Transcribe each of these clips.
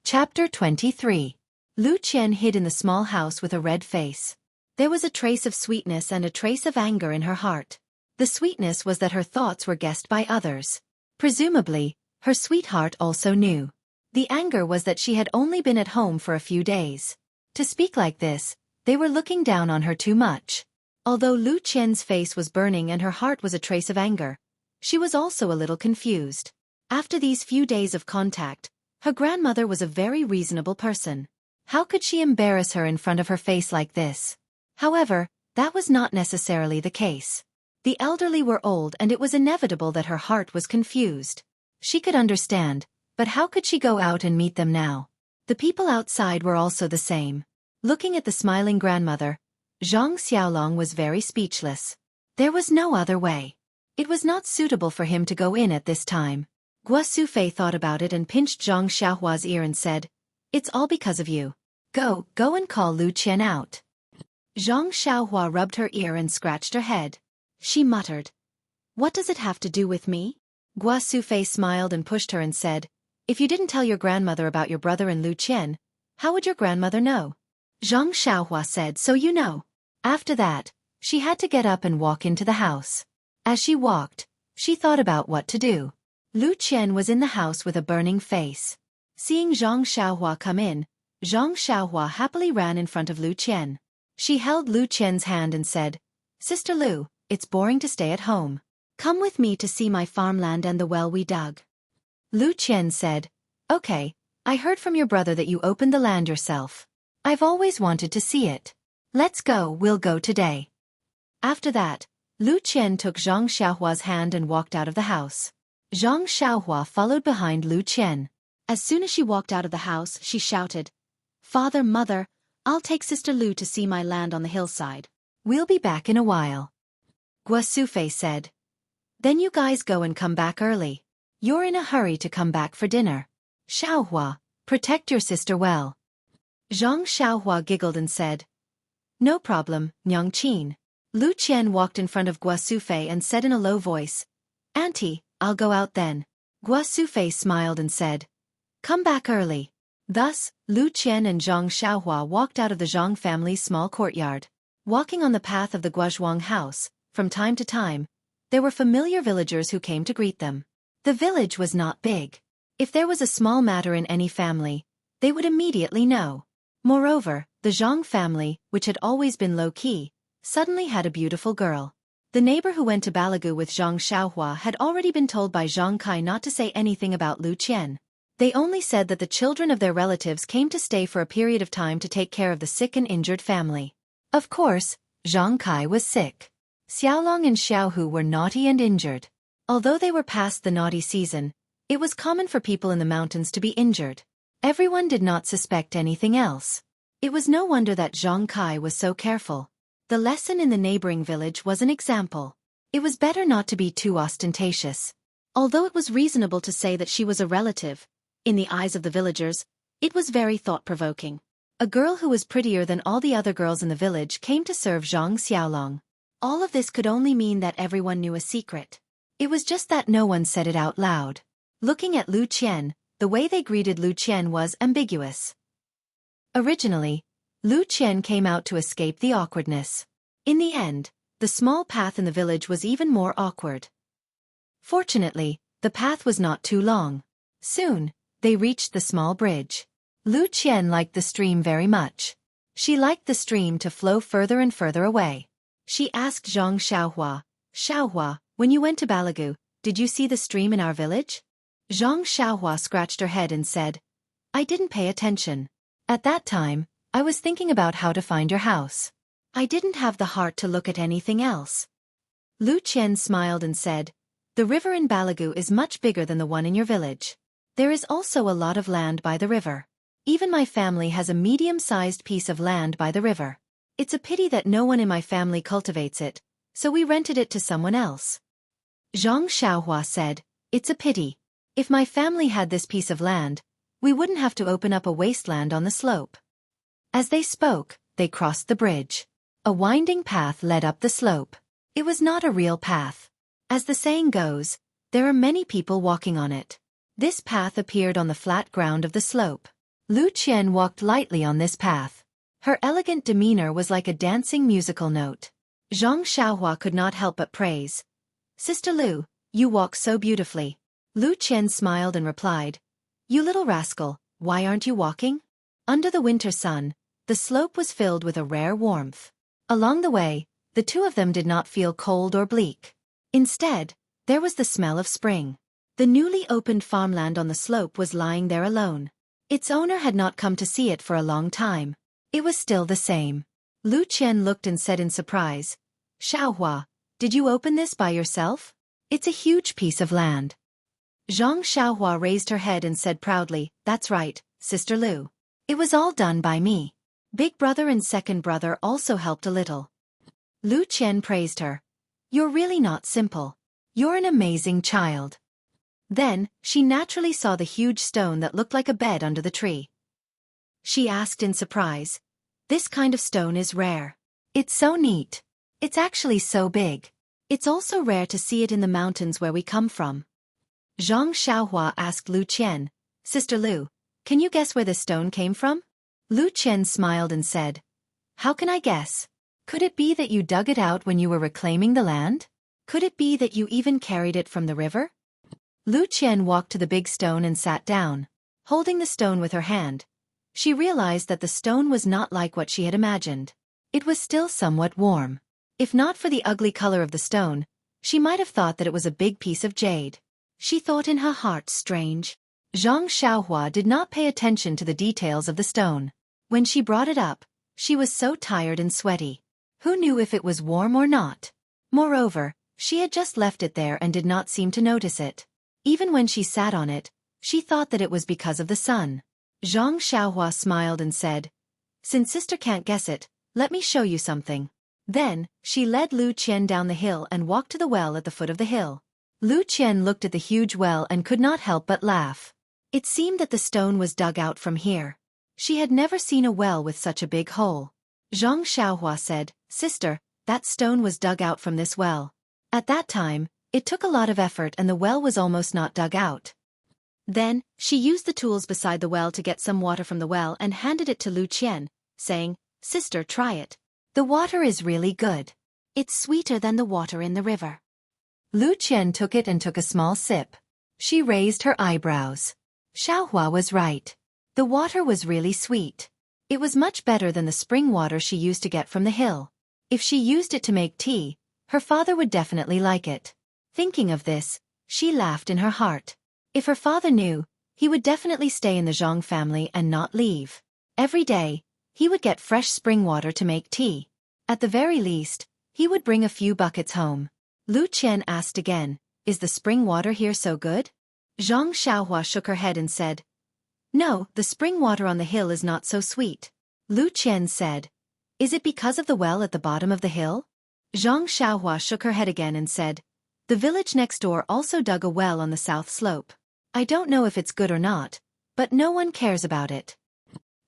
Chapter 23. Lu Qian hid in the small house with a red face. There was a trace of sweetness and a trace of anger in her heart. The sweetness was that her thoughts were guessed by others. Presumably, her sweetheart also knew. The anger was that she had only been at home for a few days. To speak like this, they were looking down on her too much. Although Lu Qian's face was burning and her heart was a trace of anger, she was also a little confused. After these few days of contact, her grandmother was a very reasonable person. How could she embarrass her in front of her face like this? However, that was not necessarily the case. The elderly were old and it was inevitable that her heart was confused. She could understand, but how could she go out and meet them now? The people outside were also the same. Looking at the smiling grandmother, Zhang Xiaolong was very speechless. There was no other way. It was not suitable for him to go in at this time. Guo Sufei thought about it and pinched Zhang Xiaohua's ear and said, "It's all because of you. Go and call Lu Qian out." Zhang Xiaohua rubbed her ear and scratched her head. She muttered, "What does it have to do with me?" Guo Sufei smiled and pushed her and said, "If you didn't tell your grandmother about your brother and Lu Qian, how would your grandmother know?" Zhang Xiaohua said, "So you know." After that, she had to get up and walk into the house. As she walked, she thought about what to do. Lu Qian was in the house with a burning face. Seeing Zhang Xiaohua come in, Zhang Xiaohua happily ran in front of Lu Qian. She held Lu Qian's hand and said, "Sister Lu, it's boring to stay at home. Come with me to see my farmland and the well we dug." Lu Qian said, "Okay, I heard from your brother that you opened the land yourself. I've always wanted to see it. Let's go, we'll go today." After that, Lu Qian took Zhang Xiaohua's hand and walked out of the house. Zhang Xiaohua followed behind Lu Qian. As soon as she walked out of the house, she shouted, "Father, Mother, I'll take Sister Lu to see my land on the hillside. We'll be back in a while." Guo Sufei said, "Then you guys go and come back early. You're in a hurry to come back for dinner. Xiaohua, protect your sister well." Zhang Xiaohua giggled and said, "No problem, Nyang Qin." Lu Qian walked in front of Guo Sufei and said in a low voice, "Auntie, I'll go out then." Guo Sufei smiled and said, "Come back early." Thus, Lu Qian and Zhang Xiaohua walked out of the Zhang family's small courtyard. Walking on the path of the Guozhuang house, from time to time, there were familiar villagers who came to greet them. The village was not big. If there was a small matter in any family, they would immediately know. Moreover, the Zhang family, which had always been low-key, suddenly had a beautiful girl. The neighbor who went to Balagu with Zhang Xiaohua had already been told by Zhang Kai not to say anything about Lu Qian. They only said that the children of their relatives came to stay for a period of time to take care of the sick and injured family. Of course, Zhang Kai was sick. Xiaolong and Xiaohu were naughty and injured. Although they were past the naughty season, it was common for people in the mountains to be injured. Everyone did not suspect anything else. It was no wonder that Zhang Kai was so careful. The lesson in the neighboring village was an example. It was better not to be too ostentatious. Although it was reasonable to say that she was a relative, in the eyes of the villagers, it was very thought-provoking. A girl who was prettier than all the other girls in the village came to serve Zhang Xiaolong. All of this could only mean that everyone knew a secret. It was just that no one said it out loud. Looking at Lu Qian, the way they greeted Lu Qian was ambiguous. Originally, Lu Qian came out to escape the awkwardness. In the end, the small path in the village was even more awkward. Fortunately, the path was not too long. Soon, they reached the small bridge. Lu Qian liked the stream very much. She liked the stream to flow further and further away. She asked Zhang Xiaohua, "Xiaohua, when you went to Balagu, did you see the stream in our village?" Zhang Xiaohua scratched her head and said, "I didn't pay attention. At that time, I was thinking about how to find your house. I didn't have the heart to look at anything else." Lu Qian smiled and said, "The river in Balagu is much bigger than the one in your village. There is also a lot of land by the river. Even my family has a medium-sized piece of land by the river. It's a pity that no one in my family cultivates it, so we rented it to someone else." Zhang Xiaohua said, "It's a pity. If my family had this piece of land, we wouldn't have to open up a wasteland on the slope." As they spoke, they crossed the bridge. A winding path led up the slope. It was not a real path. As the saying goes, there are many people walking on it. This path appeared on the flat ground of the slope. Lu Qian walked lightly on this path. Her elegant demeanor was like a dancing musical note. Zhang Xiaohua could not help but praise. Sister Lu, you walk so beautifully. Lu Qian smiled and replied, You little rascal, why aren't you walking? Under the winter sun, the slope was filled with a rare warmth. Along the way, the two of them did not feel cold or bleak. Instead, there was the smell of spring. The newly opened farmland on the slope was lying there alone. Its owner had not come to see it for a long time. It was still the same. Lu Qian looked and said in surprise, Xiaohua, did you open this by yourself? It's a huge piece of land. Zhang Xiaohua raised her head and said proudly, That's right, Sister Lu. It was all done by me. Big brother and second brother also helped a little. Lu Qian praised her. You're really not simple. You're an amazing child. Then, she naturally saw the huge stone that looked like a bed under the tree. She asked in surprise, This kind of stone is rare. It's so neat. It's actually so big. It's also rare to see it in the mountains where we come from. Zhang Xiaohua asked Lu Qian, Sister Lu, can you guess where this stone came from? Lu Qian smiled and said, How can I guess? Could it be that you dug it out when you were reclaiming the land? Could it be that you even carried it from the river? Lu Qian walked to the big stone and sat down. Holding the stone with her hand, she realized that the stone was not like what she had imagined. It was still somewhat warm. If not for the ugly color of the stone, she might have thought that it was a big piece of jade. She thought in her heart, strange. Zhang Xiaohua did not pay attention to the details of the stone. When she brought it up, she was so tired and sweaty. Who knew if it was warm or not? Moreover, she had just left it there and did not seem to notice it. Even when she sat on it, she thought that it was because of the sun. Zhang Xiaohua smiled and said, Since sister can't guess it, let me show you something. Then, she led Lu Qian down the hill and walked to the well at the foot of the hill. Lu Qian looked at the huge well and could not help but laugh. It seemed that the stone was dug out from here. She had never seen a well with such a big hole. Zhang Xiaohua said, Sister, that stone was dug out from this well. At that time, it took a lot of effort and the well was almost not dug out. Then, she used the tools beside the well to get some water from the well and handed it to Lu Qian, saying, Sister, try it. The water is really good. It's sweeter than the water in the river. Lu Qian took it and took a small sip. She raised her eyebrows. Xiaohua was right. The water was really sweet. It was much better than the spring water she used to get from the hill. If she used it to make tea, her father would definitely like it. Thinking of this, she laughed in her heart. If her father knew, he would definitely stay in the Zhang family and not leave. Every day, he would get fresh spring water to make tea. At the very least, he would bring a few buckets home. Lu Qian asked again, Is the spring water here so good? Zhang Xiaohua shook her head and said, No, the spring water on the hill is not so sweet. Lu Qian said, Is it because of the well at the bottom of the hill? Zhang Xiaohua shook her head again and said, The village next door also dug a well on the south slope. I don't know if it's good or not, but no one cares about it.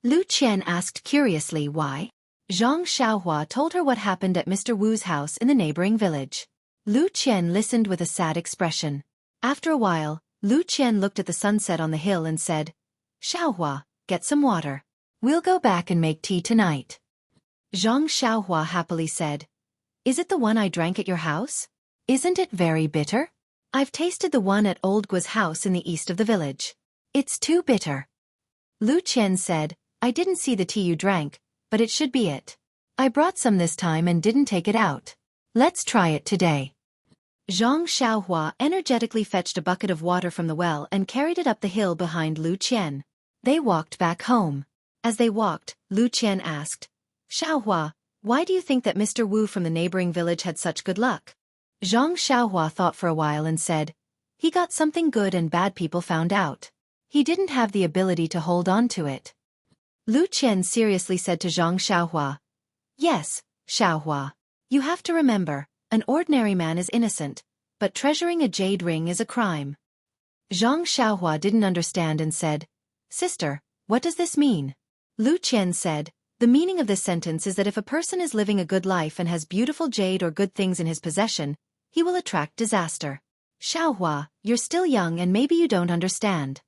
Lu Qian asked curiously why. Zhang Xiaohua told her what happened at Mr. Wu's house in the neighboring village. Lu Qian listened with a sad expression. After a while, Lu Qian looked at the sunset on the hill and said, Xiaohua, get some water. We'll go back and make tea tonight. Zhang Xiaohua happily said, Is it the one I drank at your house? Isn't it very bitter? I've tasted the one at old Guo's house in the east of the village. It's too bitter. Lu Qian said, I didn't see the tea you drank, but it should be it. I brought some this time and didn't take it out. Let's try it today. Zhang Xiaohua energetically fetched a bucket of water from the well and carried it up the hill behind Lu Qian. They walked back home. As they walked, Lu Qian asked, Xiaohua, why do you think that Mr. Wu from the neighboring village had such good luck? Zhang Xiaohua thought for a while and said, He got something good and bad people found out. He didn't have the ability to hold on to it. Lu Qian seriously said to Zhang Xiaohua, Yes, Xiaohua. You have to remember, an ordinary man is innocent, but treasuring a jade ring is a crime. Zhang Xiaohua didn't understand and said, Sister, what does this mean? Lu Qian said, The meaning of this sentence is that if a person is living a good life and has beautiful jade or good things in his possession, he will attract disaster. Xiaohua, you're still young and maybe you don't understand.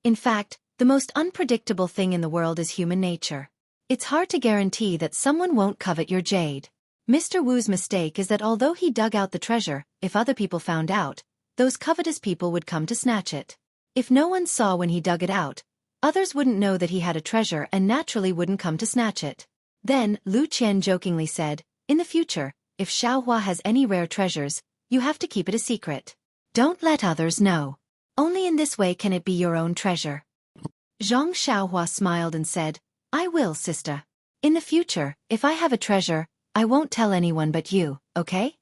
In fact, The most unpredictable thing in the world is human nature. It's hard to guarantee that someone won't covet your jade. Mr. Wu's mistake is that although he dug out the treasure, if other people found out, those covetous people would come to snatch it. If no one saw when he dug it out, others wouldn't know that he had a treasure and naturally wouldn't come to snatch it. Then, Lu Qian jokingly said, in the future, if Xiaohua has any rare treasures, you have to keep it a secret. Don't let others know. Only in this way can it be your own treasure. Zhang Xiaohua smiled and said, I will, sister. In the future, if I have a treasure, I won't tell anyone but you, okay?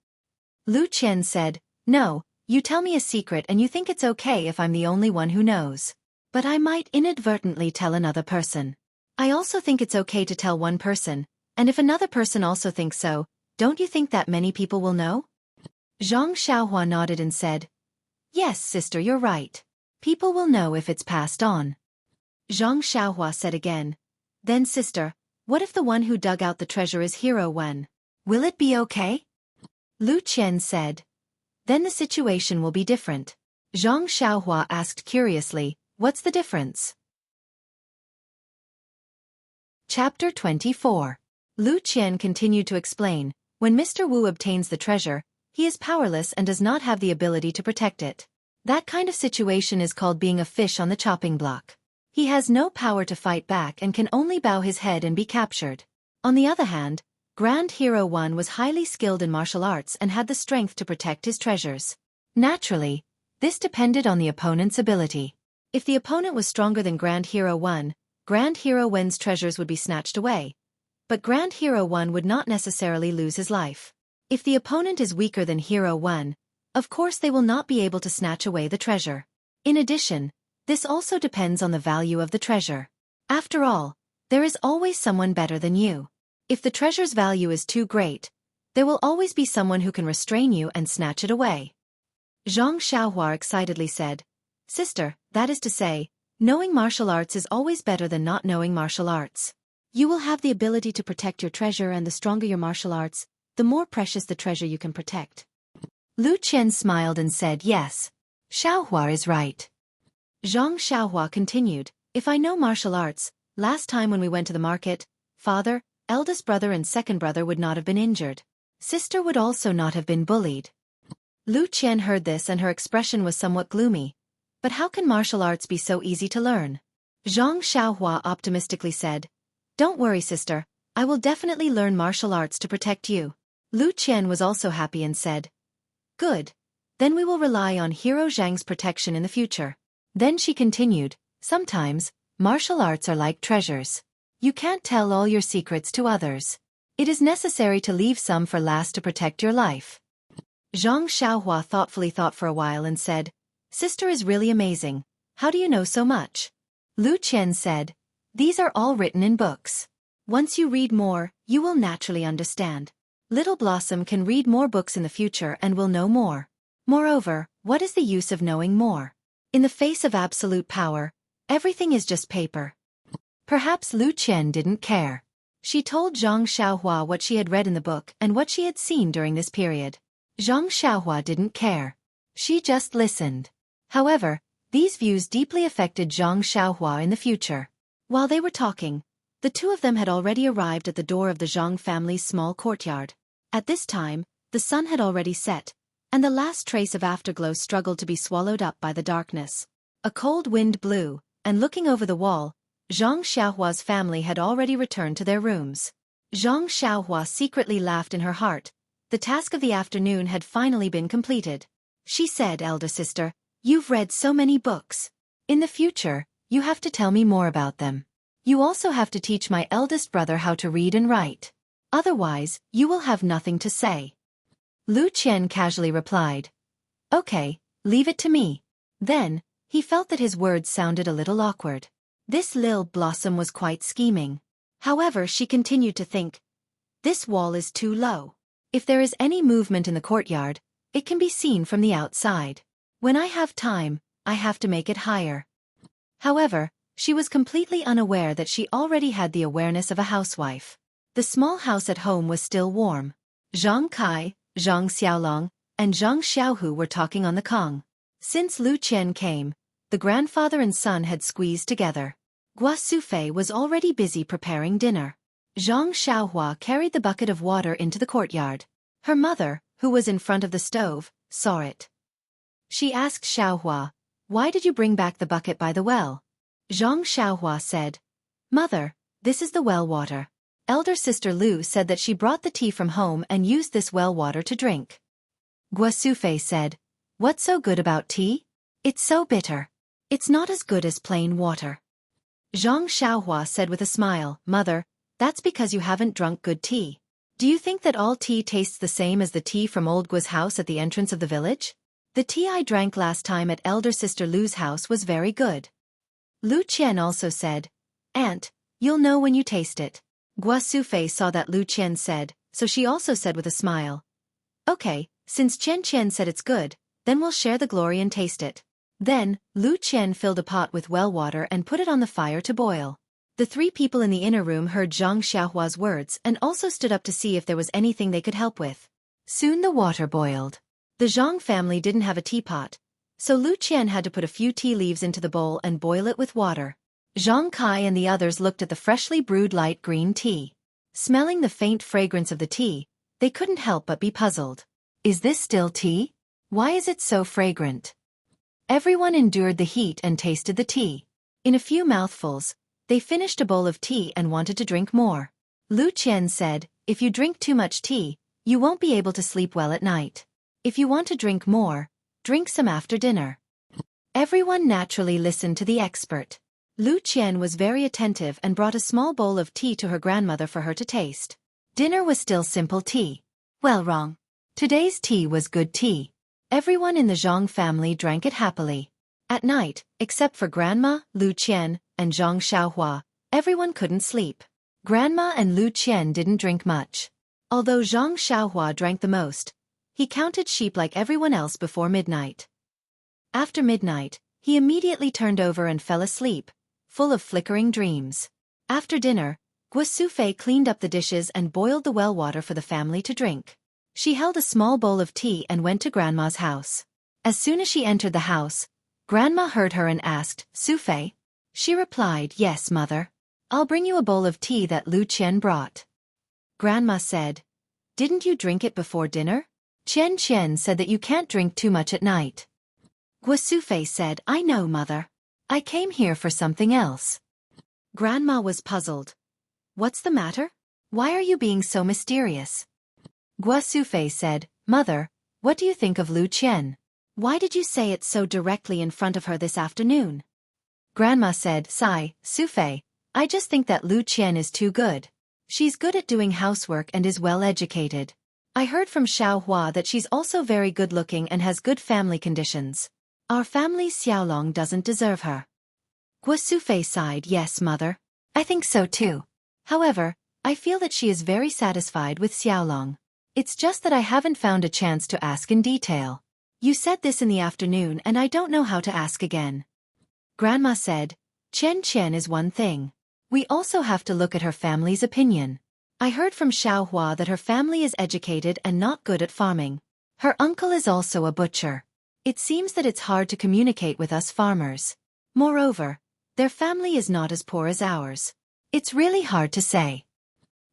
Lu Qian said, no, you tell me a secret and you think it's okay if I'm the only one who knows. But I might inadvertently tell another person. I also think it's okay to tell one person, and if another person also thinks so, don't you think that many people will know? Zhang Xiaohua nodded and said, yes, sister, you're right. People will know if it's passed on. Zhang Xiaohua said again, then sister, what if the one who dug out the treasure is Hero Wen? Will it be okay? Lu Qian said, then the situation will be different. Zhang Xiaohua asked curiously, what's the difference? Chapter 24. Lu Qian continued to explain, when Mr. Wu obtains the treasure, he is powerless and does not have the ability to protect it. That kind of situation is called being a fish on the chopping block. He has no power to fight back and can only bow his head and be captured. On the other hand, Grand Hero Wen was highly skilled in martial arts and had the strength to protect his treasures. Naturally, this depended on the opponent's ability. If the opponent was stronger than Grand Hero Wen, Grand Hero Wen's treasures would be snatched away. But Grand Hero Wen would not necessarily lose his life. If the opponent is weaker than Hero Wen, of course they will not be able to snatch away the treasure. In addition, this also depends on the value of the treasure. After all, there is always someone better than you. If the treasure's value is too great, there will always be someone who can restrain you and snatch it away. Zhang Xiaohua excitedly said, sister, that is to say, knowing martial arts is always better than not knowing martial arts. You will have the ability to protect your treasure, and the stronger your martial arts, the more precious the treasure you can protect. Lu Qian smiled and said, yes, Xiaohua is right. Zhang Xiaohua continued, if I know martial arts, last time when we went to the market, father, eldest brother and second brother would not have been injured. Sister would also not have been bullied. Lu Qian heard this and her expression was somewhat gloomy. But how can martial arts be so easy to learn? Zhang Xiaohua optimistically said, don't worry, sister, I will definitely learn martial arts to protect you. Lu Qian was also happy and said, good. Then we will rely on Hero Zhang's protection in the future. Then she continued, sometimes, martial arts are like treasures. You can't tell all your secrets to others. It is necessary to leave some for last to protect your life. Zhang Xiaohua thoughtfully thought for a while and said, sister is really amazing. How do you know so much? Lu Qian said, these are all written in books. Once you read more, you will naturally understand. Little Blossom can read more books in the future and will know more. Moreover, what is the use of knowing more? In the face of absolute power, everything is just paper. Perhaps Lu Qian didn't care. She told Zhang Xiaohua what she had read in the book and what she had seen during this period. Zhang Xiaohua didn't care. She just listened. However, these views deeply affected Zhang Xiaohua in the future. While they were talking, the two of them had already arrived at the door of the Zhang family's small courtyard. At this time, the sun had already set, and the last trace of afterglow struggled to be swallowed up by the darkness. A cold wind blew, and looking over the wall, Zhang Xiaohua's family had already returned to their rooms. Zhang Xiaohua secretly laughed in her heart. The task of the afternoon had finally been completed. She said, elder sister, you've read so many books. In the future, you have to tell me more about them. You also have to teach my eldest brother how to read and write. Otherwise, you will have nothing to say. Lu Qian casually replied, okay, leave it to me. Then, he felt that his words sounded a little awkward. This Lil Blossom was quite scheming. However, she continued to think, this wall is too low. If there is any movement in the courtyard, it can be seen from the outside. When I have time, I have to make it higher. However, she was completely unaware that she already had the awareness of a housewife. The small house at home was still warm. Zhang Kai, Zhang Xiaolong, and Zhang Xiaohu were talking on the Kong. Since Lu Qian came, the grandfather and son had squeezed together. Xueqi was already busy preparing dinner. Zhang Xiaohua carried the bucket of water into the courtyard. Her mother, who was in front of the stove, saw it. She asked Xiaohua, "Why did you bring back the bucket by the well?" Zhang Xiaohua said, "Mother, this is the well water. Elder sister Lu said that she brought the tea from home and used this well water to drink." Xueqi said, "What's so good about tea? It's so bitter. It's not as good as plain water." Zhang Xiaohua said with a smile, "Mother, that's because you haven't drunk good tea. Do you think that all tea tastes the same as the tea from old Gua's house at the entrance of the village? The tea I drank last time at elder sister Lu's house was very good." Lu Qian also said, "Aunt, you'll know when you taste it." Xueqi saw that Lu Qian said, so she also said with a smile, "Okay, since Qian Qian said it's good, then we'll share the glory and taste it." Then, Lu Qian filled a pot with well water and put it on the fire to boil. The three people in the inner room heard Zhang Xiaohua's words and also stood up to see if there was anything they could help with. Soon the water boiled. The Zhang family didn't have a teapot, so Lu Qian had to put a few tea leaves into the bowl and boil it with water. Zhang Kai and the others looked at the freshly brewed light green tea. Smelling the faint fragrance of the tea, they couldn't help but be puzzled. Is this still tea? Why is it so fragrant? Everyone endured the heat and tasted the tea. In a few mouthfuls, they finished a bowl of tea and wanted to drink more. Lu Qian said, "If you drink too much tea, you won't be able to sleep well at night. If you want to drink more, drink some after dinner." Everyone naturally listened to the expert. Lu Qian was very attentive and brought a small bowl of tea to her grandmother for her to taste. Dinner was still simple tea. Well, wrong. Today's tea was good tea. Everyone in the Zhang family drank it happily. At night, except for Grandma, Lu Qian, and Zhang Xiaohua, everyone couldn't sleep. Grandma and Lu Qian didn't drink much. Although Zhang Xiaohua drank the most, he counted sheep like everyone else before midnight. After midnight, he immediately turned over and fell asleep, full of flickering dreams. After dinner, Xueqi cleaned up the dishes and boiled the well water for the family to drink. She held a small bowl of tea and went to Grandma's house. As soon as she entered the house, Grandma heard her and asked, "Xueqi?" She replied, "Yes, mother. I'll bring you a bowl of tea that Lu Qian brought." Grandma said, "Didn't you drink it before dinner? Qian Qian said that you can't drink too much at night." Xueqi said, "I know, mother. I came here for something else." Grandma was puzzled. "What's the matter? Why are you being so mysterious?" Xueqi said, "Mother, what do you think of Lu Qian? Why did you say it so directly in front of her this afternoon?" Grandma said, Xueqi, I just think that Lu Qian is too good. She's good at doing housework and is well educated. I heard from Xiaohua that she's also very good looking and has good family conditions. Our family's Xiaolong doesn't deserve her." Xueqi sighed, "Yes, mother. I think so too. However, I feel that she is very satisfied with Xiaolong. It's just that I haven't found a chance to ask in detail. You said this in the afternoon and I don't know how to ask again." Grandma said, "Qian Qian is one thing. We also have to look at her family's opinion. I heard from Xiaohua that her family is educated and not good at farming. Her uncle is also a butcher. It seems that it's hard to communicate with us farmers. Moreover, their family is not as poor as ours. It's really hard to say."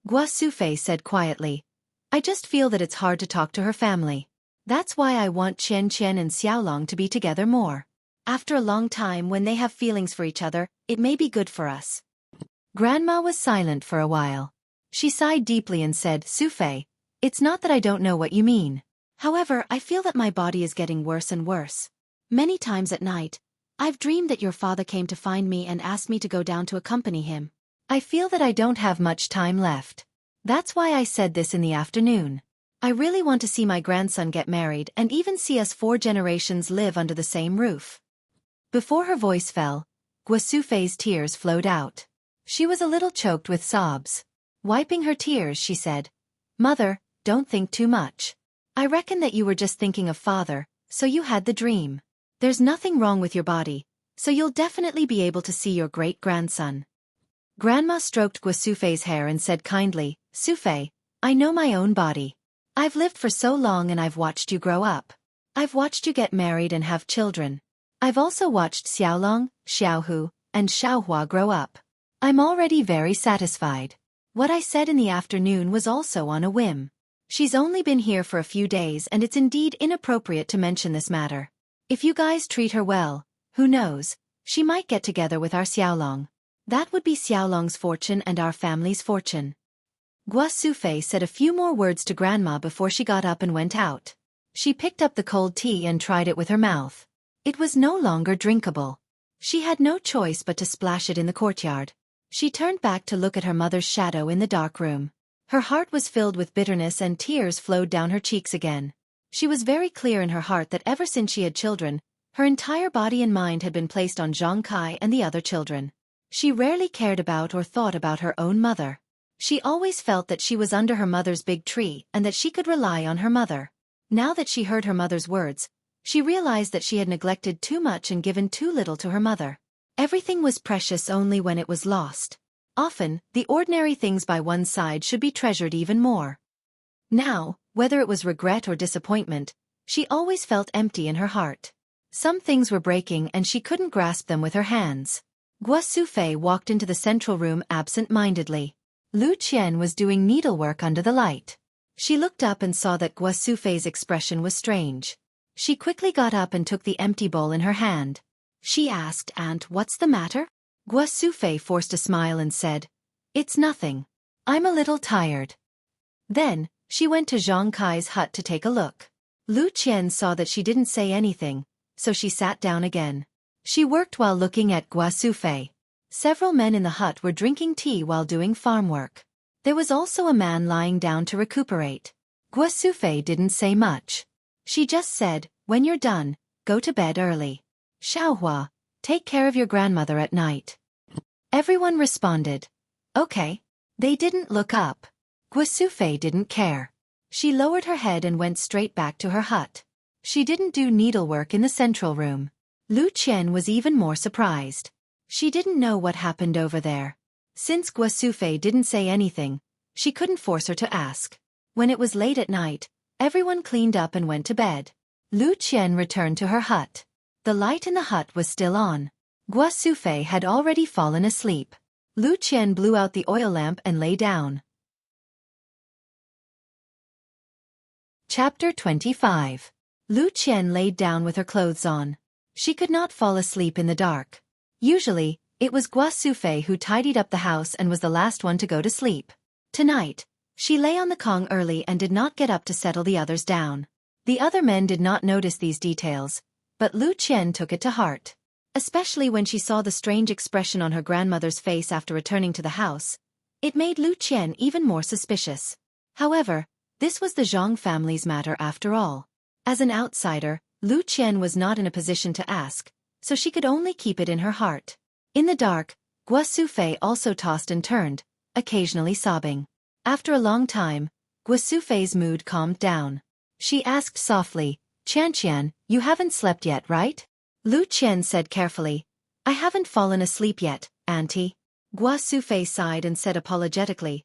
Xueqi said quietly, "I just feel that it's hard to talk to her family. That's why I want Qian Qian and Xiaolong to be together more. After a long time when they have feelings for each other, it may be good for us." Grandma was silent for a while. She sighed deeply and said, "Xueqi, it's not that I don't know what you mean. However, I feel that my body is getting worse and worse. Many times at night, I've dreamed that your father came to find me and asked me to go down to accompany him. I feel that I don't have much time left. That's why I said this in the afternoon. I really want to see my grandson get married and even see us 4 generations live under the same roof." Before her voice fell, Xueqi's tears flowed out. She was a little choked with sobs. Wiping her tears, she said, "Mother, don't think too much. I reckon that you were just thinking of father, so you had the dream. There's nothing wrong with your body, so you'll definitely be able to see your great-grandson." Grandma stroked Xueqi's hair and said kindly, "Xueqi, I know my own body. I've lived for so long and I've watched you grow up. I've watched you get married and have children. I've also watched Xiaolong, Xiaohu, and Xiaohua grow up. I'm already very satisfied. What I said in the afternoon was also on a whim. She's only been here for a few days and it's indeed inappropriate to mention this matter. If you guys treat her well, who knows, she might get together with our Xiaolong. That would be Xiaolong's fortune and our family's fortune. Gua Sufei said a few more words to Grandma before she got up and went out. She picked up the cold tea and tried it with her mouth. It was no longer drinkable. She had no choice but to splash it in the courtyard. She turned back to look at her mother's shadow in the dark room. Her heart was filled with bitterness and tears flowed down her cheeks again. She was very clear in her heart that ever since she had children, her entire body and mind had been placed on Xueqi and the other children. She rarely cared about or thought about her own mother. She always felt that she was under her mother's big tree and that she could rely on her mother. Now that she heard her mother's words, she realized that she had neglected too much and given too little to her mother. Everything was precious only when it was lost. Often, the ordinary things by one's side should be treasured even more. Now, whether it was regret or disappointment, she always felt empty in her heart. Some things were breaking and she couldn't grasp them with her hands. Gua Sufei walked into the central room absent-mindedly. Lu Qian was doing needlework under the light. She looked up and saw that Gua Sufei's expression was strange. She quickly got up and took the empty bowl in her hand. She asked, "Aunt, what's the matter?" Gua Sufei forced a smile and said, "It's nothing. I'm a little tired." Then, she went to Xueqi's hut to take a look. Lu Qian saw that she didn't say anything, so she sat down again. She worked while looking at Gua Sufei. Several men in the hut were drinking tea while doing farm work. There was also a man lying down to recuperate. Gua Sufei didn't say much. She just said, "When you're done, go to bed early. Xiaohua, take care of your grandmother at night." Everyone responded, "Okay." They didn't look up. Gua Sufei didn't care. She lowered her head and went straight back to her hut. She didn't do needlework in the central room. Lu Qian was even more surprised. She didn't know what happened over there. Since Gua Sufei didn't say anything, she couldn't force her to ask. When it was late at night, everyone cleaned up and went to bed. Lu Qian returned to her hut. The light in the hut was still on. Gua Sufei had already fallen asleep. Lu Qian blew out the oil lamp and lay down. Chapter 25. Lu Qian laid down with her clothes on. She could not fall asleep in the dark. Usually, it was Gua Sufei who tidied up the house and was the last one to go to sleep. Tonight, she lay on the Kong early and did not get up to settle the others down. The other men did not notice these details, but Lu Qian took it to heart. Especially when she saw the strange expression on her grandmother's face after returning to the house. It made Lu Qian even more suspicious. However, this was the Zhang family's matter after all. As an outsider, Lu Qian was not in a position to ask, so she could only keep it in her heart. In the dark, Gua Sufei also tossed and turned, occasionally sobbing. After a long time, Gua Sufei's mood calmed down. She asked softly, "Qianqian, you haven't slept yet, right?" Lu Qian said carefully, "I haven't fallen asleep yet, Auntie." Gua Sufei sighed and said apologetically,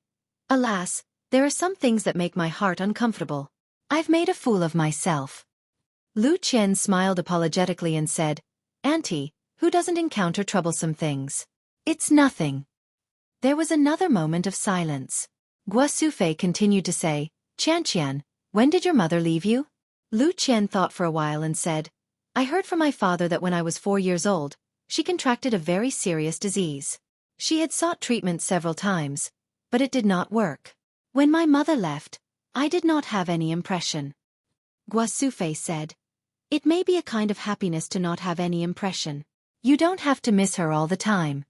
"Alas, there are some things that make my heart uncomfortable. I've made a fool of myself." Lu Qian smiled apologetically and said, "Auntie, who doesn't encounter troublesome things? It's nothing." There was another moment of silence. Gua Sufei continued to say, "Qianqian, when did your mother leave you?" Lu Qian thought for a while and said, "I heard from my father that when I was 4 years old, she contracted a very serious disease. She had sought treatment several times, but it did not work. When my mother left, I did not have any impression." Gua Sufei said, "It may be a kind of happiness to not have any impression. You don't have to miss her all the time."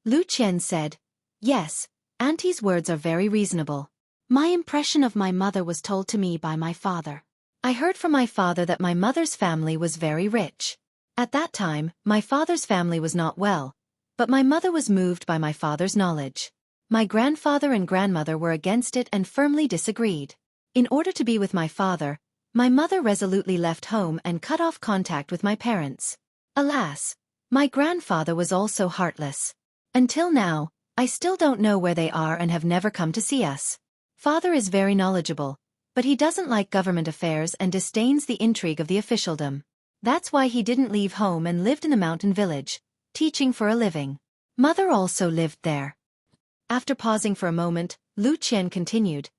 Lu Qian said, "Yes, Auntie's words are very reasonable. My impression of my mother was told to me by my father. I heard from my father that my mother's family was very rich. At that time, my father's family was not well, but my mother was moved by my father's knowledge. My grandfather and grandmother were against it and firmly disagreed. In order to be with my father, my mother resolutely left home and cut off contact with my parents. Alas, my grandfather was also heartless. Until now, I still don't know where they are and have never come to see us. Father is very knowledgeable, but he doesn't like government affairs and disdains the intrigue of the officialdom. That's why he didn't leave home and lived in the mountain village, teaching for a living. Mother also lived there. After pausing for a moment, Lu Qian continued.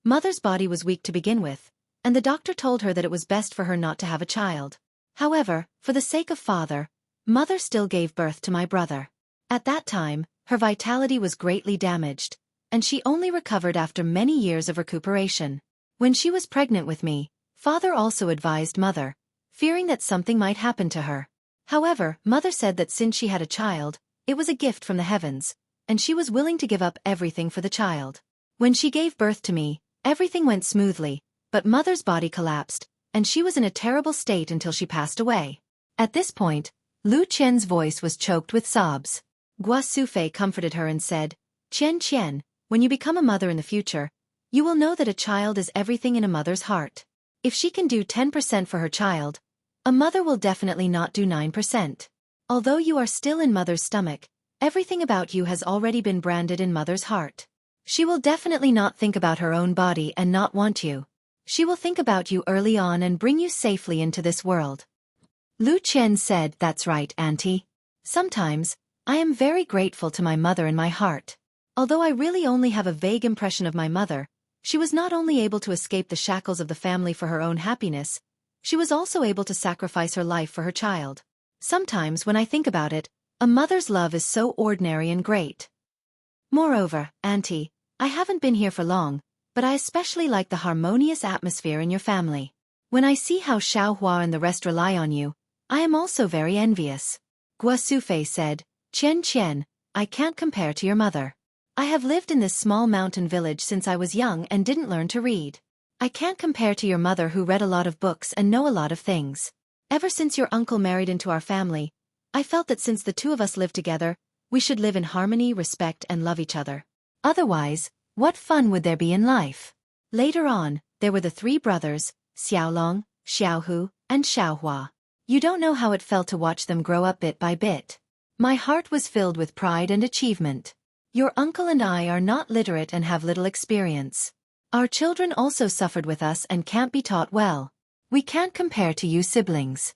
Mother's body was weak to begin with, and the doctor told her that it was best for her not to have a child. However, for the sake of father, Mother still gave birth to my brother. At that time, her vitality was greatly damaged, and she only recovered after many years of recuperation. When she was pregnant with me, Father also advised Mother, fearing that something might happen to her. However, Mother said that since she had a child, it was a gift from the heavens, and she was willing to give up everything for the child. When she gave birth to me, everything went smoothly, but Mother's body collapsed, and she was in a terrible state until she passed away. At this point, Lu Qian's voice was choked with sobs. Gua Sufei comforted her and said, Qian, when you become a mother in the future, you will know that a child is everything in a mother's heart. If she can do 10% for her child, a mother will definitely not do 9%. Although you are still in mother's stomach, everything about you has already been branded in mother's heart. She will definitely not think about her own body and not want you. She will think about you early on and bring you safely into this world. Lu Qian said, That's right, Auntie. Sometimes, I am very grateful to my mother in my heart. Although I really only have a vague impression of my mother, she was not only able to escape the shackles of the family for her own happiness, she was also able to sacrifice her life for her child. Sometimes when I think about it, a mother's love is so ordinary and great. Moreover, Auntie, I haven't been here for long, but I especially like the harmonious atmosphere in your family. When I see how Xiaohua and the rest rely on you, I am also very envious. Gua Sufei said, Qian, I can't compare to your mother. I have lived in this small mountain village since I was young and didn't learn to read. I can't compare to your mother who read a lot of books and know a lot of things. Ever since your uncle married into our family, I felt that since the two of us live together, we should live in harmony, respect and love each other. Otherwise, what fun would there be in life? Later on, there were the three brothers, Xiaolong, Xiaohu, and Xiaohua. You don't know how it felt to watch them grow up bit by bit. My heart was filled with pride and achievement. Your uncle and I are not literate and have little experience. Our children also suffered with us and can't be taught well. We can't compare to you siblings.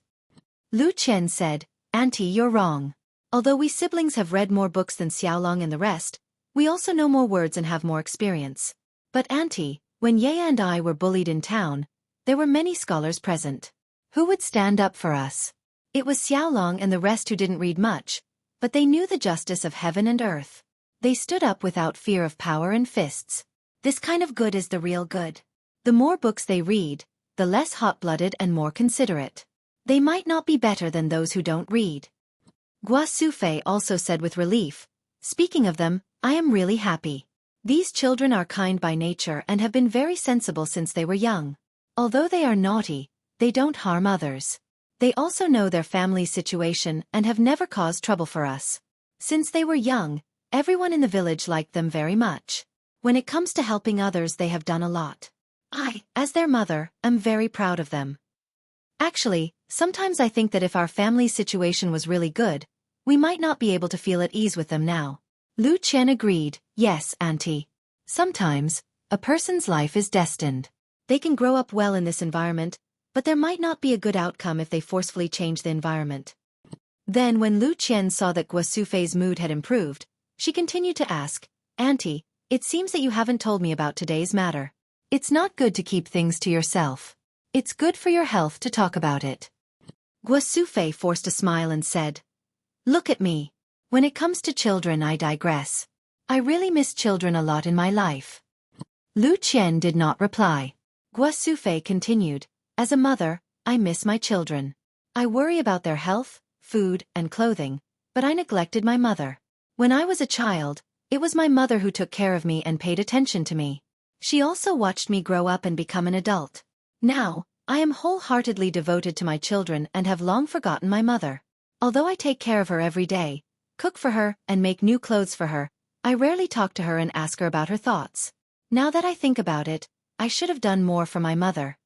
Lu Qian said, Auntie, you're wrong. Although we siblings have read more books than Xiaolong and the rest, we also know more words and have more experience. But Auntie, when Ye and I were bullied in town, there were many scholars present. Who would stand up for us? It was Xiaolong and the rest who didn't read much, but they knew the justice of heaven and earth. They stood up without fear of power and fists. This kind of good is the real good. The more books they read, the less hot-blooded and more considerate. They might not be better than those who don't read. Gua Sufei also said with relief, Speaking of them, I am really happy. These children are kind by nature and have been very sensible since they were young. Although they are naughty, they don't harm others. They also know their family's situation and have never caused trouble for us. Since they were young, everyone in the village liked them very much. When it comes to helping others, they have done a lot. I, as their mother, am very proud of them. Actually, sometimes I think that if our family's situation was really good, we might not be able to feel at ease with them now. Lu Qian agreed, Yes, Auntie. Sometimes, a person's life is destined. They can grow up well in this environment, but there might not be a good outcome if they forcefully change the environment. Then when Lu Qian saw that Gua Sufei's mood had improved, she continued to ask, Auntie, it seems that you haven't told me about today's matter. It's not good to keep things to yourself. It's good for your health to talk about it. Gua Sufei forced a smile and said, Look at me. When it comes to children, I digress. I really miss children a lot in my life. Lu Qian did not reply. Gua Sufei continued, As a mother, I miss my children. I worry about their health, food, and clothing, but I neglected my mother. When I was a child, it was my mother who took care of me and paid attention to me. She also watched me grow up and become an adult. Now, I am wholeheartedly devoted to my children and have long forgotten my mother. Although I take care of her every day, cook for her, and make new clothes for her, I rarely talk to her and ask her about her thoughts. Now that I think about it, I should have done more for my mother.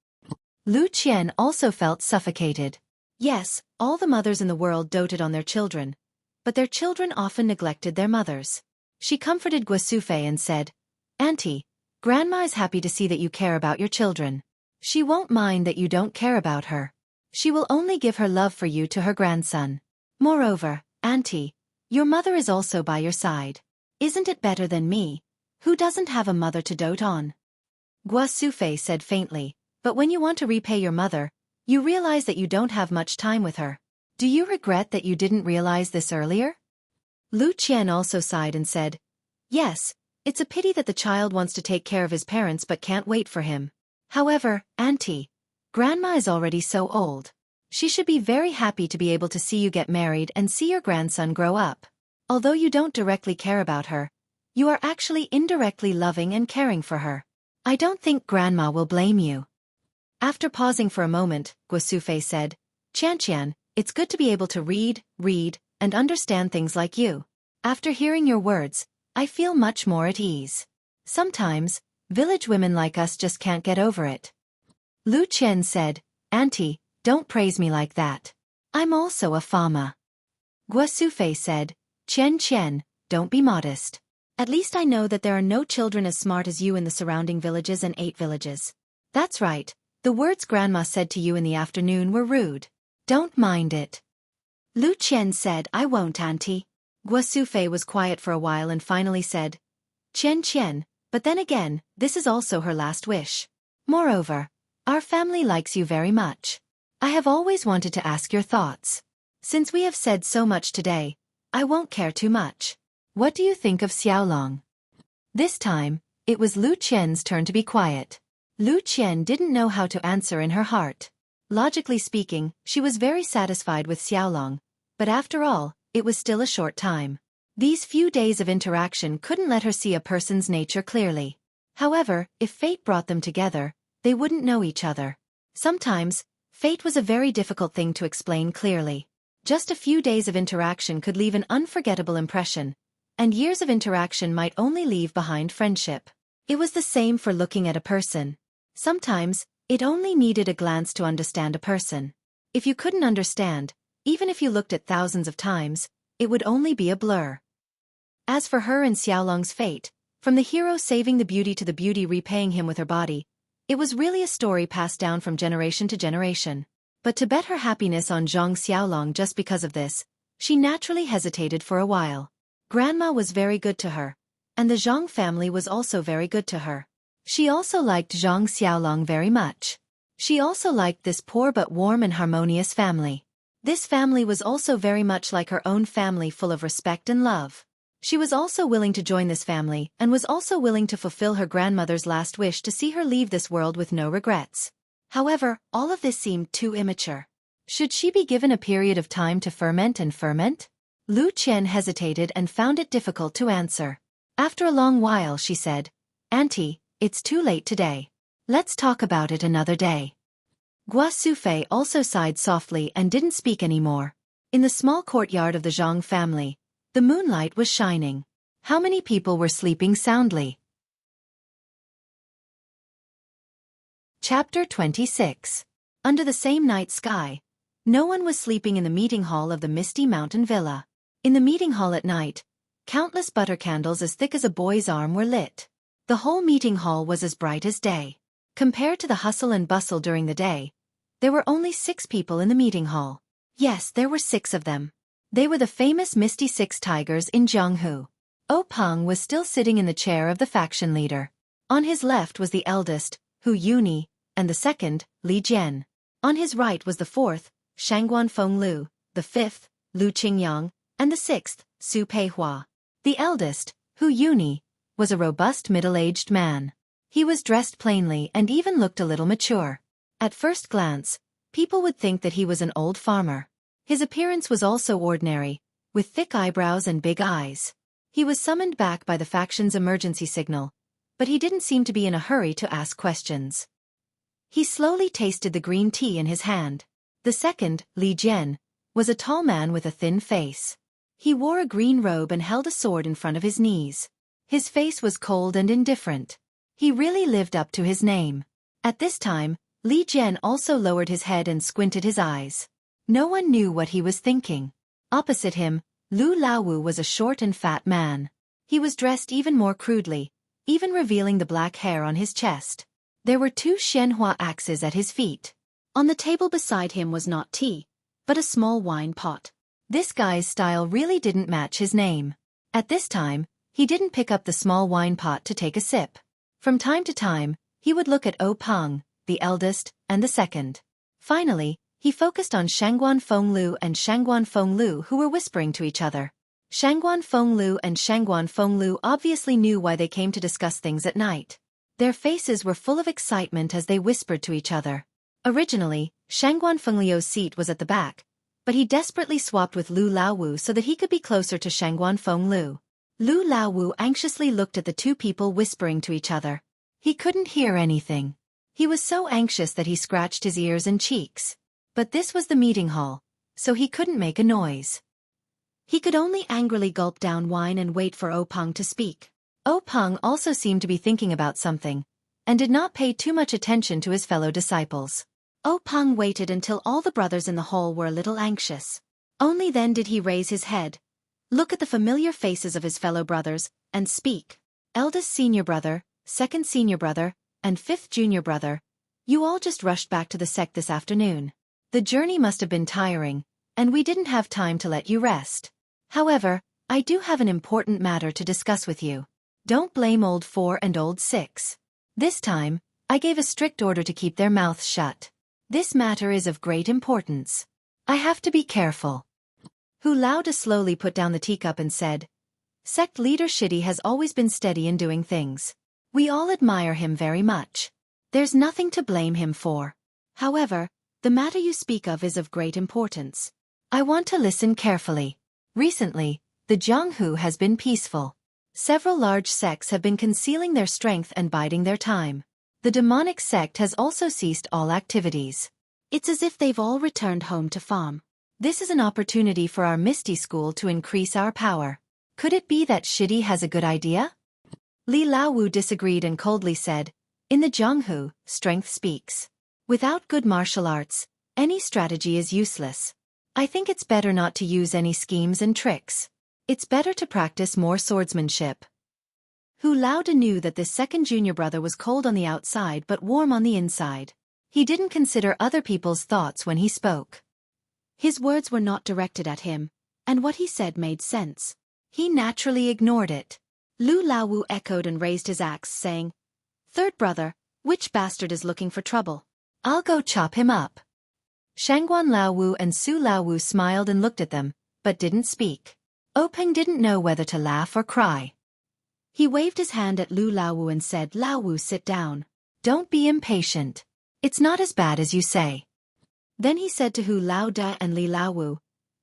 Lu Qian also felt suffocated. Yes, all the mothers in the world doted on their children, but their children often neglected their mothers. She comforted Gua Sufei and said, Auntie, Grandma is happy to see that you care about your children. She won't mind that you don't care about her. She will only give her love for you to her grandson. Moreover, Auntie, your mother is also by your side. Isn't it better than me, who doesn't have a mother to dote on? Xueqi said faintly, but when you want to repay your mother, you realize that you don't have much time with her. Do you regret that you didn't realize this earlier? Lu Qian also sighed and said, yes, it's a pity that the child wants to take care of his parents but can't wait for him. However, Auntie, Grandma is already so old. She should be very happy to be able to see you get married and see your grandson grow up. Although you don't directly care about her, you are actually indirectly loving and caring for her. I don't think Grandma will blame you. After pausing for a moment, Xueqi said, Qian, it's good to be able to read, and understand things like you. After hearing your words, I feel much more at ease. Sometimes, village women like us just can't get over it. Lu Qian said, Auntie, don't praise me like that. I'm also a farmer. Xueqi said, Qian, don't be modest. At least I know that there are no children as smart as you in the surrounding villages and 8 villages. That's right, the words Grandma said to you in the afternoon were rude. Don't mind it. Lu Qian said, I won't, Auntie. Xueqi was quiet for a while and finally said, Qian, but then again, this is also her last wish. Moreover, our family likes you very much. I have always wanted to ask your thoughts. Since we have said so much today, I won't care too much. What do you think of Xiaolong? This time, it was Lu Qian's turn to be quiet. Lu Qian didn't know how to answer in her heart. Logically speaking, she was very satisfied with Xiaolong, but after all, it was still a short time. These few days of interaction couldn't let her see a person's nature clearly. However, if fate brought them together, they wouldn't know each other. Sometimes, fate was a very difficult thing to explain clearly. Just a few days of interaction could leave an unforgettable impression, and years of interaction might only leave behind friendship. It was the same for looking at a person. Sometimes, it only needed a glance to understand a person. If you couldn't understand, even if you looked at thousands of times, it would only be a blur. As for her and Xiaolong's fate, from the hero saving the beauty to the beauty repaying him with her body, it was really a story passed down from generation to generation. But to bet her happiness on Zhang Xiaolong just because of this, she naturally hesitated for a while. Grandma was very good to her, and the Zhang family was also very good to her. She also liked Zhang Xiaolong very much. She also liked this poor but warm and harmonious family. This family was also very much like her own family, full of respect and love. She was also willing to join this family and was also willing to fulfill her grandmother's last wish to see her leave this world with no regrets. However, all of this seemed too immature. Should she be given a period of time to ferment and ferment? Lu Qian hesitated and found it difficult to answer. After a long while she said, Auntie, it's too late today. Let's talk about it another day. Xueqi also sighed softly and didn't speak anymore. In the small courtyard of the Zhang family, the moonlight was shining. How many people were sleeping soundly? Chapter 26. Under the same night sky, no one was sleeping in the meeting hall of the Misty Mountain Villa. In the meeting hall at night, countless butter candles as thick as a boy's arm were lit. The whole meeting hall was as bright as day. Compared to the hustle and bustle during the day, there were only 6 people in the meeting hall. Yes, there were 6 of them. They were the famous Misty 6 Tigers in Jianghu. O Peng was still sitting in the chair of the faction leader. On his left was the eldest, Hu Yuni, and the second, Li Jian. On his right was the fourth, Shangguan Fenglu, the fifth, Lu Qingyang, and the sixth, Su Peihua. The eldest, Hu Yuni, was a robust middle-aged man. He was dressed plainly and even looked a little mature. At first glance, people would think that he was an old farmer. His appearance was also ordinary, with thick eyebrows and big eyes. He was summoned back by the faction's emergency signal, but he didn't seem to be in a hurry to ask questions. He slowly tasted the green tea in his hand. The second, Li Jian, was a tall man with a thin face. He wore a green robe and held a sword in front of his knees. His face was cold and indifferent. He really lived up to his name. At this time, Li Jian also lowered his head and squinted his eyes. No one knew what he was thinking. Opposite him, Lu Laowu was a short and fat man. He was dressed even more crudely, even revealing the black hair on his chest. There were 2 Xianhua axes at his feet. On the table beside him was not tea, but a small wine pot. This guy's style really didn't match his name. At this time, he didn't pick up the small wine pot to take a sip. From time to time, he would look at O Peng, the eldest, and the second. Finally, he focused on Shangguan Fenglu and Shangguan Fenglu, who were whispering to each other. Shangguan Fenglu and Shangguan Fenglu obviously knew why they came to discuss things at night. Their faces were full of excitement as they whispered to each other. Originally, Shangguan Fengliu's seat was at the back, but he desperately swapped with Lu Laowu so that he could be closer to Shangguan Fenglu. Lu Laowu anxiously looked at the two people whispering to each other. He couldn't hear anything. He was so anxious that he scratched his ears and cheeks. But this was the meeting hall, so he couldn't make a noise. He could only angrily gulp down wine and wait for O Peng to speak. O Peng also seemed to be thinking about something, and did not pay too much attention to his fellow disciples. O Peng waited until all the brothers in the hall were a little anxious. Only then did he raise his head, look at the familiar faces of his fellow brothers, and speak. Eldest senior brother, second senior brother, and fifth junior brother, you all just rushed back to the sect this afternoon. The journey must have been tiring, and we didn't have time to let you rest. However, I do have an important matter to discuss with you. Don't blame old 4 and old 6. This time, I gave a strict order to keep their mouths shut. This matter is of great importance. I have to be careful. Hu Laoda slowly put down the teacup and said, Sect leader Shidi has always been steady in doing things. We all admire him very much. There's nothing to blame him for. However, the matter you speak of is of great importance. I want to listen carefully. Recently, the Jianghu has been peaceful. Several large sects have been concealing their strength and biding their time. The demonic sect has also ceased all activities. It's as if they've all returned home to farm. This is an opportunity for our Misty School to increase our power. Could it be that Shidi has a good idea? Li Laowu disagreed and coldly said, In the Jianghu, strength speaks. Without good martial arts, any strategy is useless. I think it's better not to use any schemes and tricks. It's better to practice more swordsmanship. Hu Laoda knew that this second junior brother was cold on the outside but warm on the inside. He didn't consider other people's thoughts when he spoke. His words were not directed at him, and what he said made sense. He naturally ignored it. Lu Laowu echoed and raised his axe, saying, Third brother, which bastard is looking for trouble? I'll go chop him up. Shangguan Laowu and Su Laowu smiled and looked at them, but didn't speak. O Peng didn't know whether to laugh or cry. He waved his hand at Lu Laowu and said, Laowu, sit down. Don't be impatient. It's not as bad as you say. Then he said to Hu Laoda and Li Laowu,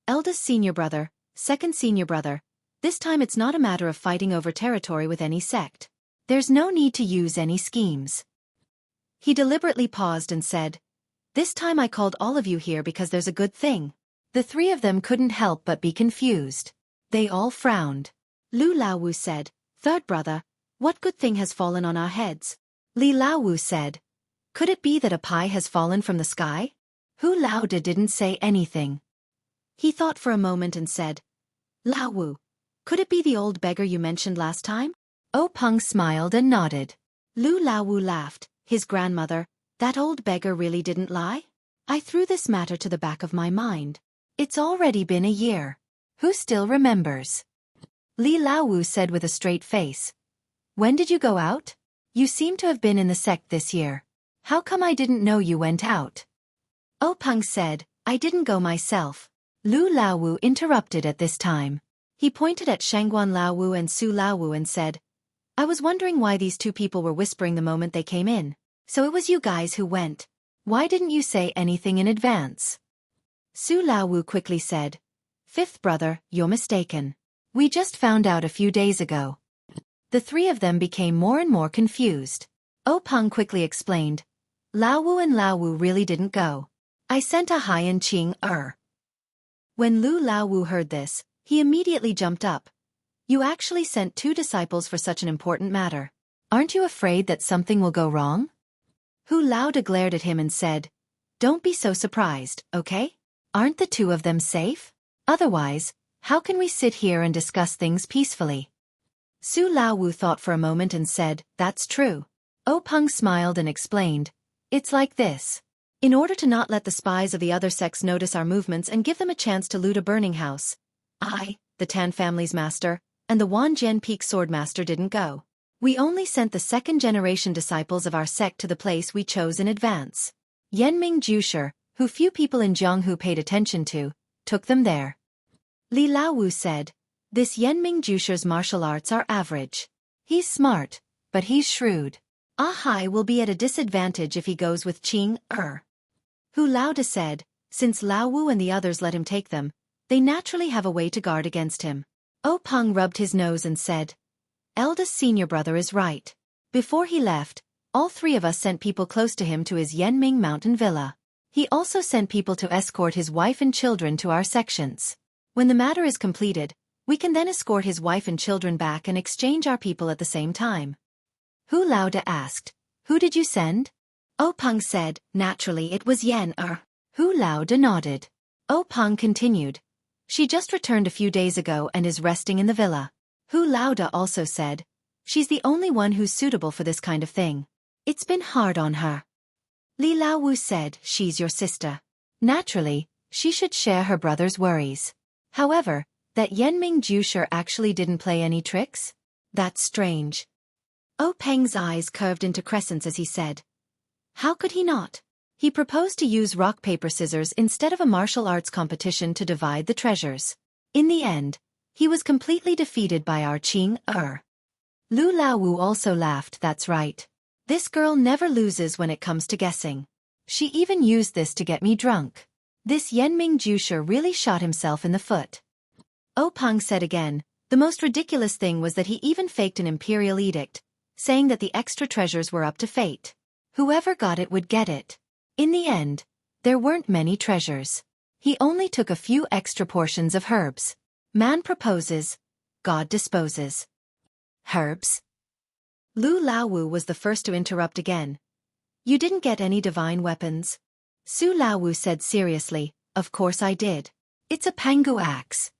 Eldest senior brother, second senior brother, this time it's not a matter of fighting over territory with any sect. There's no need to use any schemes. He deliberately paused and said, This time I called all of you here because there's a good thing. The three of them couldn't help but be confused. They all frowned. Lu Laowu said, Third brother, what good thing has fallen on our heads? Li Laowu said, Could it be that a pie has fallen from the sky? Hu Laoda didn't say anything. He thought for a moment and said, Laowu, could it be the old beggar you mentioned last time? O Peng smiled and nodded. Lu Laowu laughed. His grandmother, that old beggar really didn't lie? I threw this matter to the back of my mind. It's already been a year. Who still remembers? Li Laowu said with a straight face. When did you go out? You seem to have been in the sect this year. How come I didn't know you went out? O Peng said, I didn't go myself. Lu Laowu interrupted at this time. He pointed at Shangguan Laowu and Su Laowu and said, I was wondering why these two people were whispering the moment they came in. So it was you guys who went. Why didn't you say anything in advance? Su Laowu quickly said, Fifth brother, you're mistaken. We just found out a few days ago. The three of them became more and more confused. O Peng quickly explained, Laowu and Laowu really didn't go. I sent a Haiyan Qing. When Lu Laowu heard this, he immediately jumped up. You actually sent 2 disciples for such an important matter. Aren't you afraid that something will go wrong? Hu Laoda glared at him and said, Don't be so surprised, okay? Aren't the 2 of them safe? Otherwise, how can we sit here and discuss things peacefully? Su Laowu thought for a moment and said, That's true. O Peng smiled and explained, It's like this. In order to not let the spies of the other sects notice our movements and give them a chance to loot a burning house, I, the Tan family's master, and the Wanjian Peak swordmaster didn't go. We only sent the second-generation disciples of our sect to the place we chose in advance. Yanming Jusher, who few people in Jianghu paid attention to, took them there. Li Laowu said, "This Yanming Jusher's martial arts are average. He's smart, but he's shrewd. Ahai will be at a disadvantage if he goes with Qing Er." Hu Laoda said, "Since Laowu and the others let him take them, they naturally have a way to guard against him." O Peng rubbed his nose and said, "Eldest senior brother is right." Before he left, all three of us sent people close to him to his Yanming mountain villa. He also sent people to escort his wife and children to our sections. When the matter is completed, we can then escort his wife and children back and exchange our people at the same time. Hu Laoda asked, "Who did you send?" O Peng said, "Naturally it was Yan Er." Hu Laoda nodded. O Peng continued, "She just returned a few days ago and is resting in the villa." Hu Laoda also said, "She's the only one who's suitable for this kind of thing. It's been hard on her." Li Laowu said, "She's your sister. Naturally, she should share her brother's worries. However, that Yanming Jusher actually didn't play any tricks? That's strange." O Peng's eyes curved into crescents as he said, "How could he not? He proposed to use rock-paper-scissors instead of a martial arts competition to divide the treasures. In the end, he was completely defeated by our Qing Er." Lu Laowu also laughed. "That's right. This girl never loses when it comes to guessing. She even used this to get me drunk. This Yanming Jusher really shot himself in the foot." O Peng said again, "The most ridiculous thing was that he even faked an imperial edict, saying that the extra treasures were up to fate. Whoever got it would get it. In the end, there weren't many treasures. He only took a few extra portions of herbs. Man proposes, God disposes." Herbs? Lu Laowu was the first to interrupt again. "You didn't get any divine weapons?" Su Laowu said seriously, "Of course I did. It's a pangu axe."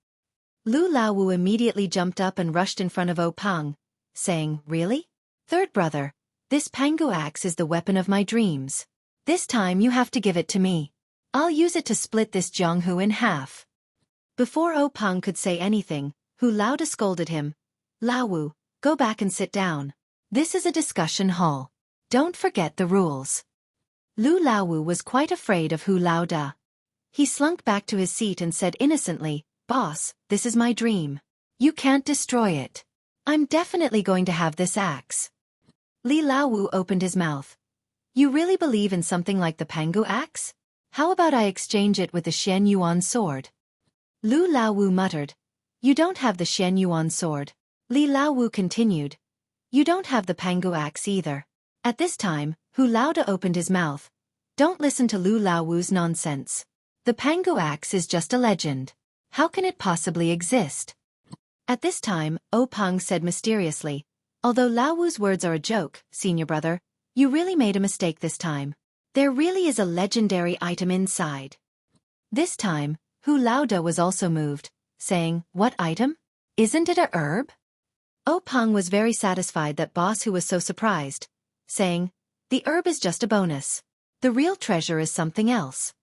Lu Laowu immediately jumped up and rushed in front of O Peng, saying, "Really? Third brother, this pangu axe is the weapon of my dreams. This time you have to give it to me. I'll use it to split this Jianghu in half." Before O Peng could say anything, Hu Laoda scolded him, "Laowu, go back and sit down. This is a discussion hall. Don't forget the rules." Lu Laowu was quite afraid of Hu Laoda. He slunk back to his seat and said innocently, "Boss, this is my dream. You can't destroy it. I'm definitely going to have this axe." Li Laowu opened his mouth. "You really believe in something like the pangu axe? How about I exchange it with the Xian Yuan sword?" Lu Laowu muttered, "You don't have the Xian Yuan sword." Li Laowu continued, "You don't have the pangu axe either." At this time, Hu Laoda opened his mouth. "Don't listen to Lu Laowu's nonsense. The pangu axe is just a legend. How can it possibly exist?" At this time, O Peng said mysteriously, "Although Laowu's words are a joke, senior brother, you really made a mistake this time. There really is a legendary item inside." This time, Hu Laoda was also moved, saying, "What item? Isn't it a herb?" O Peng was very satisfied that Boss Hu was so surprised, saying, "The herb is just a bonus. The real treasure is something else."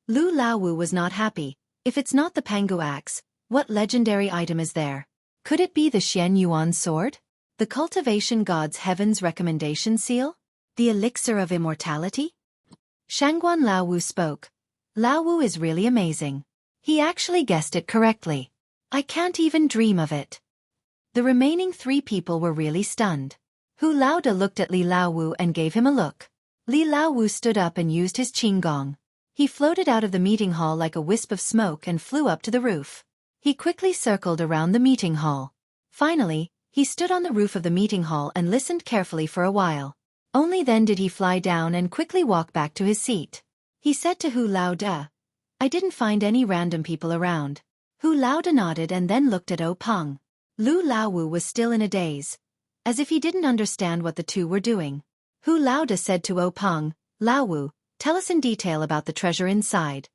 Lu Laowu was not happy. "If it's not the pangu axe, what legendary item is there? Could it be the Xian Yuan sword? The Cultivation God's Heaven's Recommendation Seal? The Elixir of Immortality?" Shangguan Laowu spoke. "Laowu is really amazing. He actually guessed it correctly. I can't even dream of it." The remaining three people were really stunned. Hu Laoda looked at Li Laowu and gave him a look. Li Laowu stood up and used his qinggong. He floated out of the meeting hall like a wisp of smoke and flew up to the roof. He quickly circled around the meeting hall. Finally, he stood on the roof of the meeting hall and listened carefully for a while. Only then did he fly down and quickly walk back to his seat. He said to Hu Laoda, "I didn't find any random people around." Hu Laoda nodded and then looked at O Peng. Lu Laowu was still in a daze, as if he didn't understand what the two were doing. Hu Laoda said to O Peng, "Laowu, tell us in detail about the treasure inside."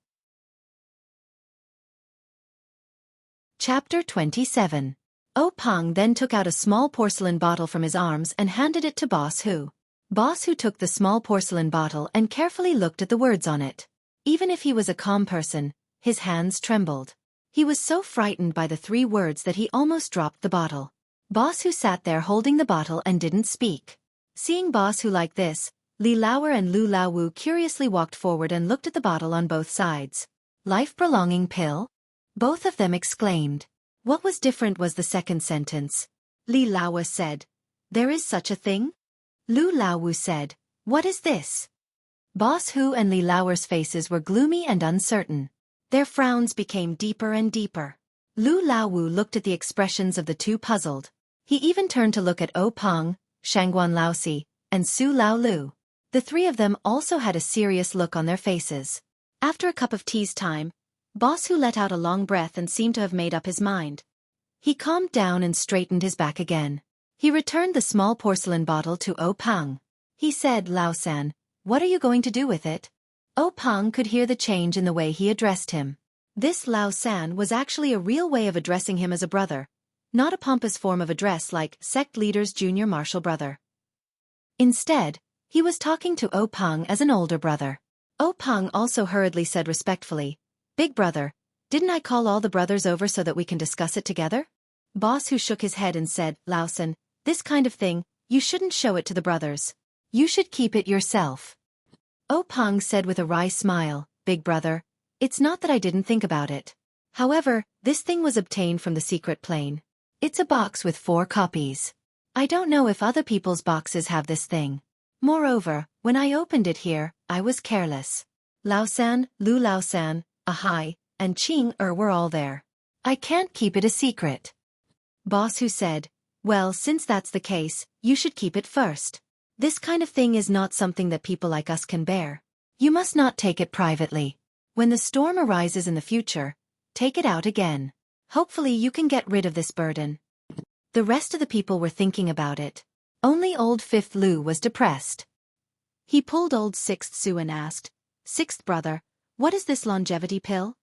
Chapter 27. O Peng then took out a small porcelain bottle from his arms and handed it to Boss Hu. Boss Hu took the small porcelain bottle and carefully looked at the words on it. Even if he was a calm person, his hands trembled. He was so frightened by the 3 words that he almost dropped the bottle. Boss Hu sat there holding the bottle and didn't speak. Seeing Boss Hu like this, Li Lauer and Lu Laowu curiously walked forward and looked at the bottle on both sides. Life-prolonging pill? Both of them exclaimed. What was different was the second sentence. Li Lauer said, "There is such a thing?" Lu Laowu said, "What is this?" Boss Hu and Li Lauer's faces were gloomy and uncertain. Their frowns became deeper and deeper. Lu Laowu looked at the expressions of the 2 puzzled. He even turned to look at O Peng, Shangguan Laosi, and Su Lao Lu. The 3 of them also had a serious look on their faces. After a cup of tea's time, Boss Hu let out a long breath and seemed to have made up his mind. He calmed down and straightened his back again. He returned the small porcelain bottle to O Peng. He said, "Lao-san, what are you going to do with it?" O Peng could hear the change in the way he addressed him. This Lao-san was actually a real way of addressing him as a brother, not a pompous form of address like sect leader's junior martial brother. Instead, he was talking to O Peng as an older brother. O Peng also hurriedly said respectfully, "Big brother, didn't I call all the brothers over so that we can discuss it together?" Boss Hu shook his head and said, "Lao-san, this kind of thing, you shouldn't show it to the brothers. You should keep it yourself." O Peng said with a wry smile, "Big brother, it's not that I didn't think about it. However, this thing was obtained from the secret plane. It's a box with 4 copies. I don't know if other people's boxes have this thing. Moreover, when I opened it here, I was careless. Lao-san, Lu Lao-san, Ahai, and Qing were all there. I can't keep it a secret." Boss Hu said, "Well, since that's the case, you should keep it first. This kind of thing is not something that people like us can bear. You must not take it privately. When the storm arises in the future, take it out again. Hopefully you can get rid of this burden." The rest of the people were thinking about it. Only old 5th Lu was depressed. He pulled old 6th Su and asked, "6th brother, what is this longevity pill?"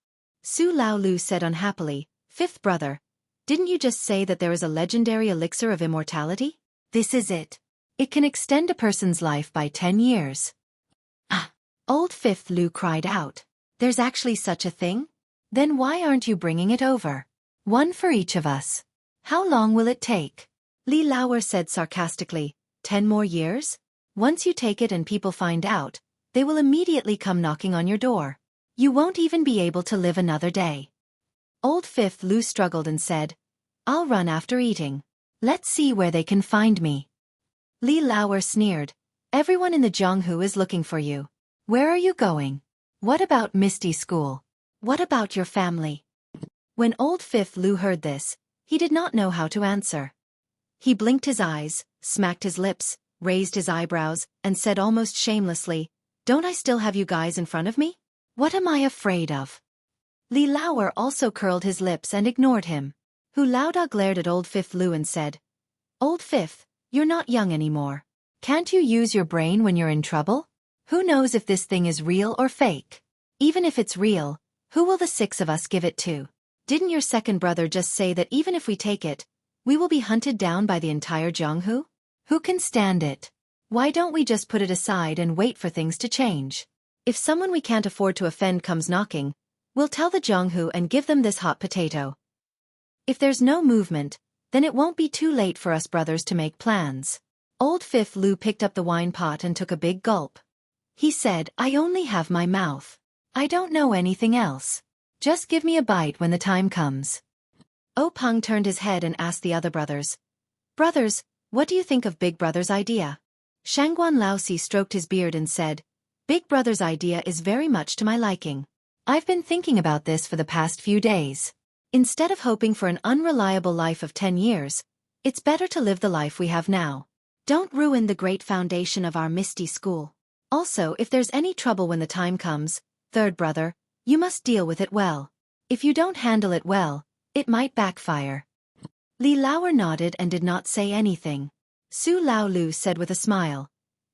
Su Lao Lu said unhappily, "5th brother, didn't you just say that there is a legendary elixir of immortality? This is it. It can extend a person's life by 10 years. Ah! Old 5th Lu cried out. "There's actually such a thing? Then why aren't you bringing it over? One for each of us. How long will it take?" Li Lauer said sarcastically, 10 more years? Once you take it and people find out, they will immediately come knocking on your door. You won't even be able to live another day." Old 5th Lu struggled and said, "I'll run after eating. Let's see where they can find me." Li Lauer sneered, "Everyone in the Zhonghu is looking for you. Where are you going? What about Misty School? What about your family?" When old 5th Lu heard this, he did not know how to answer. He blinked his eyes, smacked his lips, raised his eyebrows, and said almost shamelessly, "Don't I still have you guys in front of me? What am I afraid of?" Li Lauer also curled his lips and ignored him. Hu Laoda glared at old 5th Lu and said, "Old 5th, you're not young anymore. Can't you use your brain when you're in trouble? Who knows if this thing is real or fake? Even if it's real, who will the 6 of us give it to? Didn't your second brother just say that even if we take it, we will be hunted down by the entire Zhonghu? Who can stand it? Why don't we just put it aside and wait for things to change? If someone we can't afford to offend comes knocking, we'll tell the Zhonghu and give them this hot potato. If there's no movement, then it won't be too late for us brothers to make plans." Old 5th Lu picked up the wine pot and took a big gulp. He said, "I only have my mouth. I don't know anything else. Just give me a bite when the time comes." O Peng turned his head and asked the other brothers, "Brothers, what do you think of Big Brother's idea?" Shangguan Laosi stroked his beard and said, "Big Brother's idea is very much to my liking. I've been thinking about this for the past few days. Instead of hoping for an unreliable life of 10 years, it's better to live the life we have now. Don't ruin the great foundation of our Misty School. Also, if there's any trouble when the time comes, 3rd brother, you must deal with it well. If you don't handle it well, it might backfire." Li Lauer nodded and did not say anything. Su Lao Lu said with a smile,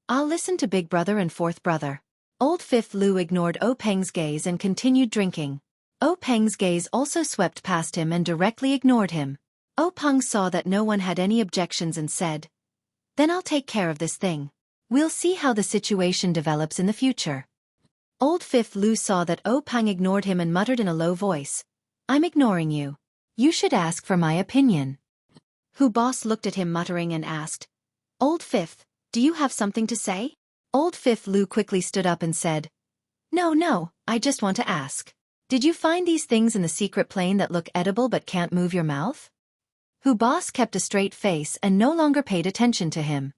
"I'll listen to Big Brother and 4th brother." Old 5th Lu ignored O Peng's gaze and continued drinking. O Peng's gaze also swept past him and directly ignored him. O Peng saw that no one had any objections and said, "Then I'll take care of this thing. We'll see how the situation develops in the future. Old Fifth Lu saw that Pang ignored him and muttered in a low voice, I'm ignoring you. You should ask for my opinion. Hu Boss looked at him muttering and asked, Old Fifth, do you have something to say? Old Fifth Lu quickly stood up and said, No, I just want to ask. Did you find these things in the secret plane that look edible but can't move your mouth? Hu Boss kept a straight face and no longer paid attention to him.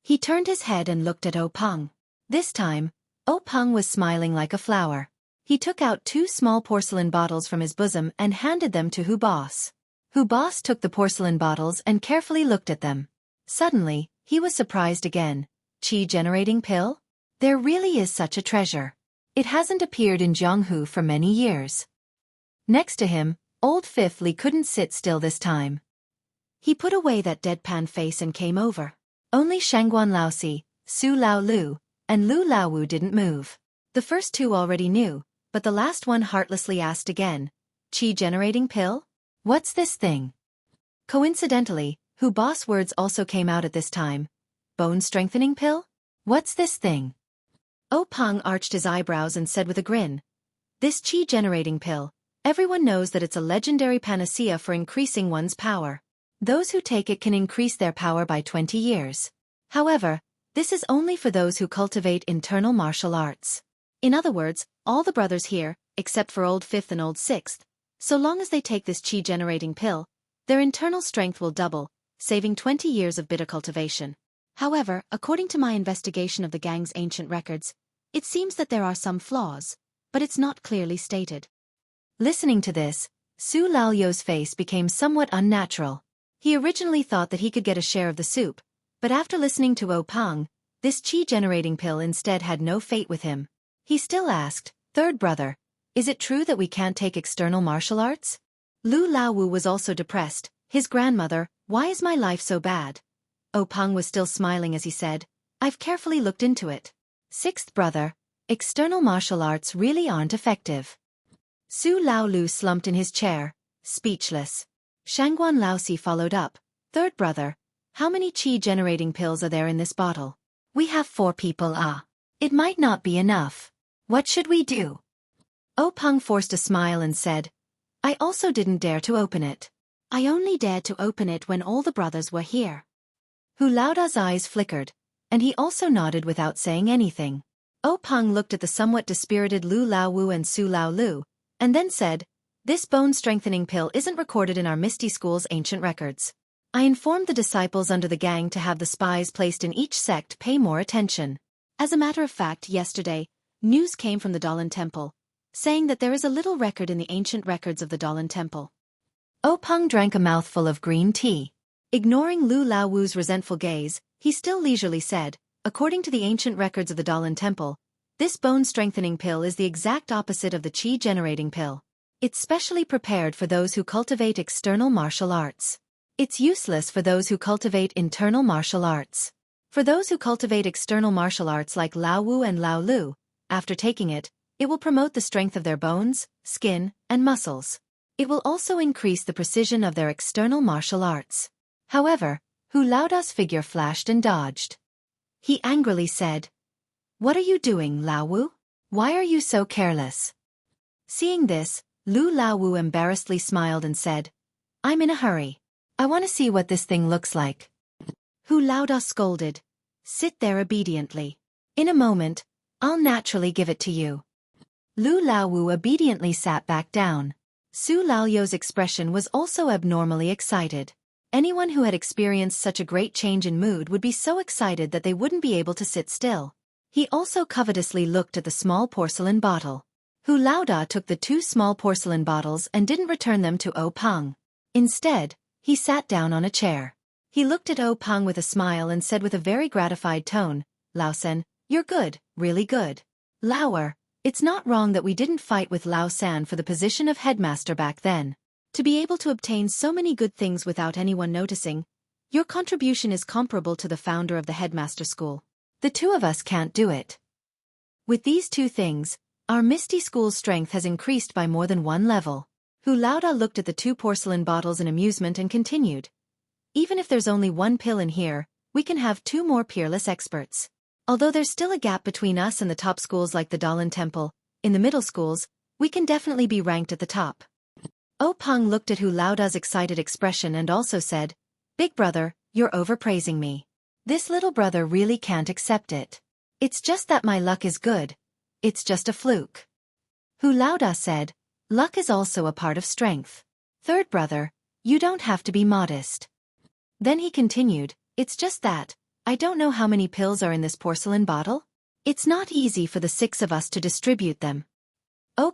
He turned his head and looked at Pang. This time, Pang was smiling like a flower. He took out 2 small porcelain bottles from his bosom and handed them to Hu Boss. Hu Boss took the porcelain bottles and carefully looked at them. Suddenly, he was surprised again. Qi-generating pill? There really is such a treasure. It hasn't appeared in Jianghu for many years. Next to him, Old Fifth Li couldn't sit still this time. He put away that deadpan face and came over. Only Shangguan Laosi, Su Lao Lu, and Lu Laowu didn't move. The first 2 already knew, but the last one heartlessly asked again, Qi-generating pill? What's this thing? Coincidentally, Hu Boss words also came out at this time. Bone-strengthening pill? What's this thing? Pang arched his eyebrows and said with a grin, This Qi-generating pill, everyone knows that it's a legendary panacea for increasing one's power. Those who take it can increase their power by 20 years. However, this is only for those who cultivate internal martial arts. In other words, all the brothers here, except for Old Fifth and Old Sixth, so long as they take this Qi-generating pill, their internal strength will double, saving 20 years of bitter cultivation. However, according to my investigation of the gang's ancient records, it seems that there are some flaws, but it's not clearly stated. Listening to this, Su Laoyo's face became somewhat unnatural. He originally thought that he could get a share of the soup, but after listening to Pang, this Qi-generating pill instead had no fate with him. He still asked, Third brother, is it true that we can't take external martial arts? Lu Laowu was also depressed. His grandmother, why is my life so bad? Pang was still smiling as he said, I've carefully looked into it. Sixth brother, external martial arts really aren't effective. Su Laolu slumped in his chair, speechless. Shangguan Laosi followed up, Third brother, how many Qi-generating pills are there in this bottle? We have 4 people. It might not be enough. What should we do? Pang forced a smile and said, I also didn't dare to open it. I only dared to open it when all the brothers were here. Hu Laoda's eyes flickered, and he also nodded without saying anything. Pang looked at the somewhat dispirited Lu Laowu and Su Laolu, and then said, This bone-strengthening pill isn't recorded in our Misty School's ancient records. I informed the disciples under the gang to have the spies placed in each sect pay more attention. As a matter of fact, yesterday, news came from the Dalan Temple, saying that there is a little record in the ancient records of the Dalan Temple. Pang drank a mouthful of green tea. Ignoring Lu Laowu's resentful gaze, he still leisurely said, According to the ancient records of the Dalan Temple, this bone-strengthening pill is the exact opposite of the Qi-generating pill. It's specially prepared for those who cultivate external martial arts. It's useless for those who cultivate internal martial arts. For those who cultivate external martial arts like Laowu and Laolu, after taking it, it will promote the strength of their bones, skin, and muscles. It will also increase the precision of their external martial arts. However, Hu Laoda's figure flashed and dodged. He angrily said, What are you doing, Laowu? Why are you so careless? Seeing this, Lu Laowu embarrassedly smiled and said, I'm in a hurry. I want to see what this thing looks like. Hu Laoda scolded, Sit there obediently. In a moment, I'll naturally give it to you. Lu Laowu obediently sat back down. Su Laoyo's expression was also abnormally excited. Anyone who had experienced such a great change in mood would be so excited that they wouldn't be able to sit still. He also covetously looked at the small porcelain bottle. Hu Laoda took the 2 small porcelain bottles and didn't return them to Pang. Instead, he sat down on a chair. He looked at Pang with a smile and said with a very gratified tone, Lao-sen, you're good, really good. Laoer, it's not wrong that we didn't fight with Lao-san for the position of headmaster back then. To be able to obtain so many good things without anyone noticing, your contribution is comparable to the founder of the headmaster school. The 2 of us can't do it. With these 2 things, our Misty School's strength has increased by more than 1 level. Hu Laoda looked at the 2 porcelain bottles in amusement and continued. Even if there's only 1 pill in here, we can have 2 more peerless experts. Although there's still a gap between us and the top schools like the Dalan Temple, in the middle schools, we can definitely be ranked at the top. Peng looked at Hu Laoda's excited expression and also said, Big brother, you're overpraising me. This little brother really can't accept it. It's just that my luck is good. It's just a fluke. Hu Laoda said, luck is also a part of strength. Third brother, you don't have to be modest. Then he continued, it's just that, I don't know how many pills are in this porcelain bottle. It's not easy for the 6 of us to distribute them.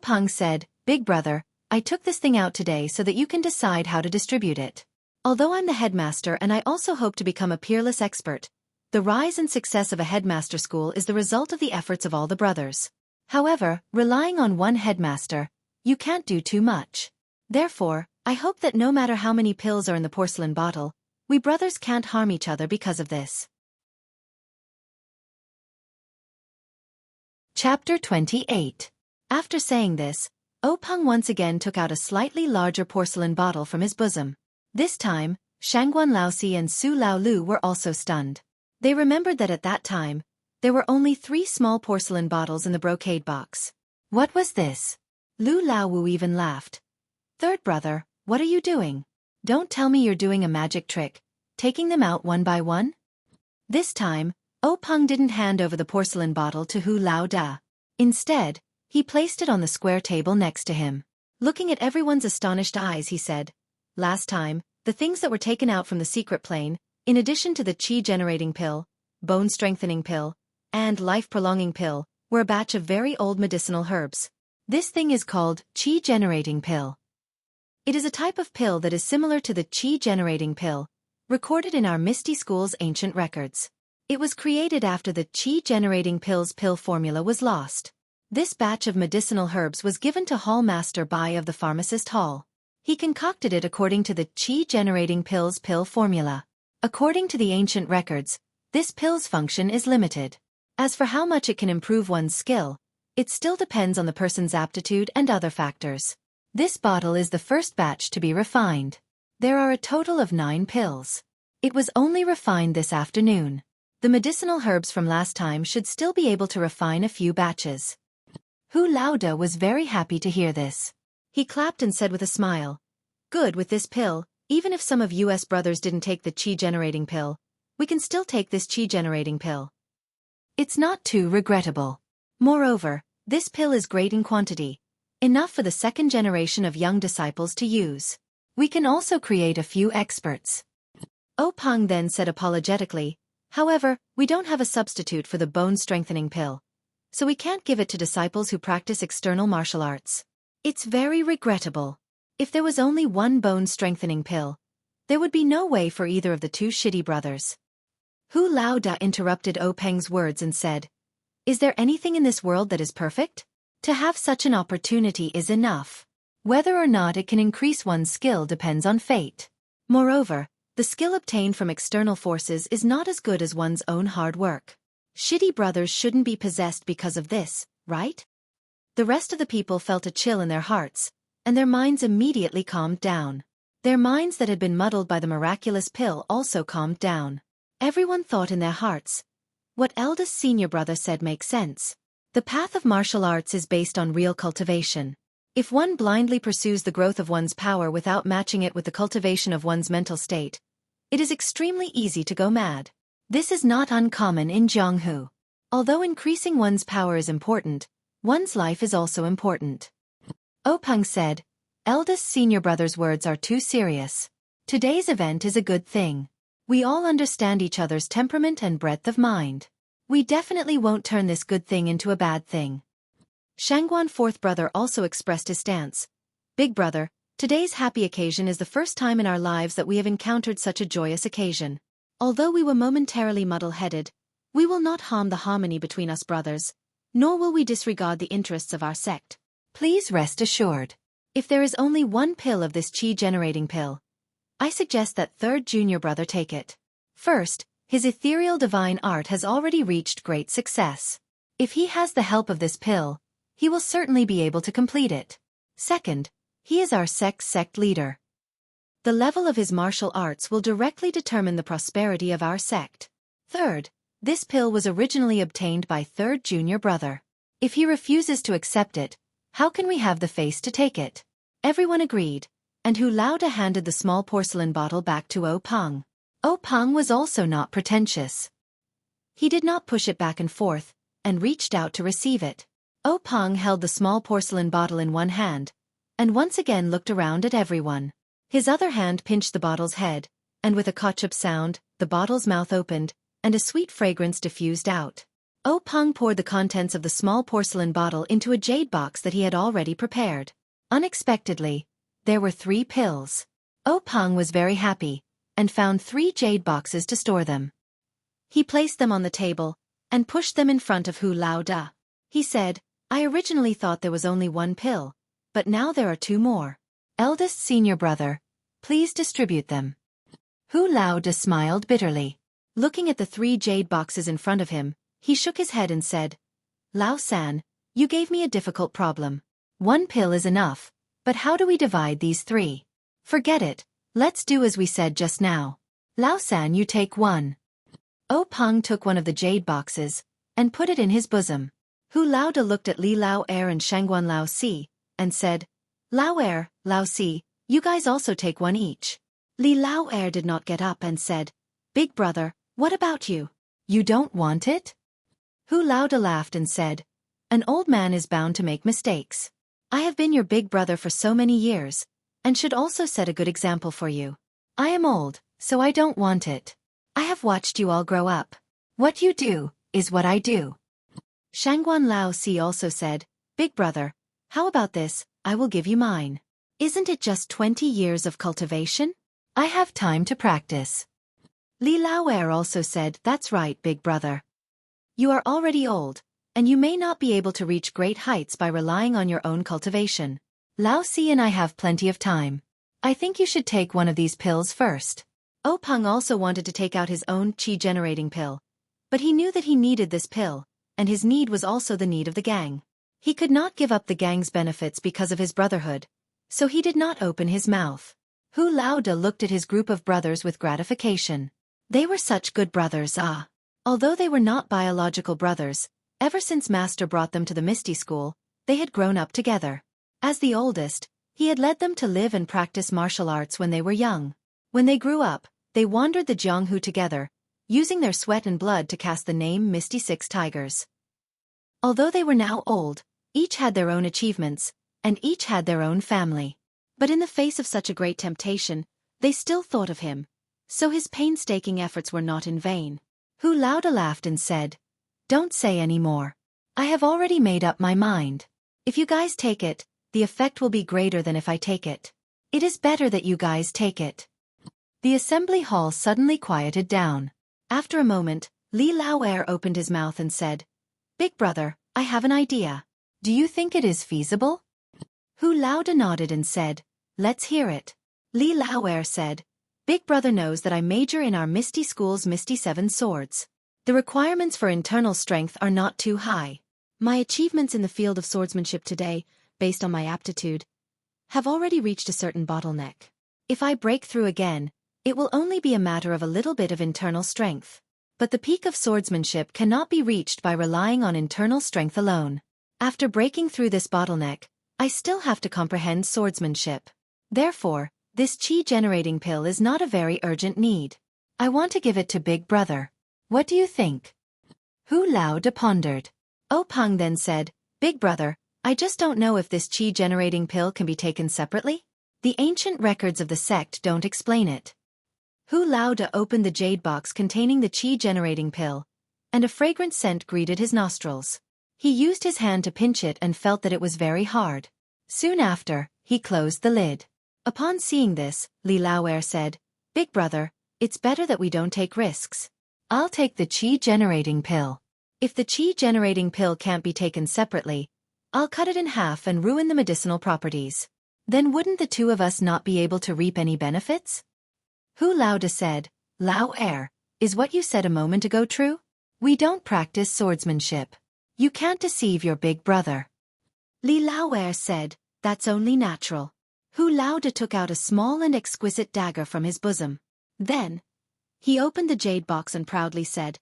Peng said, Big brother, I took this thing out today so that you can decide how to distribute it. Although I'm the headmaster and I also hope to become a peerless expert, the rise and success of a headmaster school is the result of the efforts of all the brothers. However, relying on one headmaster, you can't do too much. Therefore, I hope that no matter how many pills are in the porcelain bottle, we brothers can't harm each other because of this. Chapter 28. After saying this, Peng once again took out a slightly larger porcelain bottle from his bosom. This time, Shangguan Laosi and Su Laolu were also stunned. They remembered that at that time, there were only 3 small porcelain bottles in the brocade box. What was this? Lu Laowu even laughed. Third brother, what are you doing? Don't tell me you're doing a magic trick, taking them out one by one? This time, Peng didn't hand over the porcelain bottle to Hu Laoda. Instead, he placed it on the square table next to him. Looking at everyone's astonished eyes, he said, last time, the things that were taken out from the secret plane, in addition to the qi-generating pill, bone-strengthening pill, and life-prolonging pill, were a batch of very old medicinal herbs. This thing is called qi-generating pill. It is a type of pill that is similar to the qi-generating pill, recorded in our Misty School's ancient records. It was created after the qi-generating pill's pill formula was lost. This batch of medicinal herbs was given to Hall Master Bai of the Pharmacist Hall. He concocted it according to the qi-generating pill's pill formula. According to the ancient records, this pill's function is limited. As for how much it can improve one's skill, it still depends on the person's aptitude and other factors. This bottle is the first batch to be refined. There are a total of 9 pills. It was only refined this afternoon. The medicinal herbs from last time should still be able to refine a few batches. Hu Laoda was very happy to hear this. He clapped and said with a smile, Good, with this pill, even if some of US brothers didn't take the qi-generating pill, we can still take this qi-generating pill. It's not too regrettable. Moreover, this pill is great in quantity, enough for the 2nd generation of young disciples to use. We can also create a few experts. Peng then said apologetically, however, we don't have a substitute for the bone-strengthening pill, so we can't give it to disciples who practice external martial arts. It's very regrettable. If there was only one bone-strengthening pill, there would be no way for either of the 2 shitty brothers. Hu Laoda interrupted Peng's words and said, Is there anything in this world that is perfect? To have such an opportunity is enough. Whether or not it can increase one's skill depends on fate. Moreover, the skill obtained from external forces is not as good as one's own hard work. Shitty brothers shouldn't be possessed because of this, right? The rest of the people felt a chill in their hearts, and their minds immediately calmed down. Their minds that had been muddled by the miraculous pill also calmed down. Everyone thought in their hearts, what eldest senior brother said makes sense. The path of martial arts is based on real cultivation. If one blindly pursues the growth of one's power without matching it with the cultivation of one's mental state, it is extremely easy to go mad. This is not uncommon in Jianghu. Although increasing one's power is important, one's life is also important. Peng said, Eldest senior brother's words are too serious. Today's event is a good thing. We all understand each other's temperament and breadth of mind. We definitely won't turn this good thing into a bad thing. Shangguan fourth brother also expressed his stance. Big brother, today's happy occasion is the first time in our lives that we have encountered such a joyous occasion. Although we were momentarily muddle-headed, we will not harm the harmony between us brothers, nor will we disregard the interests of our sect. Please rest assured. If there is only one pill of this qi-generating pill, I suggest that third junior brother take it. First, his ethereal divine art has already reached great success. If he has the help of this pill, he will certainly be able to complete it. Second, he is our sect leader. The level of his martial arts will directly determine the prosperity of our sect. Third, this pill was originally obtained by third junior brother. If he refuses to accept it, how can we have the face to take it? Everyone agreed, and Hu Laoda handed the small porcelain bottle back to O Peng. O Peng was also not pretentious. He did not push it back and forth, and reached out to receive it. O Peng held the small porcelain bottle in one hand, and once again looked around at everyone. His other hand pinched the bottle's head, and with a kachup sound, the bottle's mouth opened, and a sweet fragrance diffused out. O Peng poured the contents of the small porcelain bottle into a jade box that he had already prepared. Unexpectedly, there were 3 pills. O Peng was very happy, and found 3 jade boxes to store them. He placed them on the table, and pushed them in front of Hu Laoda. He said, I originally thought there was only 1 pill, but now there are 2 more. Eldest senior brother, please distribute them. Hu Laoda smiled bitterly. Looking at the 3 jade boxes in front of him, he shook his head and said, Lao-san, you gave me a difficult problem. 1 pill is enough, but how do we divide these 3? Forget it, let's do as we said just now. Lao-san, you take 1. O Peng took one of the jade boxes, and put it in his bosom. Hu Laoda looked at Li Lao-er and Shangguan Lao-si, and said, Lao-er, Lao-si, you guys also take 1 each. Li Lao-er did not get up and said, Big brother, what about you? You don't want it? Hu Laoda laughed and said, An old man is bound to make mistakes. I have been your big brother for so many years, and should also set a good example for you. I am old, so I don't want it. I have watched you all grow up. What you do, is what I do. Shangguan Lao-si also said, Big brother, how about this, I will give you mine. Isn't it just 20 years of cultivation? I have time to practice. Li Lao-er also said, That's right, big brother. You are already old, and you may not be able to reach great heights by relying on your own cultivation. Lao-si and I have plenty of time. I think you should take one of these pills first. O Peng also wanted to take out his own qi-generating pill, but he knew that he needed this pill, and his need was also the need of the gang. He could not give up the gang's benefits because of his brotherhood, so he did not open his mouth. Hu Laoda looked at his group of brothers with gratification. They were such good brothers, Although they were not biological brothers, ever since Master brought them to the Misty School, they had grown up together. As the oldest, he had led them to live and practice martial arts when they were young. When they grew up, they wandered the Jianghu together, using their sweat and blood to cast the name Misty Six Tigers. Although they were now old, each had their own achievements, and each had their own family. But in the face of such a great temptation, they still thought of him, so his painstaking efforts were not in vain. Hu Laoda laughed and said, Don't say any more. I have already made up my mind. If you guys take it, the effect will be greater than if I take it. It is better that you guys take it. The assembly hall suddenly quieted down. After a moment, Li Lao-er opened his mouth and said, Big brother, I have an idea. Do you think it is feasible? Hu Laoda nodded and said, Let's hear it. Li Lao-er said, Big brother knows that I major in our Misty School's Misty Seven Swords. The requirements for internal strength are not too high. My achievements in the field of swordsmanship today, based on my aptitude, have already reached a certain bottleneck. If I break through again, it will only be a matter of a little bit of internal strength. But the peak of swordsmanship cannot be reached by relying on internal strength alone. After breaking through this bottleneck, I still have to comprehend swordsmanship. Therefore, this qi-generating pill is not a very urgent need. I want to give it to Big Brother. What do you think? Hu Laoda pondered. O Peng then said, Big Brother, I just don't know if this qi-generating pill can be taken separately. The ancient records of the sect don't explain it. Hu Laoda opened the jade box containing the qi-generating pill, and a fragrant scent greeted his nostrils. He used his hand to pinch it and felt that it was very hard. Soon after, he closed the lid. Upon seeing this, Li Lao-er said, Big Brother, it's better that we don't take risks. I'll take the qi-generating pill. If the qi-generating pill can't be taken separately, I'll cut it in half and ruin the medicinal properties. Then wouldn't the two of us not be able to reap any benefits? Hu Laoda said, Lao-er, is what you said a moment ago true? We don't practice swordsmanship. You can't deceive your big brother. Li Lao-er said, That's only natural. Hu Laoda took out a small and exquisite dagger from his bosom. Then, He opened the jade box and proudly said,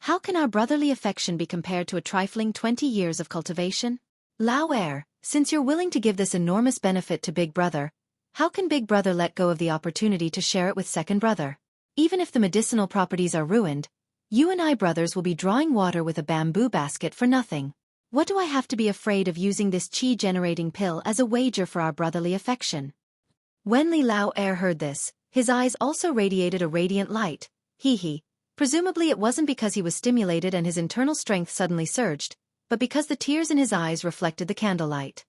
"How can our brotherly affection be compared to a trifling 20 years of cultivation? Lao heir, since you're willing to give this enormous benefit to Big Brother, how can Big Brother let go of the opportunity to share it with second brother? Even if the medicinal properties are ruined, you and I brothers will be drawing water with a bamboo basket for nothing. What do I have to be afraid of using this chi-generating pill as a wager for our brotherly affection?" When Li Lao heir heard this, his eyes also radiated a radiant light. Hee. Presumably it wasn't because he was stimulated and his internal strength suddenly surged, but because the tears in his eyes reflected the candlelight.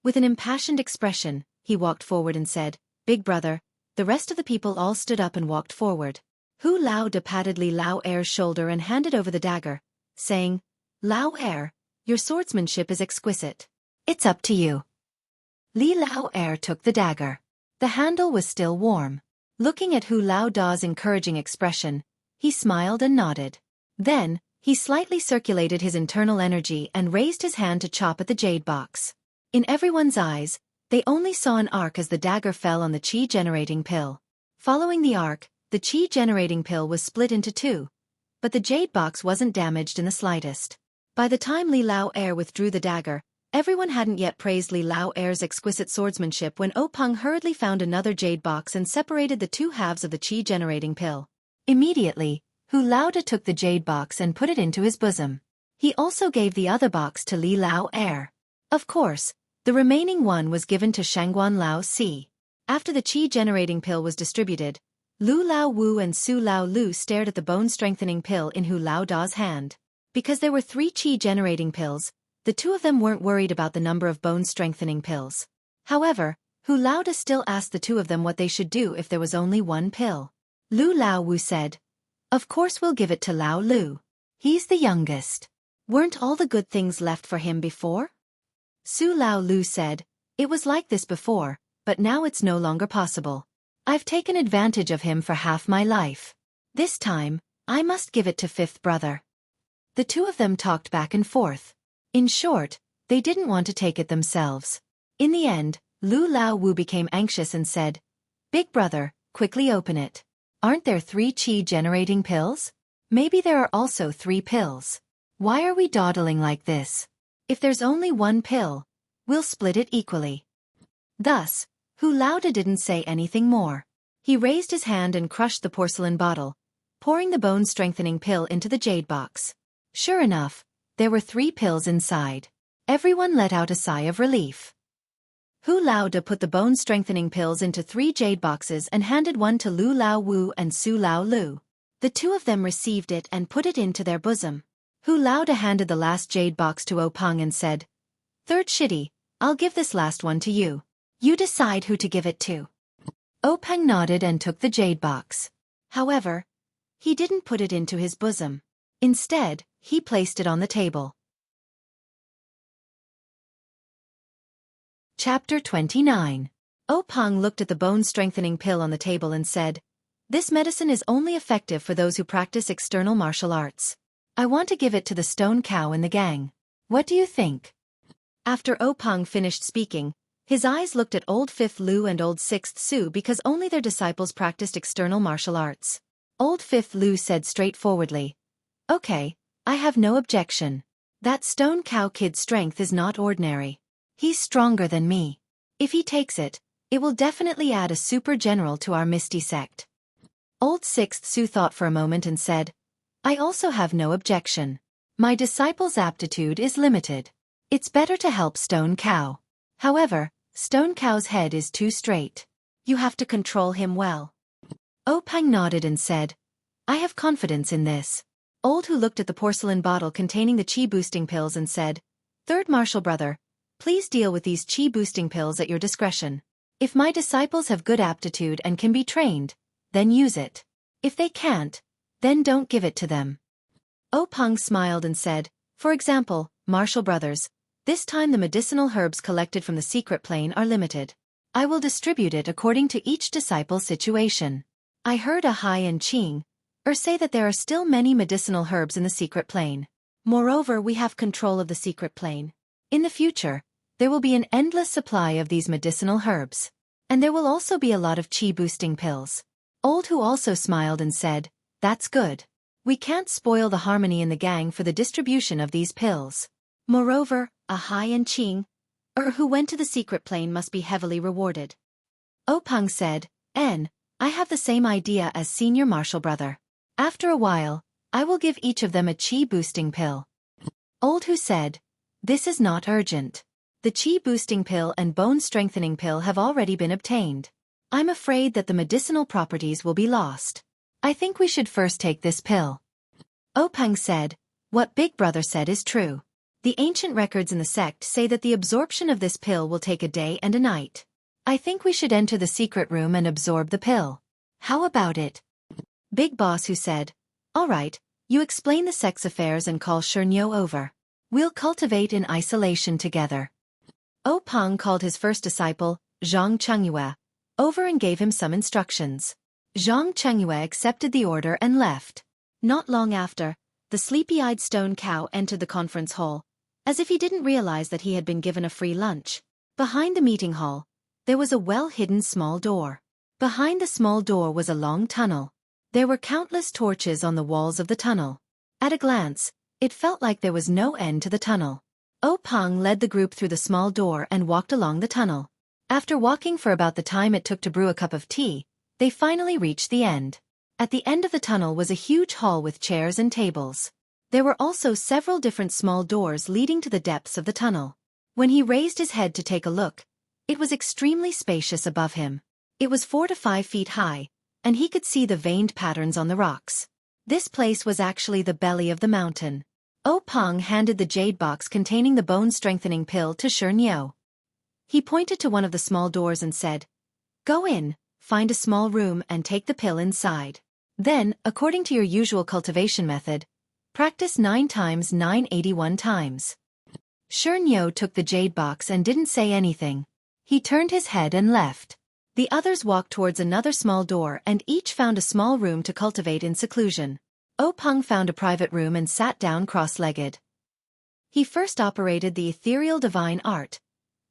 With an impassioned expression, he walked forward and said, "Big Brother." The rest of the people all stood up and walked forward. Hu Lao De patted Li Lao heir's shoulder and handed over the dagger, saying, "Lao heir, your swordsmanship is exquisite. It's up to you." Li Lao heir took the dagger. The handle was still warm. Looking at Hu Lao Da's encouraging expression, he smiled and nodded. Then, he slightly circulated his internal energy and raised his hand to chop at the jade box. In everyone's eyes, they only saw an arc as the dagger fell on the chi-generating pill. Following the arc, the chi-generating pill was split into two, but the jade box wasn't damaged in the slightest. By the time Li Lao heir withdrew the dagger, everyone hadn't yet praised Li Lao heir's exquisite swordsmanship when Peng hurriedly found another jade box and separated the two halves of the chi-generating pill. Immediately, Hu Lao De took the jade box and put it into his bosom. He also gave the other box to Li Lao heir. Of course, the remaining one was given to Shangguan Lao Si. After the chi-generating pill was distributed, Lu Lao Wu and Su Lao Lu stared at the bone-strengthening pill in Hu Lao Da's hand. Because there were 3 chi-generating pills, the two of them weren't worried about the number of bone-strengthening pills. However, Hu Lao Da still asked the two of them what they should do if there was only one pill. Lu Lao Wu said, "Of course we'll give it to Lao Lu. He's the youngest. Weren't all the good things left for him before?" Su Lao Lu said, "It was like this before, but now it's no longer possible. I've taken advantage of him for half my life. This time, I must give it to fifth brother." The two of them talked back and forth. In short, they didn't want to take it themselves. In the end, Lu Lao Wu became anxious and said, "Big Brother, quickly open it. Aren't there 3 chi-generating pills? Maybe there are also 3 pills. Why are we dawdling like this? If there's only one pill, we'll split it equally." Thus, Hu Lao Da didn't say anything more. He raised his hand and crushed the porcelain bottle, pouring the bone-strengthening pill into the jade box. Sure enough, there were 3 pills inside. Everyone let out a sigh of relief. Hu Lao Da put the bone-strengthening pills into 3 jade boxes and handed one to Lu Lao Wu and Su Lao Lu. The two of them received it and put it into their bosom. Hu Lao Da handed the last jade box to Peng and said, "Third Shitty, I'll give this last one to you. You decide who to give it to." Peng nodded and took the jade box. However, he didn't put it into his bosom. Instead, he placed it on the table. Chapter 29. Peng looked at the bone-strengthening pill on the table and said, "This medicine is only effective for those who practice external martial arts. I want to give it to the stone cow in the gang. What do you think?" After Peng finished speaking, his eyes looked at Old Fifth Lu and Old Sixth Su because only their disciples practiced external martial arts. Old Fifth Lu said straightforwardly, "Okay, I have no objection. That stone cow kid's strength is not ordinary. He's stronger than me. If he takes it, it will definitely add a super general to our Misty sect." Old Sixth Su thought for a moment and said, "I also have no objection. My disciple's aptitude is limited. It's better to help Stone Cow. However, Stone Cow's head is too straight. You have to control him well." Peng nodded and said, "I have confidence in this." Old Hu looked at the porcelain bottle containing the chi-boosting pills and said, "Third Martial Brother, please deal with these chi-boosting pills at your discretion. If my disciples have good aptitude and can be trained, then use it. If they can't, then don't give it to them." Peng smiled and said, "For example, Martial Brothers, this time the medicinal herbs collected from the secret plane are limited. I will distribute it according to each disciple's situation. I heard a Hai and Qing say that there are still many medicinal herbs in the secret plane. Moreover, we have control of the secret plane. In the future, there will be an endless supply of these medicinal herbs. And there will also be a lot of chi-boosting pills. Old Hu also smiled and said, "That's good. We can't spoil the harmony in the gang for the distribution of these pills. Moreover, Hai and Qing, who went to the secret plane must be heavily rewarded." Openg said, I have the same idea as Senior Marshal Brother. After a while, I will give each of them a chi-boosting pill. Old Hu said, "This is not urgent. The chi-boosting pill and bone-strengthening pill have already been obtained. I'm afraid that the medicinal properties will be lost. I think we should first take this pill." Openg said, "What Big Brother said is true. The ancient records in the sect say that the absorption of this pill will take a day and a night. I think we should enter the secret room and absorb the pill. How about it?" Big Boss Who said, "All right, you explain the sect's affairs and call Xueqi over. We'll cultivate in isolation together." Openg called his first disciple, Zhang Chengyue, over and gave him some instructions. Zhang Chengyue accepted the order and left. Not long after, the sleepy-eyed stone cow entered the conference hall, as if he didn't realize that he had been given a free lunch. Behind the meeting hall, there was a well-hidden small door. Behind the small door was a long tunnel. There were countless torches on the walls of the tunnel. At a glance, it felt like there was no end to the tunnel. Openg led the group through the small door and walked along the tunnel. After walking for about the time it took to brew a cup of tea, they finally reached the end. At the end of the tunnel was a huge hall with chairs and tables. There were also several different small doors leading to the depths of the tunnel. When he raised his head to take a look, it was extremely spacious above him. It was 4 to 5 feet high, and he could see the veined patterns on the rocks. This place was actually the belly of the mountain. Openg handed the jade box containing the bone-strengthening pill to Xueqi. He pointed to one of the small doors and said, "Go in, find a small room and take the pill inside. Then, according to your usual cultivation method, practice 9 times 981 times." Xueqi took the jade box and didn't say anything. He turned his head and left. The others walked towards another small door and each found a small room to cultivate in seclusion. Openg found a private room and sat down cross-legged. He first operated the ethereal divine art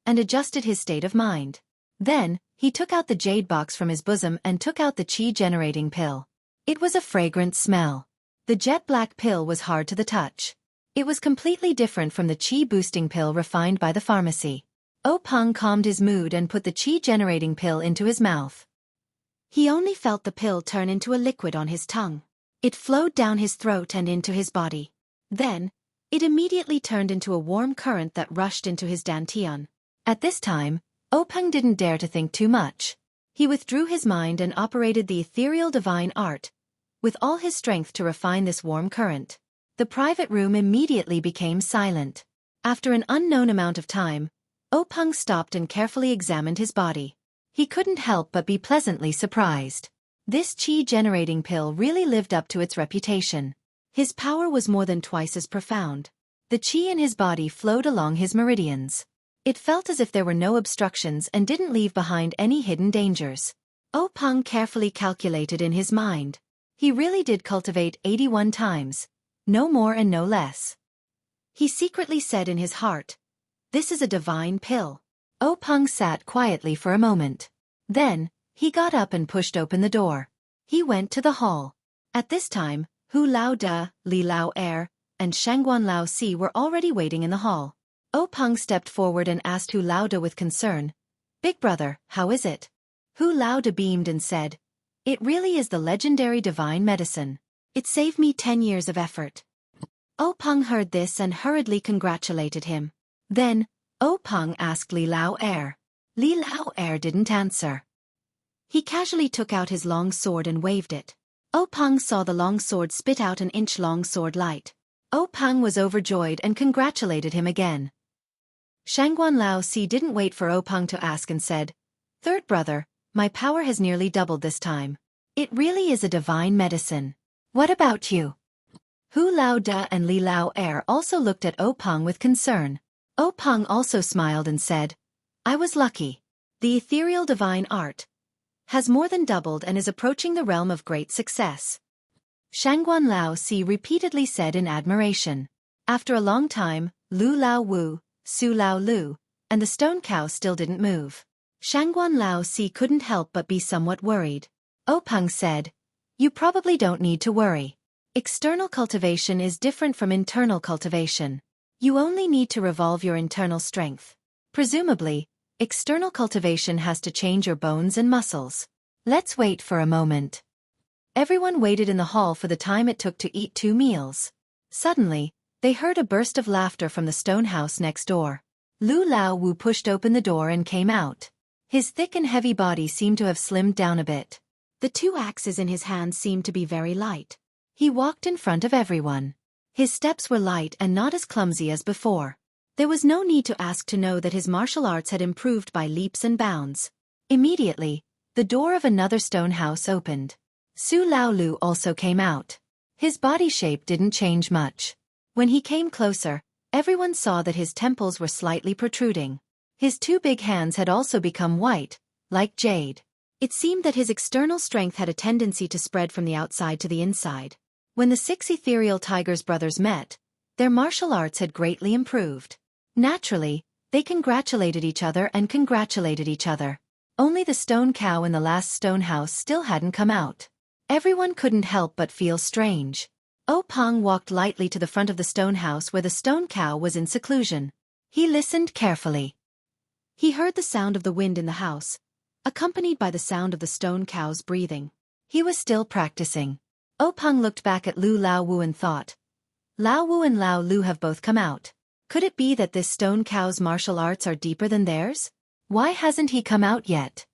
and adjusted his state of mind. Then, he took out the jade box from his bosom and took out the chi-generating pill. It was a fragrant smell. The jet-black pill was hard to the touch. It was completely different from the chi-boosting pill refined by the pharmacy. Openg calmed his mood and put the chi-generating pill into his mouth. He only felt the pill turn into a liquid on his tongue. It flowed down his throat and into his body. Then, it immediately turned into a warm current that rushed into his dantian. At this time, Openg didn't dare to think too much. He withdrew his mind and operated the ethereal divine art, with all his strength to refine this warm current. The private room immediately became silent. After an unknown amount of time, Openg stopped and carefully examined his body. He couldn't help but be pleasantly surprised. This chi-generating pill really lived up to its reputation. His power was more than twice as profound. The chi in his body flowed along his meridians. It felt as if there were no obstructions and didn't leave behind any hidden dangers. Openg carefully calculated in his mind. He really did cultivate 81 times, no more and no less. He secretly said in his heart, "This is a divine pill." Openg sat quietly for a moment. Then, he got up and pushed open the door. He went to the hall. At this time, Hu Lao De, Li Lao Er, and Shangguan Lao Si were already waiting in the hall. Openg stepped forward and asked Hu Lao De with concern, "Big brother, how is it?" Hu Lao De beamed and said, "It really is the legendary divine medicine. It saved me 10 years of effort." Openg heard this and hurriedly congratulated him. Then, Openg asked Li Lao Er. Li Lao Er didn't answer. He casually took out his long sword and waved it. Openg saw the long sword spit out an inch-long sword light. Openg was overjoyed and congratulated him again. Shangguan Lao Si didn't wait for Openg to ask and said, "Third brother, my power has nearly doubled this time. It really is a divine medicine. What about you?" Hu Lao De and Li Lao Er also looked at Openg with concern. Openg also smiled and said, "I was lucky. The ethereal divine art has more than doubled and is approaching the realm of great success." Shangguan Lao Si repeatedly said in admiration. After a long time, Lu Lao Wu, Su Lao Lu, and the stone cow still didn't move. Shangguan Lao Si couldn't help but be somewhat worried. Openg said. You probably don't need to worry. External cultivation is different from internal cultivation. You only need to revolve your internal strength. Presumably, external cultivation has to change your bones and muscles. Let's wait for a moment. Everyone waited in the hall for the time it took to eat 2 meals. Suddenly, they heard a burst of laughter from the stone house next door. Lu Laowu pushed open the door and came out. His thick and heavy body seemed to have slimmed down a bit. The 2 axes in his hands seemed to be very light. He walked in front of everyone. His steps were light and not as clumsy as before. There was no need to ask to know that his martial arts had improved by leaps and bounds. Immediately, the door of another stone house opened. Su Laolu also came out. His body shape didn't change much. When he came closer, everyone saw that his temples were slightly protruding. His 2 big hands had also become white, like jade. It seemed that his external strength had a tendency to spread from the outside to the inside. When the 6 ethereal tigers brothers met, their martial arts had greatly improved. Naturally, they congratulated each other and congratulated each other. Only the stone cow in the last stone house still hadn't come out. Everyone couldn't help but feel strange. Openg walked lightly to the front of the stone house where the stone cow was in seclusion. He listened carefully. He heard the sound of the wind in the house, accompanied by the sound of the stone cow's breathing. He was still practicing. Openg looked back at Lu Laowu and thought, Laowu and Lao Lu have both come out. Could it be that this stone cow's martial arts are deeper than theirs? Why hasn't he come out yet?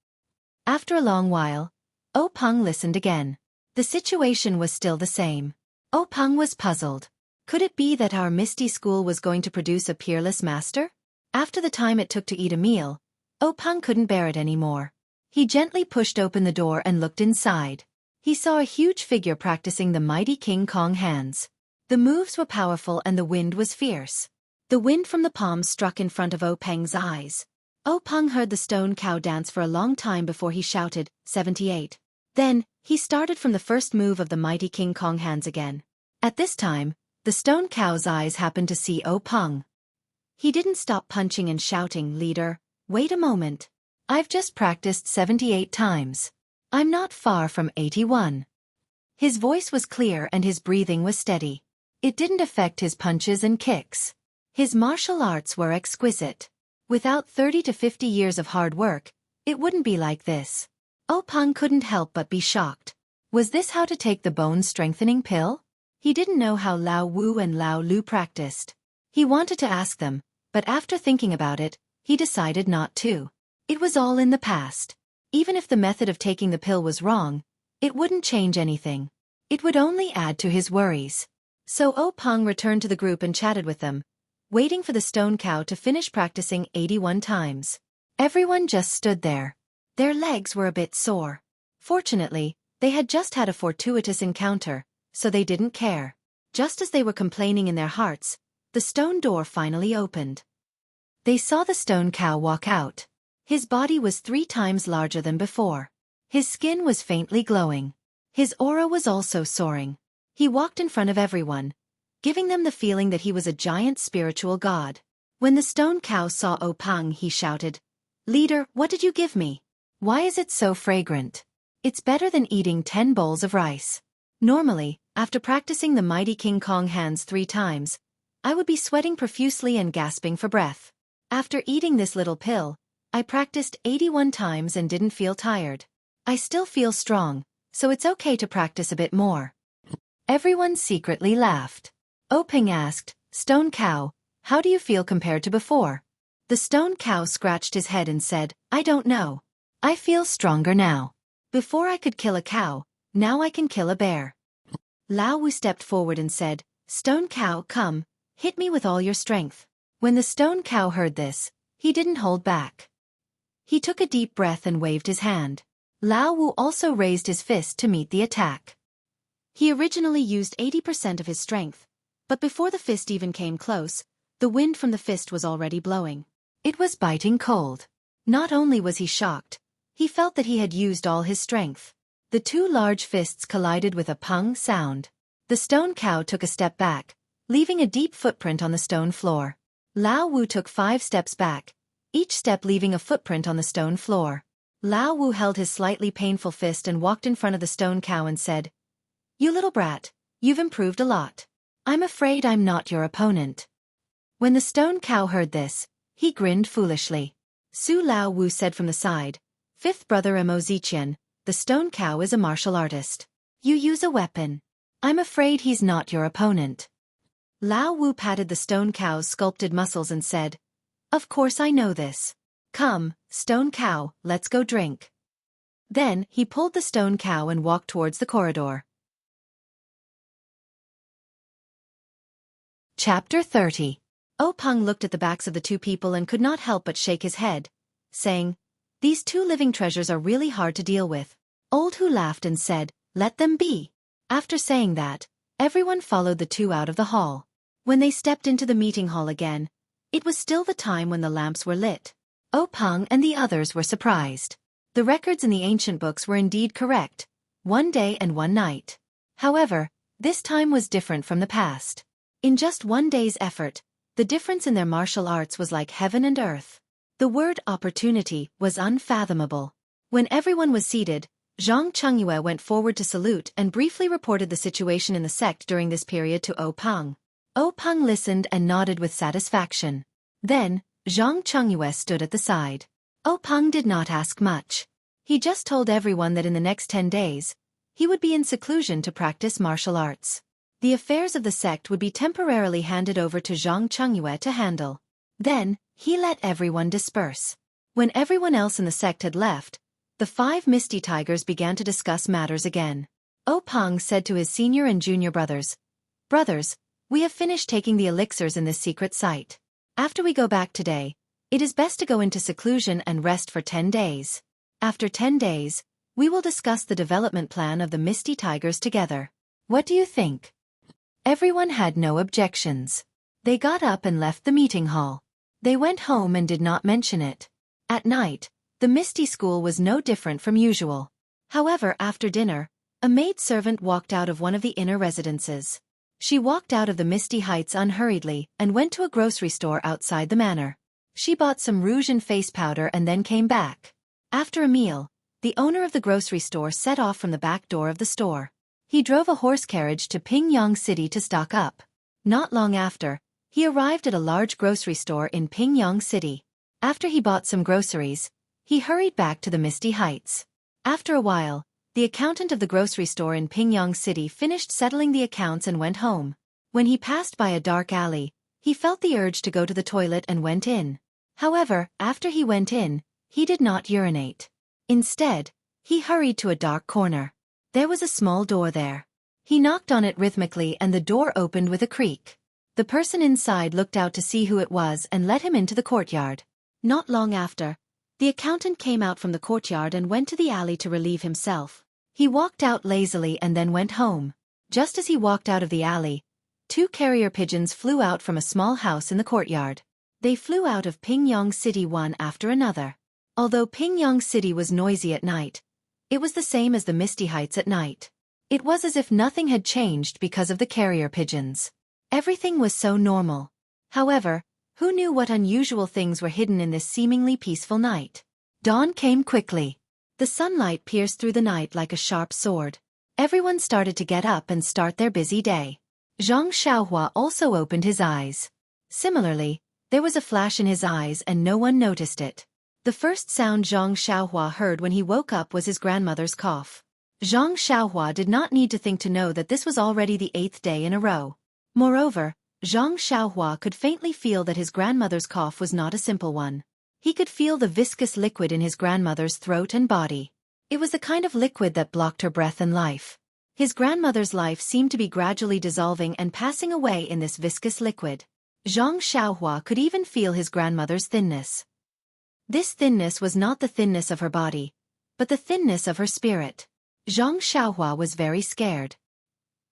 After a long while, Openg listened again. The situation was still the same. Openg was puzzled. Could it be that our Misty School was going to produce a peerless master? After the time it took to eat a meal, Openg couldn't bear it anymore. He gently pushed open the door and looked inside. He saw a huge figure practicing the mighty King Kong hands. The moves were powerful and the wind was fierce. The wind from the palms struck in front of Openg's eyes. Openg heard the stone cow dance for a long time before he shouted, 78. Then, he started from the first move of the mighty King Kong hands again. At this time, the stone cow's eyes happened to see Openg. He didn't stop punching and shouting, Leader, wait a moment. I've just practiced 78 times. I'm not far from 81. His voice was clear and his breathing was steady. It didn't affect his punches and kicks. His martial arts were exquisite. Without 30 to 50 years of hard work, it wouldn't be like this. Openg couldn't help but be shocked. Was this how to take the bone-strengthening pill? He didn't know how Lao Wu and Lao Lu practiced. He wanted to ask them, but after thinking about it, he decided not to. It was all in the past. Even if the method of taking the pill was wrong, it wouldn't change anything. It would only add to his worries. So Openg returned to the group and chatted with them, waiting for the stone cow to finish practicing 81 times. Everyone just stood there. Their legs were a bit sore. Fortunately, they had just had a fortuitous encounter, so they didn't care. Just as they were complaining in their hearts, the stone door finally opened. They saw the stone cow walk out. His body was 3 times larger than before. His skin was faintly glowing. His aura was also soaring. He walked in front of everyone, giving them the feeling that he was a giant spiritual god. When the stone cow saw Openg, he shouted, Leader, what did you give me? Why is it so fragrant? It's better than eating 10 bowls of rice. Normally, after practicing the mighty King Kong hands 3 times, I would be sweating profusely and gasping for breath. After eating this little pill, I practiced 81 times and didn't feel tired. I still feel strong, so it's okay to practice a bit more. Everyone secretly laughed. Openg asked, Stone Cow, how do you feel compared to before? The stone cow scratched his head and said, I don't know. I feel stronger now. Before I could kill a cow, now I can kill a bear. Lao Wu stepped forward and said, Stone Cow, come, hit me with all your strength. When the stone cow heard this, he didn't hold back. He took a deep breath and waved his hand. Lao Wu also raised his fist to meet the attack. He originally used 80% of his strength, but before the fist even came close, the wind from the fist was already blowing. It was biting cold. Not only was he shocked, he felt that he had used all his strength. The 2 large fists collided with a pung sound. The stone cow took a step back, leaving a deep footprint on the stone floor. Lao Wu took 5 steps back, each step leaving a footprint on the stone floor. Lao Wu held his slightly painful fist and walked in front of the stone cow and said, "You little brat, you've improved a lot. I'm afraid I'm not your opponent." When the stone cow heard this, he grinned foolishly. Su Lao Wu said from the side, "Fifth brother Mo Ziqian, the stone cow is a martial artist. You use a weapon. I'm afraid he's not your opponent." Lao Wu patted the stone cow's sculpted muscles and said, "Of course I know this. Come, stone cow, let's go drink." Then, he pulled the stone cow and walked towards the corridor. Chapter 30. Peng looked at the backs of the two people and could not help but shake his head, saying, "These two living treasures are really hard to deal with." Old Hu laughed and said, "Let them be." After saying that, everyone followed the two out of the hall. When they stepped into the meeting hall again, it was still the time when the lamps were lit. Peng and the others were surprised. The records in the ancient books were indeed correct, 1 day and 1 night. However, this time was different from the past. In just 1 day's effort, the difference in their martial arts was like heaven and earth. The word opportunity was unfathomable. When everyone was seated, Zhang Chengyue went forward to salute and briefly reported the situation in the sect during this period to Peng. Peng listened and nodded with satisfaction. Then, Zhang Chengyue stood at the side. Peng did not ask much. He just told everyone that in the next 10 days, he would be in seclusion to practice martial arts. The affairs of the sect would be temporarily handed over to Zhang Chengyue to handle. Then, he let everyone disperse. When everyone else in the sect had left, the 5 Misty Tigers began to discuss matters again. Peng said to his senior and junior brothers, "Brothers, we have finished taking the elixirs in this secret site. After we go back today, it is best to go into seclusion and rest for 10 days. After 10 days, we will discuss the development plan of the Misty Tigers together. What do you think?" Everyone had no objections. They got up and left the meeting hall. They went home and did not mention it. At night, the Misty School was no different from usual. However, after dinner, a maid-servant walked out of one of the inner residences. She walked out of the Misty Heights unhurriedly and went to a grocery store outside the manor. She bought some rouge and face powder and then came back. After a meal, the owner of the grocery store set off from the back door of the store. He drove a horse carriage to Pingyang City to stock up. Not long after, he arrived at a large grocery store in Pingyang City. After he bought some groceries, he hurried back to the Misty Heights. After a while, the accountant of the grocery store in Pingyang City finished settling the accounts and went home. When he passed by a dark alley, he felt the urge to go to the toilet and went in. However, after he went in, he did not urinate. Instead, he hurried to a dark corner. There was a small door there. He knocked on it rhythmically and the door opened with a creak. The person inside looked out to see who it was and let him into the courtyard. Not long after, the accountant came out from the courtyard and went to the alley to relieve himself. He walked out lazily and then went home. Just as he walked out of the alley, 2 carrier pigeons flew out from a small house in the courtyard. They flew out of Pingyang City one after another. Although Pingyang City was noisy at night, it was the same as the Misty Heights at night. It was as if nothing had changed because of the carrier pigeons. Everything was so normal. However, who knew what unusual things were hidden in this seemingly peaceful night? Dawn came quickly. The sunlight pierced through the night like a sharp sword. Everyone started to get up and start their busy day. Zhang Xiaohua also opened his eyes. Similarly, there was a flash in his eyes and no one noticed it. The first sound Zhang Xiaohua heard when he woke up was his grandmother's cough. Zhang Xiaohua did not need to think to know that this was already the 8th day in a row. Moreover, Zhang Xiaohua could faintly feel that his grandmother's cough was not a simple one. He could feel the viscous liquid in his grandmother's throat and body. It was the kind of liquid that blocked her breath and life. His grandmother's life seemed to be gradually dissolving and passing away in this viscous liquid. Zhang Xiaohua could even feel his grandmother's thinness. This thinness was not the thinness of her body, but the thinness of her spirit. Zhang Xiaohua was very scared.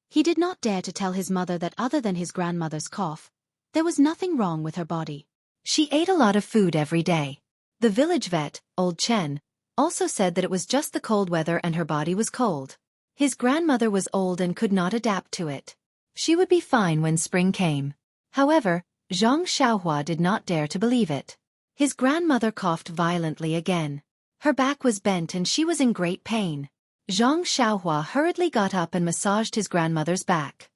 He did not dare to tell his mother that other than his grandmother's cough, there was nothing wrong with her body. She ate a lot of food every day. The village vet, Old Chen, also said that it was just the cold weather and her body was cold. His grandmother was old and could not adapt to it. She would be fine when spring came. However, Zhang Xiaohua did not dare to believe it. His grandmother coughed violently again. Her back was bent and she was in great pain. Zhang Xiaohua hurriedly got up and massaged his grandmother's back.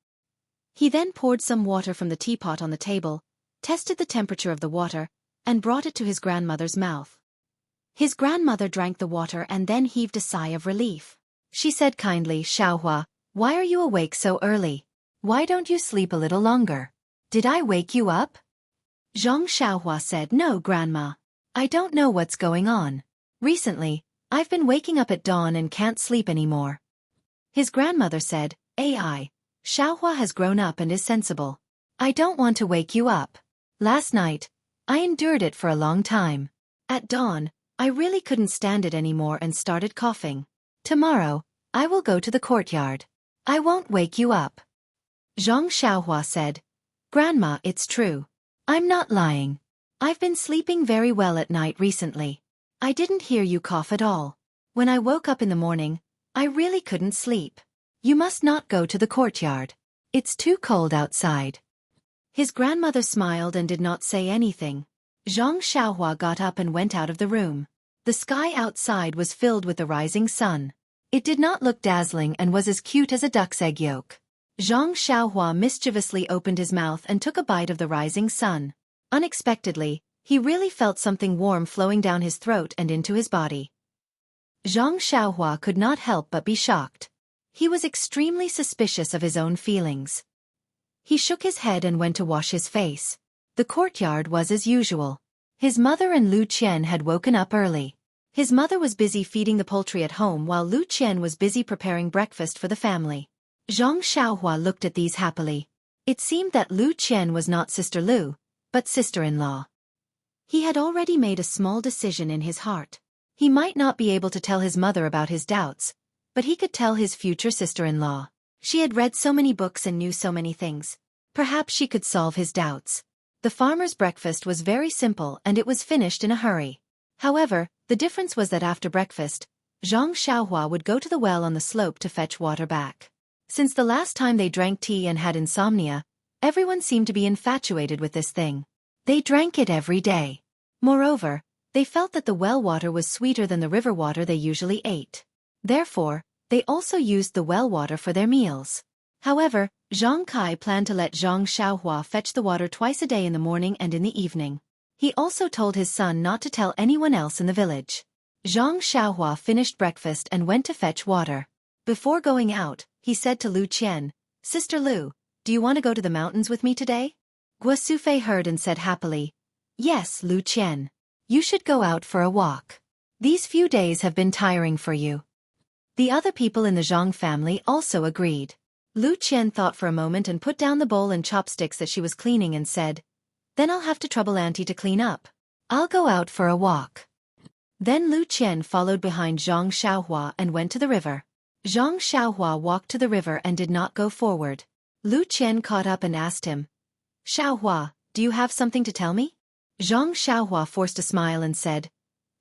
He then poured some water from the teapot on the table, tested the temperature of the water, and brought it to his grandmother's mouth. His grandmother drank the water and then heaved a sigh of relief. She said kindly, "Xiaohua, why are you awake so early? Why don't you sleep a little longer? Did I wake you up?" Zhang Xiaohua said, "No, Grandma. I don't know what's going on. Recently, I've been waking up at dawn and can't sleep anymore." His grandmother said, "Ai, Xiaohua has grown up and is sensible. I don't want to wake you up. Last night, I endured it for a long time. At dawn, I really couldn't stand it anymore and started coughing. Tomorrow, I will go to the courtyard. I won't wake you up." Zhang Xiaohua said, "Grandma, it's true. I'm not lying. I've been sleeping very well at night recently. I didn't hear you cough at all. When I woke up in the morning, I really couldn't sleep. You must not go to the courtyard. It's too cold outside." His grandmother smiled and did not say anything. Zhang Xiaohua got up and went out of the room. The sky outside was filled with the rising sun. It did not look dazzling and was as cute as a duck's egg yolk. Zhang Xiaohua mischievously opened his mouth and took a bite of the rising sun. Unexpectedly, he really felt something warm flowing down his throat and into his body. Zhang Xiaohua could not help but be shocked. He was extremely suspicious of his own feelings. He shook his head and went to wash his face. The courtyard was as usual. His mother and Lu Qian had woken up early. His mother was busy feeding the poultry at home while Lu Qian was busy preparing breakfast for the family. Zhang Xiaohua looked at these happily. It seemed that Lu Qian was not Sister Lu, but sister-in-law. He had already made a small decision in his heart. He might not be able to tell his mother about his doubts, but he could tell his future sister-in-law. She had read so many books and knew so many things. Perhaps she could solve his doubts. The farmer's breakfast was very simple and it was finished in a hurry. However, the difference was that after breakfast, Zhang Xiaohua would go to the well on the slope to fetch water back. Since the last time they drank tea and had insomnia, everyone seemed to be infatuated with this thing. They drank it every day. Moreover, they felt that the well water was sweeter than the river water they usually ate. Therefore, they also used the well water for their meals. However, Zhang Kai planned to let Zhang Xiaohua fetch the water twice a day in the morning and in the evening. He also told his son not to tell anyone else in the village. Zhang Xiaohua finished breakfast and went to fetch water. Before going out, he said to Lu Qian, "Sister Lu, do you want to go to the mountains with me today?" Guo Sufei heard and said happily, "Yes, Lu Qian. You should go out for a walk. These few days have been tiring for you." The other people in the Zhang family also agreed. Lu Qian thought for a moment and put down the bowl and chopsticks that she was cleaning and said, "Then I'll have to trouble Auntie to clean up. I'll go out for a walk." Then Lu Qian followed behind Zhang Xiaohua and went to the river. Zhang Xiaohua walked to the river and did not go forward. Lu Qian caught up and asked him, "Xiaohua, do you have something to tell me?" Zhang Xiaohua forced a smile and said,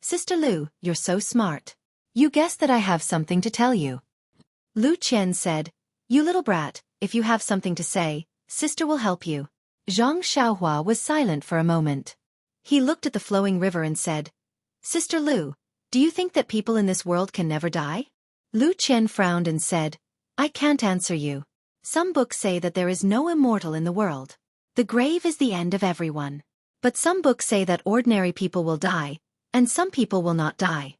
"Sister Lu, you're so smart. You guessed that I have something to tell you." Lu Qian said, "You little brat, if you have something to say, sister will help you." Zhang Xiaohua was silent for a moment. He looked at the flowing river and said, "Sister Lu, do you think that people in this world can never die?" Lu Qian frowned and said, "I can't answer you. Some books say that there is no immortal in the world. The grave is the end of everyone. But some books say that ordinary people will die, and some people will not die."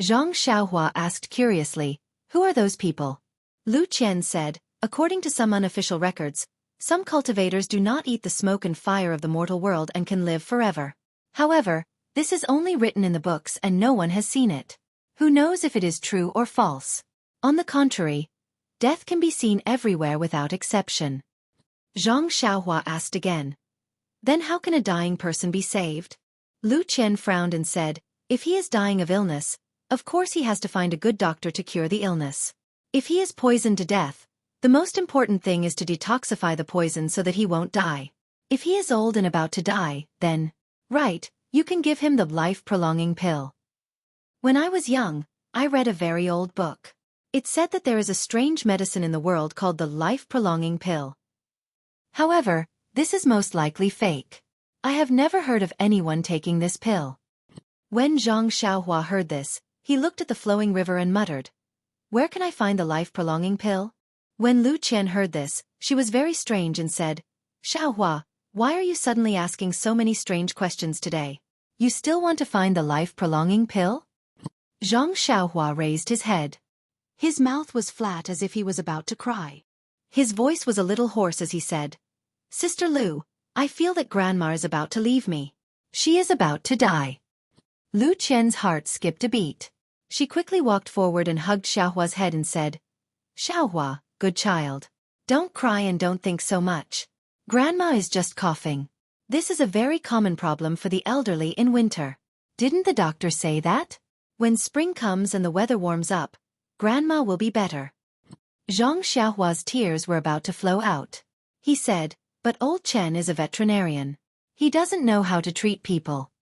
Zhang Xiaohua asked curiously, "Who are those people?" Lu Qian said, "According to some unofficial records, some cultivators do not eat the smoke and fire of the mortal world and can live forever. However, this is only written in the books and no one has seen it. Who knows if it is true or false? On the contrary, death can be seen everywhere without exception." Zhang Xiaohua asked again, "Then how can a dying person be saved?" Lu Qian frowned and said, "If he is dying of illness, of course he has to find a good doctor to cure the illness. If he is poisoned to death, the most important thing is to detoxify the poison so that he won't die. If he is old and about to die, then, right, you can give him the life-prolonging pill." When I was young, I read a very old book. It said that there is a strange medicine in the world called the life-prolonging pill. However, this is most likely fake. I have never heard of anyone taking this pill. When Zhang Xiaohua heard this, he looked at the flowing river and muttered, "Where can I find the life-prolonging pill?" When Lu Qian heard this, she was very strange and said, "Xiaohua, why are you suddenly asking so many strange questions today? You still want to find the life-prolonging pill?" Zhang Xiaohua raised his head. His mouth was flat as if he was about to cry. His voice was a little hoarse as he said, "Sister Lu, I feel that Grandma is about to leave me. She is about to die." Lu Qian's heart skipped a beat. She quickly walked forward and hugged Xiaohua's head and said, "Xiaohua, good child. Don't cry and don't think so much. Grandma is just coughing. This is a very common problem for the elderly in winter. Didn't the doctor say that? When spring comes and the weather warms up, Grandma will be better." Zhang Xiaohua's tears were about to flow out. He said, "But old Chen is a veterinarian. He doesn't know how to treat people."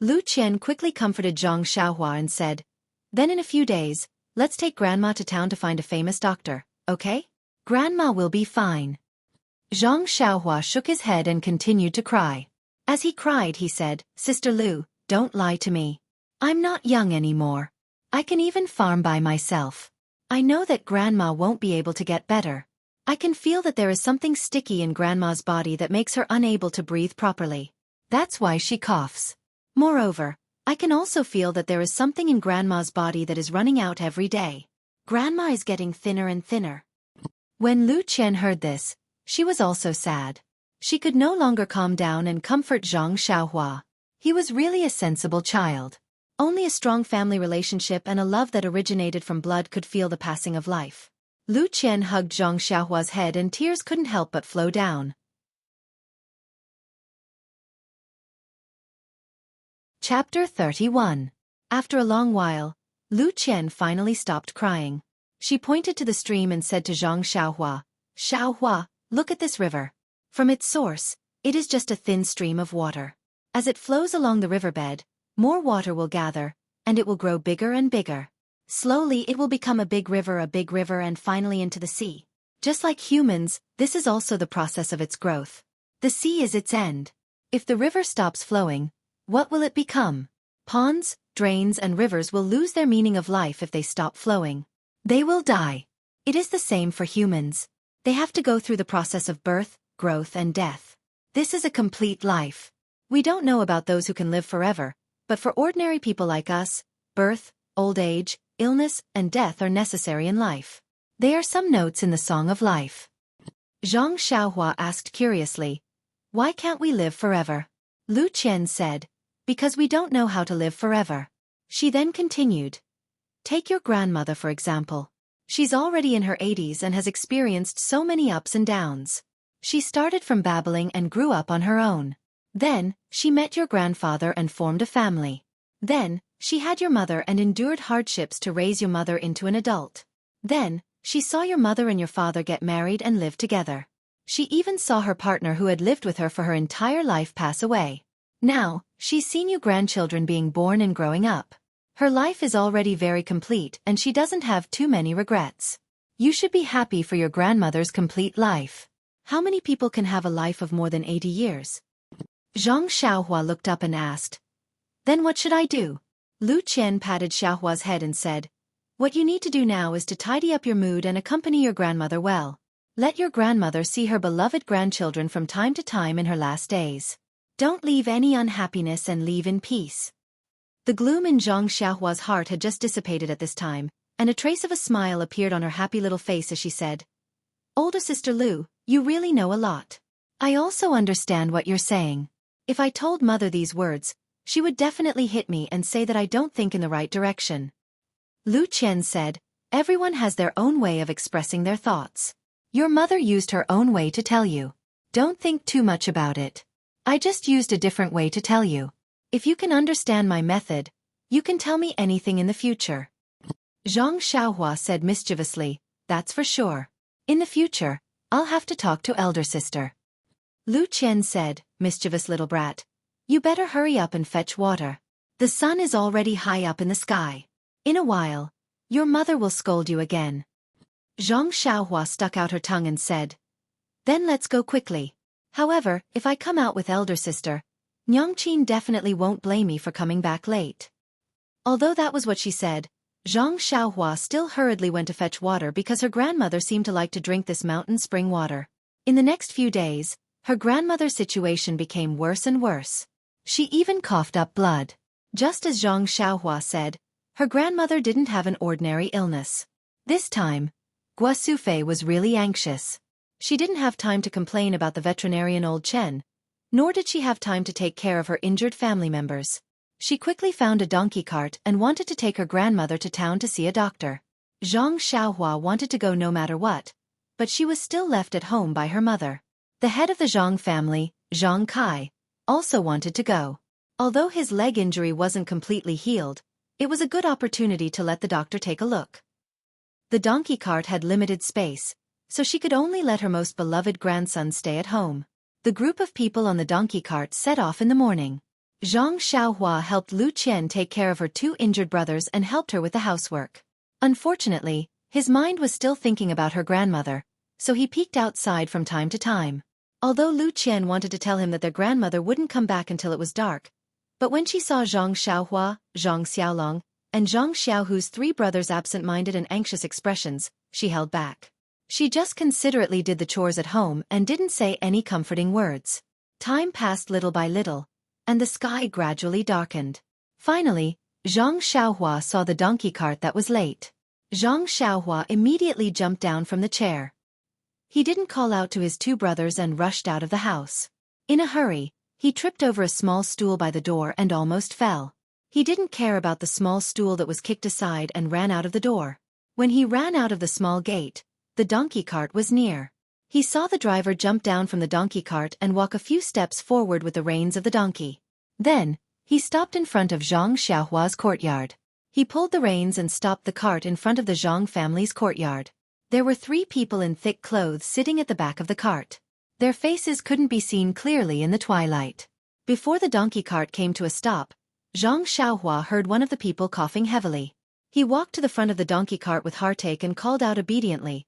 Lu Qian quickly comforted Zhang Xiaohua and said, "Then in a few days, let's take Grandma to town to find a famous doctor, okay? Grandma will be fine." Zhang Xiaohua shook his head and continued to cry. As he cried, he said, "Sister Lu, don't lie to me. I'm not young anymore. I can even farm by myself. I know that Grandma won't be able to get better. I can feel that there is something sticky in Grandma's body that makes her unable to breathe properly. That's why she coughs. Moreover, I can also feel that there is something in Grandma's body that is running out every day. Grandma is getting thinner and thinner." When Lu Qian heard this, she was also sad. She could no longer calm down and comfort Zhang Xiaohua. He was really a sensible child. Only a strong family relationship and a love that originated from blood could feel the passing of life. Lu Qian hugged Zhang Xiaohua's head and tears couldn't help but flow down. Chapter 31. After a long while, Lu Qian finally stopped crying. She pointed to the stream and said to Zhang Xiaohua, "Xiaohua, look at this river. From its source, it is just a thin stream of water. As it flows along the riverbed, more water will gather, and it will grow bigger and bigger. Slowly it will become a big river and finally into the sea. Just like humans, this is also the process of its growth. The sea is its end. If the river stops flowing, what will it become? Ponds, drains and rivers will lose their meaning of life if they stop flowing. They will die. It is the same for humans. They have to go through the process of birth, growth and death. This is a complete life. We don't know about those who can live forever, but for ordinary people like us, birth, old age, illness, and death are necessary in life. They are some notes in the song of life." Zhang Xiaohua asked curiously, "Why can't we live forever?" Lu Qian said, "Because we don't know how to live forever." She then continued, "Take your grandmother for example. She's already in her 80s and has experienced so many ups and downs. She started from babbling and grew up on her own. Then, she met your grandfather and formed a family. Then, she had your mother and endured hardships to raise your mother into an adult. Then, she saw your mother and your father get married and live together. She even saw her partner who had lived with her for her entire life pass away. Now, she's seen you grandchildren being born and growing up. Her life is already very complete and she doesn't have too many regrets. You should be happy for your grandmother's complete life. How many people can have a life of more than 80 years? Zhang Xiaohua looked up and asked, "Then what should I do?" Lu Qian patted Xiaohua's head and said, "What you need to do now is to tidy up your mood and accompany your grandmother well. Let your grandmother see her beloved grandchildren from time to time in her last days. Don't leave any unhappiness and leave in peace." The gloom in Zhang Xiaohua's heart had just dissipated at this time, and a trace of a smile appeared on her happy little face as she said, "Older sister Lu, you really know a lot. I also understand what you're saying. If I told Mother these words, she would definitely hit me and say that I don't think in the right direction." Lu Qian said, "Everyone has their own way of expressing their thoughts. Your mother used her own way to tell you. Don't think too much about it. I just used a different way to tell you. If you can understand my method, you can tell me anything in the future." Zhang Xiaohua said mischievously, "That's for sure. In the future, I'll have to talk to elder sister." Lu Qian said, "Mischievous little brat. You better hurry up and fetch water. The sun is already high up in the sky. In a while, your mother will scold you again." Zhang Xiaohua stuck out her tongue and said, "Then let's go quickly. However, if I come out with elder sister, Nyongqin definitely won't blame me for coming back late. Although that was what she said, Zhang Xiaohua still hurriedly went to fetch water because her grandmother seemed to like to drink this mountain spring water. In the next few days, her grandmother's situation became worse and worse. She even coughed up blood. Just as Zhang Xiaohua said, her grandmother didn't have an ordinary illness. This time, Xueqi was really anxious. She didn't have time to complain about the veterinarian old Chen, nor did she have time to take care of her injured family members. She quickly found a donkey cart and wanted to take her grandmother to town to see a doctor. Zhang Xiaohua wanted to go no matter what, but she was still left at home by her mother. The head of the Zhang family, Zhang Kai, also wanted to go. Although his leg injury wasn't completely healed, it was a good opportunity to let the doctor take a look. The donkey cart had limited space, so she could only let her most beloved grandson stay at home. The group of people on the donkey cart set off in the morning. Zhang Xiaohua helped Lu Qian take care of her two injured brothers and helped her with the housework. Unfortunately, his mind was still thinking about her grandmother, so he peeked outside from time to time. Although Lu Qian wanted to tell him that their grandmother wouldn't come back until it was dark, but when she saw Zhang Xiaohua, Zhang Xiaolong, and Zhang Xiaohu's three brothers' absent-minded and anxious expressions, she held back. She just considerately did the chores at home and didn't say any comforting words. Time passed little by little, and the sky gradually darkened. Finally, Zhang Xiaohua saw the donkey cart that was late. Zhang Xiaohua immediately jumped down from the chair. He didn't call out to his two brothers and rushed out of the house. In a hurry, he tripped over a small stool by the door and almost fell. He didn't care about the small stool that was kicked aside and ran out of the door. When he ran out of the small gate, the donkey cart was near. He saw the driver jump down from the donkey cart and walk a few steps forward with the reins of the donkey. Then, he stopped in front of Zhang Xiaohua's courtyard. He pulled the reins and stopped the cart in front of the Zhang family's courtyard. There were three people in thick clothes sitting at the back of the cart. Their faces couldn't be seen clearly in the twilight. Before the donkey cart came to a stop, Zhang Xiaohua heard one of the people coughing heavily. He walked to the front of the donkey cart with heartache and called out obediently,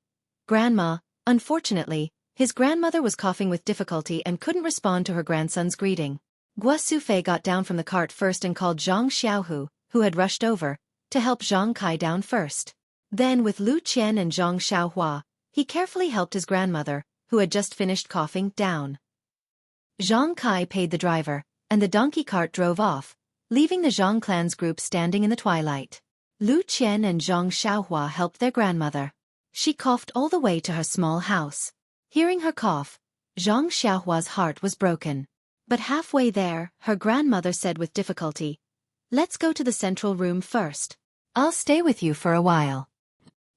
"Grandma." Unfortunately, his grandmother was coughing with difficulty and couldn't respond to her grandson's greeting. Xueqi got down from the cart first and called Zhang Xiaohu, who had rushed over, to help Zhang Kai down first. Then with Lu Qian and Zhang Xiaohua, he carefully helped his grandmother, who had just finished coughing, down. Zhang Kai paid the driver, and the donkey cart drove off, leaving the Zhang clan's group standing in the twilight. Lu Qian and Zhang Xiaohua helped their grandmother. She coughed all the way to her small house. Hearing her cough, Zhang Xiaohua's heart was broken. But halfway there, her grandmother said with difficulty, "Let's go to the central room first. I'll stay with you for a while."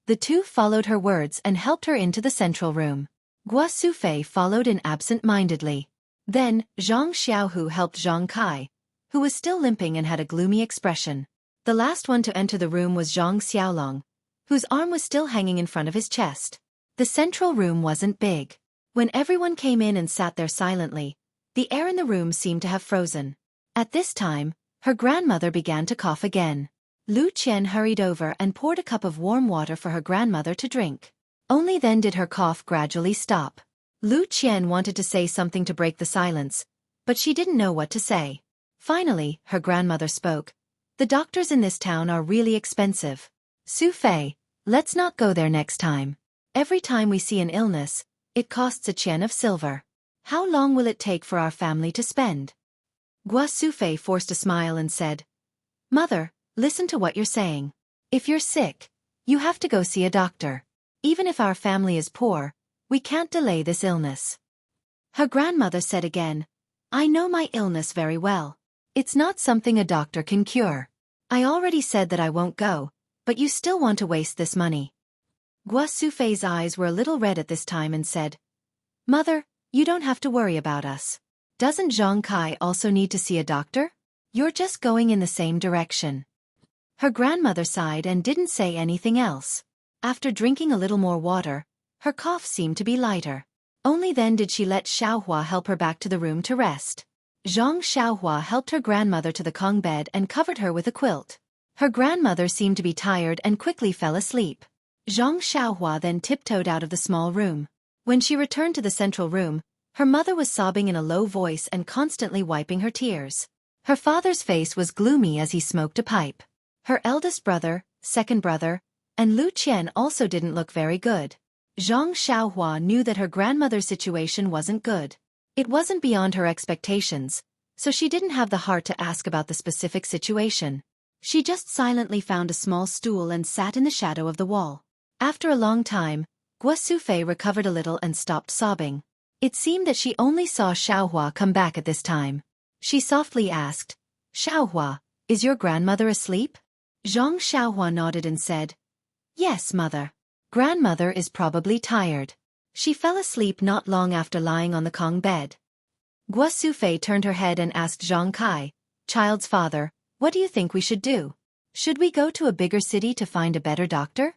The two followed her words and helped her into the central room. Xueqi followed in absent-mindedly. Then, Zhang Xiaohu helped Zhang Kai, who was still limping and had a gloomy expression. The last one to enter the room was Zhang Xiaolong, whose arm was still hanging in front of his chest. The central room wasn't big. When everyone came in and sat there silently, the air in the room seemed to have frozen. At this time, her grandmother began to cough again. Lu Qian hurried over and poured a cup of warm water for her grandmother to drink. Only then did her cough gradually stop. Lu Qian wanted to say something to break the silence, but she didn't know what to say. Finally, her grandmother spoke. "The doctors in this town are really expensive. Xueqi, let's not go there next time. Every time we see an illness, it costs a qian of silver. How long will it take for our family to spend?" Xueqi forced a smile and said, "Mother, listen to what you're saying. If you're sick, you have to go see a doctor. Even if our family is poor, we can't delay this illness." Her grandmother said again, "I know my illness very well. It's not something a doctor can cure. I already said that I won't go, but you still want to waste this money." Xueqi's eyes were a little red at this time and said, "Mother, you don't have to worry about us. Doesn't Zhang Kai also need to see a doctor? You're just going in the same direction." Her grandmother sighed and didn't say anything else. After drinking a little more water, her cough seemed to be lighter. Only then did she let Xiaohua help her back to the room to rest. Zhang Xiaohua helped her grandmother to the Kong bed and covered her with a quilt. Her grandmother seemed to be tired and quickly fell asleep. Zhang Xiaohua then tiptoed out of the small room. When she returned to the central room, Her mother was sobbing in a low voice and constantly wiping her tears. Her father's face was gloomy as he smoked a pipe. Her eldest brother, second brother, and Lu Qian also didn't look very good. Zhang Xiaohua knew that her grandmother's situation wasn't good. It wasn't beyond her expectations, so she didn't have the heart to ask about the specific situation. She just silently found a small stool and sat in the shadow of the wall. After a long time, Xueqi recovered a little and stopped sobbing. It seemed that she only saw Xiaohua come back at this time. She softly asked, "Xiaohua, is your grandmother asleep?" Zhang Xiaohua nodded and said, "Yes, mother. Grandmother is probably tired. She fell asleep not long after lying on the Kong bed." Xueqi turned her head and asked Zhang Kai, "Child's father, what do you think we should do? Should we go to a bigger city to find a better doctor?"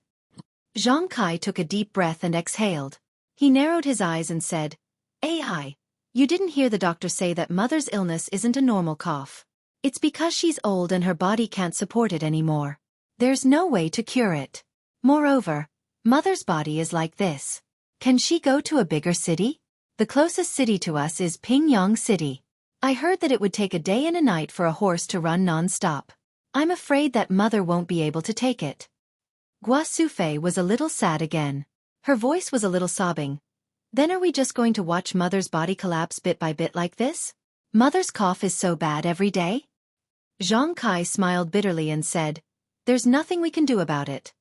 Zhang Kai took a deep breath and exhaled. He narrowed his eyes and said, "AI, you didn't hear the doctor say that mother's illness isn't a normal cough. It's because she's old and her body can't support it anymore. There's no way to cure it. Moreover, mother's body is like this. Can she go to a bigger city? The closest city to us is Pingyang City. I heard that it would take a day and a night for a horse to run non-stop. I'm afraid that mother won't be able to take it." Xueqi was a little sad again. Her voice was a little sobbing. "Then are we just going to watch mother's body collapse bit by bit like this? Mother's cough is so bad every day?" Zhang Kai smiled bitterly and said, "There's nothing we can do about it.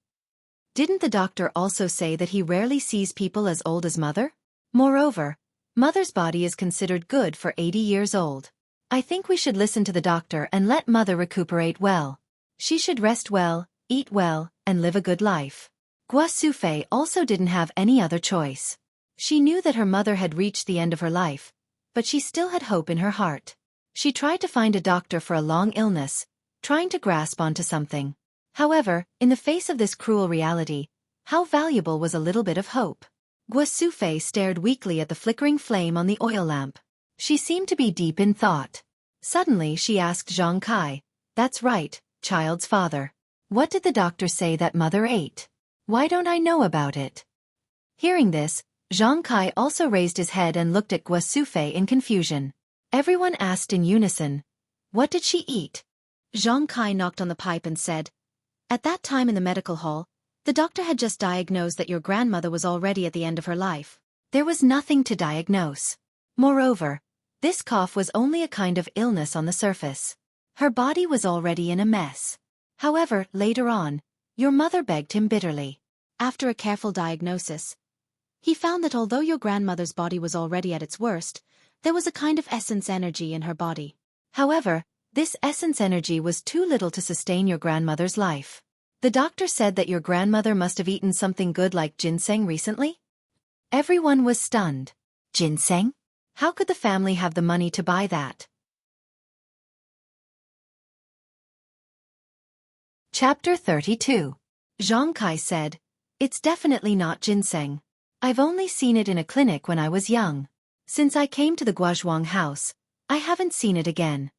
Didn't the doctor also say that he rarely sees people as old as mother? Moreover, mother's body is considered good for 80 years old. I think we should listen to the doctor and let mother recuperate well. She should rest well, eat well, and live a good life." Xueqi also didn't have any other choice. She knew that her mother had reached the end of her life, but she still had hope in her heart. She tried to find a doctor for a long illness, trying to grasp onto something. However, in the face of this cruel reality, how valuable was a little bit of hope? Xueqi stared weakly at the flickering flame on the oil lamp. She seemed to be deep in thought. Suddenly she asked Zhang Kai, "That's right, child's father. What did the doctor say that mother ate? Why don't I know about it?" Hearing this, Zhang Kai also raised his head and looked at Xueqi in confusion. Everyone asked in unison, "What did she eat?" Zhang Kai knocked on the pipe and said, "At that time in the medical hall, the doctor had just diagnosed that your grandmother was already at the end of her life. There was nothing to diagnose. Moreover, this cough was only a kind of illness on the surface. Her body was already in a mess. However, later on, your mother begged him bitterly. After a careful diagnosis, he found that although your grandmother's body was already at its worst, there was a kind of essence energy in her body. However, this essence energy was too little to sustain your grandmother's life. The doctor said that your grandmother must have eaten something good like ginseng recently." Everyone was stunned. Ginseng? How could the family have the money to buy that? Chapter 32. Zhang Kai said, "It's definitely not ginseng. I've only seen it in a clinic when I was young. Since I came to the Guozhuang house, I haven't seen it again."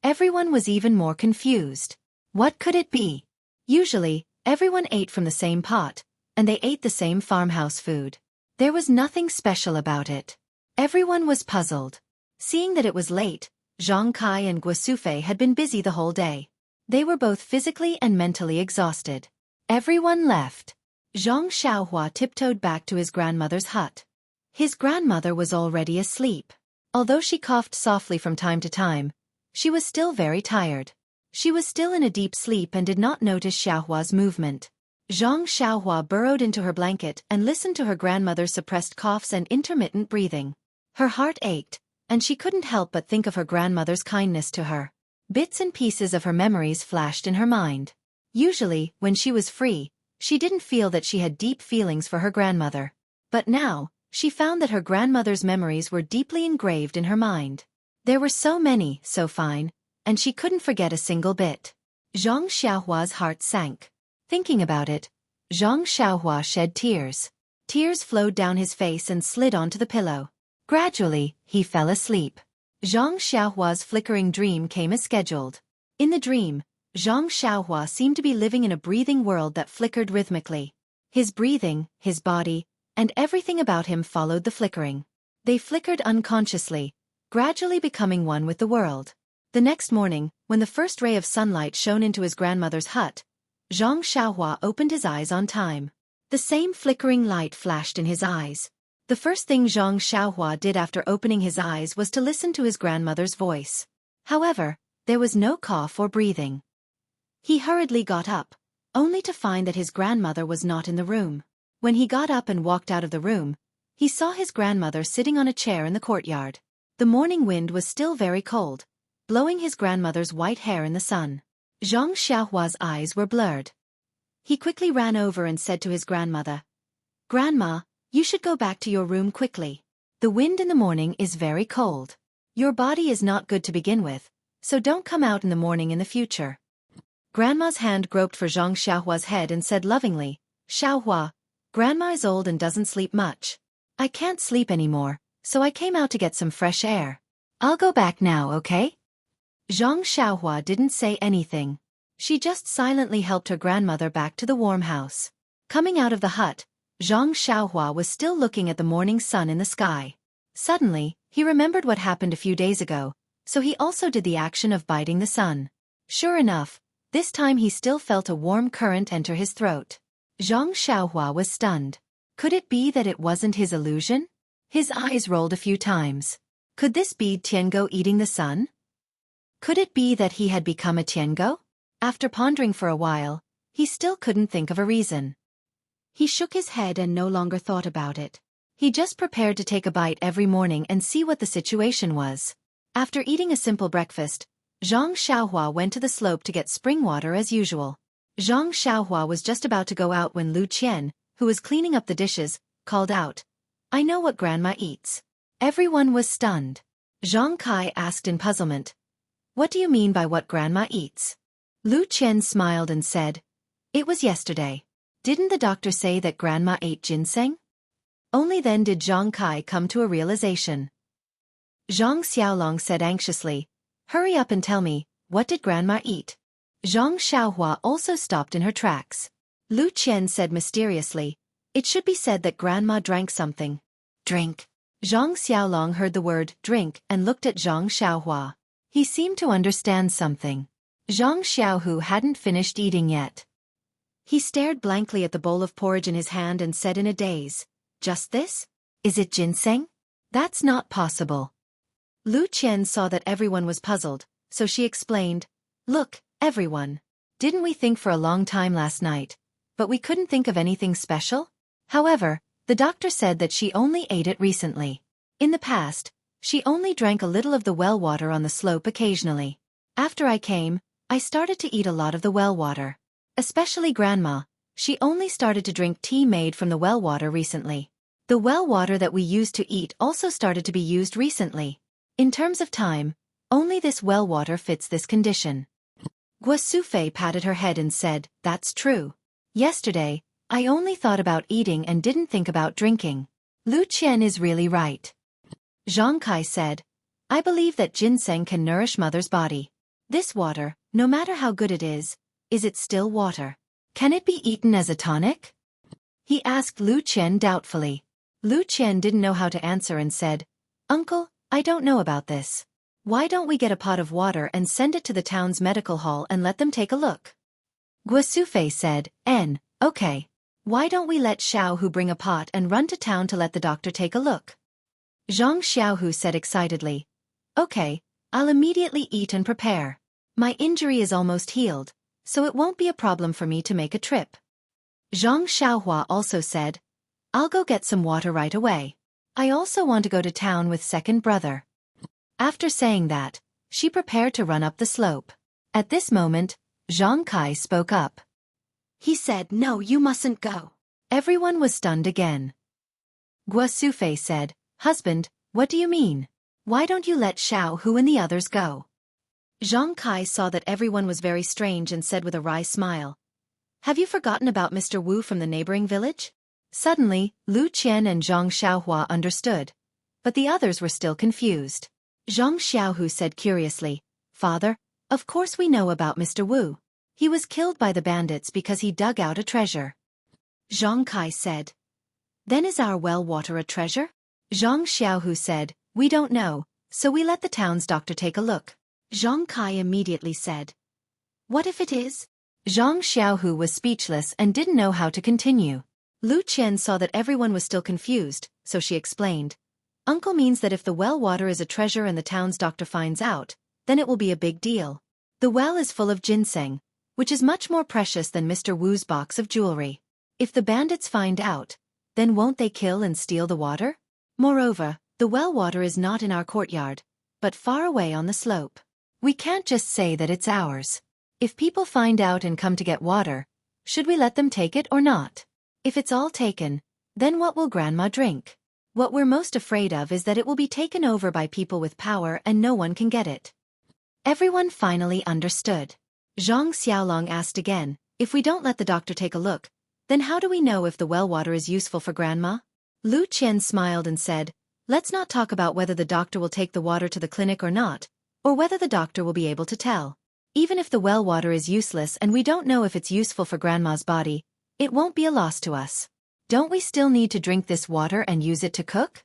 Everyone was even more confused. What could it be? Usually, everyone ate from the same pot, and they ate the same farmhouse food. There was nothing special about it. Everyone was puzzled. Seeing that it was late, Zhang Kai and Xueqi had been busy the whole day. They were both physically and mentally exhausted. Everyone left. Zhang Xiaohua tiptoed back to his grandmother's hut. His grandmother was already asleep. Although she coughed softly from time to time, she was still very tired. She was still in a deep sleep and did not notice Xiaohua's movement. Zhang Xiaohua burrowed into her blanket and listened to her grandmother's suppressed coughs and intermittent breathing. Her heart ached, and she couldn't help but think of her grandmother's kindness to her. Bits and pieces of her memories flashed in her mind. Usually, when she was free, she didn't feel that she had deep feelings for her grandmother. But now, she found that her grandmother's memories were deeply engraved in her mind. There were so many, so fine, and she couldn't forget a single bit. Zhang Xiaohua's heart sank. Thinking about it, Zhang Xiaohua shed tears. Tears flowed down his face and slid onto the pillow. Gradually, he fell asleep. Zhang Xiaohua's flickering dream came as scheduled. In the dream, Zhang Xiaohua seemed to be living in a breathing world that flickered rhythmically. His breathing, his body, and everything about him followed the flickering. They flickered unconsciously, gradually becoming one with the world. The next morning, when the first ray of sunlight shone into his grandmother's hut, Zhang Xiaohua opened his eyes on time. The same flickering light flashed in his eyes. The first thing Zhang Xiaohua did after opening his eyes was to listen to his grandmother's voice. However, there was no cough or breathing. He hurriedly got up, only to find that his grandmother was not in the room. When he got up and walked out of the room, he saw his grandmother sitting on a chair in the courtyard. The morning wind was still very cold, blowing his grandmother's white hair in the sun. Zhang Xiaohua's eyes were blurred. He quickly ran over and said to his grandmother, "Grandma, you should go back to your room quickly. The wind in the morning is very cold. Your body is not good to begin with, so don't come out in the morning in the future." Grandma's hand groped for Zhang Xiaohua's head and said lovingly, "Xiaohua, Grandma is old and doesn't sleep much. I can't sleep anymore, so I came out to get some fresh air. I'll go back now, okay?" Zhang Xiaohua didn't say anything. She just silently helped her grandmother back to the warm house. Coming out of the hut, Zhang Xiaohua was still looking at the morning sun in the sky. Suddenly, he remembered what happened a few days ago, so he also did the action of biting the sun. Sure enough, this time he still felt a warm current enter his throat. Zhang Xiaohua was stunned. Could it be that it wasn't his illusion? His eyes rolled a few times. Could this be Tiango eating the sun? Could it be that he had become a Tiango? After pondering for a while, he still couldn't think of a reason. He shook his head and no longer thought about it. He just prepared to take a bite every morning and see what the situation was. After eating a simple breakfast, Zhang Xiaohua went to the slope to get spring water as usual. Zhang Xiaohua was just about to go out when Lu Qian, who was cleaning up the dishes, called out, "I know what Grandma eats." Everyone was stunned. Zhang Kai asked in puzzlement, "What do you mean by what Grandma eats?" Lu Qian smiled and said, "It was yesterday. Didn't the doctor say that Grandma ate ginseng?" Only then did Zhang Kai come to a realization. Zhang Xiaolong said anxiously, "Hurry up and tell me, what did Grandma eat?" Zhang Xiaohua also stopped in her tracks. Lu Qian said mysteriously, "It should be said that Grandma drank something." "Drink." Zhang Xiaolong heard the word drink and looked at Zhang Xiaohua. He seemed to understand something. Zhang Xiaohu hadn't finished eating yet. He stared blankly at the bowl of porridge in his hand and said in a daze, "Just this? Is it ginseng? That's not possible." Lu Qian saw that everyone was puzzled, so she explained, "Look, everyone. Didn't we think for a long time last night, but we couldn't think of anything special? However, the doctor said that she only ate it recently. In the past, she only drank a little of the well water on the slope occasionally. After I came, I started to eat a lot of the well water. Especially Grandma, she only started to drink tea made from the well water recently. The well water that we used to eat also started to be used recently. In terms of time, only this well water fits this condition." Guosufei patted her head and said, "That's true. Yesterday, I only thought about eating and didn't think about drinking. Lu Qian is really right." Zhang Kai said, "I believe that ginseng can nourish Mother's body. This water, no matter how good it is it still water? Can it be eaten as a tonic?" He asked Lu Qian doubtfully. Lu Qian didn't know how to answer and said, "Uncle, I don't know about this. Why don't we get a pot of water and send it to the town's medical hall and let them take a look?" Guosufei said, Okay. Why don't we let Xiaohu bring a pot and run to town to let the doctor take a look?" Zhang Xiaohu said excitedly, "Okay, I'll immediately eat and prepare. My injury is almost healed, so it won't be a problem for me to make a trip." Zhang Xiaohua also said, "I'll go get some water right away. I also want to go to town with second brother." After saying that, she prepared to run up the slope. At this moment, Zhang Kai spoke up. He said, "No, you mustn't go." Everyone was stunned again. Guosufei said, "Husband, what do you mean? Why don't you let Xiaohu and the others go?" Zhang Kai saw that everyone was very strange and said with a wry smile, "Have you forgotten about Mr. Wu from the neighboring village?" Suddenly, Lu Qian and Zhang Xiaohua understood, but the others were still confused. Zhang Xiaohu said curiously, "Father, of course we know about Mr. Wu. He was killed by the bandits because he dug out a treasure." Zhang Kai said, "Then is our well water a treasure?" Zhang Xiaohu said, "We don't know, so we let the town's doctor take a look." Zhang Kai immediately said, "What if it is?" Zhang Xiaohu was speechless and didn't know how to continue. Lu Qian saw that everyone was still confused, so she explained, "Uncle means that if the well water is a treasure and the town's doctor finds out, then it will be a big deal. The well is full of ginseng, which is much more precious than Mr. Wu's box of jewelry. If the bandits find out, then won't they kill and steal the water? Moreover, the well water is not in our courtyard, but far away on the slope. We can't just say that it's ours. If people find out and come to get water, should we let them take it or not? If it's all taken, then what will Grandma drink? What we're most afraid of is that it will be taken over by people with power and no one can get it." Everyone finally understood. Zhang Xiaolong asked again, "If we don't let the doctor take a look, then how do we know if the well water is useful for Grandma?" Lu Qian smiled and said, "Let's not talk about whether the doctor will take the water to the clinic or not, or whether the doctor will be able to tell. Even if the well water is useless and we don't know if it's useful for Grandma's body, it won't be a loss to us. Don't we still need to drink this water and use it to cook?"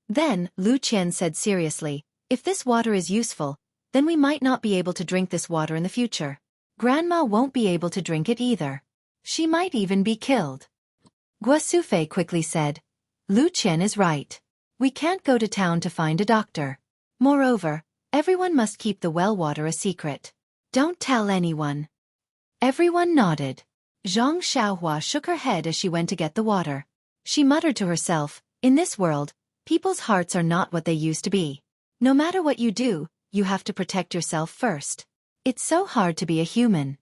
Then, Lu Qian said seriously, "If this water is useful, then we might not be able to drink this water in the future. Grandma won't be able to drink it either. She might even be killed." Guosufei quickly said, "Lu Qian is right. We can't go to town to find a doctor. Moreover, everyone must keep the well water a secret. Don't tell anyone." Everyone nodded. Zhang Xiaohua shook her head as she went to get the water. She muttered to herself, "In this world, people's hearts are not what they used to be. No matter what you do, you have to protect yourself first. It's so hard to be a human."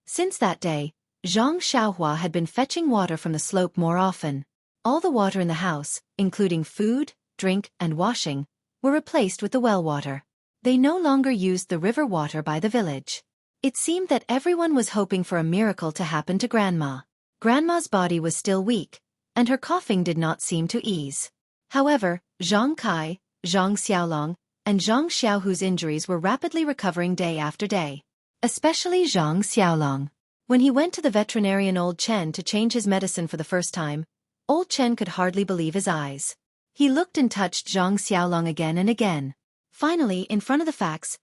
Since that day, Zhang Xiaohua had been fetching water from the slope more often. All the water in the house, including food, drink, and washing, were replaced with the well water. They no longer used the river water by the village. It seemed that everyone was hoping for a miracle to happen to Grandma. Grandma's body was still weak, and her coughing did not seem to ease. However, Zhang Kai, Zhang Xiaolong, and Zhang Xiaohu's injuries were rapidly recovering day after day. Especially Zhang Xiaolong. When he went to the veterinarian Old Chen to change his medicine for the first time, Old Chen could hardly believe his eyes. He looked and touched Zhang Xiaolong again and again. Finally, in front of the facts,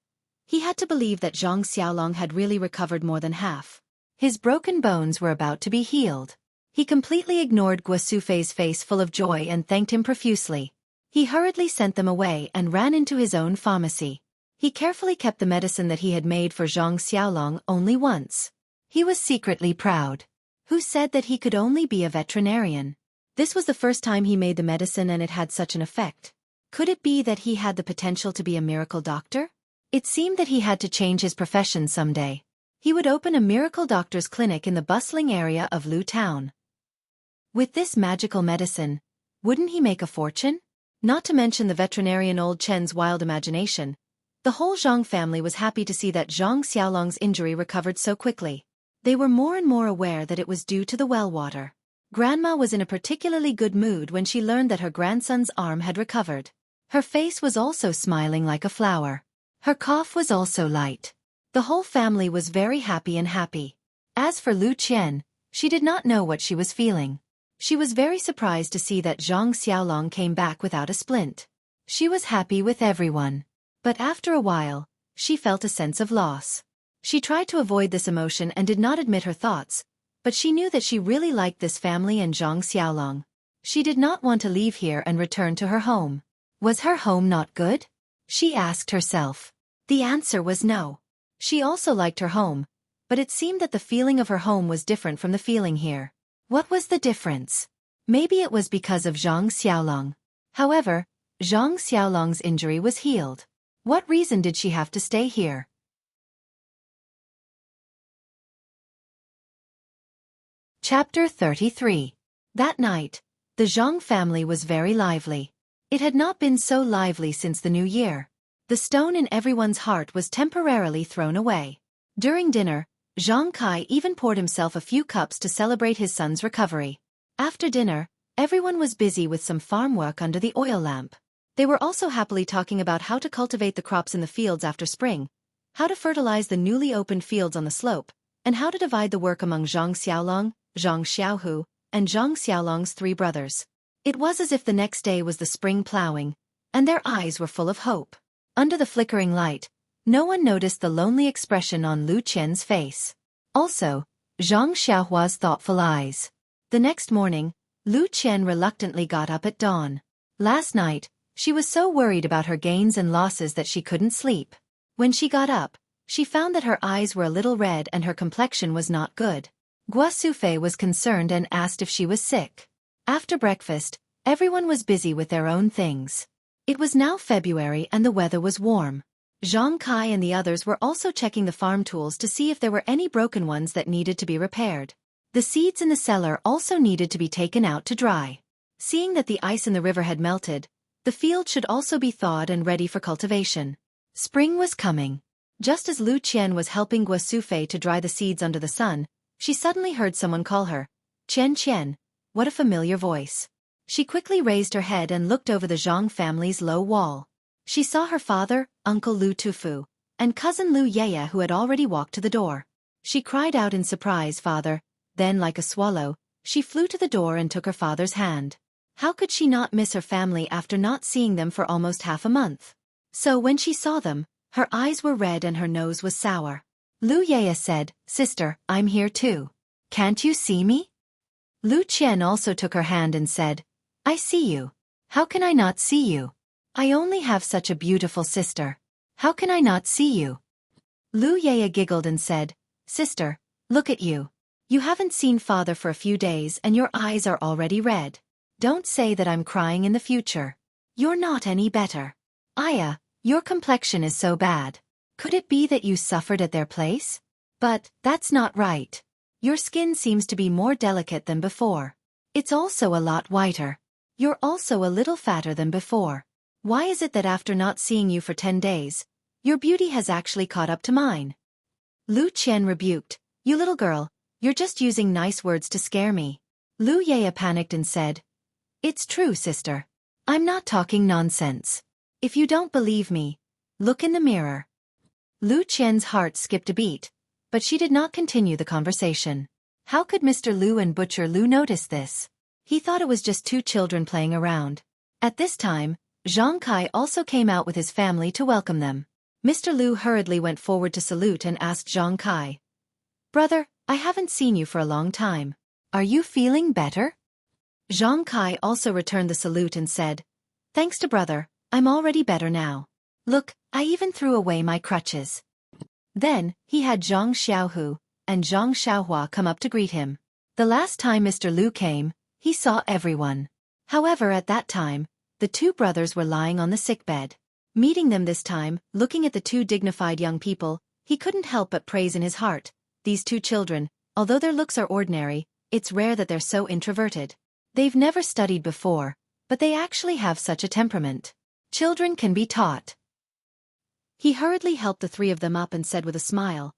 he had to believe that Zhang Xiaolong had really recovered more than half. His broken bones were about to be healed. He completely ignored Guosufei's face full of joy and thanked him profusely. He hurriedly sent them away and ran into his own pharmacy. He carefully kept the medicine that he had made for Zhang Xiaolong only once. He was secretly proud. Who said that he could only be a veterinarian? This was the first time he made the medicine and it had such an effect. Could it be that he had the potential to be a miracle doctor? It seemed that he had to change his profession someday. He would open a miracle doctor's clinic in the bustling area of Lu Town. With this magical medicine, wouldn't he make a fortune? Not to mention the veterinarian Old Chen's wild imagination, the whole Zhang family was happy to see that Zhang Xiaolong's injury recovered so quickly. They were more and more aware that it was due to the well water. Grandma was in a particularly good mood when she learned that her grandson's arm had recovered. Her face was also smiling like a flower. Her cough was also light. The whole family was very happy and happy. As for Lu Qian, she did not know what she was feeling. She was very surprised to see that Zhang Xiaolong came back without a splint. She was happy with everyone. But after a while, she felt a sense of loss. She tried to avoid this emotion and did not admit her thoughts, but she knew that she really liked this family and Zhang Xiaolong. She did not want to leave here and return to her home. Was her home not good? She asked herself. The answer was no. She also liked her home, but it seemed that the feeling of her home was different from the feeling here. What was the difference? Maybe it was because of Zhang Xiaolong. However, Zhang Xiaolong's injury was healed. What reason did she have to stay here? Chapter 33. That night, the Zhang family was very lively. It had not been so lively since the new year. The stone in everyone's heart was temporarily thrown away. During dinner, Zhang Kai even poured himself a few cups to celebrate his son's recovery. After dinner, everyone was busy with some farm work under the oil lamp. They were also happily talking about how to cultivate the crops in the fields after spring, how to fertilize the newly opened fields on the slope, and how to divide the work among Zhang Xiaolong, Zhang Xiaohu, and Zhang Xiaolong's 3 brothers. It was as if the next day was the spring plowing, and their eyes were full of hope. Under the flickering light, no one noticed the lonely expression on Lu Qian's face. Also, Zhang Xiaohua's thoughtful eyes. The next morning, Lu Qian reluctantly got up at dawn. Last night, she was so worried about her gains and losses that she couldn't sleep. When she got up, she found that her eyes were a little red and her complexion was not good. Guo Sufei was concerned and asked if she was sick. After breakfast, everyone was busy with their own things. It was now February and the weather was warm. Zhang Kai and the others were also checking the farm tools to see if there were any broken ones that needed to be repaired. The seeds in the cellar also needed to be taken out to dry. Seeing that the ice in the river had melted, the field should also be thawed and ready for cultivation. Spring was coming. Just as Lu Qian was helping Guo Sufei to dry the seeds under the sun, she suddenly heard someone call her. Qian Qian. What a familiar voice. She quickly raised her head and looked over the Zhang family's low wall. She saw her father, Uncle Lu Tufu, and cousin Lu Yeye who had already walked to the door. She cried out in surprise, "Father," then like a swallow, she flew to the door and took her father's hand. How could she not miss her family after not seeing them for almost half a month? So when she saw them, her eyes were red and her nose was sour. Lu Yeye said, "Sister, I'm here too. Can't you see me?" Lu Qian also took her hand and said, "I see you. How can I not see you? I only have such a beautiful sister. How can I not see you?" Lu Yeye giggled and said, "Sister, look at you. You haven't seen father for a few days and your eyes are already red. Don't say that I'm crying in the future. You're not any better. Aya, your complexion is so bad. Could it be that you suffered at their place? But that's not right. Your skin seems to be more delicate than before. It's also a lot whiter. You're also a little fatter than before. Why is it that after not seeing you for 10 days, your beauty has actually caught up to mine?" Lu Qian rebuked, "You little girl, you're just using nice words to scare me." Lu Yeye panicked and said, "It's true, sister. I'm not talking nonsense. If you don't believe me, look in the mirror." Lu Qian's heart skipped a beat, but she did not continue the conversation. How could Mr. Lu and Butcher Lu notice this? He thought it was just two children playing around. At this time, Zhang Kai also came out with his family to welcome them. Mr. Lu hurriedly went forward to salute and asked Zhang Kai, "Brother, I haven't seen you for a long time. Are you feeling better?" Zhang Kai also returned the salute and said, "Thanks to brother, I'm already better now. Look, I even threw away my crutches." Then, he had Zhang Xiaohu and Zhang Xiaohua come up to greet him. The last time Mr. Lu came, he saw everyone. However, at that time, the two brothers were lying on the sickbed. Meeting them this time, looking at the two dignified young people, he couldn't help but praise in his heart, these two children, although their looks are ordinary, it's rare that they're so introverted. They've never studied before, but they actually have such a temperament. Children can be taught. He hurriedly helped the three of them up and said with a smile,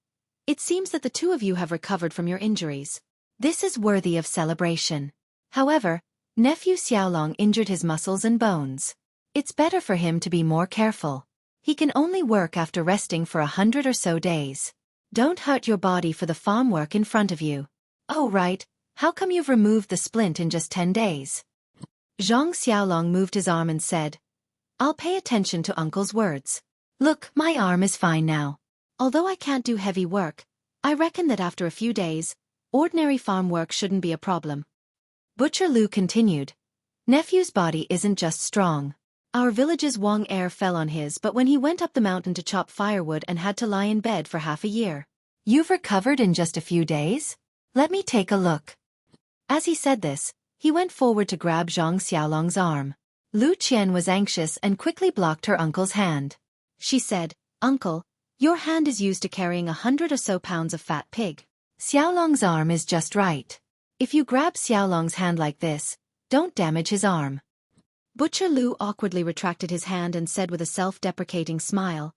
"It seems that the two of you have recovered from your injuries. This is worthy of celebration. However, nephew Xiaolong injured his muscles and bones. It's better for him to be more careful. He can only work after resting for 100 or so days. Don't hurt your body for the farm work in front of you. Oh right, how come you've removed the splint in just 10 days? Zhang Xiaolong moved his arm and said, "I'll pay attention to uncle's words. Look, my arm is fine now. Although I can't do heavy work, I reckon that after a few days, ordinary farm work shouldn't be a problem." Butcher Lu continued, "Nephew's body isn't just strong. Our village's Wang heir fell on his but when he went up the mountain to chop firewood and had to lie in bed for half a year. You've recovered in just a few days? Let me take a look." As he said this, he went forward to grab Zhang Xiaolong's arm. Lu Qian was anxious and quickly blocked her uncle's hand. She said, "Uncle, your hand is used to carrying 100 or so pounds of fat pig. Xiaolong's arm is just right. If you grab Xiaolong's hand like this, don't damage his arm." Butcher Lu awkwardly retracted his hand and said with a self-deprecating smile,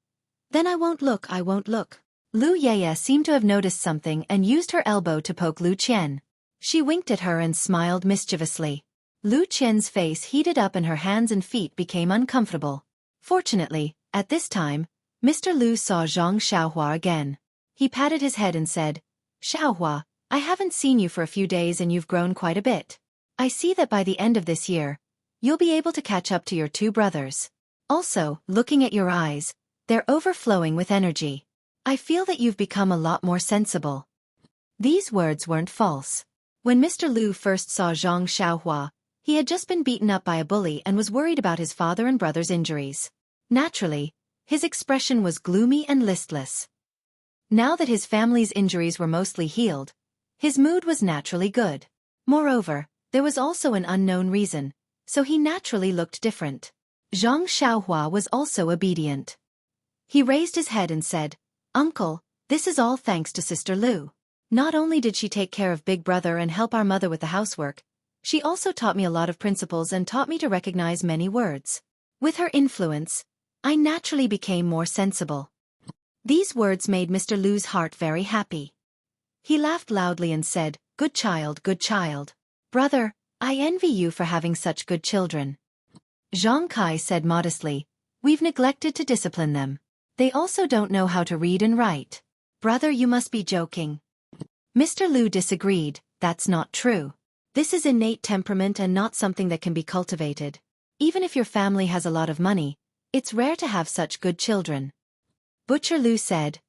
"Then I won't look, I won't look." Lu Yeye seemed to have noticed something and used her elbow to poke Lu Qian. She winked at her and smiled mischievously. Lu Qian's face heated up and her hands and feet became uncomfortable. Fortunately, at this time, Mr. Lu saw Zhang Xiaohua again. He patted his head and said, "Xiaohua, I haven't seen you for a few days and you've grown quite a bit. I see that by the end of this year, you'll be able to catch up to your two brothers. Also, looking at your eyes, they're overflowing with energy. I feel that you've become a lot more sensible. These words weren't false. When Mr. Lu first saw Zhang Xiaohua, he had just been beaten up by a bully and was worried about his father and brother's injuries. Naturally, his expression was gloomy and listless. Now that his family's injuries were mostly healed, his mood was naturally good. Moreover, there was also an unknown reason, so he naturally looked different. Zhang Xiaohua was also obedient. He raised his head and said, "Uncle, this is all thanks to Sister Lu. Not only did she take care of Big Brother and help our mother with the housework, she also taught me a lot of principles and taught me to recognize many words. With her influence, I naturally became more sensible." These words made Mr. Lu's heart very happy. He laughed loudly and said, good child, good child. Brother, I envy you for having such good children." Zhang Kai said modestly, "We've neglected to discipline them. They also don't know how to read and write." "Brother, you must be joking." Mr. Lu disagreed, "That's not true. This is innate temperament and not something that can be cultivated. Even if your family has a lot of money, it's rare to have such good children." Butcher Lu said,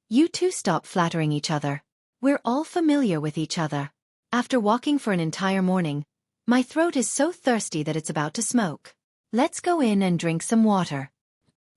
"You two stop flattering each other. We're all familiar with each other. After walking for an entire morning, my throat is so thirsty that it's about to smoke. Let's go in and drink some water."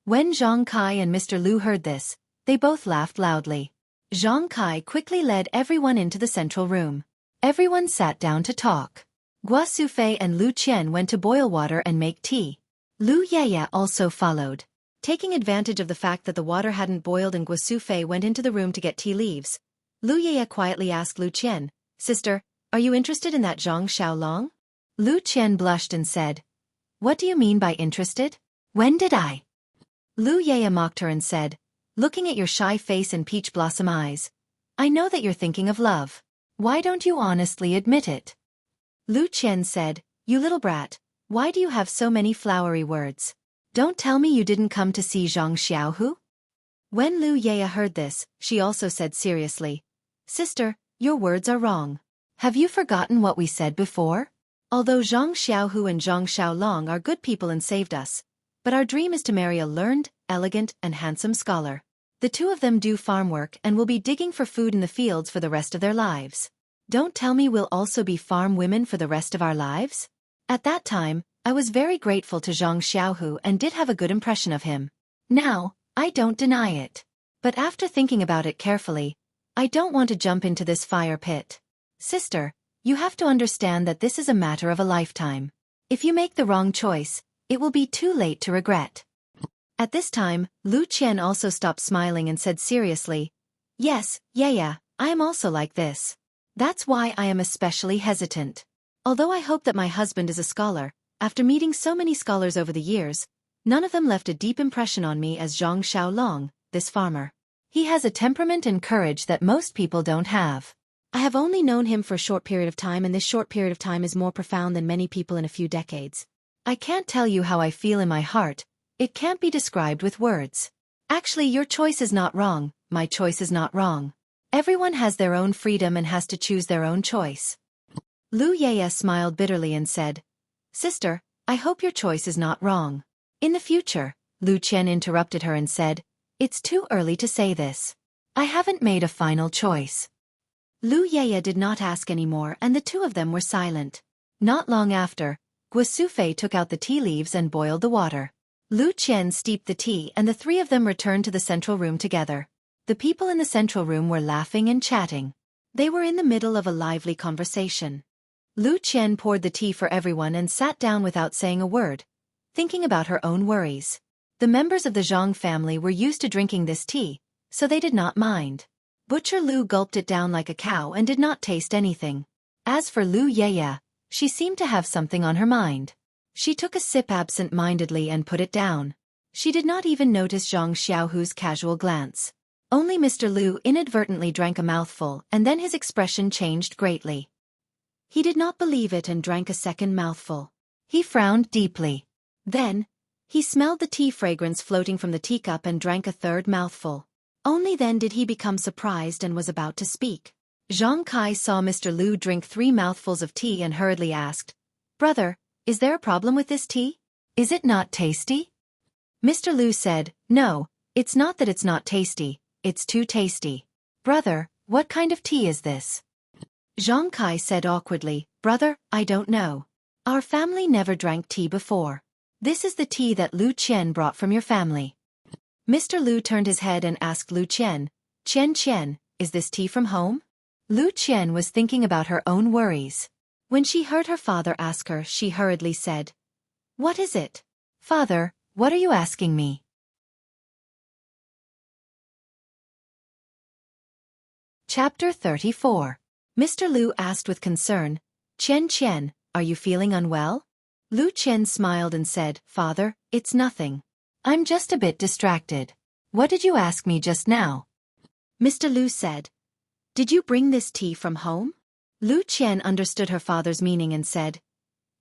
When Zhang Kai and Mr. Lu heard this, they both laughed loudly. Zhang Kai quickly led everyone into the central room. Everyone sat down to talk. Guo Sufei and Lu Qian went to boil water and make tea. Lu Yeye also followed. Taking advantage of the fact that the water hadn't boiled and Guo Sufei went into the room to get tea leaves, Lu Yeye quietly asked Lu Qian, "Sister, are you interested in that Zhang Xiaolong?" Lu Qian blushed and said, "What do you mean by interested? When did I?" Lu Yeye mocked her and said, looking at your shy face and peach blossom eyes, "I know that you're thinking of love. Why don't you honestly admit it?" Lu Qian said, "You little brat, why do you have so many flowery words? Don't tell me you didn't come to see Zhang Xiaohu?" When Lu Yeye heard this, she also said seriously, "Sister, your words are wrong. Have you forgotten what we said before? Although Zhang Xiaohu and Zhang Xiaolong are good people and saved us, but our dream is to marry a learned, elegant, and handsome scholar. The two of them do farm work and will be digging for food in the fields for the rest of their lives. Don't tell me we'll also be farm women for the rest of our lives?" At that time, I was very grateful to Zhang Xiaohu and did have a good impression of him. Now, I don't deny it. But after thinking about it carefully, I don't want to jump into this fire pit. Sister, you have to understand that this is a matter of a lifetime. If you make the wrong choice, it will be too late to regret. At this time, Lu Qian also stopped smiling and said seriously, "Yes, yeah, I am also like this. That's why I am especially hesitant. Although I hope that my husband is a scholar, after meeting so many scholars over the years, none of them left a deep impression on me as Zhang Xiaolong, this farmer. He has a temperament and courage that most people don't have. I have only known him for a short period of time, and this short period of time is more profound than many people in a few decades. I can't tell you how I feel in my heart. It can't be described with words. Actually, your choice is not wrong, my choice is not wrong. Everyone has their own freedom and has to choose their own choice." Lu Yeye smiled bitterly and said, "Sister, I hope your choice is not wrong." In the future, Lu Qian interrupted her and said, "It's too early to say this. I haven't made a final choice." Lu Yeye did not ask any more and the two of them were silent. Not long after, Guo Sufei took out the tea leaves and boiled the water. Lu Qian steeped the tea and the three of them returned to the central room together. The people in the central room were laughing and chatting. They were in the middle of a lively conversation. Lu Qian poured the tea for everyone and sat down without saying a word, thinking about her own worries. The members of the Zhang family were used to drinking this tea, so they did not mind. Butcher Lu gulped it down like a cow and did not taste anything. As for Lu Yeye, she seemed to have something on her mind. She took a sip absent-mindedly and put it down. She did not even notice Zhang Xiaohu's casual glance. Only Mr. Lu inadvertently drank a mouthful and then his expression changed greatly. He did not believe it and drank a second mouthful. He frowned deeply. Then, he smelled the tea fragrance floating from the teacup and drank a third mouthful. Only then did he become surprised and was about to speak. Xueqi saw Mr. Lu drink 3 mouthfuls of tea and hurriedly asked, "Brother, is there a problem with this tea? Is it not tasty?" Mr. Lu said, "No, it's not that it's not tasty, it's too tasty." "Brother, what kind of tea is this?" Xueqi said awkwardly, "Brother, I don't know. Our family never drank tea before. This is the tea that Lu Qian brought from your family." Mr. Lu turned his head and asked Lu Qian, Qian, is this tea from home?" Lu Qian was thinking about her own worries. When she heard her father ask her, she hurriedly said, "What is it? Father, what are you asking me?" Chapter 34. Mr. Lu asked with concern, Qian, are you feeling unwell?" Lu Qian smiled and said, "Father, it's nothing. I'm just a bit distracted. What did you ask me just now?" Mr. Lu said, "Did you bring this tea from home?" Lu Qian understood her father's meaning and said,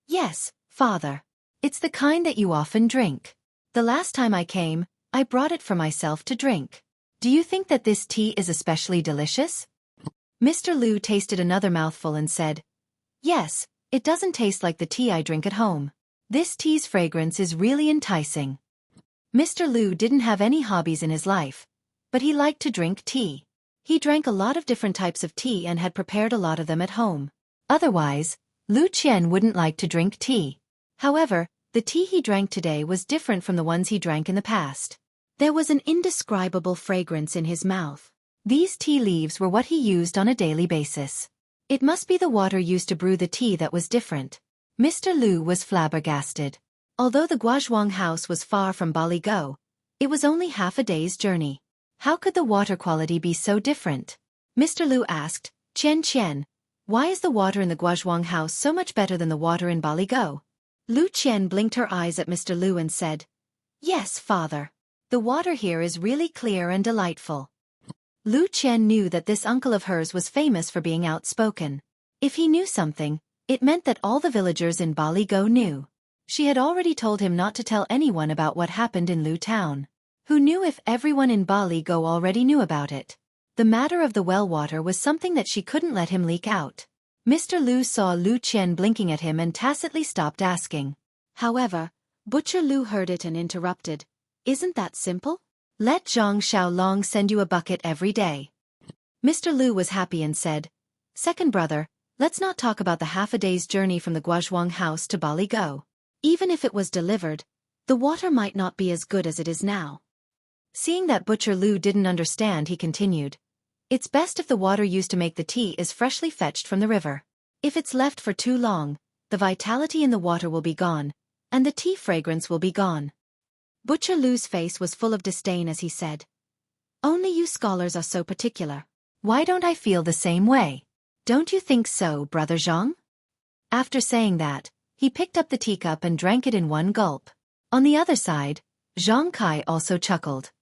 "Yes, father. It's the kind that you often drink. The last time I came, I brought it for myself to drink. Do you think that this tea is especially delicious?" Mr. Lu tasted another mouthful and said, "Yes, it doesn't taste like the tea I drink at home. This tea's fragrance is really enticing." Mr. Lu didn't have any hobbies in his life, but he liked to drink tea. He drank a lot of different types of tea and had prepared a lot of them at home. Otherwise, Lu Qian wouldn't like to drink tea. However, the tea he drank today was different from the ones he drank in the past. There was an indescribable fragrance in his mouth. These tea leaves were what he used on a daily basis. It must be the water used to brew the tea that was different. Mr. Lu was flabbergasted. Although the Guozhuang house was far from Baligo, it was only half a day's journey. How could the water quality be so different? Mr. Lu asked, Qian, why is the water in the Guozhuang house so much better than the water in Baligo? Lu Qian blinked her eyes at Mr. Lu and said, "Yes, father. The water here is really clear and delightful." Lu Qian knew that this uncle of hers was famous for being outspoken. If he knew something, it meant that all the villagers in Baligo knew. She had already told him not to tell anyone about what happened in Lu town. Who knew if everyone in Baligo already knew about it? The matter of the well water was something that she couldn't let him leak out. Mr. Lu saw Lu Qian blinking at him and tacitly stopped asking. However, Butcher Lu heard it and interrupted. "Isn't that simple? Let Zhang Xiaolong send you a bucket every day." Mr. Lu was happy and said, "Second brother, let's not talk about the half a day's journey from the Guozhuang house to Baligo. Even if it was delivered, the water might not be as good as it is now." Seeing that Butcher Lu didn't understand, he continued, "It's best if the water used to make the tea is freshly fetched from the river. If it's left for too long, the vitality in the water will be gone, and the tea fragrance will be gone." Butcher Lu's face was full of disdain as he said, "Only you scholars are so particular. Why don't I feel the same way? Don't you think so, Brother Zhang?" After saying that, he picked up the teacup and drank it in one gulp. On the other side, Xueqi also chuckled.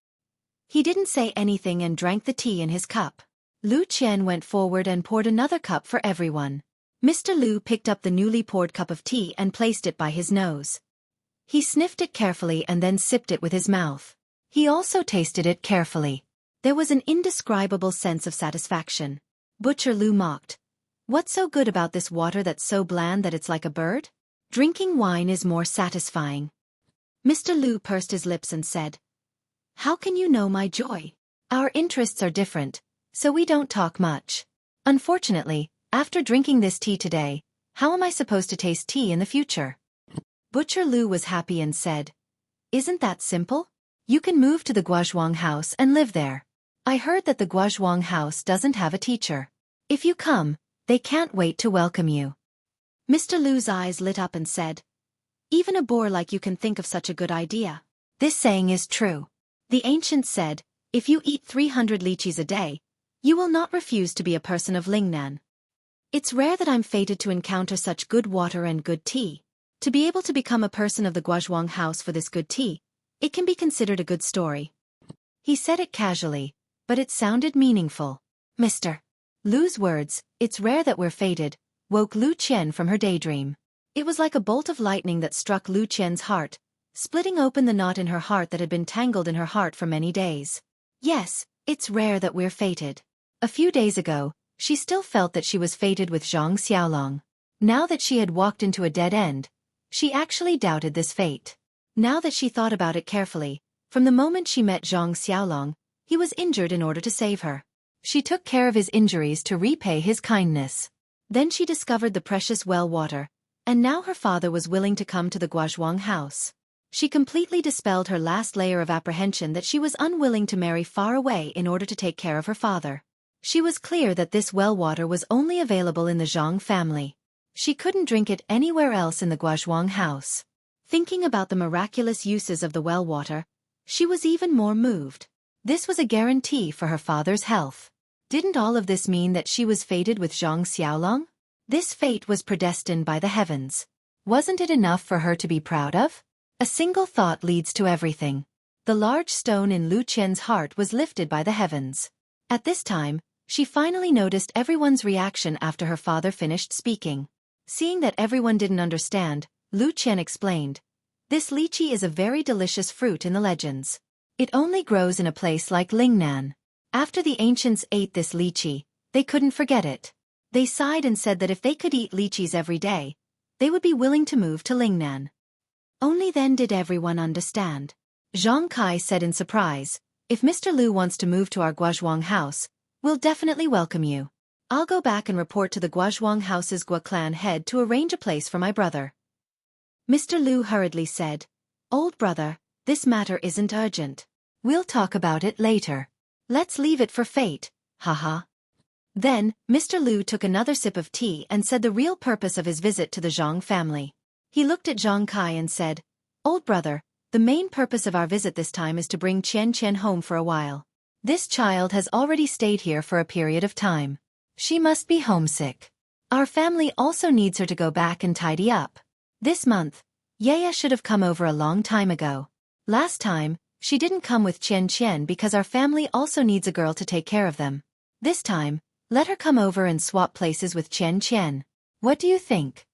He didn't say anything and drank the tea in his cup. Lu Qian went forward and poured another cup for everyone. Mr. Lu picked up the newly poured cup of tea and placed it by his nose. He sniffed it carefully and then sipped it with his mouth. He also tasted it carefully. There was an indescribable sense of satisfaction. Butcher Lu mocked. "What's so good about this water that's so bland that it's like a bird? Drinking wine is more satisfying." Mr. Lu pursed his lips and said, "How can you know my joy? Our interests are different, so we don't talk much. Unfortunately, after drinking this tea today, how am I supposed to taste tea in the future?" Butcher Lu was happy and said, "Isn't that simple? You can move to the Guozhuang house and live there. I heard that the Guozhuang house doesn't have a teacher. If you come, they can't wait to welcome you." Mr. Lu's eyes lit up and said, "Even a boor like you can think of such a good idea. This saying is true. The ancients said, if you eat 300 lychees a day, you will not refuse to be a person of Lingnan. It's rare that I'm fated to encounter such good water and good tea. To be able to become a person of the Guozhuang house for this good tea, it can be considered a good story." He said it casually, but it sounded meaningful. Mr. Lu's words, "It's rare that we're fated," woke Lu Qian from her daydream. It was like a bolt of lightning that struck Lu Qian's heart, splitting open the knot in her heart that had been tangled in her heart for many days. Yes, it's rare that we're fated. A few days ago, She still felt that she was fated with Zhang Xiaolong. Now that she had walked into a dead end, she actually doubted this fate. Now that she thought about it carefully, from the moment she met Zhang Xiaolong, he was injured in order to save her. She took care of his injuries to repay his kindness. Then she discovered the precious well water, and now her father was willing to come to the Guozhuang house. She completely dispelled her last layer of apprehension that she was unwilling to marry far away in order to take care of her father. She was clear that this well water was only available in the Zhang family. She couldn't drink it anywhere else in the Guozhuang house. Thinking about the miraculous uses of the well water, she was even more moved. This was a guarantee for her father's health. Didn't all of this mean that she was fated with Zhang Xiaolong? This fate was predestined by the heavens. Wasn't it enough for her to be proud of? A single thought leads to everything. The large stone in Lu Qian's heart was lifted by the heavens. At this time, she finally noticed everyone's reaction after her father finished speaking. Seeing that everyone didn't understand, Lu Qian explained, "This lychee is a very delicious fruit in the legends. It only grows in a place like Lingnan. After the ancients ate this lychee, they couldn't forget it. They sighed and said that if they could eat lychees every day, they would be willing to move to Lingnan." Only then did everyone understand. Zhang Kai said in surprise, "If Mr. Lu wants to move to our Guozhuang house, we'll definitely welcome you. I'll go back and report to the Guozhuang house's Gua clan head to arrange a place for my brother." Mr. Lu hurriedly said, "Old brother, this matter isn't urgent. We'll talk about it later. Let's leave it for fate, haha." Then, Mr. Lu took another sip of tea and said the real purpose of his visit to the Zhang family. He looked at Zhang Kai and said, "Old brother, the main purpose of our visit this time is to bring Qian Qian home for a while. This child has already stayed here for a period of time. She must be homesick. Our family also needs her to go back and tidy up. This month, Yaya should have come over a long time ago. Last time, she didn't come with Qian Qian because our family also needs a girl to take care of them. This time, let her come over and swap places with Qian Qian. What do you think?"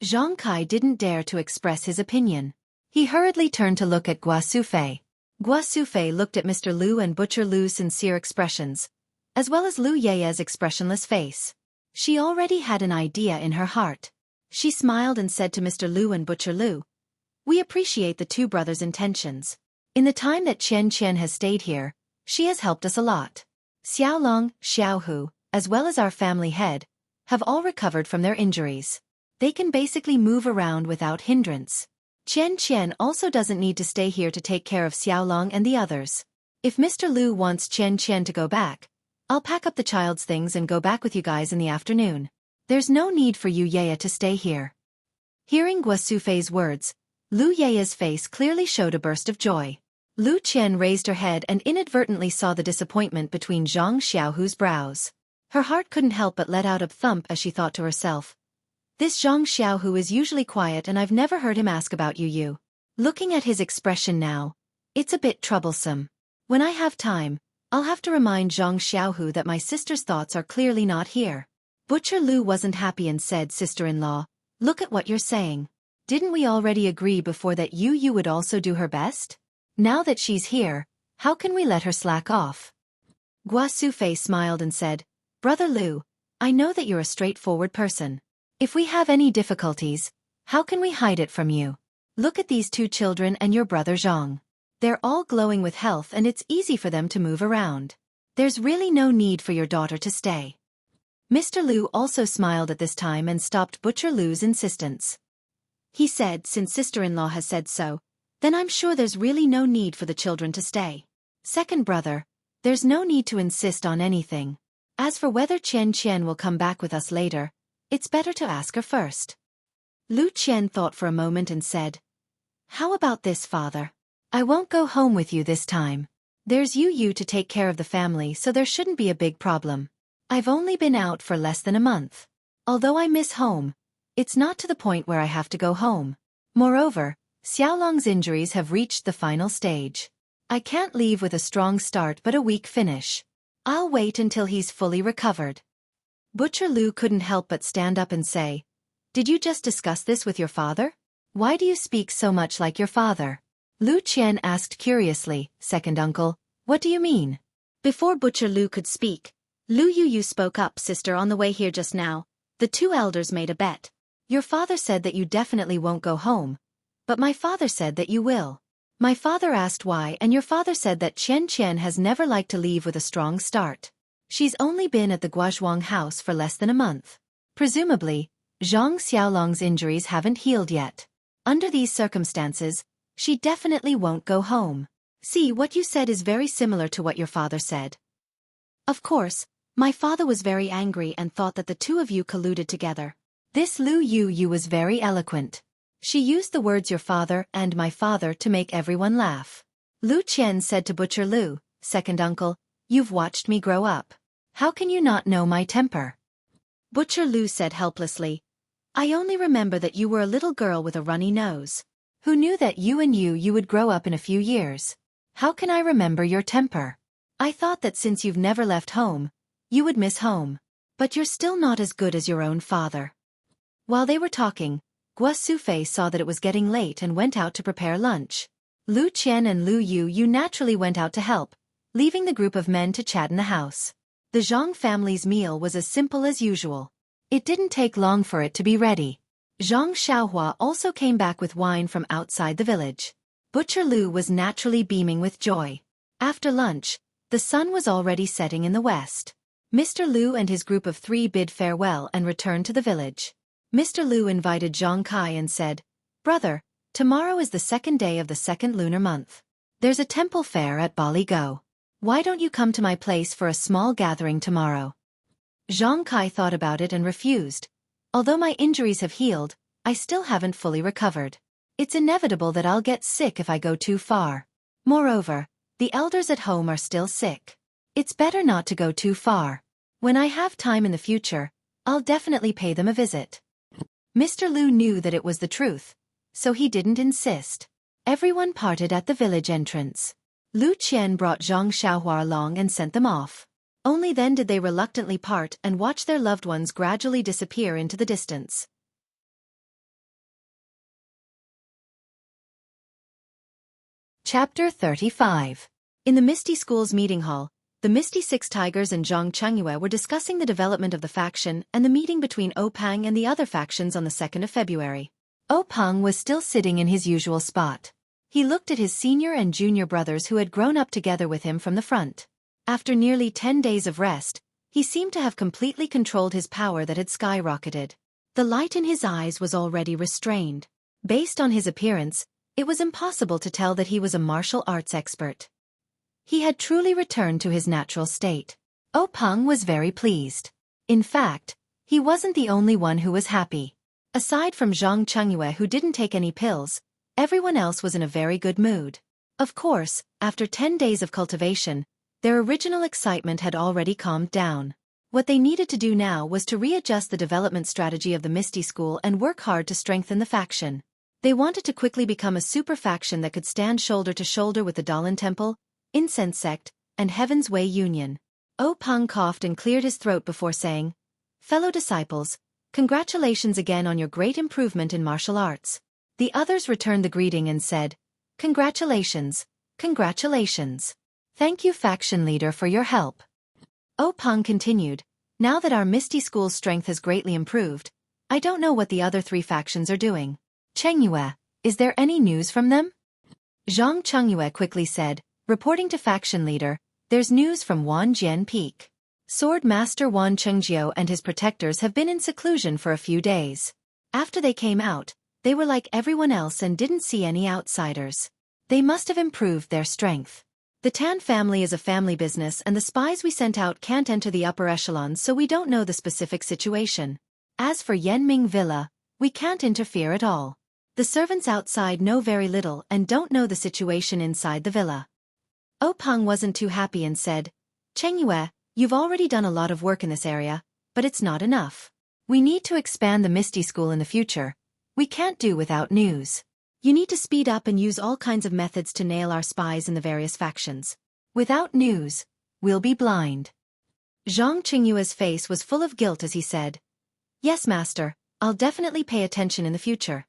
Zhang Kai didn't dare to express his opinion. He hurriedly turned to look at Gua Sufei. Gua Sufei looked at Mr. Lu and Butcher Lu's sincere expressions, as well as Lu Yaya's expressionless face. She already had an idea in her heart. She smiled and said to Mr. Lu and Butcher Lu, "We appreciate the two brothers' intentions. In the time that Qian Qian has stayed here, she has helped us a lot. Xiaolong, Xiaohu, as well as our family head, have all recovered from their injuries. They can basically move around without hindrance. Qian Qian also doesn't need to stay here to take care of Xiaolong and the others. If Mr. Lu wants Qian Qian to go back, I'll pack up the child's things and go back with you guys in the afternoon. There's no need for you Yaya to stay here." Hearing Gua Sufei's words, Lu Yaya's face clearly showed a burst of joy. Lu Qian raised her head and inadvertently saw the disappointment between Zhang Xiaohu's brows. Her heart couldn't help but let out a thump as she thought to herself, "This Zhang Xiaohu is usually quiet and I've never heard him ask about you. Looking at his expression now, it's a bit troublesome. When I have time, I'll have to remind Zhang Xiaohu that my sister's thoughts are clearly not here." Butcher Lu wasn't happy and said, "Sister-in-law, look at what you're saying. Didn't we already agree before that you would also do her best? Now that she's here, how can we let her slack off?" Gua Sufei smiled and said, "Brother Lu, I know that you're a straightforward person. If we have any difficulties, how can we hide it from you? Look at these two children and your brother Zhang. They're all glowing with health and it's easy for them to move around. There's really no need for your daughter to stay." Mr. Lu also smiled at this time and stopped Butcher Lu's insistence. He said, "Since sister-in-law has said so, then I'm sure there's really no need for the children to stay. Second brother, there's no need to insist on anything. As for whether Qian Qian will come back with us later, it's better to ask her first." Lu Qian thought for a moment and said, "How about this, father? I won't go home with you this time. There's you to take care of the family, so there shouldn't be a big problem. I've only been out for less than a month. Although I miss home, it's not to the point where I have to go home. Moreover, Xiaolong's injuries have reached the final stage. I can't leave with a strong start but a weak finish. I'll wait until he's fully recovered." Butcher Lu couldn't help but stand up and say, "Did you just discuss this with your father? Why do you speak so much like your father?" Lu Qian asked curiously, "Second uncle, what do you mean?" Before Butcher Lu could speak, Lu Yu spoke up, sister, on the way here just now. The two elders made a bet. Your father said that you definitely won't go home. But my father said that you will. My father asked why, and your father said that Qian has never liked to leave with a strong start. She's only been at the Guozhuang house for less than a month. Presumably, Zhang Xiaolong's injuries haven't healed yet. Under these circumstances, she definitely won't go home. See, what you said is very similar to what your father said. Of course, my father was very angry and thought that the two of you colluded together. This Lu Yu was very eloquent. She used the words your father and my father to make everyone laugh. Lu Qian said to Butcher Lu, second uncle, you've watched me grow up. How can you not know my temper? Butcher Lu said helplessly, I only remember that you were a little girl with a runny nose. Who knew that you would grow up in a few years? How can I remember your temper? I thought that since you've never left home, you would miss home. But you're still not as good as your own father. While they were talking, Guo Sufei saw that it was getting late and went out to prepare lunch. Lu Qian and Lu Yu naturally went out to help, leaving the group of men to chat in the house. The Zhang family's meal was as simple as usual. It didn't take long for it to be ready. Zhang Xiaohua also came back with wine from outside the village. Butcher Lu was naturally beaming with joy. After lunch, the sun was already setting in the west. Mr. Lu and his group of 3 bid farewell and returned to the village. Mr. Lu invited Zhang Kai and said, Brother, tomorrow is the 2nd day of the 2nd lunar month. There's a temple fair at Bali Go. Why don't you come to my place for a small gathering tomorrow? Zhang Kai thought about it and refused. Although my injuries have healed, I still haven't fully recovered. It's inevitable that I'll get sick if I go too far. Moreover, the elders at home are still sick. It's better not to go too far. When I have time in the future, I'll definitely pay them a visit. Mr. Lu knew that it was the truth, so he didn't insist. Everyone parted at the village entrance. Lu Qian brought Zhang Xiaohua along and sent them off. Only then did they reluctantly part and watch their loved ones gradually disappear into the distance. Chapter 35. In the Misty School's meeting hall, the Misty Six Tigers and Zhang Chengyue were discussing the development of the faction and the meeting between Pang and the other factions on the 2nd of February. Pang was still sitting in his usual spot. He looked at his senior and junior brothers who had grown up together with him from the front. After nearly 10 days of rest, he seemed to have completely controlled his power that had skyrocketed. The light in his eyes was already restrained. Based on his appearance, it was impossible to tell that he was a martial arts expert. He had truly returned to his natural state. Pang was very pleased. In fact, he wasn't the only one who was happy. Aside from Zhang Chengyue, who didn't take any pills, everyone else was in a very good mood. Of course, after 10 days of cultivation, their original excitement had already calmed down. What they needed to do now was to readjust the development strategy of the Misty School and work hard to strengthen the faction. They wanted to quickly become a super faction that could stand shoulder to shoulder with the Dalan Temple, Incense Sect, and Heaven's Way Union. Pang coughed and cleared his throat before saying, Fellow disciples, congratulations again on your great improvement in martial arts. The others returned the greeting and said, Congratulations, congratulations. Thank you, faction leader, for your help. Pang continued, Now that our Misty School's strength has greatly improved, I don't know what the other 3 factions are doing. Chengyue, is there any news from them? Zhang Chengyue quickly said, reporting to faction leader, there's news from Wanjian Peak. Sword Master Wan Chengjiu and his protectors have been in seclusion for a few days. After they came out, they were like everyone else and didn't see any outsiders. They must have improved their strength. The Tan family is a family business and the spies we sent out can't enter the upper echelons, so we don't know the specific situation. As for Yanming Villa, we can't interfere at all. The servants outside know very little and don't know the situation inside the villa. Pang wasn't too happy and said, Chengyue, you've already done a lot of work in this area, but it's not enough. We need to expand the Misty School in the future. We can't do without news. You need to speed up and use all kinds of methods to nail our spies in the various factions. Without news, we'll be blind. Zhang Qingyue's face was full of guilt as he said, Yes, master, I'll definitely pay attention in the future.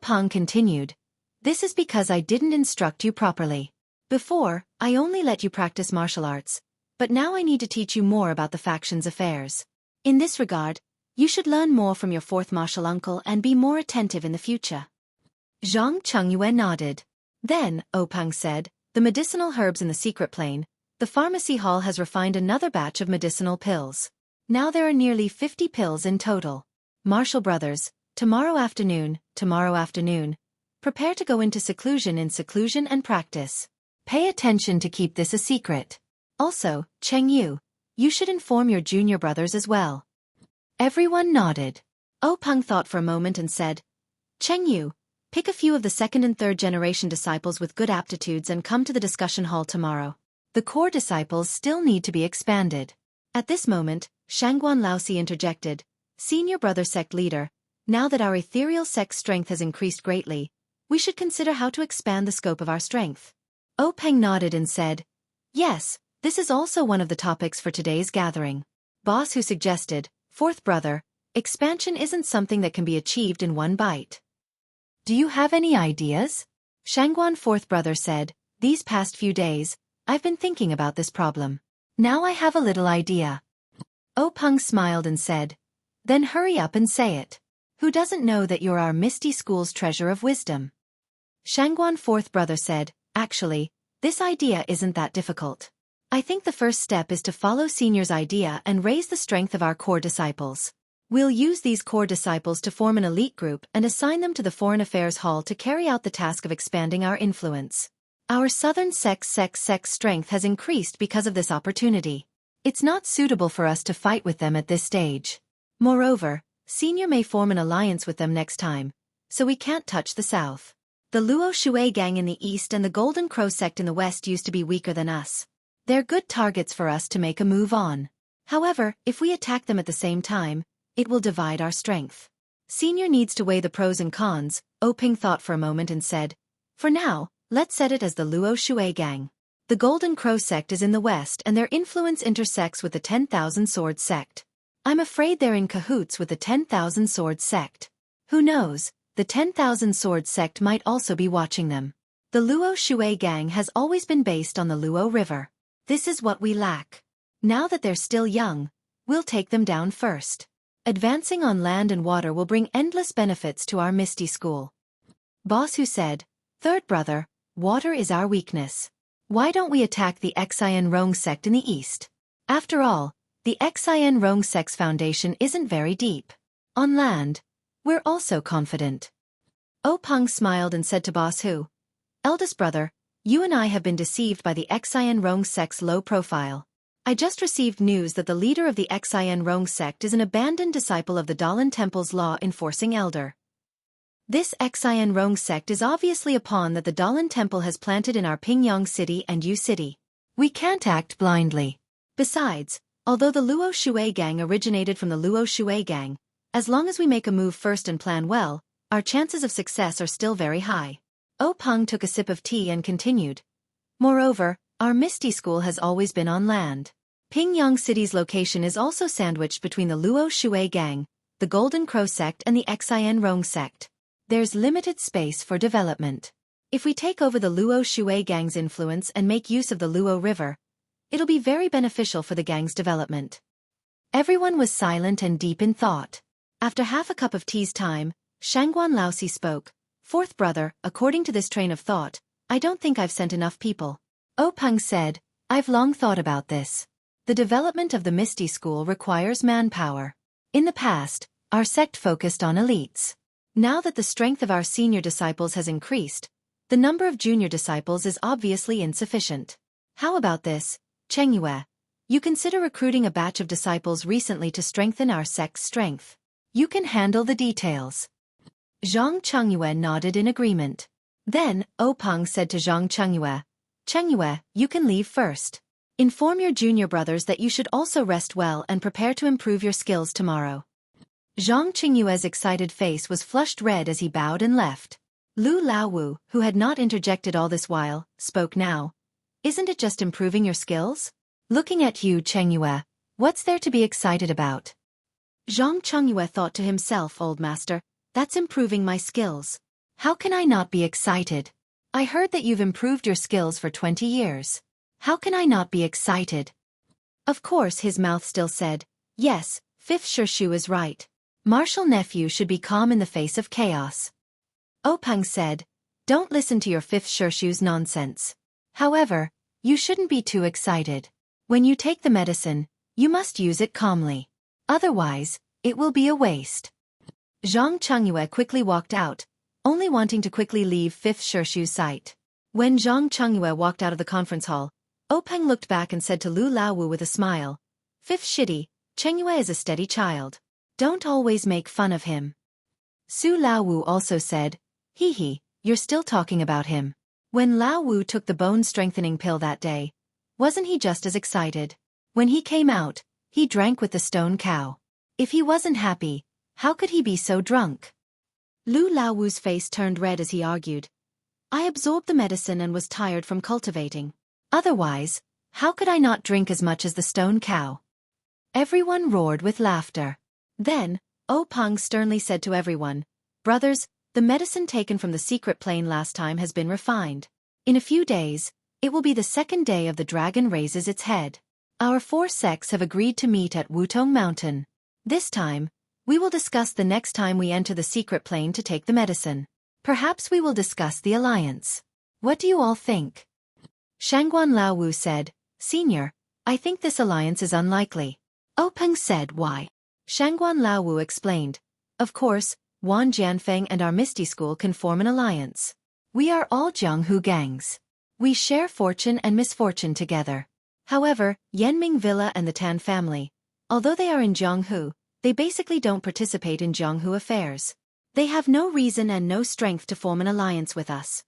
Pang continued, This is because I didn't instruct you properly. Before, I only let you practice martial arts, But now I need to teach you more about the faction's affairs. In this regard, you should learn more from your fourth martial uncle and be more attentive in the future. Zhang Chengyue nodded. Then, Openg said, the medicinal herbs in the secret plane, the pharmacy hall has refined another batch of medicinal pills. Now there are nearly 50 pills in total. Martial brothers, tomorrow afternoon, prepare to go into seclusion and practice. Pay attention to keep this a secret. Also, Cheng Yu, you should inform your junior brothers as well. Everyone nodded. Openg thought for a moment and said, Cheng Yu, pick a few of the second and third generation disciples with good aptitudes and come to the discussion hall tomorrow. The core disciples still need to be expanded. At this moment, Shangguan Laosi interjected, Senior brother sect leader, now that our ethereal sect strength has increased greatly, we should consider how to expand the scope of our strength. Openg nodded and said, Yes, this is also one of the topics for today's gathering. Boss Hu suggested, Fourth brother, expansion isn't something that can be achieved in one bite. Do you have any ideas? Shangguan fourth brother said, These past few days, I've been thinking about this problem. Now I have a little idea. Openg smiled and said, Then hurry up and say it. Who doesn't know that you're our Misty School's treasure of wisdom? Shangguan fourth brother said, Actually, this idea isn't that difficult. I think the first step is to follow Senior's idea and raise the strength of our core disciples. We'll use these core disciples to form an elite group and assign them to the Foreign Affairs Hall to carry out the task of expanding our influence. Our southern sect's strength has increased because of this opportunity. It's not suitable for us to fight with them at this stage. Moreover, Senior may form an alliance with them next time, so we can't touch the south. The Luo Shui gang in the east and the Golden Crow sect in the west used to be weaker than us. They're good targets for us to make a move on. However, if we attack them at the same time, it will divide our strength. Senior needs to weigh the pros and cons, Openg thought for a moment and said, For now, let's set it as the Luo Shui gang. The Golden Crow sect is in the west and their influence intersects with the 10,000 Swords sect. I'm afraid they're in cahoots with the 10,000 Swords sect. Who knows, the 10,000 Swords sect might also be watching them. The Luo Shui gang has always been based on the Luo River. This is what we lack. Now that they're still young, we'll take them down first. Advancing on land and water will bring endless benefits to our Misty School. Boss Hu said, Third brother, water is our weakness. Why don't we attack the Xian Rong sect in the east? After all, the Xian Rong sect's foundation isn't very deep. On land, we're also confident. Openg smiled and said to Boss Hu, Eldest brother, you and I have been deceived by the Xian Rong sect's low profile. I just received news that the leader of the Xian Rong sect is an abandoned disciple of the Dalan Temple's law-enforcing elder. This Xian Rong sect is obviously a pawn that the Dalan Temple has planted in our Pingyang City and Yu City. We can't act blindly. Besides, although the Luo Shui gang originated from the Luo Shui gang, as long as we make a move first and plan well, our chances of success are still very high. Openg took a sip of tea and continued. Moreover, our Misty School has always been on land. Pingyang City's location is also sandwiched between the Luo Shui gang, the Golden Crow sect and the Xian Rong sect. There's limited space for development. If we take over the Luo Shui gang's influence and make use of the Luo River, it'll be very beneficial for the gang's development. Everyone was silent and deep in thought. After half a cup of tea's time, Shangguan Laosi spoke. Fourth brother, according to this train of thought, I don't think I've sent enough people. Openg said, I've long thought about this. The development of the Misty School requires manpower. In the past, our sect focused on elites. Now that the strength of our senior disciples has increased, the number of junior disciples is obviously insufficient. How about this, Cheng Yue? You consider recruiting a batch of disciples recently to strengthen our sect's strength. You can handle the details. Zhang Chengyue nodded in agreement. Then, Openg said to Zhang Chengyue, Chengyue, you can leave first. Inform your junior brothers that you should also rest well and prepare to improve your skills tomorrow. Zhang Chengyue's excited face was flushed red as he bowed and left. Lu Laowu, who had not interjected all this while, spoke now. Isn't it just improving your skills? Looking at you, Chengyue, what's there to be excited about? Zhang Chengyue thought to himself, Old Master, that's improving my skills. How can I not be excited? I heard that you've improved your skills for 20 years. How can I not be excited? Of course his mouth still said, yes, fifth Xueqi is right. Martial nephew should be calm in the face of chaos. Opang said, don't listen to your fifth Xueqi's nonsense. However, you shouldn't be too excited. When you take the medicine, you must use it calmly. Otherwise, it will be a waste. Zhang Chengyue quickly walked out, only wanting to quickly leave fifth Xueqi's sight. When Zhang Chengyue walked out of the conference hall, Opang looked back and said to Lu Laowu with a smile, fifth Shidi, Chengyue is a steady child. Don't always make fun of him. Su Laowu also said, hee, you're still talking about him. When Laowu took the bone-strengthening pill that day, wasn't he just as excited? When he came out, he drank with the stone cow. If he wasn't happy, how could he be so drunk? Lu Laowu's face turned red as he argued. I absorbed the medicine and was tired from cultivating. Otherwise, how could I not drink as much as the stone cow? Everyone roared with laughter. Then, Opang sternly said to everyone, brothers, the medicine taken from the secret plane last time has been refined. In a few days, it will be the second day of the dragon raises its head. Our 4 sects have agreed to meet at Wutong Mountain. This time, we will discuss the next time we enter the secret plane to take the medicine. Perhaps we will discuss the alliance. What do you all think? Shangguan Laowu said, Senior, I think this alliance is unlikely. Openg said why. Shangguan Laowu explained, of course, Wan Jianfeng and our Misty School can form an alliance. We are all Jianghu gangs. We share fortune and misfortune together. However, Yanming Villa and the Tan family, although they are in Jianghu, they basically don't participate in Jianghu affairs. They have no reason and no strength to form an alliance with us.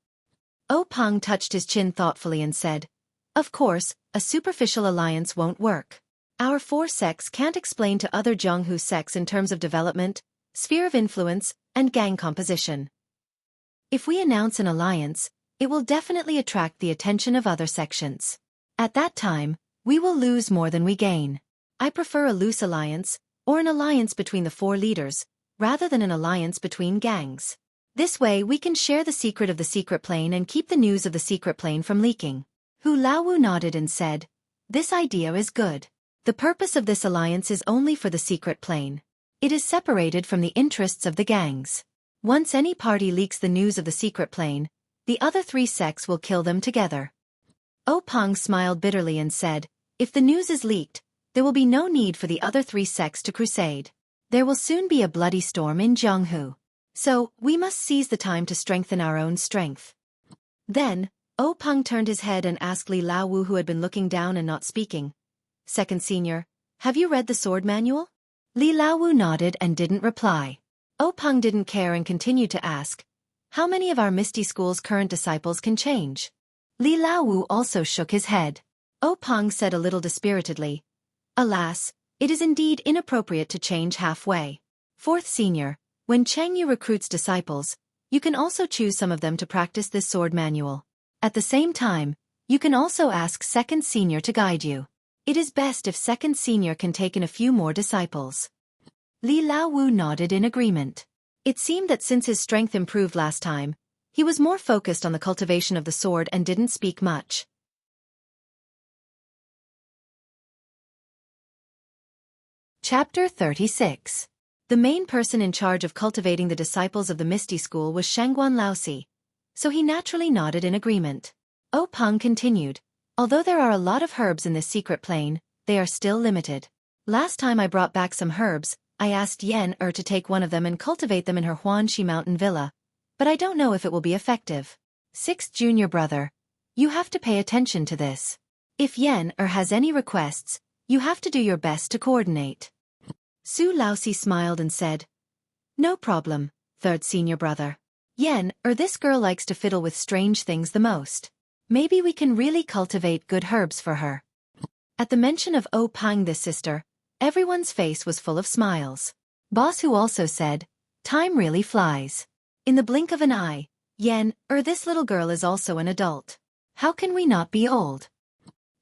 Openg touched his chin thoughtfully and said, of course, a superficial alliance won't work. Our 4 sects can't explain to other Jianghu sects in terms of development, sphere of influence, and gang composition. If we announce an alliance, it will definitely attract the attention of other sections. At that time, we will lose more than we gain. I prefer a loose alliance, or an alliance between the 4 leaders, rather than an alliance between gangs. This way we can share the secret of the secret plane and keep the news of the secret plane from leaking. Hu Laowu nodded and said, this idea is good. The purpose of this alliance is only for the secret plane. It is separated from the interests of the gangs. Once any party leaks the news of the secret plane, the other 3 sects will kill them together. Openg smiled bitterly and said, if the news is leaked, there will be no need for the other 3 sects to crusade. There will soon be a bloody storm in Jianghu. So, we must seize the time to strengthen our own strength. Then, Openg turned his head and asked Li Laowu, who had been looking down and not speaking, Second Senior, have you read the sword manual? Li Laowu nodded and didn't reply. Openg didn't care and continued to ask, how many of our Misty School's current disciples can change? Li Laowu also shook his head. Openg said a little dispiritedly, alas, it is indeed inappropriate to change halfway. Fourth Senior, when Chengyu recruits disciples, you can also choose some of them to practice this sword manual. At the same time, you can also ask Second Senior to guide you. It is best if Second Senior can take in a few more disciples. Li Laowu nodded in agreement. It seemed that since his strength improved last time, he was more focused on the cultivation of the sword and didn't speak much. Chapter 36. The main person in charge of cultivating the disciples of the Misty School was Shangguan Laosi, so he naturally nodded in agreement. Openg continued, although there are a lot of herbs in this secret plane, they are still limited. Last time I brought back some herbs, I asked Yan to take one of them and cultivate them in her Huanxi Mountain villa, but I don't know if it will be effective. Sixth junior brother, you have to pay attention to this. If Yan has any requests, you have to do your best to coordinate. Su Laosi smiled and said, no problem, third senior brother. Yan this girl likes to fiddle with strange things the most. Maybe we can really cultivate good herbs for her. At the mention of Openg this sister, everyone's face was full of smiles. Boss Hu also said, time really flies. In the blink of an eye, Yan this little girl is also an adult. How can we not be old?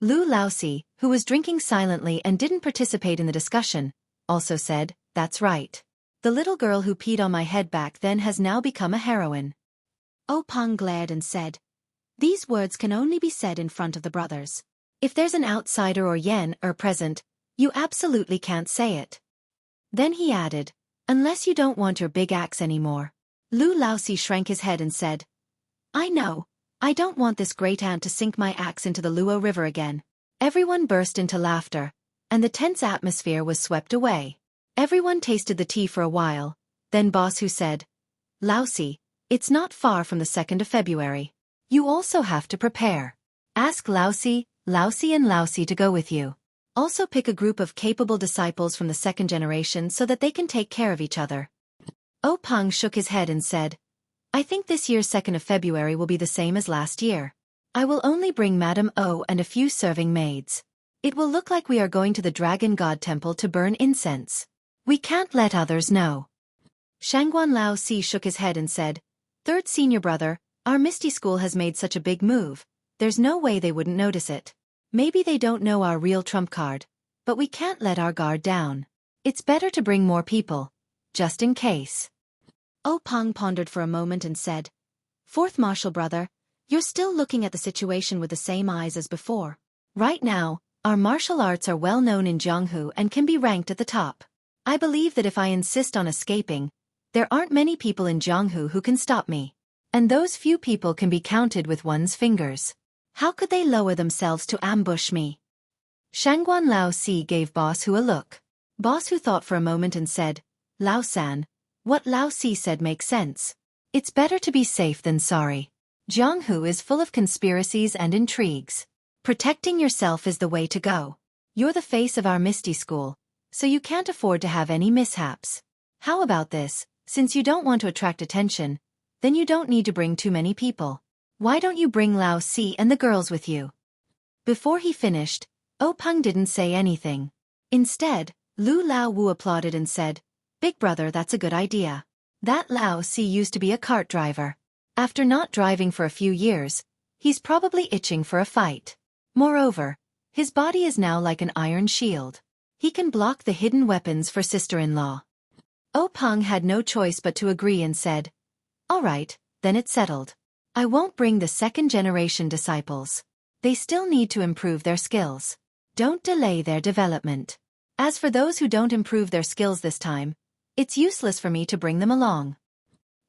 Lu Laosi, who was drinking silently and didn't participate in the discussion, also said, that's right. The little girl who peed on my head back then has now become a heroine. Openg glared and said, these words can only be said in front of the brothers. If there's an outsider or yen present, you absolutely can't say it. Then he added, unless you don't want your big axe anymore. Lu Laozi shrank his head and said, I know, I don't want this great ant to sink my axe into the Luo River again. Everyone burst into laughter, and the tense atmosphere was swept away. Everyone tasted the tea for a while, then Boss Hu said, Laozi, it's not far from the 2nd of February. You also have to prepare. Ask Laozi and Laozi to go with you. Also pick a group of capable disciples from the 2nd generation so that they can take care of each other. Peng shook his head and said, I think this year's 2nd of February will be the same as last year. I will only bring Madame O and a few serving maids. It will look like we are going to the Dragon God Temple to burn incense. We can't let others know. Shangguan Laozi shook his head and said, Third senior brother, our Misty School has made such a big move, there's no way they wouldn't notice it. Maybe they don't know our real trump card, but we can't let our guard down. It's better to bring more people, just in case. Peng pondered for a moment and said, Fourth martial brother, you're still looking at the situation with the same eyes as before. Right now, our martial arts are well known in Jianghu and can be ranked at the top. I believe that if I insist on escaping, there aren't many people in Jianghu who can stop me. And those few people can be counted with one's fingers. How could they lower themselves to ambush me? Shangguan Laozi gave Boss Hu a look. Boss Hu thought for a moment and said, Lao San, what Laozi said makes sense. It's better to be safe than sorry. Jianghu is full of conspiracies and intrigues. Protecting yourself is the way to go. You're the face of our Misty School, so you can't afford to have any mishaps. How about this? Since you don't want to attract attention, then you don't need to bring too many people. Why don't you bring Laozi and the girls with you? Before he finished, Peng didn't say anything. Instead, Lu Lao Wu applauded and said, Big brother, that's a good idea. That Laozi used to be a cart driver. After not driving for a few years, he's probably itching for a fight. Moreover, his body is now like an iron shield. He can block the hidden weapons for sister-in-law. Peng had no choice but to agree and said, All right, then it's settled. I won't bring the 2nd generation disciples. They still need to improve their skills. Don't delay their development. As for those who don't improve their skills this time, it's useless for me to bring them along.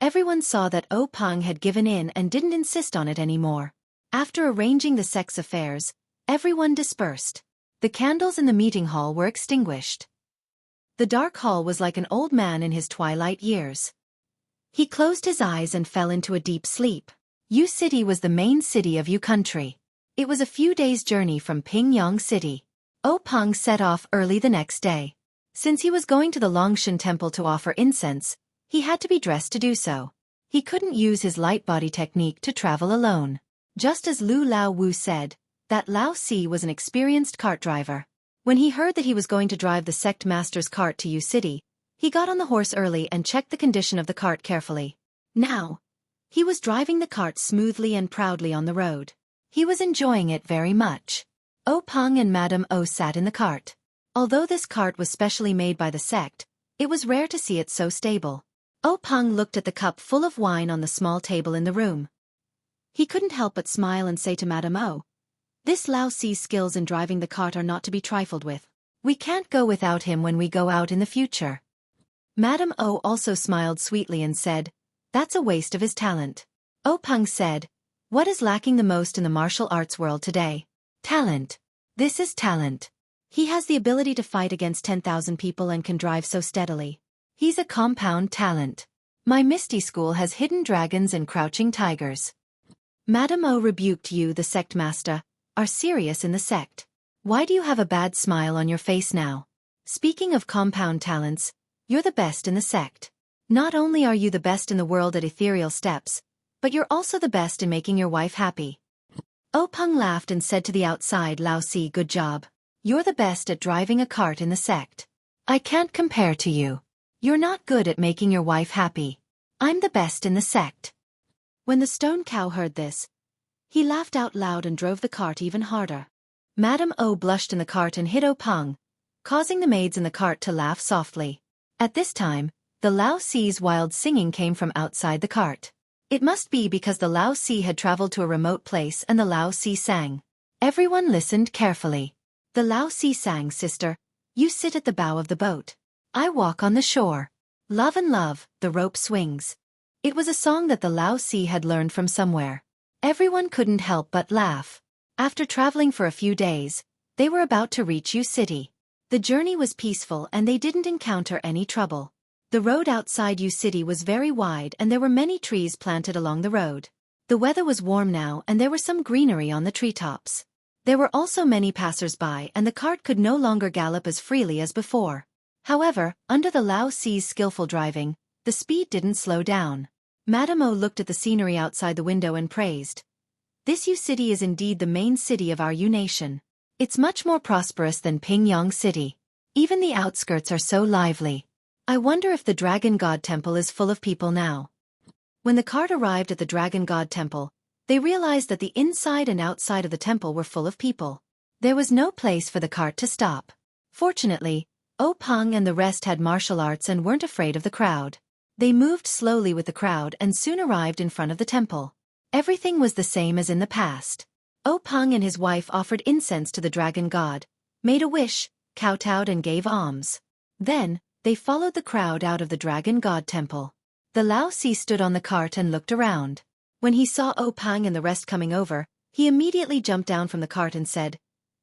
Everyone saw that Peng had given in and didn't insist on it anymore. After arranging the sex affairs, everyone dispersed. The candles in the meeting hall were extinguished. The dark hall was like an old man in his twilight years. He closed his eyes and fell into a deep sleep. Yu City was the main city of Yu Country. It was a few days' journey from Pingyang City. Peng set off early the next day. Since he was going to the Longshan Temple to offer incense, he had to be dressed to do so. He couldn't use his light body technique to travel alone. Just as Lu Lao Wu said, that Laozi was an experienced cart driver. When he heard that he was going to drive the sect master's cart to Yu City, he got on the horse early and checked the condition of the cart carefully. Now, he was driving the cart smoothly and proudly on the road. He was enjoying it very much. Peng and Madame O sat in the cart. Although this cart was specially made by the sect, it was rare to see it so stable. Peng looked at the cup full of wine on the small table in the room. He couldn't help but smile and say to Madame O, This Laozi's skills in driving the cart are not to be trifled with. We can't go without him when we go out in the future. Madame O also smiled sweetly and said, That's a waste of his talent. Peng said, What is lacking the most in the martial arts world today? Talent. This is talent. He has the ability to fight against 10,000 people and can drive so steadily. He's a compound talent. My Misty School has hidden dragons and crouching tigers. Madame O rebuked you, the sect master, are serious in the sect. Why do you have a bad smile on your face now? Speaking of compound talents, you're the best in the sect. Not only are you the best in the world at ethereal steps, but you're also the best in making your wife happy. Peng laughed and said to the outside Laozi, Good job. You're the best at driving a cart in the sect. I can't compare to you. You're not good at making your wife happy. I'm the best in the sect. When the stone cow heard this, he laughed out loud and drove the cart even harder. Madame O blushed in the cart and hit Peng, causing the maids in the cart to laugh softly. At this time, the Laozi's wild singing came from outside the cart. It must be because the Laozi had traveled to a remote place and the Laozi sang. Everyone listened carefully. The Lao Si sang, "Sister, you sit at the bow of the boat. I walk on the shore. Love and love, the rope swings." It was a song that the Lao Si had learned from somewhere. Everyone couldn't help but laugh. After traveling for a few days, they were about to reach Yu City. The journey was peaceful and they didn't encounter any trouble. The road outside Yu City was very wide and there were many trees planted along the road. The weather was warm now and there was some greenery on the treetops. There were also many passers-by and the cart could no longer gallop as freely as before. However, under the Lao Si's skillful driving, the speed didn't slow down. Madame O looked at the scenery outside the window and praised. "This Yu City is indeed the main city of our Yu nation. It's much more prosperous than Pingyang City. Even the outskirts are so lively. I wonder if the Dragon God Temple is full of people now." When the cart arrived at the Dragon God Temple, they realized that the inside and outside of the temple were full of people. There was no place for the cart to stop. Fortunately, O Peng and the rest had martial arts and weren't afraid of the crowd. They moved slowly with the crowd and soon arrived in front of the temple. Everything was the same as in the past. O Peng and his wife offered incense to the dragon god, made a wish, kowtowed and gave alms. Then, they followed the crowd out of the dragon god temple. The Lao Si stood on the cart and looked around. When he saw O Peng and the rest coming over, he immediately jumped down from the cart and said,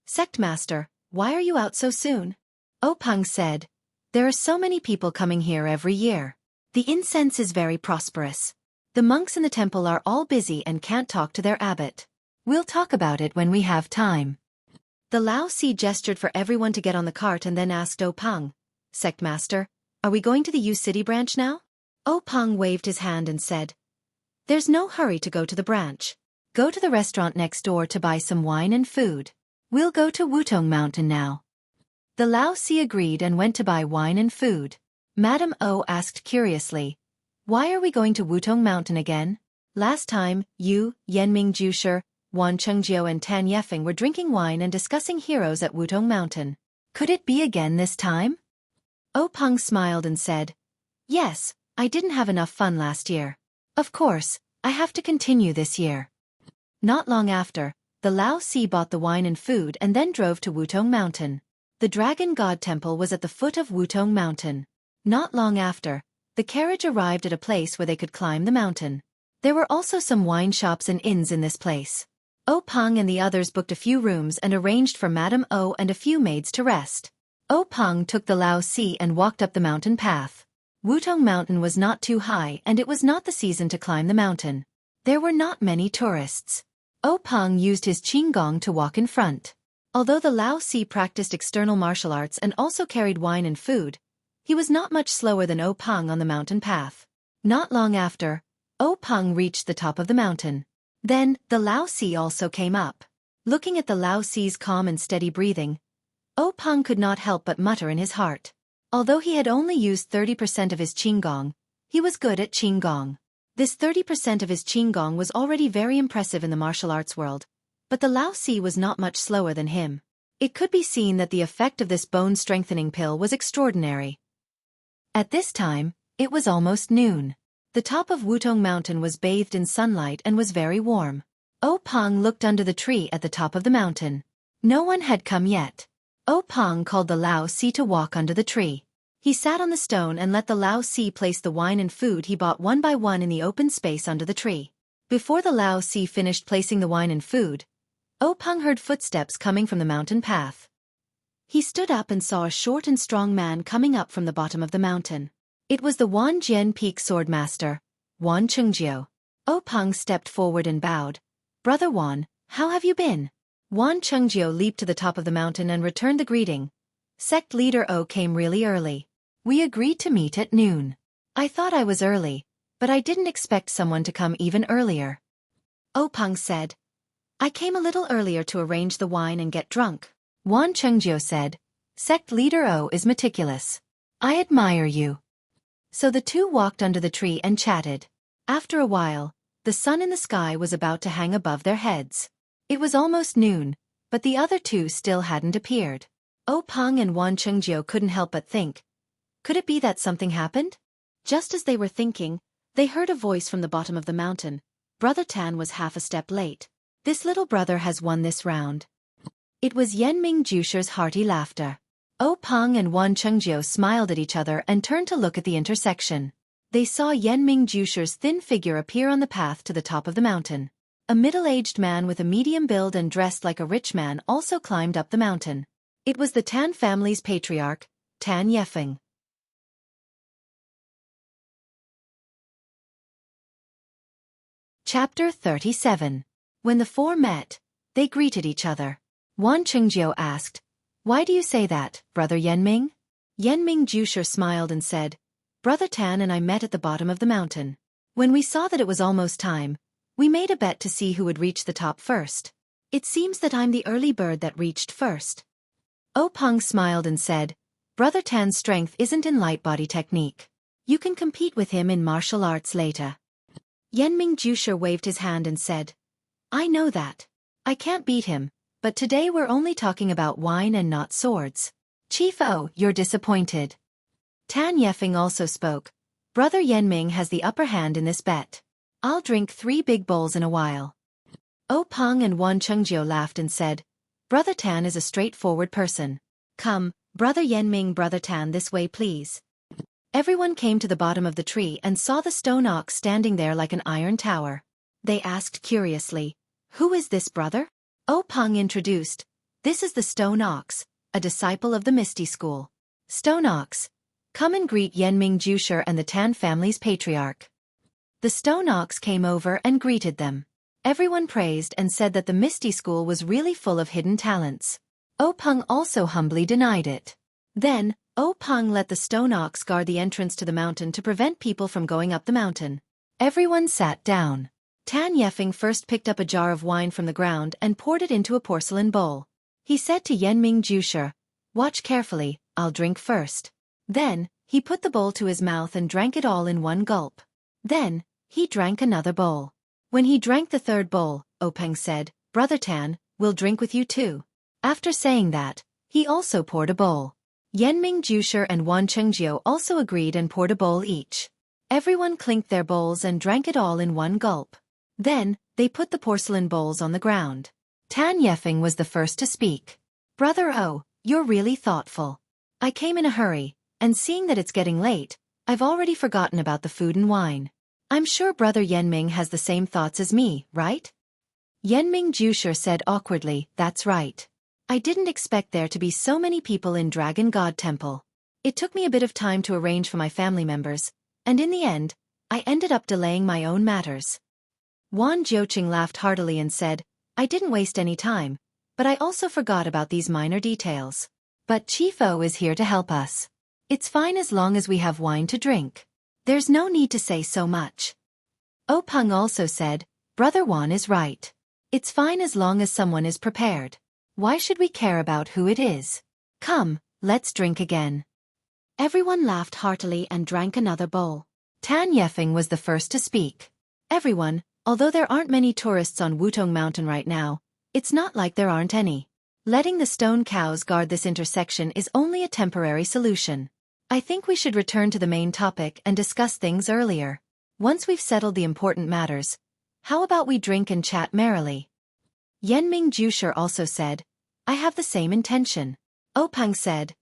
"Sect Master, why are you out so soon?" O Peng said, "There are so many people coming here every year. The incense is very prosperous. The monks in the temple are all busy and can't talk to their abbot. We'll talk about it when we have time." The Lao Si gestured for everyone to get on the cart and then asked O Peng, "Sect Master, are we going to the Yu City branch now?" O Peng waved his hand and said, "There's no hurry to go to the branch. Go to the restaurant next door to buy some wine and food. We'll go to Wutong Mountain now." The Lao Si agreed and went to buy wine and food. Madame O asked curiously, "Why are we going to Wutong Mountain again? Last time, you, Yanming Jusher, Wan Chengjiu and Tan Yefeng were drinking wine and discussing heroes at Wutong Mountain. Could it be again this time?" O Peng smiled and said, "Yes, I didn't have enough fun last year. Of course, I have to continue this year." Not long after, the Lao Si bought the wine and food and then drove to Wutong Mountain. The Dragon God Temple was at the foot of Wutong Mountain. Not long after, the carriage arrived at a place where they could climb the mountain. There were also some wine shops and inns in this place. O Peng and the others booked a few rooms and arranged for Madame O and a few maids to rest. O Peng took the Lao Si and walked up the mountain path. Wutong Mountain was not too high and it was not the season to climb the mountain. There were not many tourists. O Peng used his qinggong to walk in front. Although the Lao Si practiced external martial arts and also carried wine and food, he was not much slower than O Peng on the mountain path. Not long after, O Peng reached the top of the mountain. Then, the Lao Si also came up. Looking at the Lao Si's calm and steady breathing, O Peng could not help but mutter in his heart. Although he had only used 30% of his qinggong, he was good at qinggong. This 30% of his qinggong was already very impressive in the martial arts world, but the Lao Si was not much slower than him. It could be seen that the effect of this bone-strengthening pill was extraordinary. At this time, it was almost noon. The top of Wutong Mountain was bathed in sunlight and was very warm. O Peng looked under the tree at the top of the mountain. No one had come yet. O Peng called the Lao Si to walk under the tree. He sat on the stone and let the Lao Si place the wine and food he bought one by one in the open space under the tree. Before the Lao Si finished placing the wine and food, O Peng heard footsteps coming from the mountain path. He stood up and saw a short and strong man coming up from the bottom of the mountain. It was the Wanjian Peak Sword Master, Wan Chengjiu. O Peng stepped forward and bowed. "Brother Wan, how have you been?" Wan Chengjiu leaped to the top of the mountain and returned the greeting. "Sect leader O came really early. We agreed to meet at noon. I thought I was early, but I didn't expect someone to come even earlier." O Peng said, "I came a little earlier to arrange the wine and get drunk." Wan Chengjiu said, "Sect leader O is meticulous. I admire you." So the two walked under the tree and chatted. After a while, the sun in the sky was about to hang above their heads. It was almost noon, but the other two still hadn't appeared. O Peng and Wan Chengjiu couldn't help but think, could it be that something happened? Just as they were thinking, they heard a voice from the bottom of the mountain. Brother Tan was half a step late. This little brother has won this round. It was Yenming Jusher's hearty laughter. O Peng and Wan Chengjiu smiled at each other and turned to look at the intersection. They saw Yenming Jusher's thin figure appear on the path to the top of the mountain. A middle-aged man with a medium build and dressed like a rich man also climbed up the mountain. It was the Tan family's patriarch, Tan Yefeng. Chapter 37. When the four met, they greeted each other. Wan Chengjiu asked, "Why do you say that, Brother Yenming?" Yenming Jusher smiled and said, "Brother Tan and I met at the bottom of the mountain. When we saw that it was almost time, we made a bet to see who would reach the top first. It seems that I'm the early bird that reached first." O Peng smiled and said, "Brother Tan's strength isn't in light body technique. You can compete with him in martial arts later." Yenming Jusher waved his hand and said, "I know that. I can't beat him, but today we're only talking about wine and not swords." "Chief O, you're disappointed." Tan Yefeng also spoke. "Brother Yenming has the upper hand in this bet. I'll drink 3 big bowls in a while." O Peng and Wan Chengjiu laughed and said, "Brother Tan is a straightforward person. Come, Brother Yenming, Brother Tan, this way please." Everyone came to the bottom of the tree and saw the stone ox standing there like an iron tower. They asked curiously, "Who is this brother?" O Peng introduced, "This is the stone ox, a disciple of the Misty School. Stone ox, come and greet Yenming Jusher and the Tan family's patriarch." The stone ox came over and greeted them. Everyone praised and said that the Misty School was really full of hidden talents. O Peng also humbly denied it. Then, O Peng let the stone ox guard the entrance to the mountain to prevent people from going up the mountain. Everyone sat down. Tan Yefeng first picked up a jar of wine from the ground and poured it into a porcelain bowl. He said to Yenming Jusher, "Watch carefully, I'll drink first." Then, he put the bowl to his mouth and drank it all in one gulp. Then, he drank another bowl. When he drank the third bowl, O Peng said, "Brother Tan, we'll drink with you too." After saying that, he also poured a bowl. Yenming Jusher and Wan Chengjiu also agreed and poured a bowl each. Everyone clinked their bowls and drank it all in one gulp. Then, they put the porcelain bowls on the ground. Tan Yefeng was the first to speak. "Brother O, you're really thoughtful. I came in a hurry, and seeing that it's getting late, I've already forgotten about the food and wine. I'm sure Brother Yenming has the same thoughts as me, right?" Yenming Jusher said awkwardly, "That's right. I didn't expect there to be so many people in Dragon God Temple. It took me a bit of time to arrange for my family members, and in the end, I ended up delaying my own matters." Wan Jiuqing laughed heartily and said, "I didn't waste any time, but I also forgot about these minor details. But Chief O is here to help us. It's fine as long as we have wine to drink. There's no need to say so much." O Peng also said, "Brother Wan is right. It's fine as long as someone is prepared. Why should we care about who it is? Come, let's drink again." Everyone laughed heartily and drank another bowl. Tan Yefeng was the first to speak. "Everyone, although there aren't many tourists on Wutong Mountain right now, it's not like there aren't any. Letting the stone cows guard this intersection is only a temporary solution. I think we should return to the main topic and discuss things earlier. Once we've settled the important matters, how about we drink and chat merrily?" Yenming Jusher also said, "I have the same intention." O Peng said,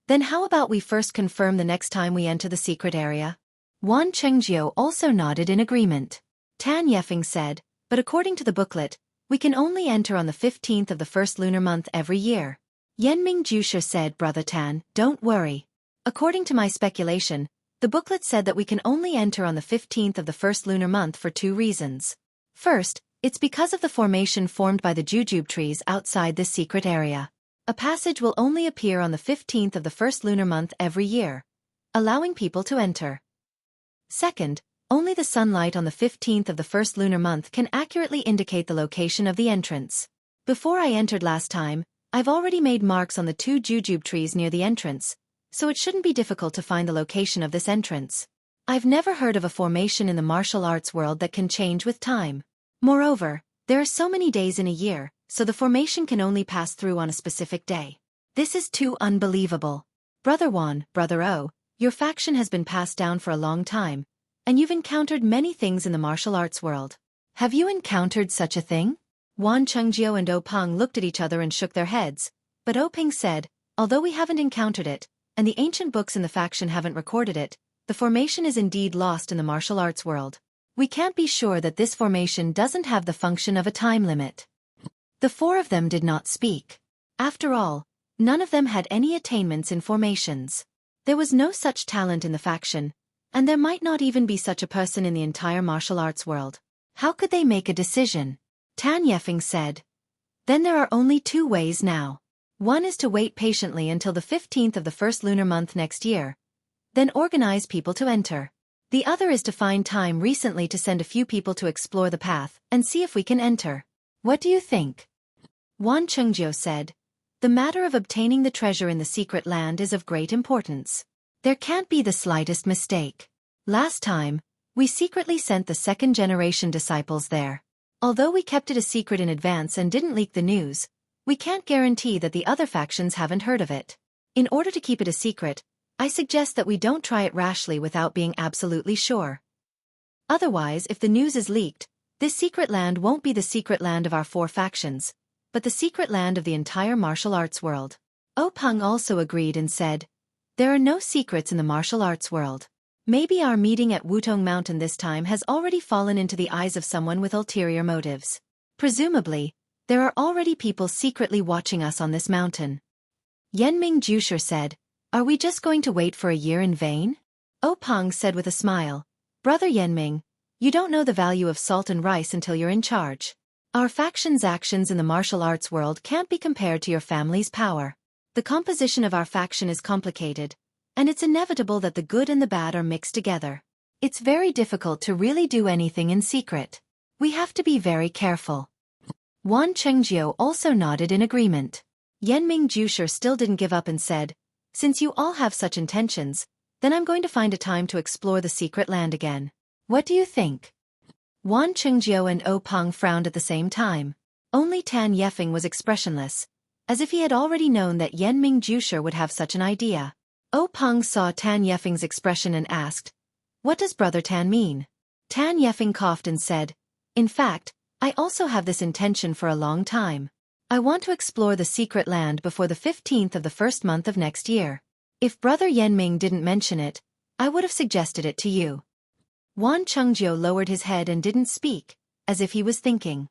"Then how about we first confirm the next time we enter the secret area?" Wan Chengjiu also nodded in agreement. Tan Yefeng said, "But according to the booklet, we can only enter on the 15th of the first lunar month every year." Yenming Jusher said, "Brother Tan, don't worry. According to my speculation, the booklet said that we can only enter on the 15th of the first lunar month for 2 reasons. First, it's because of the formation formed by the jujube trees outside this secret area. A passage will only appear on the 15th of the first lunar month every year, allowing people to enter. Second, only the sunlight on the 15th of the first lunar month can accurately indicate the location of the entrance. Before I entered last time, I've already made marks on the 2 jujube trees near the entrance, so it shouldn't be difficult to find the location of this entrance. I've never heard of a formation in the martial arts world that can change with time. Moreover, there are so many days in a year, so the formation can only pass through on a specific day. This is too unbelievable. Brother Wan, Brother O, your faction has been passed down for a long time, and you've encountered many things in the martial arts world. Have you encountered such a thing?" Wan Chengjiu and Peng looked at each other and shook their heads, but Peng said, although we haven't encountered it, and the ancient books in the faction haven't recorded it, the formation is indeed lost in the martial arts world. We can't be sure that this formation doesn't have the function of a time limit. The four of them did not speak. After all, none of them had any attainments in formations. There was no such talent in the faction, and there might not even be such a person in the entire martial arts world. How could they make a decision? Tan Yefeng said. Then there are only two ways now. One is to wait patiently until the 15th of the first lunar month next year, then organize people to enter. The other is to find time recently to send a few people to explore the path and see if we can enter. What do you think? Wan Chengjiu said. The matter of obtaining the treasure in the secret land is of great importance. There can't be the slightest mistake. Last time, we secretly sent the second-generation disciples there. Although we kept it a secret in advance and didn't leak the news, we can't guarantee that the other factions haven't heard of it. In order to keep it a secret, I suggest that we don't try it rashly without being absolutely sure. Otherwise, if the news is leaked, this secret land won't be the secret land of our four factions, but the secret land of the entire martial arts world. Peng also agreed and said, there are no secrets in the martial arts world. Maybe our meeting at Wutong Mountain this time has already fallen into the eyes of someone with ulterior motives. Presumably, there are already people secretly watching us on this mountain. Yenming Jusher said, are we just going to wait for a year in vain? Peng said with a smile, Brother Yenming, you don't know the value of salt and rice until you're in charge. Our faction's actions in the martial arts world can't be compared to your family's power. The composition of our faction is complicated, and it's inevitable that the good and the bad are mixed together. It's very difficult to really do anything in secret. We have to be very careful. Wan Chengjiu also nodded in agreement. Yenming Jusher still didn't give up and said, since you all have such intentions, then I'm going to find a time to explore the secret land again. What do you think? Wan Chengjiu and Peng frowned at the same time. Only Tan Yefeng was expressionless, as if he had already known that Yenming Jusher would have such an idea. Peng saw Tan Yefeng's expression and asked, what does Brother Tan mean? Tan Yefeng coughed and said, in fact, I also have this intention for a long time. I want to explore the secret land before the 15th of the first month of next year. If Brother Yenming didn't mention it, I would have suggested it to you. Wan Chengjiu lowered his head and didn't speak, as if he was thinking.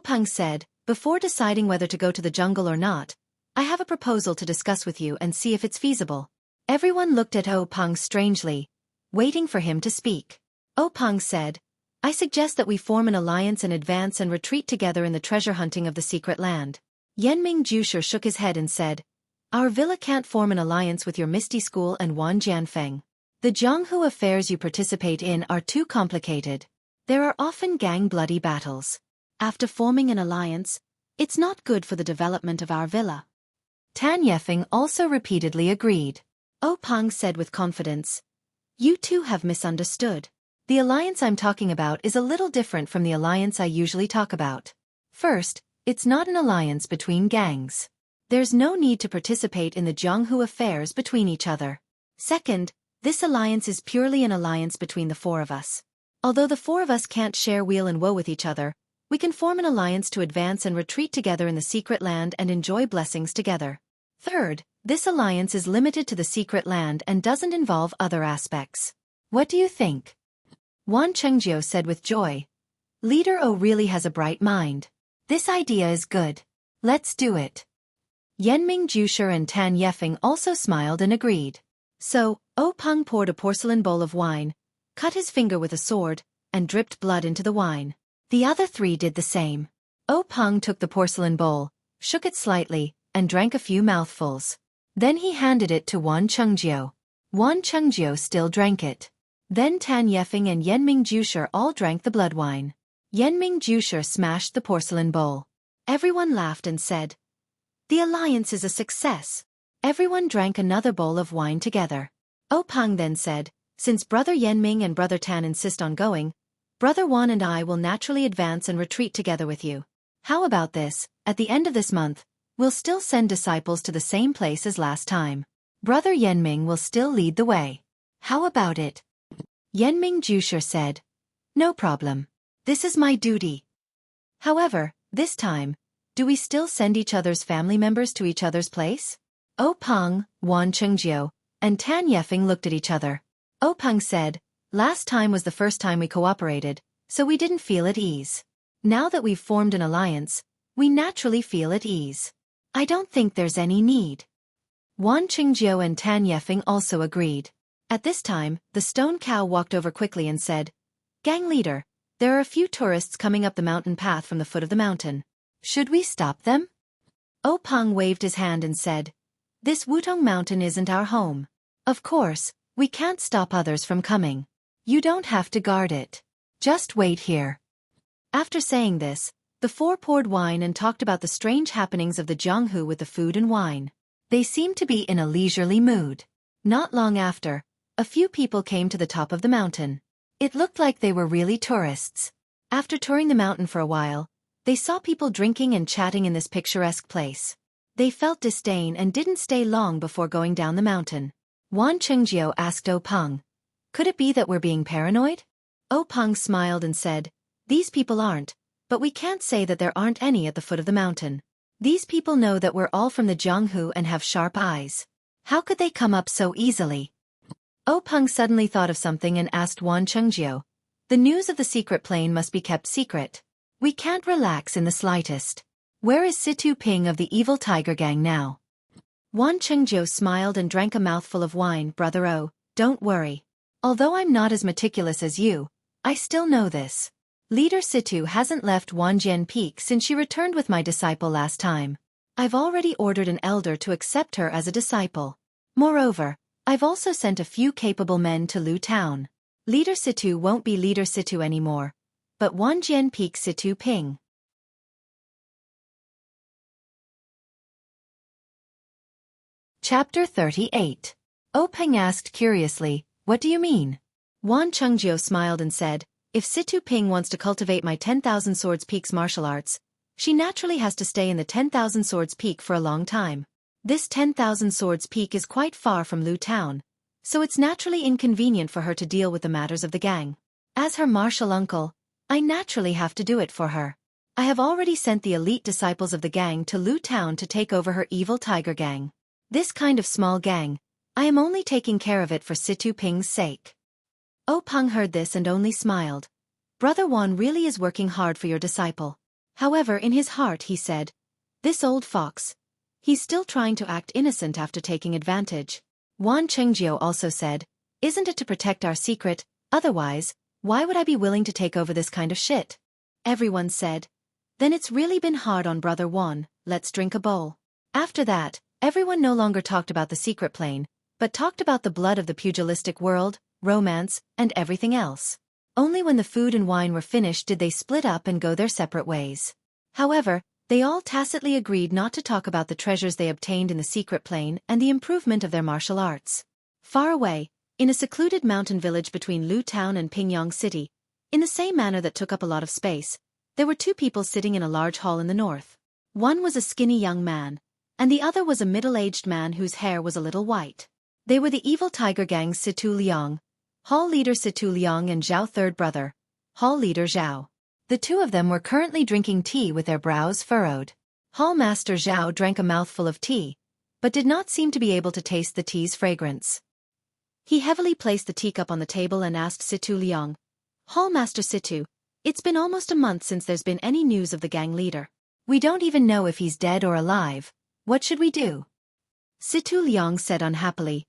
Peng said, before deciding whether to go to the jungle or not, I have a proposal to discuss with you and see if it's feasible. Everyone looked at Peng strangely, waiting for him to speak. Peng said, I suggest that we form an alliance and advance and retreat together in the treasure hunting of the secret land. Yenming Jusher shook his head and said, our villa can't form an alliance with your Misty School and Wan Jianfeng. The Jianghu affairs you participate in are too complicated. There are often gang-bloody battles. After forming an alliance, it's not good for the development of our villa. Tan Yefeng also repeatedly agreed. Peng said with confidence, you two have misunderstood. The alliance I'm talking about is a little different from the alliance I usually talk about. First, it's not an alliance between gangs. There's no need to participate in the Jianghu affairs between each other. Second, this alliance is purely an alliance between the four of us. Although the four of us can't share weal and woe with each other, we can form an alliance to advance and retreat together in the secret land and enjoy blessings together. Third, this alliance is limited to the secret land and doesn't involve other aspects. What do you think? Wan Chengjiu said with joy. Leader O really has a bright mind. This idea is good. Let's do it. Yenming Jusher and Tan Yefeng also smiled and agreed. So, Peng poured a porcelain bowl of wine, cut his finger with a sword, and dripped blood into the wine. The other three did the same. Peng took the porcelain bowl, shook it slightly, and drank a few mouthfuls. Then he handed it to Wan Chengjiu. Wan Chengjiu still drank it. Then Tan Yefeng and Yenming Jusher all drank the blood wine. Yenming Jusher smashed the porcelain bowl. Everyone laughed and said, the alliance is a success. Everyone drank another bowl of wine together. Peng then said, since Brother Yenming and Brother Tan insist on going, Brother Wan and I will naturally advance and retreat together with you. How about this? At the end of this month, we'll still send disciples to the same place as last time. Brother Yenming will still lead the way. How about it? Yenming Jusher said, no problem. This is my duty. However, This time, do we still send each other's family members to each other's place? Peng, Wan Chengjiu, and Tan Yefeng looked at each other. Peng said, last time was the first time we cooperated, so we didn't feel at ease. Now that we've formed an alliance, we naturally feel at ease. I don't think there's any need. Wan Chengjiu and Tan Yefeng also agreed. At this time, the stone cow walked over quickly and said, Gang leader, there are a few tourists coming up the mountain path from the foot of the mountain. Should we stop them? Peng waved his hand and said, this Wutong mountain isn't our home. Of course, we can't stop others from coming. You don't have to guard it. Just wait here. After saying this, the four poured wine and talked about the strange happenings of the Jianghu with the food and wine. They seemed to be in a leisurely mood. Not long after, a few people came to the top of the mountain. It looked like they were really tourists. After touring the mountain for a while, they saw people drinking and chatting in this picturesque place. They felt disdain and didn't stay long before going down the mountain. Wan Chengjiu asked Peng, could it be that we're being paranoid? Peng smiled and said, these people aren't, but we can't say that there aren't any at the foot of the mountain. These people know that we're all from the Jianghu and have sharp eyes. How could they come up so easily? Peng suddenly thought of something and asked Wan Chengjiu, the news of the secret plane must be kept secret. We can't relax in the slightest. Where is Situ Ping of the evil tiger gang now? Wan Chengjiu smiled and drank a mouthful of wine. Brother don't worry. Although I'm not as meticulous as you, I still know this. Leader Situ hasn't left Wanjian Peak since she returned with my disciple last time. I've already ordered an elder to accept her as a disciple. Moreover, I've also sent a few capable men to Lu Town. Leader Situ won't be Leader Situ anymore, but Wanjian Peak Situ Ping. Chapter 38. Peng asked curiously, what do you mean? Wan Chengjiu smiled and said, if Situ Ping wants to cultivate my 10,000 Swords Peak's martial arts, she naturally has to stay in the 10,000 Swords Peak for a long time. This 10,000 Swords Peak is quite far from Lu Town, so it's naturally inconvenient for her to deal with the matters of the gang. As her martial uncle, I naturally have to do it for her. I have already sent the elite disciples of the gang to Lu Town to take over her evil tiger gang. This kind of small gang, I am only taking care of it for Situ Ping's sake. Peng heard this and only smiled. Brother Wan really is working hard for your disciple. However, in his heart he said, this old fox. He's still trying to act innocent after taking advantage. Wan Chengjiu also said, isn't it to protect our secret, otherwise, why would I be willing to take over this kind of shit? Everyone said, then it's really been hard on Brother Wan, let's drink a bowl. After that, everyone no longer talked about the secret plane, but talked about the blood of the pugilistic world, romance, and everything else. Only when the food and wine were finished did they split up and go their separate ways. However, they all tacitly agreed not to talk about the treasures they obtained in the secret plane and the improvement of their martial arts. Far away, in a secluded mountain village between Lu Town and Pingyang City, in the same manner that took up a lot of space, there were two people sitting in a large hall in the north. One was a skinny young man, and the other was a middle-aged man whose hair was a little white. They were the evil tiger gang's Situ Liang, Hall leader Situ Liang and Zhao third brother, Hall leader Zhao. The two of them were currently drinking tea with their brows furrowed. Hall master Zhao drank a mouthful of tea, but did not seem to be able to taste the tea's fragrance. He heavily placed the teacup on the table and asked Situ Liang, Hall master Situ, it's been almost a month since there's been any news of the gang leader. We don't even know if he's dead or alive. What should we do? Situ Liang said unhappily,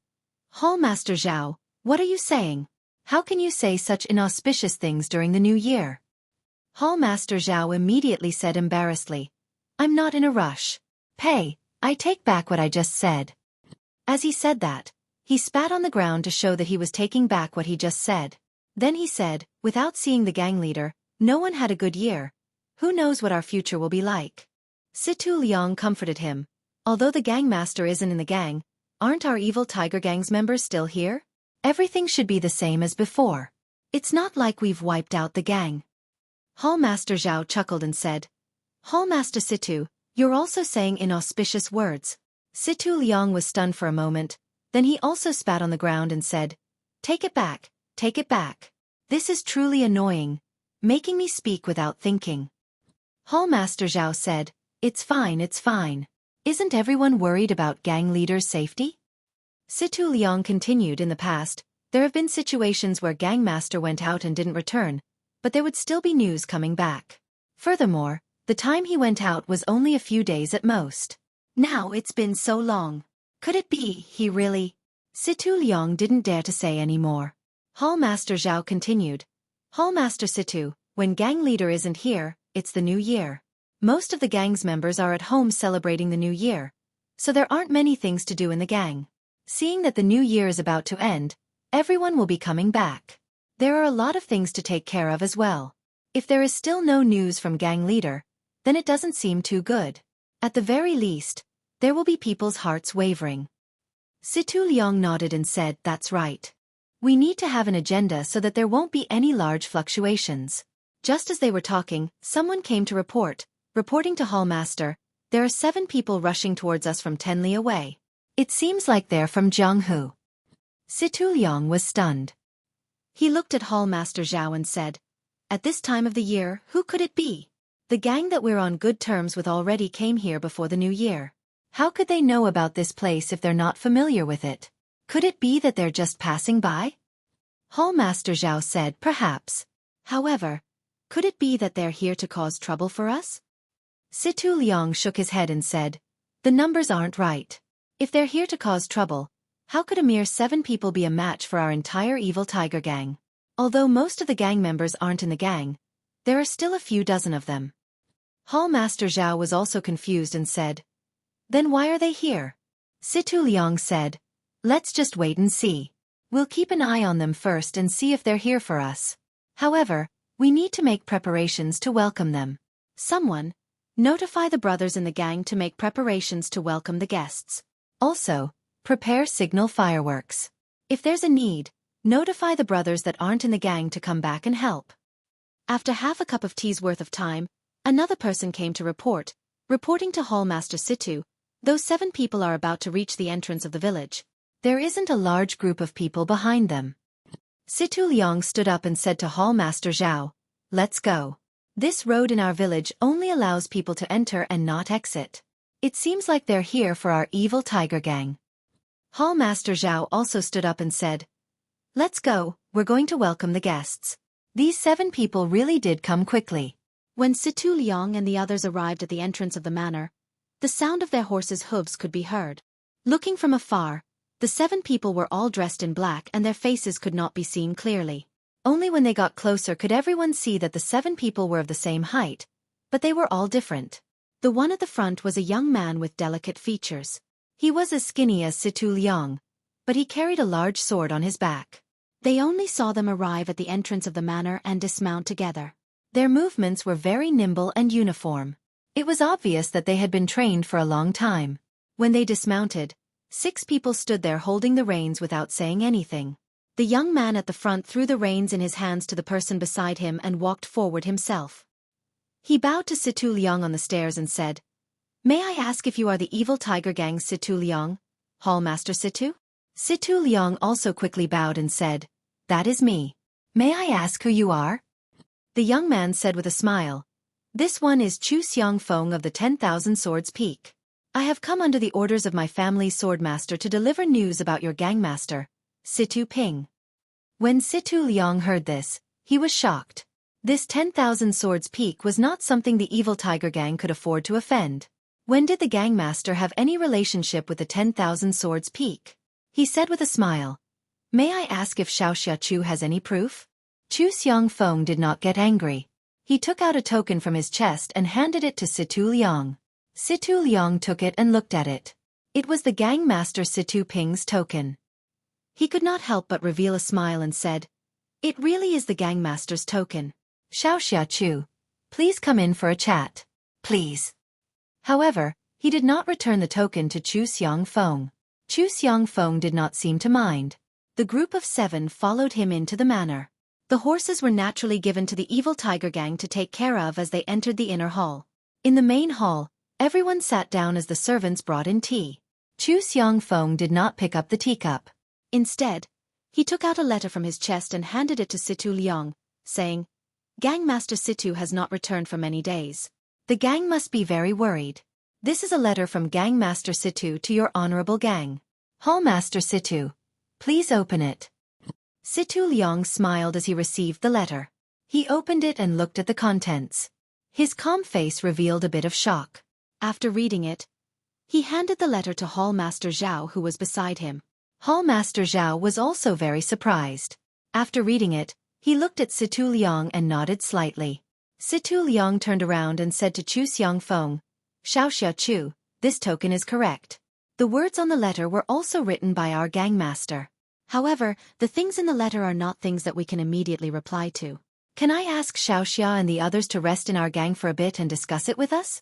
Hall master Zhao, what are you saying? How can you say such inauspicious things during the new year? Hall master Zhao immediately said embarrassedly, I'm not in a rush. Hey, I take back what I just said. As he said that, he spat on the ground to show that he was taking back what he just said. Then he said, without seeing the gang leader, no one had a good year. Who knows what our future will be like? Situ Liang comforted him. Although the gang master isn't in the gang, aren't our evil tiger gang's members still here? Everything should be the same as before. It's not like we've wiped out the gang. Hall master Zhao chuckled and said, Hall master Situ, you're also saying inauspicious words. Situ Liang was stunned for a moment, then he also spat on the ground and said, Take it back, take it back. This is truly annoying, making me speak without thinking. Hallmaster Zhao said, "It's fine, it's fine. Isn't everyone worried about gang leaders' safety?" Situ Liang continued. In the past, there have been situations where gangmaster went out and didn't return, but there would still be news coming back. Furthermore, the time he went out was only a few days at most. Now it's been so long. Could it be he really? Situ Liang didn't dare to say any more. Hallmaster Zhao continued. Hallmaster Situ, when gang leader isn't here, it's the new year. Most of the gang's members are at home celebrating the new year, so there aren't many things to do in the gang. Seeing that the new year is about to end, everyone will be coming back. There are a lot of things to take care of as well. If there is still no news from gang leader, then it doesn't seem too good. At the very least, there will be people's hearts wavering. Situ Liang nodded and said, "That's right. We need to have an agenda so that there won't be any large fluctuations." Just as they were talking, someone came to reporting to Hallmaster, "There are 7 people rushing towards us from 10 li away. It seems like they're from Jianghu." Situ Liang was stunned. He looked at Hallmaster Zhao and said, "At this time of the year, who could it be? The gang that we're on good terms with already came here before the new year. How could they know about this place if they're not familiar with it? Could it be that they're just passing by?" Hallmaster Zhao said, "Perhaps. However, could it be that they're here to cause trouble for us?" Situ Liang shook his head and said, "The numbers aren't right. If they're here to cause trouble, how could a mere 7 people be a match for our entire evil tiger gang? Although most of the gang members aren't in the gang, there are still a few dozen of them." Hallmaster Zhao was also confused and said, "Then why are they here?" Situ Liang said, "Let's just wait and see. We'll keep an eye on them first and see if they're here for us. However, we need to make preparations to welcome them. Someone, notify the brothers in the gang to make preparations to welcome the guests. Also, prepare signal fireworks. If there's a need, notify the brothers that aren't in the gang to come back and help." After half a cup of tea's worth of time, another person came to reporting to Hallmaster Situ, "Those 7 people are about to reach the entrance of the village. There isn't a large group of people behind them." Situ Liang stood up and said to Hallmaster Zhao, "Let's go. This road in our village only allows people to enter and not exit. It seems like they're here for our evil tiger gang." Hallmaster Zhao also stood up and said, "Let's go, we're going to welcome the guests." These 7 people really did come quickly. When Situ Liang and the others arrived at the entrance of the manor, the sound of their horses' hooves could be heard. Looking from afar, the 7 people were all dressed in black and their faces could not be seen clearly. Only when they got closer could everyone see that the 7 people were of the same height, but they were all different. The one at the front was a young man with delicate features. He was as skinny as Situ Liang, but he carried a large sword on his back. They only saw them arrive at the entrance of the manor and dismount together. Their movements were very nimble and uniform. It was obvious that they had been trained for a long time. When they dismounted, 6 people stood there holding the reins without saying anything. The young man at the front threw the reins in his hands to the person beside him and walked forward himself. He bowed to Situ Liang on the stairs and said, "May I ask if you are the evil tiger gang Situ Liang, Hallmaster Situ?" Situ Liang also quickly bowed and said, "That is me. May I ask who you are?" The young man said with a smile, "This one is Xueqi Feng of the 10,000 Swords Peak. I have come under the orders of my family's swordmaster to deliver news about your gangmaster, Situ Ping." When Situ Liang heard this, he was shocked. This 10,000 Swords Peak was not something the evil tiger gang could afford to offend. When did the gangmaster have any relationship with the 10,000 Swords Peak? He said with a smile, "May I ask if Xueqi has any proof?" Xueqi Feng did not get angry. He took out a token from his chest and handed it to Situ Liang. Situ Liang took it and looked at it. It was the gangmaster Situ Ping's token. He could not help but reveal a smile and said, "It really is the gangmaster's token. Xueqi, please come in for a chat. Please." However, he did not return the token to Xueqi Feng. Xueqi Feng did not seem to mind. The group of 7 followed him into the manor. The horses were naturally given to the evil tiger gang to take care of as they entered the inner hall. In the main hall, everyone sat down as the servants brought in tea. Xueqi Feng did not pick up the teacup. Instead, he took out a letter from his chest and handed it to Situ Liang, saying, "Gangmaster Situ has not returned for many days. The gang must be very worried. This is a letter from Gang Master Situ to your honorable gang. Hall Master Situ, please open it. Situ Liang smiled as he received the letter. He opened it and looked at the contents. His calm face revealed a bit of shock. After reading it, he handed the letter to Hall Master Zhao, who was beside him. Hall Master Zhao was also very surprised. After reading it, he looked at Situ Liang and nodded slightly. Situ Liang turned around and said to Chu Xiangfeng, Xiaoxia Chu, this token is correct. The words on the letter were also written by our gang master. However, the things in the letter are not things that we can immediately reply to. Can I ask Xiaoxia and the others to rest in our gang for a bit and discuss it with us?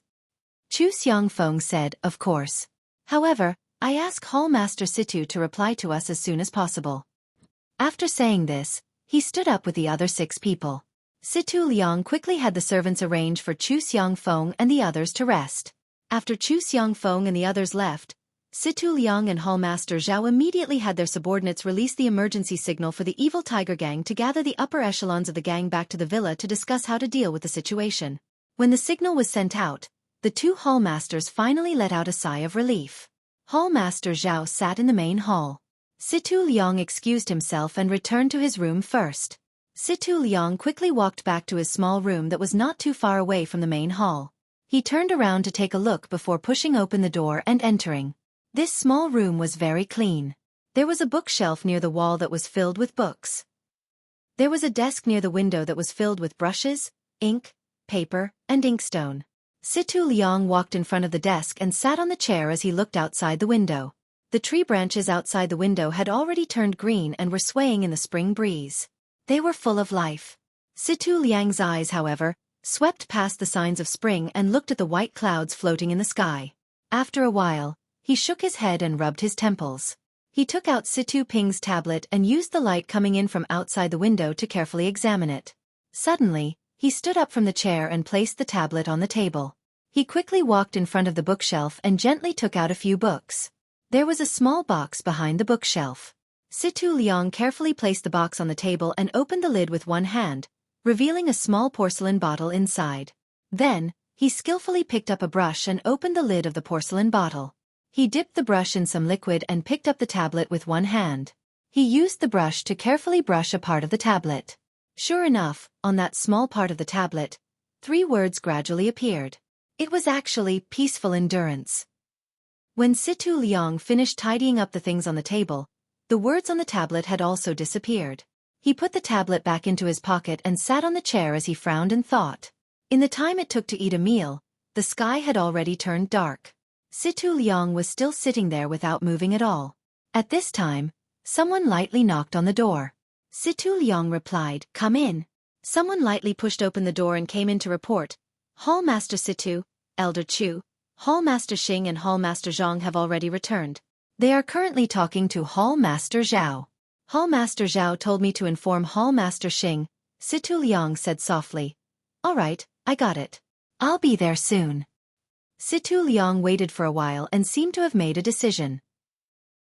Chu Xiangfeng said, of course. However, I ask Hall Master Situ to reply to us as soon as possible. After saying this, he stood up with the other 6 people. Situ Liang quickly had the servants arrange for Chu Xiangfeng and the others to rest. After Chu Xiangfeng and the others left, Situ Liang and Hall Master Zhao immediately had their subordinates release the emergency signal for the evil tiger gang to gather the upper echelons of the gang back to the villa to discuss how to deal with the situation. When the signal was sent out, the 2 hall masters finally let out a sigh of relief. Hall Master Zhao sat in the main hall. Situ Liang excused himself and returned to his room first. Situ Liang quickly walked back to his small room that was not too far away from the main hall. He turned around to take a look before pushing open the door and entering. This small room was very clean. There was a bookshelf near the wall that was filled with books. There was a desk near the window that was filled with brushes, ink, paper, and inkstone. Situ Liang walked in front of the desk and sat on the chair as he looked outside the window. The tree branches outside the window had already turned green and were swaying in the spring breeze. They were full of life. Situ Liang's eyes, however, swept past the signs of spring and looked at the white clouds floating in the sky. After a while, he shook his head and rubbed his temples. He took out Situ Ping's tablet and used the light coming in from outside the window to carefully examine it. Suddenly, he stood up from the chair and placed the tablet on the table. He quickly walked in front of the bookshelf and gently took out a few books. There was a small box behind the bookshelf. Situ Liang carefully placed the box on the table and opened the lid with one hand, revealing a small porcelain bottle inside. Then, he skillfully picked up a brush and opened the lid of the porcelain bottle. He dipped the brush in some liquid and picked up the tablet with one hand. He used the brush to carefully brush a part of the tablet. Sure enough, on that small part of the tablet, 3 words gradually appeared. It was actually peaceful endurance. When Situ Liang finished tidying up the things on the table, the words on the tablet had also disappeared. He put the tablet back into his pocket and sat on the chair as he frowned and thought. In the time it took to eat a meal, the sky had already turned dark. Situ Liang was still sitting there without moving at all. At this time, someone lightly knocked on the door. Situ Liang replied, "Come in." Someone lightly pushed open the door and came in to report, "Hall Master Situ, Elder Chu, Hall Master Xing and Hall Master Zhang have already returned. They are currently talking to Hall Master Zhao." Hall Master Zhao told me to inform Hall Master Xing, Situ Liang said softly. "All right, I got it. I'll be there soon." Situ Liang waited for a while and seemed to have made a decision.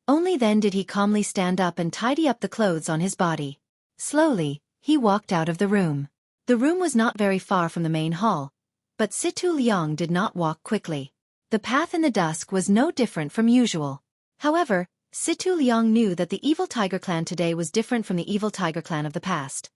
Only then did he calmly stand up and tidy up the clothes on his body. Slowly, he walked out of the room. The room was not very far from the main hall, but Situ Liang did not walk quickly. The path in the dusk was no different from usual. However, Situ Liang knew that the evil tiger clan today was different from the evil tiger clan of the past.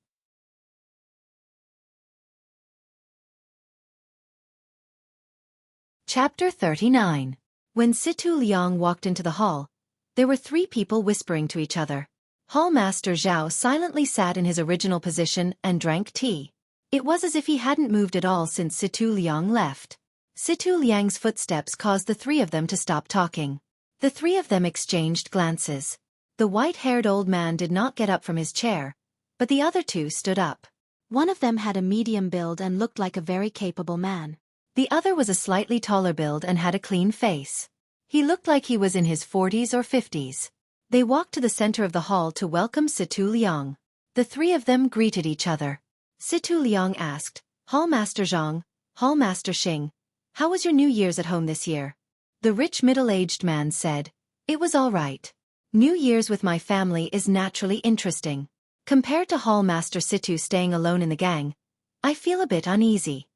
Chapter 39. When Situ Liang walked into the hall, there were 3 people whispering to each other. Hall Master Zhao silently sat in his original position and drank tea. It was as if he hadn't moved at all since Situ Liang left. Situ Liang's footsteps caused the 3 of them to stop talking. The 3 of them exchanged glances. The white-haired old man did not get up from his chair, but the other 2 stood up. One of them had a medium build and looked like a very capable man. The other was a slightly taller build and had a clean face. He looked like he was in his 40s or 50s. They walked to the center of the hall to welcome Situ Liang. The 3 of them greeted each other. Situ Liang asked, "Hall Master Zhang, Hall Master Xing, how was your New Year's at home this year?" The rich middle-aged man said, "It was all right. New Year's with my family is naturally interesting. Compared to Hall Master Situ staying alone in the gang, I feel a bit uneasy."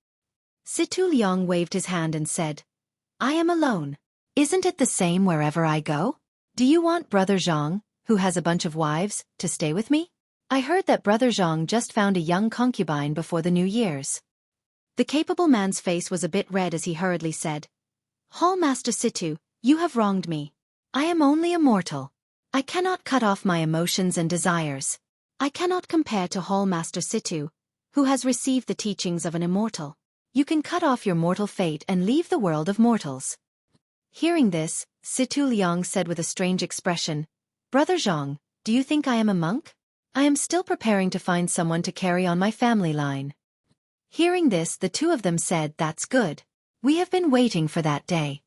Situ Liang waved his hand and said, I am alone. Isn't it the same wherever I go? Do you want Brother Zhang, who has a bunch of wives, to stay with me? I heard that Brother Zhang just found a young concubine before the New Year's. The capable man's face was a bit red as he hurriedly said, Hall Master Situ, you have wronged me. I am only a mortal. I cannot cut off my emotions and desires. I cannot compare to Hall Master Situ, who has received the teachings of an immortal. You can cut off your mortal fate and leave the world of mortals. Hearing this, Situ Liang said with a strange expression, Brother Zhang, do you think I am a monk? I am still preparing to find someone to carry on my family line. Hearing this, the two of them said, That's good. We have been waiting for that day.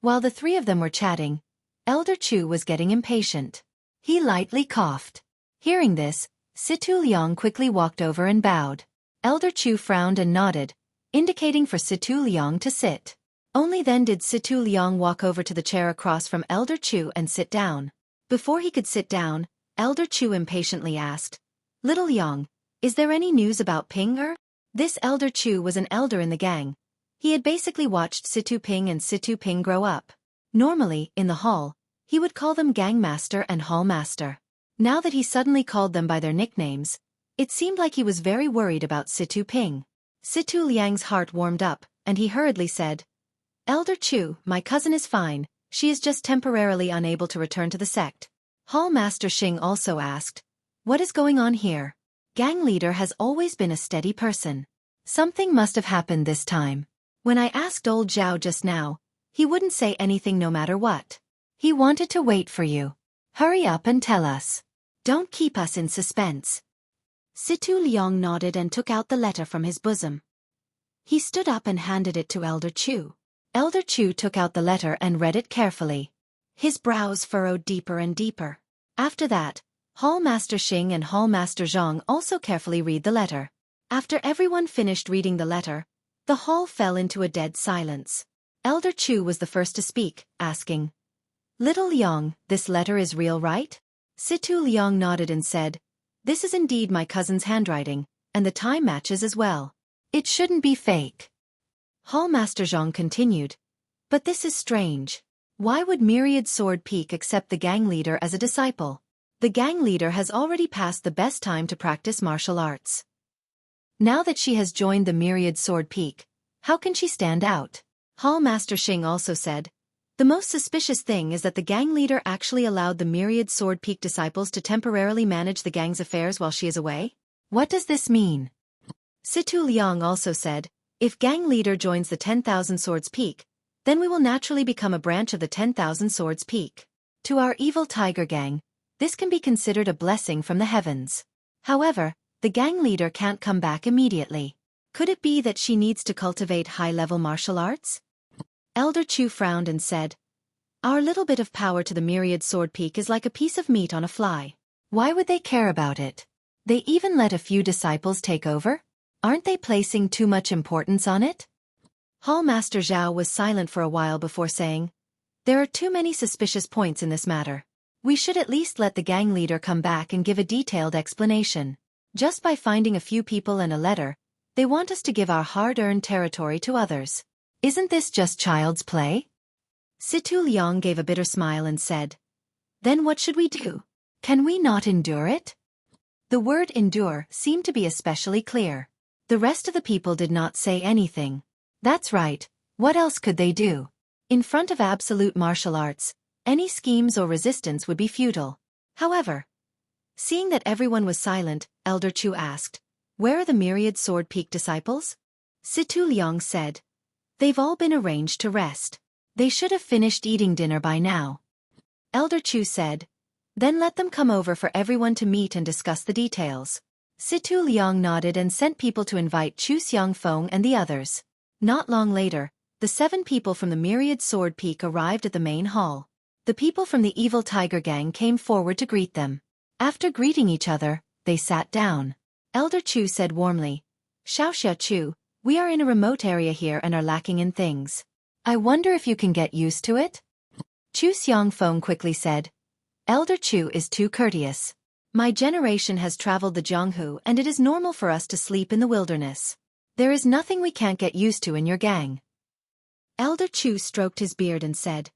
While the three of them were chatting, Elder Chu was getting impatient. He lightly coughed. Hearing this, Situ Liang quickly walked over and bowed. Elder Chu frowned and nodded, indicating for Situ Liang to sit. Only then did Situ Liang walk over to the chair across from Elder Chu and sit down. Before he could sit down, Elder Chu impatiently asked, Little Liang, is there any news about Ping-er? This Elder Chu was an elder in the gang. He had basically watched Situ Ping and Situ Ping grow up. Normally, in the hall, he would call them Gang Master and Hall Master. Now that he suddenly called them by their nicknames, it seemed like he was very worried about Situ Ping. Situ Liang's heart warmed up, and he hurriedly said, Elder Chu, my cousin is fine, she is just temporarily unable to return to the sect. Hall Master Xing also asked, What is going on here? Gang leader has always been a steady person. Something must have happened this time. When I asked old Zhao just now, he wouldn't say anything no matter what. He wanted to wait for you. Hurry up and tell us. Don't keep us in suspense. Situ Liang nodded and took out the letter from his bosom. He stood up and handed it to Elder Chu. Elder Chu took out the letter and read it carefully. His brows furrowed deeper and deeper. After that, Hall Master Xing and Hall Master Zhang also carefully read the letter. After everyone finished reading the letter, the hall fell into a dead silence. Elder Chu was the first to speak, asking, Little Liang, this letter is real, right? Situ Liang nodded and said, This is indeed my cousin's handwriting, and the time matches as well. It shouldn't be fake. Hall Master Zhang continued, But this is strange. Why would Myriad Sword Peak accept the gang leader as a disciple? The gang leader has already passed the best time to practice martial arts. Now that she has joined the Myriad Sword Peak, how can she stand out? Hall Master Xing also said, The most suspicious thing is that the gang leader actually allowed the Myriad Sword Peak disciples to temporarily manage the gang's affairs while she is away. What does this mean? Situ Liang also said, If gang leader joins the 10,000 Swords Peak, then we will naturally become a branch of the 10,000 Swords Peak. To our evil tiger gang, this can be considered a blessing from the heavens. However, the gang leader can't come back immediately. Could it be that she needs to cultivate high-level martial arts? Elder Chu frowned and said, Our little bit of power to the Myriad Sword Peak is like a piece of meat on a fly. Why would they care about it? They even let a few disciples take over? Aren't they placing too much importance on it? Hall Master Zhao was silent for a while before saying, There are too many suspicious points in this matter. We should at least let the gang leader come back and give a detailed explanation. Just by finding a few people and a letter, they want us to give our hard-earned territory to others. Isn't this just child's play? Situ Liang gave a bitter smile and said, Then what should we do? Can we not endure it? The word endure seemed to be especially clear. The rest of the people did not say anything. That's right, what else could they do? In front of absolute martial arts, any schemes or resistance would be futile. However, seeing that everyone was silent, Elder Chu asked, Where are the Myriad Sword Peak disciples? Situ Liang said, They've all been arranged to rest. They should have finished eating dinner by now. Elder Chu said, Then let them come over for everyone to meet and discuss the details. Situ Liang nodded and sent people to invite Chu Xiangfeng and the others. Not long later, the 7 people from the Myriad Sword Peak arrived at the main hall. The people from the evil tiger gang came forward to greet them. After greeting each other, they sat down. Elder Chu said warmly, Xiaoxia Chu, we are in a remote area here and are lacking in things. I wonder if you can get used to it? Chu Xiangfeng quickly said, Elder Chu is too courteous. My generation has traveled the Jianghu and it is normal for us to sleep in the wilderness. There is nothing we can't get used to in your gang. Elder Chu stroked his beard and said,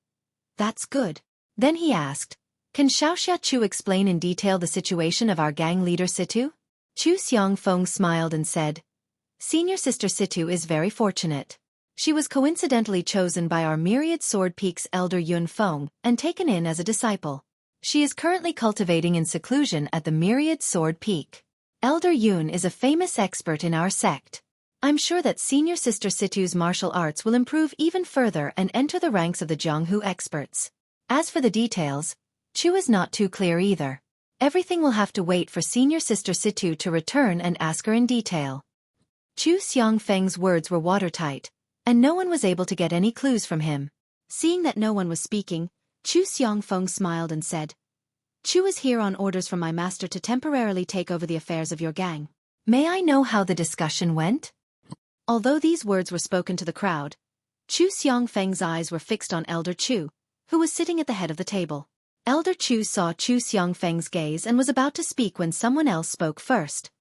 "That's good." Then he asked, "Can Xueqi explain in detail the situation of our gang leader Situ?" Chu Xiangfeng smiled and said, "Senior sister Situ is very fortunate. She was coincidentally chosen by our Myriad Sword Peak's elder Yun Feng and taken in as a disciple. She is currently cultivating in seclusion at the Myriad Sword Peak. Elder Yun is a famous expert in our sect. I'm sure that senior sister Situ's martial arts will improve even further and enter the ranks of the Jianghu experts. As for the details, Chu is not too clear either. Everything will have to wait for senior sister Situ to return and ask her in detail." Chu Xiangfeng's words were watertight, and no one was able to get any clues from him. Seeing that no one was speaking, Chu Xiangfeng smiled and said, "Chu is here on orders from my master to temporarily take over the affairs of your gang. May I know how the discussion went?" Although these words were spoken to the crowd, Chu Xiangfeng's eyes were fixed on Elder Chu, who was sitting at the head of the table. Elder Chu saw Chu Xiangfeng's gaze and was about to speak when someone else spoke first.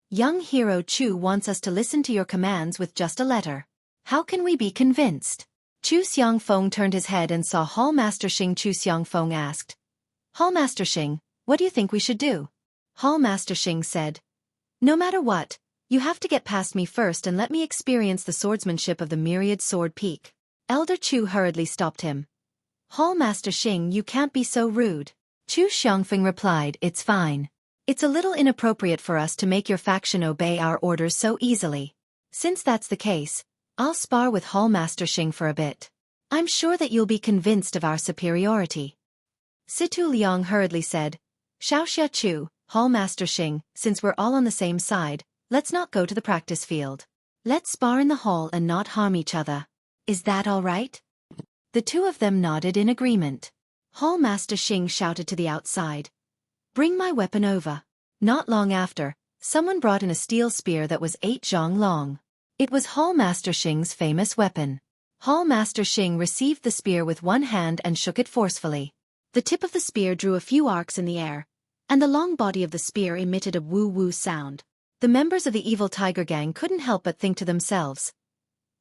"Young hero Chu wants us to listen to your commands with just a letter. How can we be convinced?" Chu Xiangfeng turned his head and saw Hall Master Xing. Chu Xiangfeng asked, "Hall Master Xing, what do you think we should do?" Hall Master Xing said, "No matter what, you have to get past me first and let me experience the swordsmanship of the Myriad Sword Peak." Elder Chu hurriedly stopped him. "Hall Master Xing, you can't be so rude." Chu Xiangfeng replied, "It's fine. It's a little inappropriate for us to make your faction obey our orders so easily. Since that's the case, I'll spar with Hall Master Xing for a bit. I'm sure that you'll be convinced of our superiority." Situ Liang hurriedly said, "Xueqi Chu, Hall Master Xing, since we're all on the same side, let's not go to the practice field. Let's spar in the hall and not harm each other. Is that all right?" The two of them nodded in agreement. Hall Master Xing shouted to the outside, "Bring my weapon over." Not long after, someone brought in a steel spear that was 8 zhang long. It was Hall Master Xing's famous weapon. Hall Master Xing received the spear with one hand and shook it forcefully. The tip of the spear drew a few arcs in the air, and the long body of the spear emitted a woo-woo sound. The members of the evil tiger gang couldn't help but think to themselves,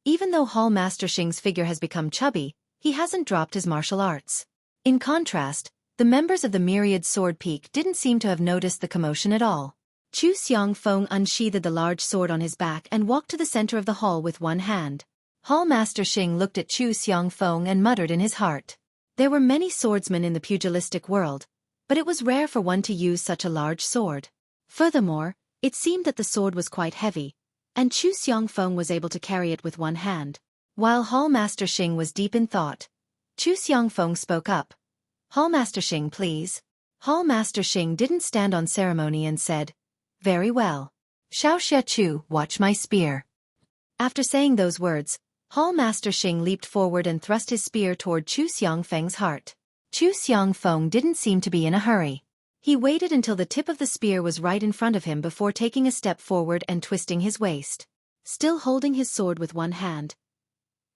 even though Hall Master Xing's figure has become chubby, he hasn't dropped his martial arts. In contrast, the members of the Myriad Sword Peak didn't seem to have noticed the commotion at all. Chu Xiangfeng unsheathed the large sword on his back and walked to the center of the hall with one hand. Hall Master Xing looked at Chu Xiangfeng and muttered in his heart. There were many swordsmen in the pugilistic world, but it was rare for one to use such a large sword. Furthermore, it seemed that the sword was quite heavy, and Chu Xiangfeng was able to carry it with one hand. While Hall Master Xing was deep in thought, Chu Xiangfeng spoke up. "Hall Master Xing, please." Hall Master Xing didn't stand on ceremony and said, "Very well. Xueqi Chu, watch my spear." After saying those words, Hall Master Xing leaped forward and thrust his spear toward Chu Xiangfeng's heart. Chu Xiangfeng didn't seem to be in a hurry. He waited until the tip of the spear was right in front of him before taking a step forward and twisting his waist. Still holding his sword with one hand,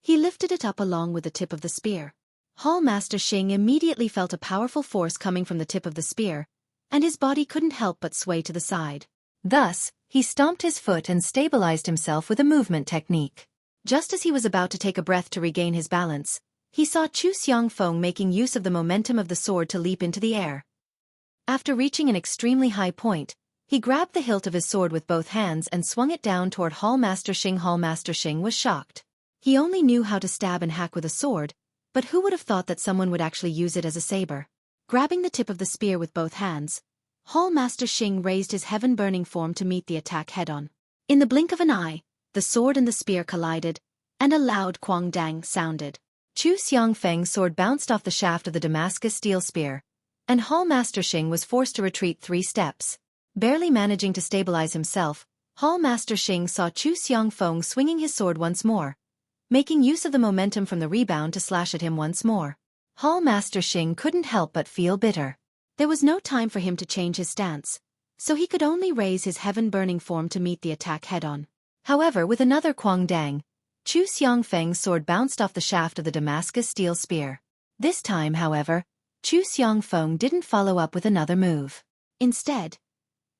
he lifted it up along with the tip of the spear. Hall Master Xing immediately felt a powerful force coming from the tip of the spear, and his body couldn't help but sway to the side. Thus, he stomped his foot and stabilized himself with a movement technique. Just as he was about to take a breath to regain his balance, he saw Chu Xiangfeng making use of the momentum of the sword to leap into the air. After reaching an extremely high point, he grabbed the hilt of his sword with both hands and swung it down toward Hall Master Xing. Hall Master Xing was shocked. He only knew how to stab and hack with a sword, but who would have thought that someone would actually use it as a saber? Grabbing the tip of the spear with both hands, Hall Master Xing raised his heaven-burning form to meet the attack head-on. In the blink of an eye, the sword and the spear collided, and a loud quang-dang sounded. Chu Xiangfeng's sword bounced off the shaft of the Damascus steel spear, and Hall Master Xing was forced to retreat 3 steps. Barely managing to stabilize himself, Hall Master Xing saw Chu Xiangfeng swinging his sword once more, making use of the momentum from the rebound to slash at him once more. Hall Master Xing couldn't help but feel bitter. There was no time for him to change his stance, so he could only raise his heaven-burning form to meet the attack head-on. However, with another quang-dang, Chu Xiangfeng's sword bounced off the shaft of the Damascus steel spear. This time, however, Chu Xiangfeng didn't follow up with another move. Instead,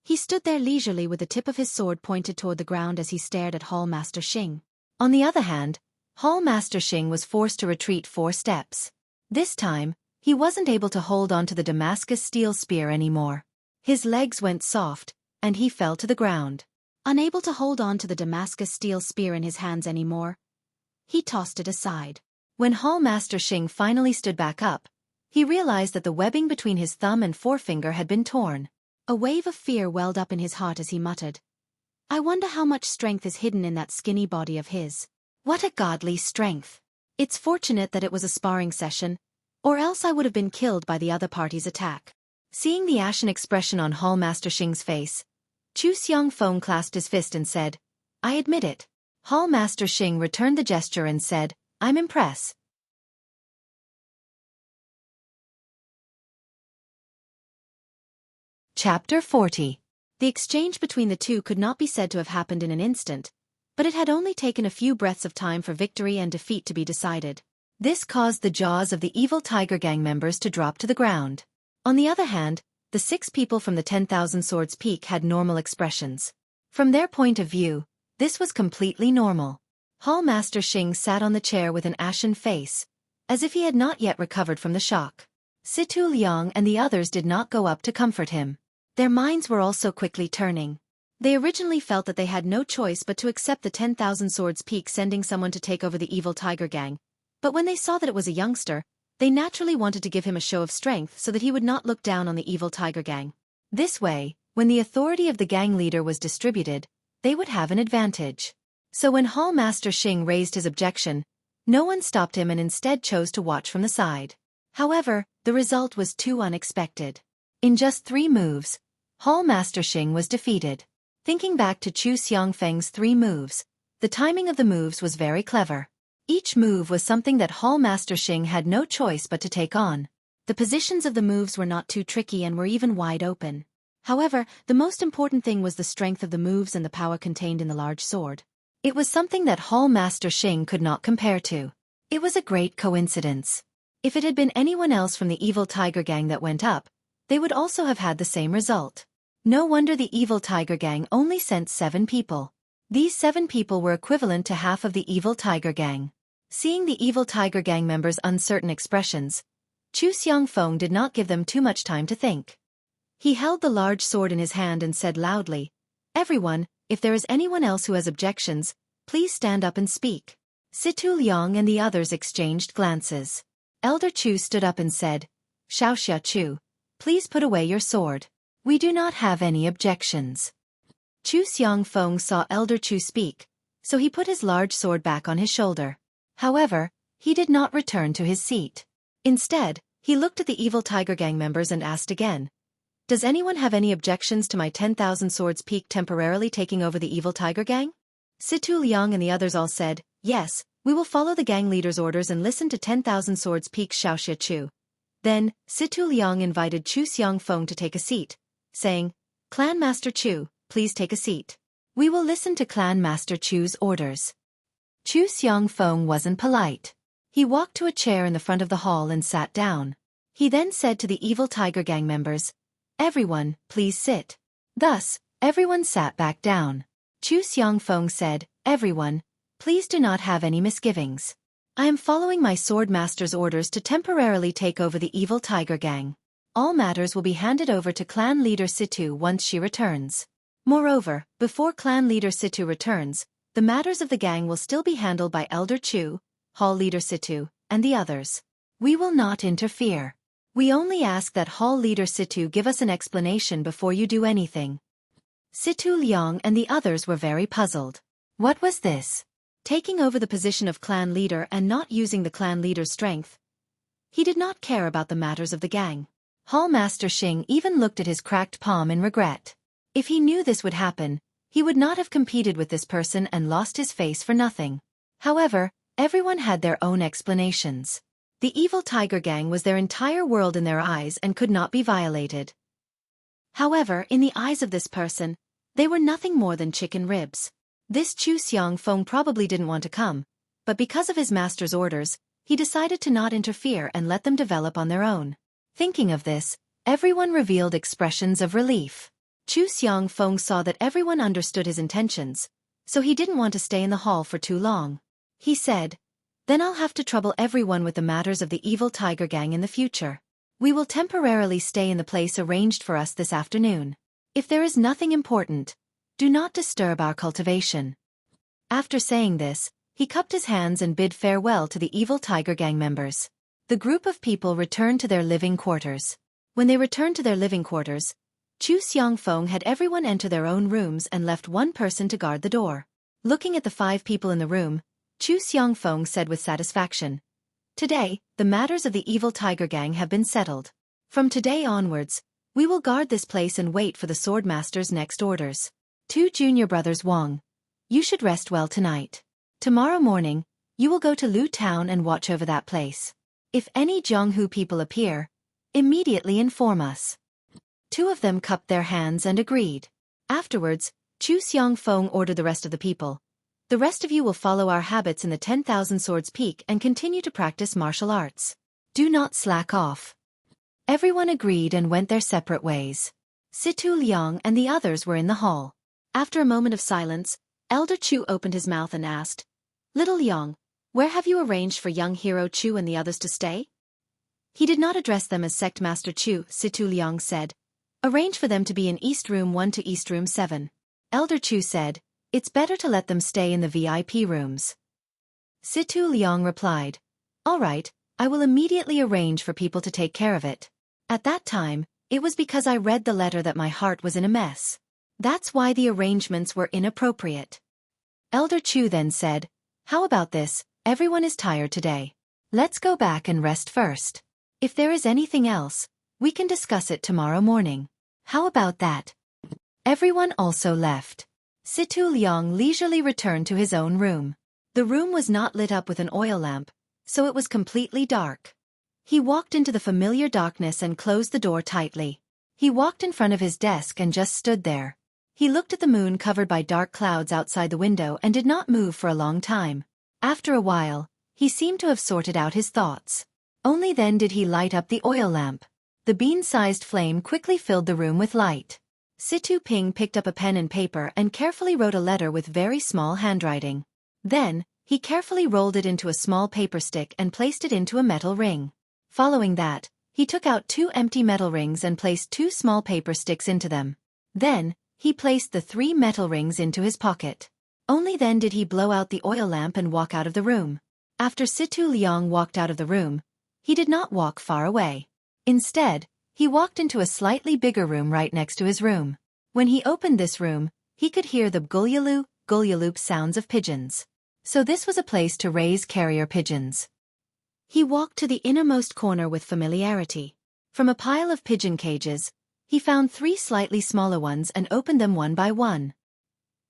He stood there leisurely with the tip of his sword pointed toward the ground as he stared at Hall Master Xing. On the other hand, Hall Master Xing was forced to retreat 4 steps. This time, he wasn't able to hold on to the Damascus steel spear anymore. His legs went soft, and he fell to the ground. Unable to hold on to the Damascus steel spear in his hands anymore, he tossed it aside. When Hall Master Xing finally stood back up, he realized that the webbing between his thumb and forefinger had been torn. A wave of fear welled up in his heart as he muttered, "I wonder how much strength is hidden in that skinny body of his. What a godly strength. It's fortunate that it was a sparring session, or else I would have been killed by the other party's attack." Seeing the ashen expression on Hall Master Xing's face, Xueqi clasped his fist and said, "I admit it." Hall Master Xing returned the gesture and said, "I'm impressed." Chapter 40. The exchange between the two could not be said to have happened in an instant, but it had only taken a few breaths of time for victory and defeat to be decided. This caused the jaws of the evil Tiger Gang members to drop to the ground. On the other hand, the 6 people from the 10,000 Swords Peak had normal expressions. From their point of view, this was completely normal. Hall Master Xing sat on the chair with an ashen face, as if he had not yet recovered from the shock. Situ Liang and the others did not go up to comfort him. Their minds were also quickly turning. They originally felt that they had no choice but to accept the 10,000 Swords Peak sending someone to take over the evil Tiger Gang, but when they saw that it was a youngster, they naturally wanted to give him a show of strength so that he would not look down on the evil Tiger Gang. This way, when the authority of the gang leader was distributed, they would have an advantage. So when Hall Master Xing raised his objection, no one stopped him and instead chose to watch from the side. However, the result was too unexpected. In just 3 moves, Hall Master Xing was defeated. Thinking back to Chu Xiangfeng's 3 moves, the timing of the moves was very clever. Each move was something that Hall Master Xing had no choice but to take on. The positions of the moves were not too tricky and were even wide open. However, the most important thing was the strength of the moves and the power contained in the large sword. It was something that Hall Master Xing could not compare to. It was a great coincidence. If it had been anyone else from the evil Tiger Gang that went up, they would also have had the same result. No wonder the evil Tiger Gang only sent 7 people. These 7 people were equivalent to half of the evil Tiger Gang. Seeing the evil Tiger Gang members' uncertain expressions, Chu Xiangfeng did not give them too much time to think. He held the large sword in his hand and said loudly, "Everyone, if there is anyone else who has objections, please stand up and speak." Situ Liang and the others exchanged glances. Elder Chu stood up and said, "Xiaoxia Chu, please put away your sword. We do not have any objections." Chu Xiangfeng saw Elder Chu speak, so he put his large sword back on his shoulder. However, he did not return to his seat. Instead, he looked at the evil Tiger Gang members and asked again, "Does anyone have any objections to my 10,000 Swords Peak temporarily taking over the evil Tiger Gang?" Situ Liang and the others all said, "Yes, we will follow the gang leader's orders and listen to 10,000 Swords Peak Xiaoxia Chu." Then, Situ Liang invited Chu Xiangfeng to take a seat, saying, "Clan Master Chu, please take a seat. We will listen to Clan Master Chu's orders." Chu Xiangfeng wasn't polite. He walked to a chair in the front of the hall and sat down. He then said to the evil Tiger Gang members, "Everyone, please sit." Thus, everyone sat back down. Chu Xiangfeng said, "Everyone, please do not have any misgivings. I am following my sword master's orders to temporarily take over the evil Tiger Gang. All matters will be handed over to clan leader Situ once she returns. Moreover, before clan leader Situ returns, the matters of the gang will still be handled by Elder Chu, Hall Leader Situ, and the others. We will not interfere. We only ask that Hall Leader Situ give us an explanation before you do anything." Situ Liang and the others were very puzzled. What was this? Taking over the position of clan leader and not using the clan leader's strength. He did not care about the matters of the gang. Hall Master Xing even looked at his cracked palm in regret. If he knew this would happen, he would not have competed with this person and lost his face for nothing. However, everyone had their own explanations. The evil Tiger Gang was their entire world in their eyes and could not be violated. However, in the eyes of this person, they were nothing more than chicken ribs. This Chu Xiangfeng probably didn't want to come, but because of his master's orders, he decided to not interfere and let them develop on their own. Thinking of this, everyone revealed expressions of relief. Chu Xiangfeng saw that everyone understood his intentions, so he didn't want to stay in the hall for too long. He said, "Then I'll have to trouble everyone with the matters of the evil tiger gang in the future. We will temporarily stay in the place arranged for us this afternoon. If there is nothing important, do not disturb our cultivation." After saying this, he cupped his hands and bid farewell to the evil tiger gang members. The group of people returned to their living quarters. When they returned to their living quarters, Chu Xiangfeng had everyone enter their own rooms and left one person to guard the door. Looking at the 5 people in the room, Chu Xiangfeng said with satisfaction, "Today, the matters of the evil tiger gang have been settled. From today onwards, we will guard this place and wait for the swordmaster's next orders. 2 junior brothers Wang, you should rest well tonight. Tomorrow morning, you will go to Lu Town and watch over that place. If any Jianghu people appear, immediately inform us." 2 of them cupped their hands and agreed. Afterwards, Chu Xiangfeng ordered the rest of the people, "The rest of you will follow our habits in the 10,000 Swords Peak and continue to practice martial arts. Do not slack off." Everyone agreed and went their separate ways. Situ Liang and the others were in the hall. After a moment of silence, Elder Chu opened his mouth and asked, "Little Liang, where have you arranged for young hero Chu and the others to stay?" He did not address them as Sect Master Chu. Situ Liang said, "Arrange for them to be in East Room 1 to East Room 7. Elder Chu said, "It's better to let them stay in the VIP rooms." Situ Liang replied, "All right, I will immediately arrange for people to take care of it." At that time, it was because I read the letter that my heart was in a mess. That's why the arrangements were inappropriate. Elder Chu then said, "How about this? Everyone is tired today. Let's go back and rest first. If there is anything else, we can discuss it tomorrow morning. How about that?" Everyone also left. Situ Liang leisurely returned to his own room. The room was not lit up with an oil lamp, so it was completely dark. He walked into the familiar darkness and closed the door tightly. He walked in front of his desk and just stood there. He looked at the moon covered by dark clouds outside the window and did not move for a long time. After a while, he seemed to have sorted out his thoughts. Only then did he light up the oil lamp. The bean-sized flame quickly filled the room with light. Situ Ping picked up a pen and paper and carefully wrote a letter with very small handwriting. Then, he carefully rolled it into a small paper stick and placed it into a metal ring. Following that, he took out 2 empty metal rings and placed 2 small paper sticks into them. Then, he placed the 3 metal rings into his pocket. Only then did he blow out the oil lamp and walk out of the room. After Situ Liang walked out of the room, he did not walk far away. Instead, he walked into a slightly bigger room right next to his room. When he opened this room, he could hear the gulyaloop sounds of pigeons. So this was a place to raise carrier pigeons. He walked to the innermost corner with familiarity. From a pile of pigeon cages, he found 3 slightly smaller ones and opened them one by one.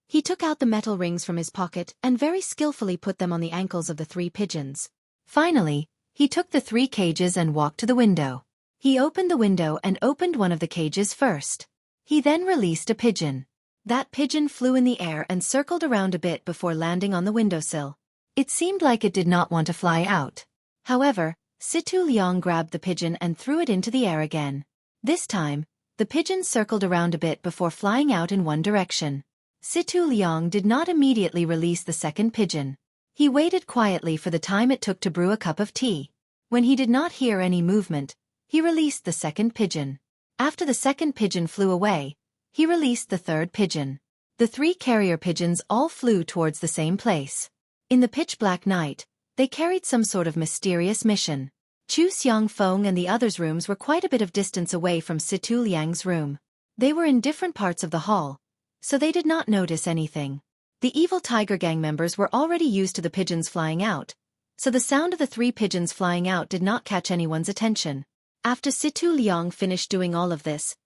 He took out the metal rings from his pocket and very skillfully put them on the ankles of the 3 pigeons. Finally, he took the 3 cages and walked to the window. He opened the window and opened one of the cages first. He then released a pigeon. That pigeon flew in the air and circled around a bit before landing on the windowsill. It seemed like it did not want to fly out. However, Situ Liang grabbed the pigeon and threw it into the air again. This time, the pigeon circled around a bit before flying out in one direction. Situ Liang did not immediately release the second pigeon. He waited quietly for the time it took to brew a cup of tea. When he did not hear any movement, he released the second pigeon. After the second pigeon flew away, he released the third pigeon. The 3 carrier pigeons all flew towards the same place. In the pitch-black night, they carried some sort of mysterious mission. Chu Xiangfeng and the others' rooms were quite a bit of distance away from Situ Liang's room. They were in different parts of the hall, so they did not notice anything. The evil tiger gang members were already used to the pigeons flying out, so the sound of the 3 pigeons flying out did not catch anyone's attention. After Situ Liang finished doing all of this,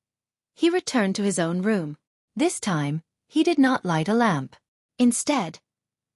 he returned to his own room. This time, he did not light a lamp. Instead,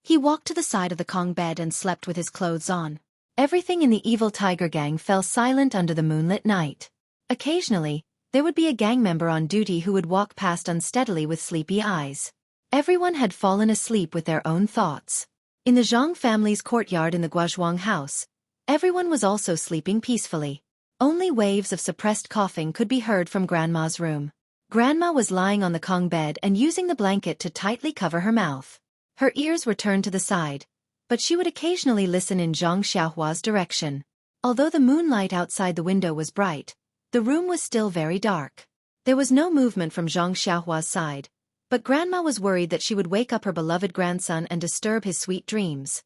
he walked to the side of the Kong bed and slept with his clothes on. Everything in the evil tiger gang fell silent under the moonlit night. Occasionally, there would be a gang member on duty who would walk past unsteadily with sleepy eyes. Everyone had fallen asleep with their own thoughts. In the Zhang family's courtyard in the Guozhuang house, everyone was also sleeping peacefully. Only waves of suppressed coughing could be heard from Grandma's room. Grandma was lying on the Kong bed and using the blanket to tightly cover her mouth. Her ears were turned to the side, but she would occasionally listen in Zhang Xiaohua's direction. Although the moonlight outside the window was bright, the room was still very dark. There was no movement from Zhang Xiaohua's side, but Grandma was worried that she would wake up her beloved grandson and disturb his sweet dreams.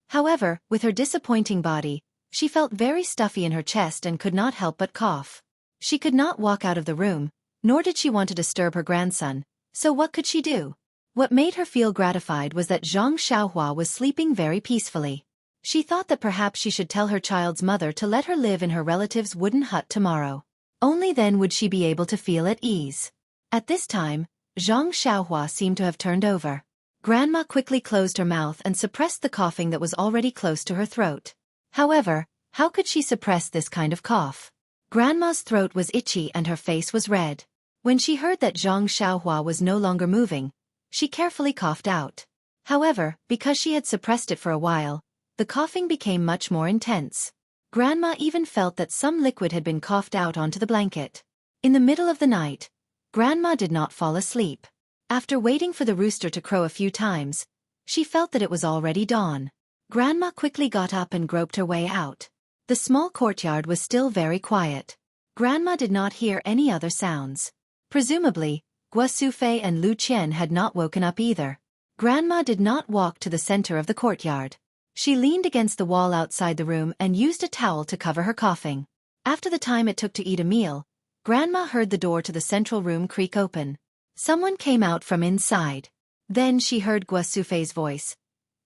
However, with her disappointing body, she felt very stuffy in her chest and could not help but cough. She could not walk out of the room, nor did she want to disturb her grandson, so what could she do? What made her feel gratified was that Zhang Xiaohua was sleeping very peacefully. She thought that perhaps she should tell her child's mother to let her live in her relative's wooden hut tomorrow. Only then would she be able to feel at ease. At this time, Zhang Xiaohua seemed to have turned over. Grandma quickly closed her mouth and suppressed the coughing that was already close to her throat. However, how could she suppress this kind of cough? Grandma's throat was itchy and her face was red. When she heard that Zhang Xiaohua was no longer moving, she carefully coughed out. However, because she had suppressed it for a while, the coughing became much more intense. Grandma even felt that some liquid had been coughed out onto the blanket. In the middle of the night, Grandma did not fall asleep. After waiting for the rooster to crow a few times, she felt that it was already dawn. Grandma quickly got up and groped her way out. The small courtyard was still very quiet. Grandma did not hear any other sounds. Presumably, Xueqi and Lu Qian had not woken up either. Grandma did not walk to the center of the courtyard. She leaned against the wall outside the room and used a towel to cover her coughing. After the time it took to eat a meal, Grandma heard the door to the central room creak open. Someone came out from inside. Then she heard Xueqi's voice.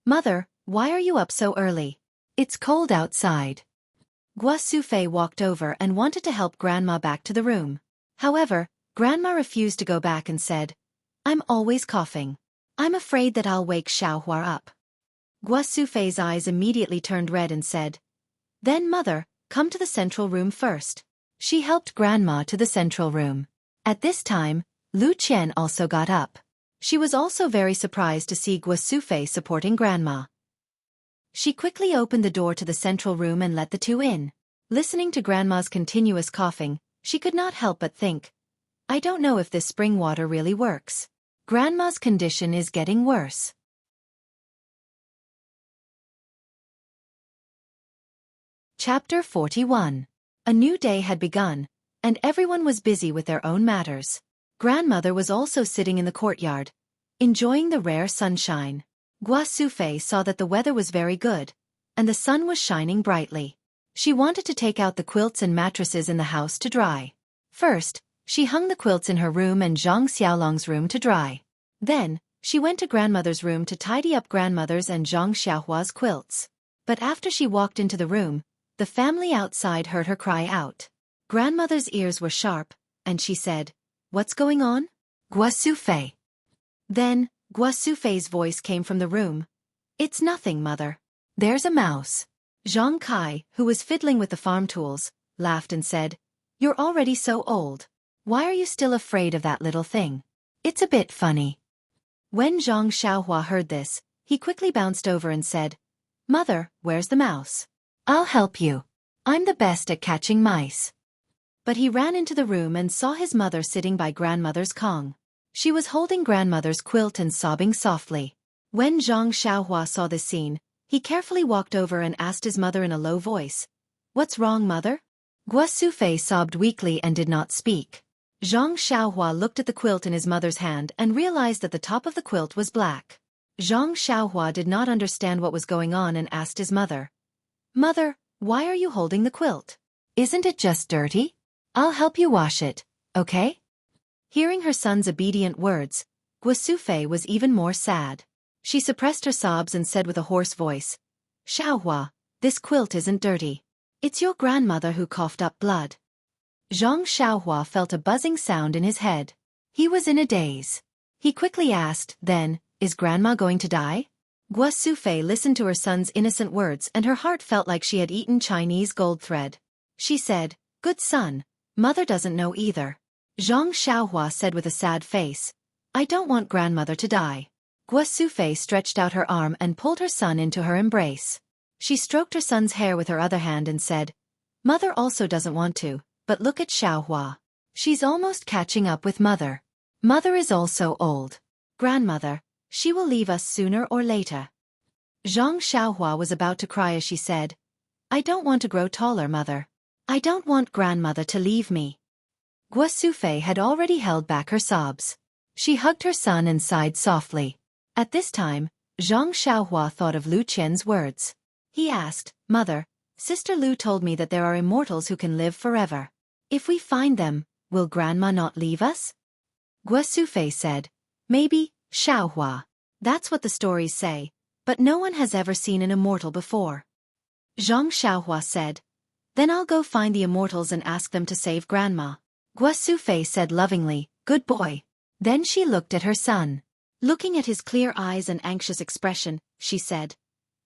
"Mother, why are you up so early? It's cold outside." Xueqi walked over and wanted to help Grandma back to the room. However, Grandma refused to go back and said, "I'm always coughing. I'm afraid that I'll wake Xiaohua up." Xueqi's eyes immediately turned red and said, "Then mother, come to the central room first." She helped Grandma to the central room. At this time, Lu Qian also got up. She was also very surprised to see Xueqi supporting Grandma. She quickly opened the door to the central room and let the two in. Listening to Grandma's continuous coughing, she could not help but think, "I don't know if this spring water really works. Grandma's condition is getting worse." Chapter 41. A new day had begun, and everyone was busy with their own matters. Grandmother was also sitting in the courtyard, enjoying the rare sunshine. Xueqi saw that the weather was very good, and the sun was shining brightly. She wanted to take out the quilts and mattresses in the house to dry. First, she hung the quilts in her room and Zhang Xiaolong's room to dry. Then, she went to Grandmother's room to tidy up Grandmother's and Zhang Xiaohua's quilts. But after she walked into the room, the family outside heard her cry out. Grandmother's ears were sharp, and she said, "What's going on?" "Xueqi." Then, Xueqi's voice came from the room. "It's nothing, Mother. There's a mouse." Zhang Kai, who was fiddling with the farm tools, laughed and said, "You're already so old. Why are you still afraid of that little thing? It's a bit funny." When Zhang Xiaohua heard this, he quickly bounced over and said, "Mother, where's the mouse? I'll help you. I'm the best at catching mice." But he ran into the room and saw his mother sitting by Grandmother's Kong. She was holding Grandmother's quilt and sobbing softly. When Zhang Xiaohua saw this scene, he carefully walked over and asked his mother in a low voice, "What's wrong, Mother?" Xueqi sobbed weakly and did not speak. Zhang Xiaohua looked at the quilt in his mother's hand and realized that the top of the quilt was black. Zhang Xiaohua did not understand what was going on and asked his mother, "Mother, why are you holding the quilt? Isn't it just dirty? I'll help you wash it, okay?" Hearing her son's obedient words, Xueqi was even more sad. She suppressed her sobs and said with a hoarse voice, "Xiaohua, this quilt isn't dirty. It's your grandmother who coughed up blood." Zhang Xiaohua felt a buzzing sound in his head. He was in a daze. He quickly asked, "Then, is Grandma going to die?" Xueqi listened to her son's innocent words and her heart felt like she had eaten Chinese gold thread. She said, "Good son, Mother doesn't know either." Zhang Xiaohua said with a sad face, "I don't want Grandmother to die." Xueqi stretched out her arm and pulled her son into her embrace. She stroked her son's hair with her other hand and said, "Mother also doesn't want to, but look at Xiaohua. She's almost catching up with Mother. Mother is also old. Grandmother, she will leave us sooner or later. Zhang Xiaohua was about to cry as she said, I don't want to grow taller, Mother. I don't want grandmother to leave me. Guo Sufei had already held back her sobs. She hugged her son and sighed softly. At this time, Zhang Xiaohua thought of Lu Qian's words. He asked, Mother, Sister Lu told me that there are immortals who can live forever. If we find them, will Grandma not leave us? Guo Sufei said, Maybe, Xiaohua. That's what the stories say, but no one has ever seen an immortal before. Zhang Xiaohua said, Then I'll go find the immortals and ask them to save Grandma. Guo Sufei said lovingly, Good boy. Then she looked at her son. Looking at his clear eyes and anxious expression, she said,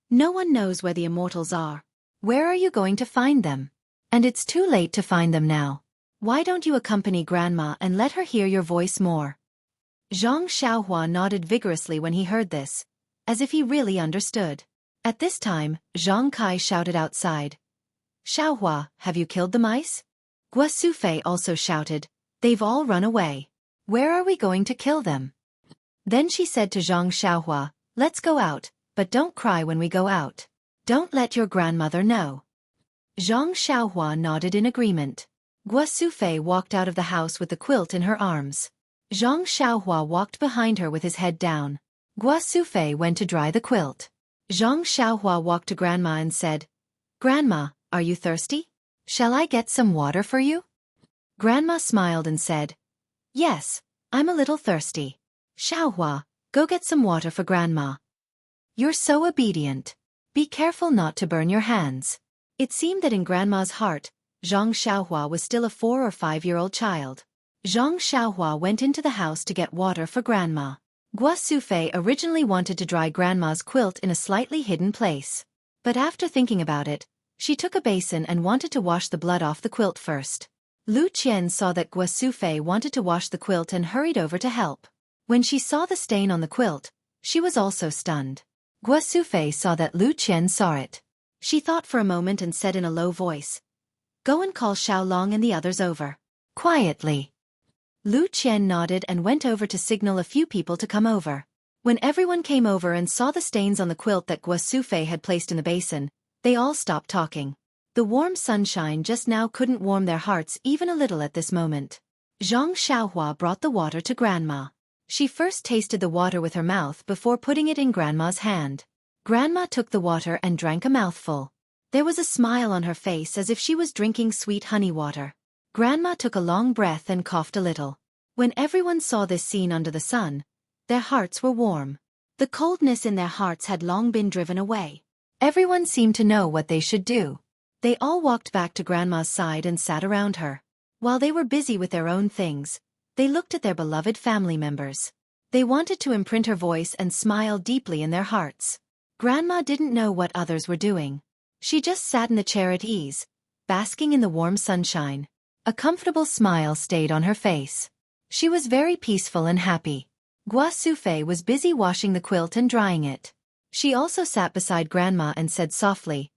No one knows where the immortals are. Where are you going to find them? And it's too late to find them now. Why don't you accompany Grandma and let her hear your voice more? Zhang Xiaohua nodded vigorously when he heard this, as if he really understood. At this time, Zhang Kai shouted outside, Xiaohua, have you killed the mice? Guo Sufei also shouted, They've all run away. Where are we going to kill them? Then she said to Zhang Xiaohua, Let's go out, but don't cry when we go out. Don't let your grandmother know. Zhang Xiaohua nodded in agreement. Guo Sufei walked out of the house with the quilt in her arms. Zhang Xiaohua walked behind her with his head down. Guo Sufei went to dry the quilt. Zhang Xiaohua walked to Grandma and said, Grandma, are you thirsty? Shall I get some water for you? Grandma smiled and said, Yes, I'm a little thirsty. Xiaohua, go get some water for Grandma. You're so obedient. Be careful not to burn your hands. It seemed that in Grandma's heart, Zhang Xiaohua was still a 4 or 5-year-old child. Zhang Xiaohua went into the house to get water for Grandma. Guo Sufei originally wanted to dry Grandma's quilt in a slightly hidden place. But after thinking about it, she took a basin and wanted to wash the blood off the quilt first. Lu Qian saw that Guo Sufei wanted to wash the quilt and hurried over to help. When she saw the stain on the quilt, she was also stunned. Guo Sufei saw that Lu Qian saw it. She thought for a moment and said in a low voice, Go and call Xiaolong and the others over. Quietly. Lu Qian nodded and went over to signal a few people to come over. When everyone came over and saw the stains on the quilt that Guo Sufei had placed in the basin, they all stopped talking. The warm sunshine just now couldn't warm their hearts even a little at this moment. Zhang Xiaohua brought the water to Grandma. She first tasted the water with her mouth before putting it in Grandma's hand. Grandma took the water and drank a mouthful. There was a smile on her face as if she was drinking sweet honey water. Grandma took a long breath and coughed a little. When everyone saw this scene under the sun, their hearts were warm. The coldness in their hearts had long been driven away. Everyone seemed to know what they should do. They all walked back to Grandma's side and sat around her. While they were busy with their own things, they looked at their beloved family members. They wanted to imprint her voice and smile deeply in their hearts. Grandma didn't know what others were doing. She just sat in the chair at ease, basking in the warm sunshine. A comfortable smile stayed on her face. She was very peaceful and happy. Guo Sufei was busy washing the quilt and drying it. She also sat beside Grandma and said softly,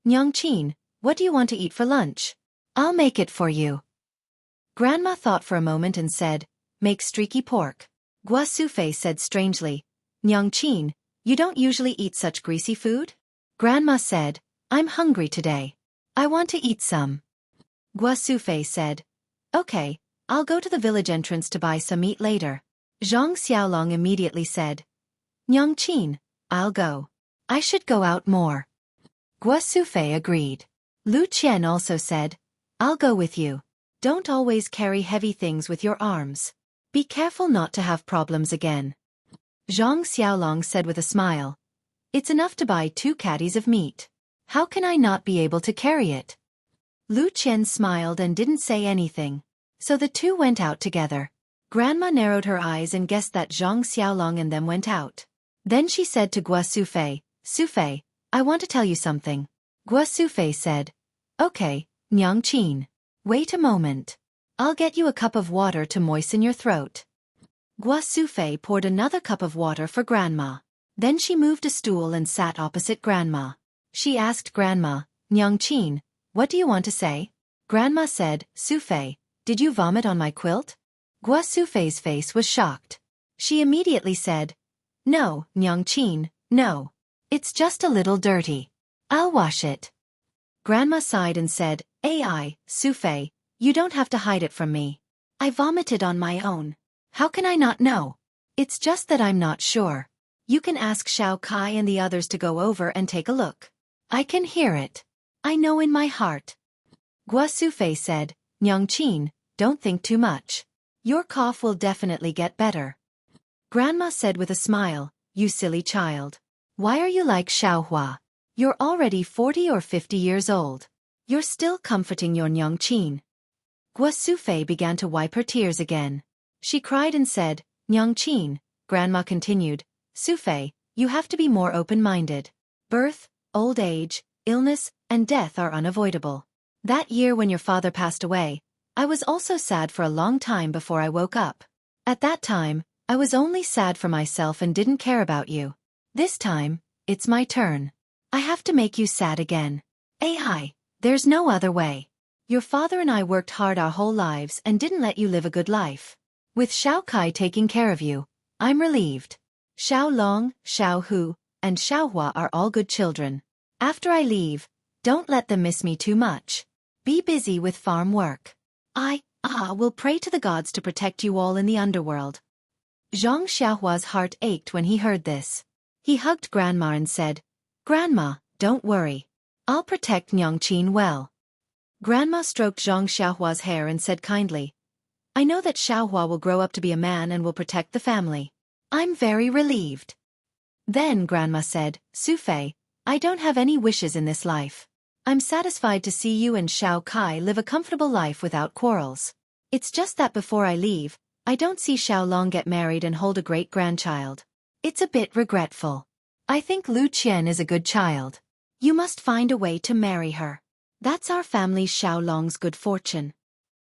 Nyangqin, what do you want to eat for lunch? I'll make it for you. Grandma thought for a moment and said, Make streaky pork. Guo Sufei said strangely, Nyangqin, you don't usually eat such greasy food? Grandma said, I'm hungry today. I want to eat some. Guo Sufei said, Okay, I'll go to the village entrance to buy some meat later. Zhang Xiaolong immediately said, Nyangqin, I'll go. I should go out more. Guo Sufei agreed. Lu Qian also said, I'll go with you. Don't always carry heavy things with your arms. Be careful not to have problems again. Zhang Xiaolong said with a smile, It's enough to buy 2 caddies of meat. How can I not be able to carry it? Lu Qian smiled and didn't say anything. So the two went out together. Grandma narrowed her eyes and guessed that Zhang Xiaolong and them went out. Then she said to Guo Sufei, Sufei, I want to tell you something. Guo Sufei said, Okay, Nyangqin. Wait a moment. I'll get you a cup of water to moisten your throat. Guo Sufei poured another cup of water for Grandma. Then she moved a stool and sat opposite Grandma. She asked Grandma, Nyangqin, what do you want to say? Grandma said, Sufei, did you vomit on my quilt? Gua Sufei's face was shocked. She immediately said, no, Nyangqin, no. It's just a little dirty. I'll wash it. Grandma sighed and said, Ai, Sufei, you don't have to hide it from me. I vomited on my own. How can I not know? It's just that I'm not sure. You can ask Xueqi and the others to go over and take a look. I can hear it. I know in my heart. Gua Sufei said, Nyangqin, don't think too much. Your cough will definitely get better. Grandma said with a smile, you silly child. Why are you like Xiaohua? You're already 40 or 50 years old. You're still comforting your Nyangqin. Gua Sufei began to wipe her tears again. She cried and said, Nyangqin, Grandma continued, Sufei, you have to be more open-minded. Birth, old age, illness, and death are unavoidable. That year when your father passed away, I was also sad for a long time before I woke up. At that time, I was only sad for myself and didn't care about you. This time, it's my turn. I have to make you sad again. Ai, there's no other way. Your father and I worked hard our whole lives and didn't let you live a good life. With Xueqi taking care of you, I'm relieved. Xiaolong, Xiaohu, and Xiaohua are all good children. After I leave, don't let them miss me too much. Be busy with farm work. I will pray to the gods to protect you all in the underworld. Zhang Xiaohua's heart ached when he heard this. He hugged Grandma and said, Grandma, don't worry. I'll protect Nyangqin well. Grandma stroked Zhang Xiaohua's hair and said kindly, I know that Xiaohua will grow up to be a man and will protect the family. I'm very relieved. Then Grandma said, Sufei, I don't have any wishes in this life. I'm satisfied to see you and Xueqi live a comfortable life without quarrels. It's just that before I leave, I don't see Xiaolong get married and hold a great-grandchild. It's a bit regretful. I think Lu Qian is a good child. You must find a way to marry her. That's our family Xiaolong's good fortune.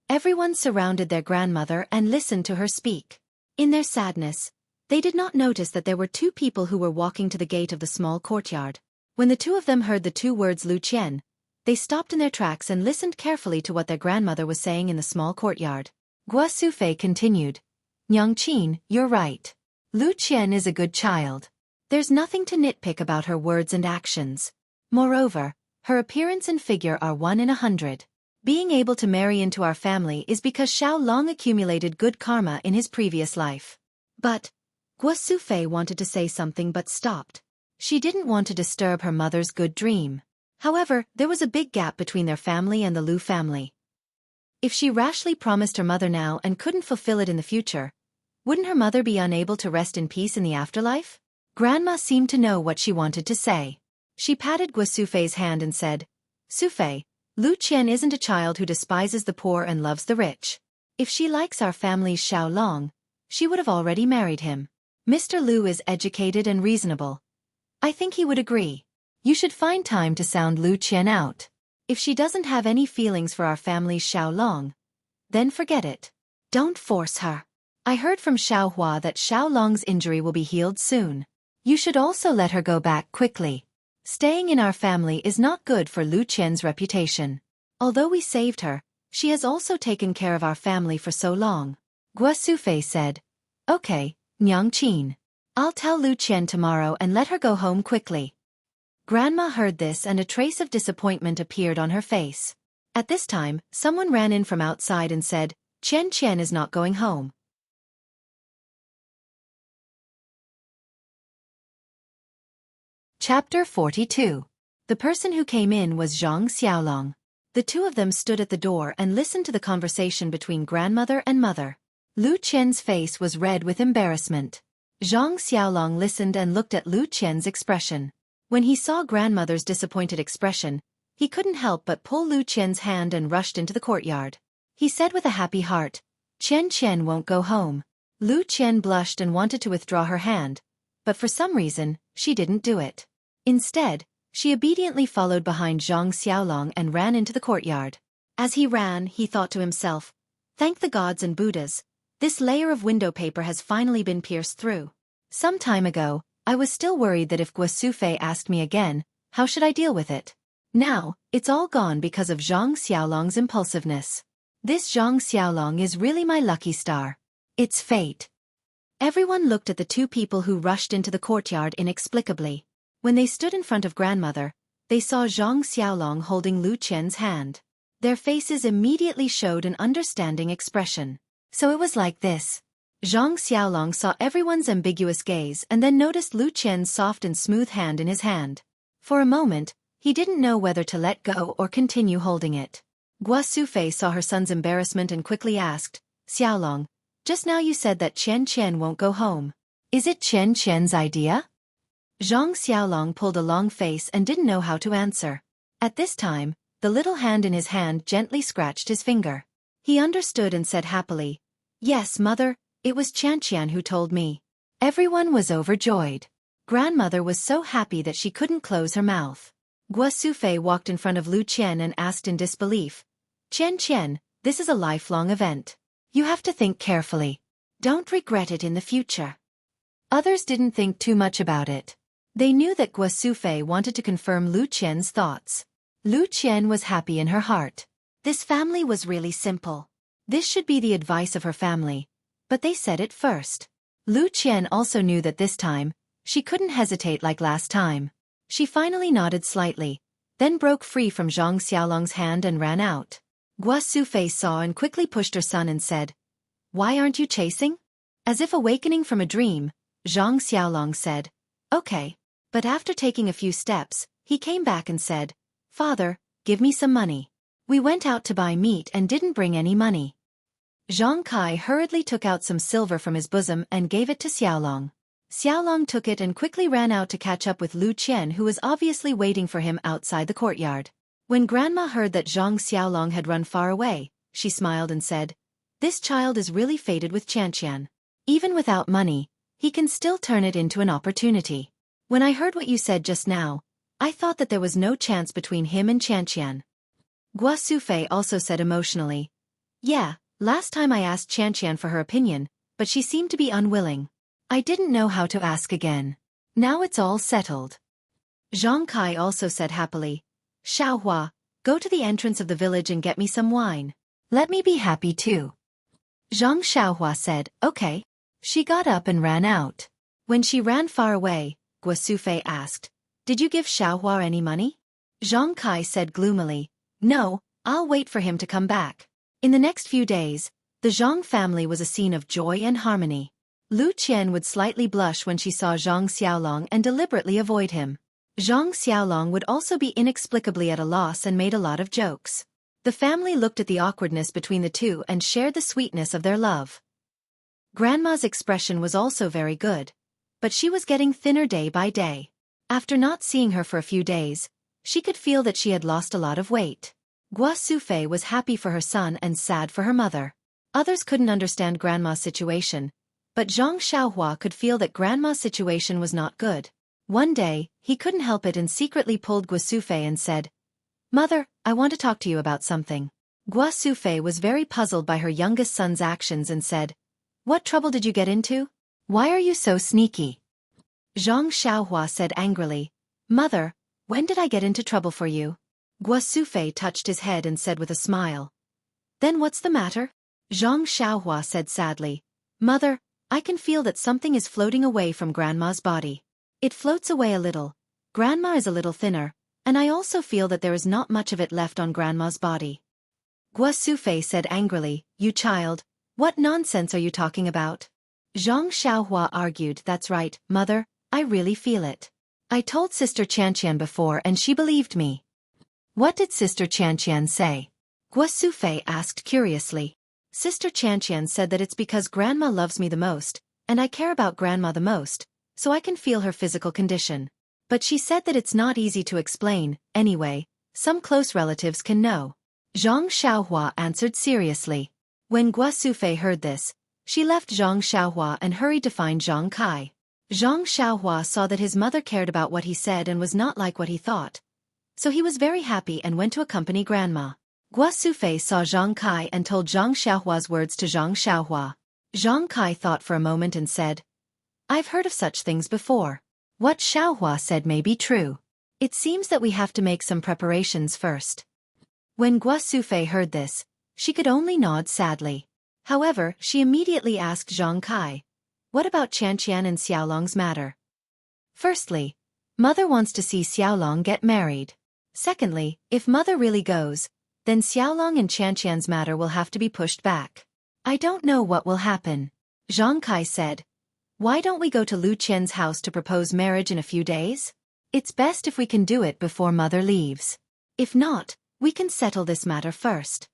Everyone surrounded their grandmother and listened to her speak. In their sadness, they did not notice that there were two people who were walking to the gate of the small courtyard. When the two of them heard the two words Lu Qian, they stopped in their tracks and listened carefully to what their grandmother was saying in the small courtyard. Gua Sufei continued, Nyangqin, you're right. Lu Qian is a good child. There's nothing to nitpick about her words and actions. Moreover, her appearance and figure are 1 in 100. Being able to marry into our family is because Xiaolong accumulated good karma in his previous life. But, Gua Sufei wanted to say something but stopped. She didn't want to disturb her mother's good dream. However, there was a big gap between their family and the Lu family. If she rashly promised her mother now and couldn't fulfill it in the future, wouldn't her mother be unable to rest in peace in the afterlife? Grandma seemed to know what she wanted to say. She patted Gua Sufei's hand and said, Sufei, Lu Qian isn't a child who despises the poor and loves the rich. If she likes our family's Xiaolong, she would have already married him. Mr. Lu is educated and reasonable. I think he would agree. You should find time to sound Lu Qian out. If she doesn't have any feelings for our family's Xiaolong, then forget it. Don't force her. I heard from Xiaohua that Xiaolong's injury will be healed soon. You should also let her go back quickly. Staying in our family is not good for Lu Qian's reputation. Although we saved her, she has also taken care of our family for so long. Gua Sufei said, Okay, Nyangqin. I'll tell Lu Qian tomorrow and let her go home quickly. Grandma heard this and a trace of disappointment appeared on her face. At this time, someone ran in from outside and said, Qian is not going home. Chapter 42. The person who came in was Zhang Xiaolong. The two of them stood at the door and listened to the conversation between grandmother and mother. Lu Qian's face was red with embarrassment. Zhang Xiaolong listened and looked at Lu Qian's expression. When he saw grandmother's disappointed expression, he couldn't help but pull Lu Qian's hand and rushed into the courtyard. He said with a happy heart, Qian won't go home. Lu Qian blushed and wanted to withdraw her hand, but for some reason, she didn't do it. Instead, she obediently followed behind Zhang Xiaolong and ran into the courtyard. As he ran, he thought to himself, Thank the gods and Buddhas, this layer of window paper has finally been pierced through. Some time ago, I was still worried that if Gua Sufei asked me again, how should I deal with it? Now, it's all gone because of Zhang Xiaolong's impulsiveness. This Zhang Xiaolong is really my lucky star. It's fate. Everyone looked at the two people who rushed into the courtyard inexplicably. When they stood in front of grandmother, they saw Zhang Xiaolong holding Lu Qian's hand. Their faces immediately showed an understanding expression. So it was like this. Zhang Xiaolong saw everyone's ambiguous gaze and then noticed Lu Qian's soft and smooth hand in his hand. For a moment, he didn't know whether to let go or continue holding it. Xueqi saw her son's embarrassment and quickly asked, Xiaolong, just now you said that Qian won't go home. Is it Qian's idea? Zhang Xiaolong pulled a long face and didn't know how to answer. At this time, the little hand in his hand gently scratched his finger. He understood and said happily, Yes, mother, it was Qian who told me. Everyone was overjoyed. Grandmother was so happy that she couldn't close her mouth. Xueqi walked in front of Lu Qian and asked in disbelief, Qian, this is a lifelong event. You have to think carefully. Don't regret it in the future. Others didn't think too much about it. They knew that Xueqi wanted to confirm Lu Qian's thoughts. Lu Qian was happy in her heart. This family was really simple. This should be the advice of her family. But they said it first. Lu Qian also knew that this time, she couldn't hesitate like last time. She finally nodded slightly, then broke free from Zhang Xiaolong's hand and ran out. Xueqi saw and quickly pushed her son and said, Why aren't you chasing? As if awakening from a dream, Zhang Xiaolong said, Okay. But after taking a few steps, he came back and said, Father, give me some money. We went out to buy meat and didn't bring any money. Zhang Kai hurriedly took out some silver from his bosom and gave it to Xiaolong. Xiaolong took it and quickly ran out to catch up with Lu Qian, who was obviously waiting for him outside the courtyard. When Grandma heard that Zhang Xiaolong had run far away, she smiled and said, This child is really fated with Qian. Even without money, he can still turn it into an opportunity. When I heard what you said just now, I thought that there was no chance between him and Qian. Xueqi also said emotionally, Yeah, last time I asked Qian for her opinion, but she seemed to be unwilling. I didn't know how to ask again. Now it's all settled. Zhang Kai also said happily, Xiaohua, go to the entrance of the village and get me some wine. Let me be happy too. Zhang Xiaohua said, Okay. She got up and ran out. When she ran far away, Xueqi asked, Did you give Xiaohua any money? Zhang Kai said gloomily, No, I'll wait for him to come back. In the next few days, the Zhang family was a scene of joy and harmony. Lu Qian would slightly blush when she saw Zhang Xiaolong and deliberately avoid him. Zhang Xiaolong would also be inexplicably at a loss and made a lot of jokes. The family looked at the awkwardness between the two and shared the sweetness of their love. Grandma's expression was also very good, but she was getting thinner day by day. After not seeing her for a few days, she could feel that she had lost a lot of weight. Xueqi was happy for her son and sad for her mother. Others couldn't understand Grandma's situation, but Zhang Xiaohua could feel that Grandma's situation was not good. One day, he couldn't help it and secretly pulled Xueqi and said, Mother, I want to talk to you about something. Xueqi was very puzzled by her youngest son's actions and said, What trouble did you get into? Why are you so sneaky? Zhang Xiaohua said angrily, Mother, when did I get into trouble for you? Xueqi touched his head and said with a smile, Then what's the matter? Zhang Xiaohua said sadly, Mother, I can feel that something is floating away from Grandma's body. It floats away a little. Grandma is a little thinner, and I also feel that there is not much of it left on Grandma's body. Xueqi said angrily, You child, what nonsense are you talking about? Zhang Xiaohua argued, That's right, Mother, I really feel it. I told Sister Qian before and she believed me. What did Sister Qian say? Xueqi asked curiously. Sister Qian said that it's because Grandma loves me the most, and I care about Grandma the most, so I can feel her physical condition. But she said that it's not easy to explain, anyway, some close relatives can know. Zhang Xiaohua answered seriously. When Xueqi heard this, she left Zhang Xiaohua and hurried to find Zhang Kai. Zhang Xiaohua saw that his mother cared about what he said and was not like what he thought. So he was very happy and went to accompany Grandma. Xueqi saw Zhang Kai and told Zhang Xiaohua's words to Zhang Xiaohua. Zhang Kai thought for a moment and said, I've heard of such things before. What Xiaohua said may be true. It seems that we have to make some preparations first. When Xueqi heard this, She could only nod sadly. However, she immediately asked Zhang Kai, "What about Qianqian and Xiaolong's matter?" Firstly, Mother wants to see Xiaolong get married. Secondly, if Mother really goes, then Xiaolong and Qianqian's matter will have to be pushed back. I don't know what will happen. Zhang Kai said, "Why don't we go to Lu Qian's house to propose marriage in a few days? It's best if we can do it before Mother leaves. If not, we can settle this matter first."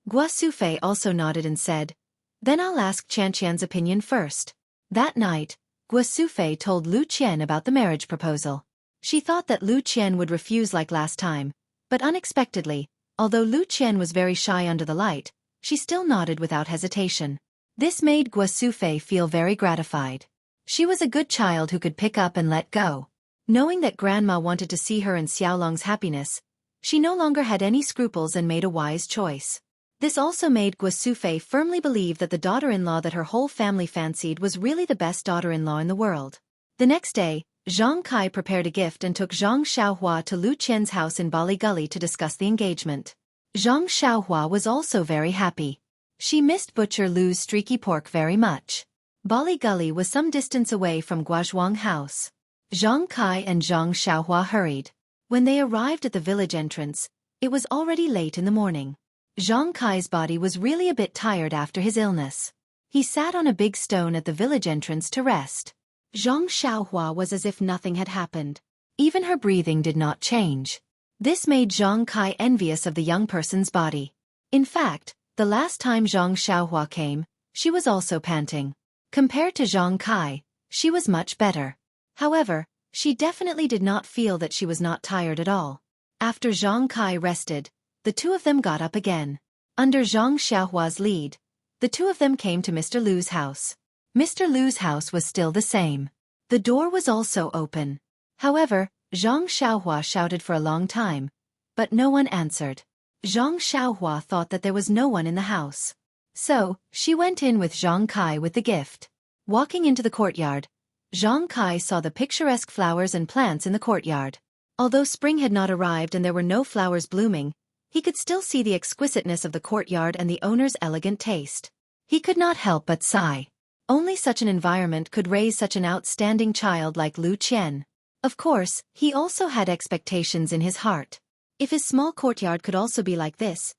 Gua Sufei also nodded and said, "Then I'll ask Qianqian's opinion first." That night, Gua Sufei told Lu Qian about the marriage proposal. She thought that Lu Qian would refuse like last time, but unexpectedly, although Lu Qian was very shy under the light, she still nodded without hesitation. This made Gua Sufei feel very gratified. She was a good child who could pick up and let go. Knowing that Grandma wanted to see her and Xiaolong's happiness, she no longer had any scruples and made a wise choice. This also made Gua Sufei firmly believe that the daughter-in-law that her whole family fancied was really the best daughter-in-law in the world. The next day, Zhang Kai prepared a gift and took Zhang Xiaohua to Lu Qian's house in Bali Gully to discuss the engagement. Zhang Xiaohua was also very happy. She missed Butcher Lu's streaky pork very much. Bali Gully was some distance away from Guazhuang House. Zhang Kai and Zhang Xiaohua hurried. When they arrived at the village entrance, it was already late in the morning. Zhang Kai's body was really a bit tired after his illness. He sat on a big stone at the village entrance to rest. Zhang Xiaohua was as if nothing had happened. Even her breathing did not change. This made Zhang Kai envious of the young person's body. In fact, the last time Zhang Xiaohua came, she was also panting. Compared to Zhang Kai, she was much better. However, she definitely did not feel that she was not tired at all. After Zhang Kai rested, the two of them got up again. Under Zhang Xiaohua's lead, the two of them came to Mr. Lu's house. Mr. Lu's house was still the same. The door was also open. However, Zhang Xiaohua shouted for a long time, but no one answered. Zhang Xiaohua thought that there was no one in the house. So, she went in with Zhang Kai with the gift. Walking into the courtyard, Zhang Kai saw the picturesque flowers and plants in the courtyard. Although spring had not arrived and there were no flowers blooming, he could still see the exquisiteness of the courtyard and the owner's elegant taste. He could not help but sigh. Only such an environment could raise such an outstanding child like Lu Qian. Of course, he also had expectations in his heart. If his small courtyard could also be like this,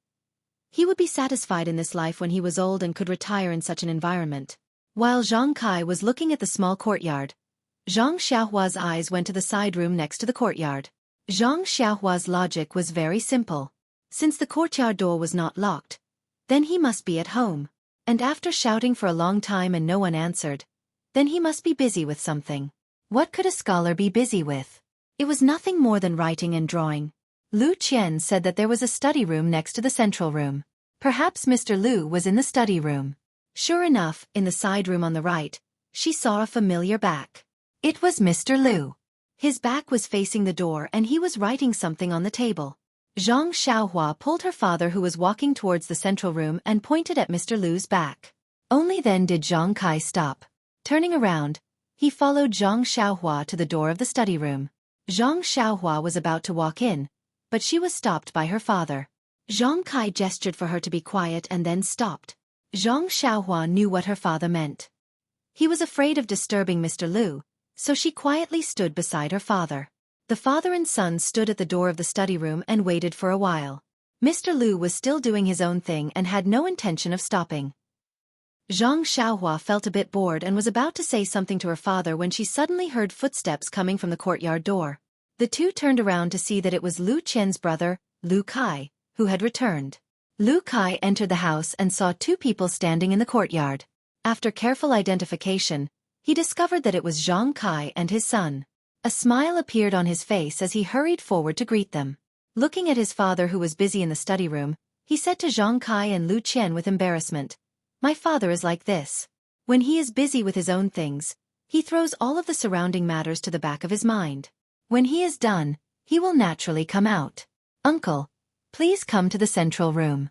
he would be satisfied in this life when he was old and could retire in such an environment. While Zhang Kai was looking at the small courtyard, Zhang Xiaohua's eyes went to the side room next to the courtyard. Zhang Xiaohua's logic was very simple. Since the courtyard door was not locked, then he must be at home. And after shouting for a long time and no one answered, then he must be busy with something. What could a scholar be busy with? It was nothing more than writing and drawing. Lu Qian said that there was a study room next to the central room. Perhaps Mr. Lu was in the study room. Sure enough, in the side room on the right, she saw a familiar back. It was Mr. Lu. His back was facing the door and he was writing something on the table. Zhang Xiaohua pulled her father who was walking towards the central room and pointed at Mr. Lu's back. Only then did Zhang Kai stop. Turning around, he followed Zhang Xiaohua to the door of the study room. Zhang Xiaohua was about to walk in, but she was stopped by her father. Zhang Kai gestured for her to be quiet and then stopped. Zhang Xiaohua knew what her father meant. He was afraid of disturbing Mr. Lu, so she quietly stood beside her father. The father and son stood at the door of the study room and waited for a while. Mr. Lu was still doing his own thing and had no intention of stopping. Zhang Xiaohua felt a bit bored and was about to say something to her father when she suddenly heard footsteps coming from the courtyard door. The two turned around to see that it was Lu Qian's brother, Lu Kai, who had returned. Lu Kai entered the house and saw two people standing in the courtyard. After careful identification, he discovered that it was Zhang Kai and his son. A smile appeared on his face as he hurried forward to greet them. Looking at his father who was busy in the study room, he said to Zhang Kai and Lu Qian with embarrassment, "My father is like this. When he is busy with his own things, he throws all of the surrounding matters to the back of his mind. When he is done, he will naturally come out. Uncle, please come to the central room."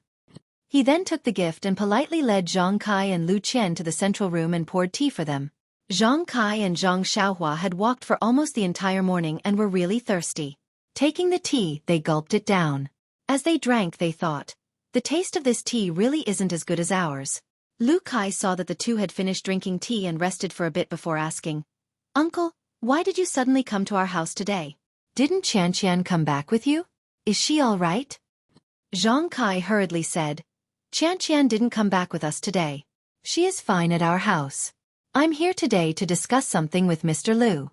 He then took the gift and politely led Zhang Kai and Lu Qian to the central room and poured tea for them. Zhang Kai and Zhang Xiaohua had walked for almost the entire morning and were really thirsty. Taking the tea, they gulped it down. As they drank, they thought, The taste of this tea really isn't as good as ours. Lu Kai saw that the two had finished drinking tea and rested for a bit before asking, Uncle, why did you suddenly come to our house today? Didn't Qian come back with you? Is she all right? Zhang Kai hurriedly said, Qian didn't come back with us today. She is fine at our house. I'm here today to discuss something with Mr. Lu.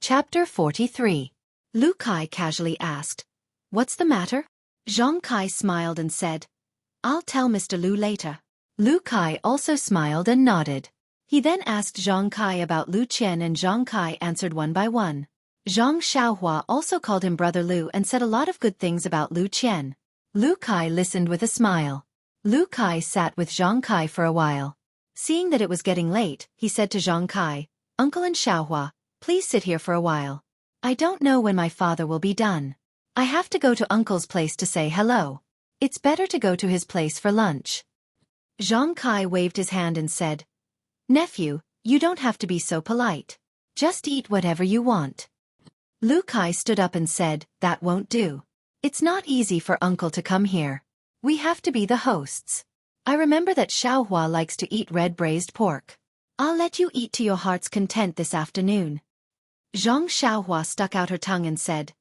Chapter 43. Lu Kai casually asked, What's the matter? Zhang Kai smiled and said, I'll tell Mr. Lu later. Lu Kai also smiled and nodded. He then asked Zhang Kai about Lu Qian and Zhang Kai answered one by one. Zhang Xiaohua also called him Brother Lu and said a lot of good things about Lu Qian. Lu Kai listened with a smile. Lu Kai sat with Zhang Kai for a while. Seeing that it was getting late, he said to Zhang Kai, Uncle and Xiaohua, please sit here for a while. I don't know when my father will be done. I have to go to Uncle's place to say hello. It's better to go to his place for lunch. Zhang Kai waved his hand and said, Nephew, you don't have to be so polite. Just eat whatever you want. Lu Kai stood up and said, That won't do. It's not easy for Uncle to come here. We have to be the hosts. I remember that Xiaohua likes to eat red braised pork. I'll let you eat to your heart's content this afternoon. Zhang Xiaohua stuck out her tongue and said,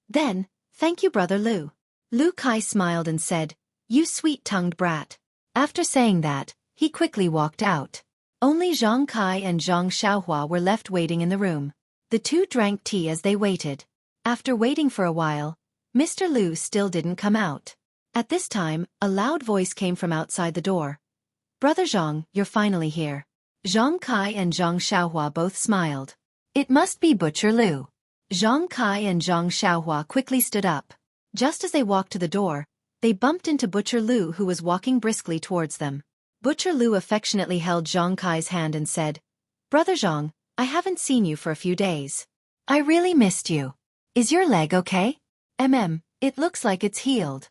Then, thank you Brother Lu. Lu Kai smiled and said, You sweet-tongued brat. After saying that, he quickly walked out. Only Zhang Kai and Zhang Xiaohua were left waiting in the room. The two drank tea as they waited. After waiting for a while, Mr. Lu still didn't come out. At this time, a loud voice came from outside the door. Brother Zhang, you're finally here. Zhang Kai and Zhang Xiaohua both smiled. It must be Butcher Lu. Zhang Kai and Zhang Xiaohua quickly stood up. Just as they walked to the door, they bumped into Butcher Lu who was walking briskly towards them. Butcher Lu affectionately held Zhang Kai's hand and said, Brother Zhang, I haven't seen you for a few days. I really missed you. Is your leg okay? It looks like it's healed.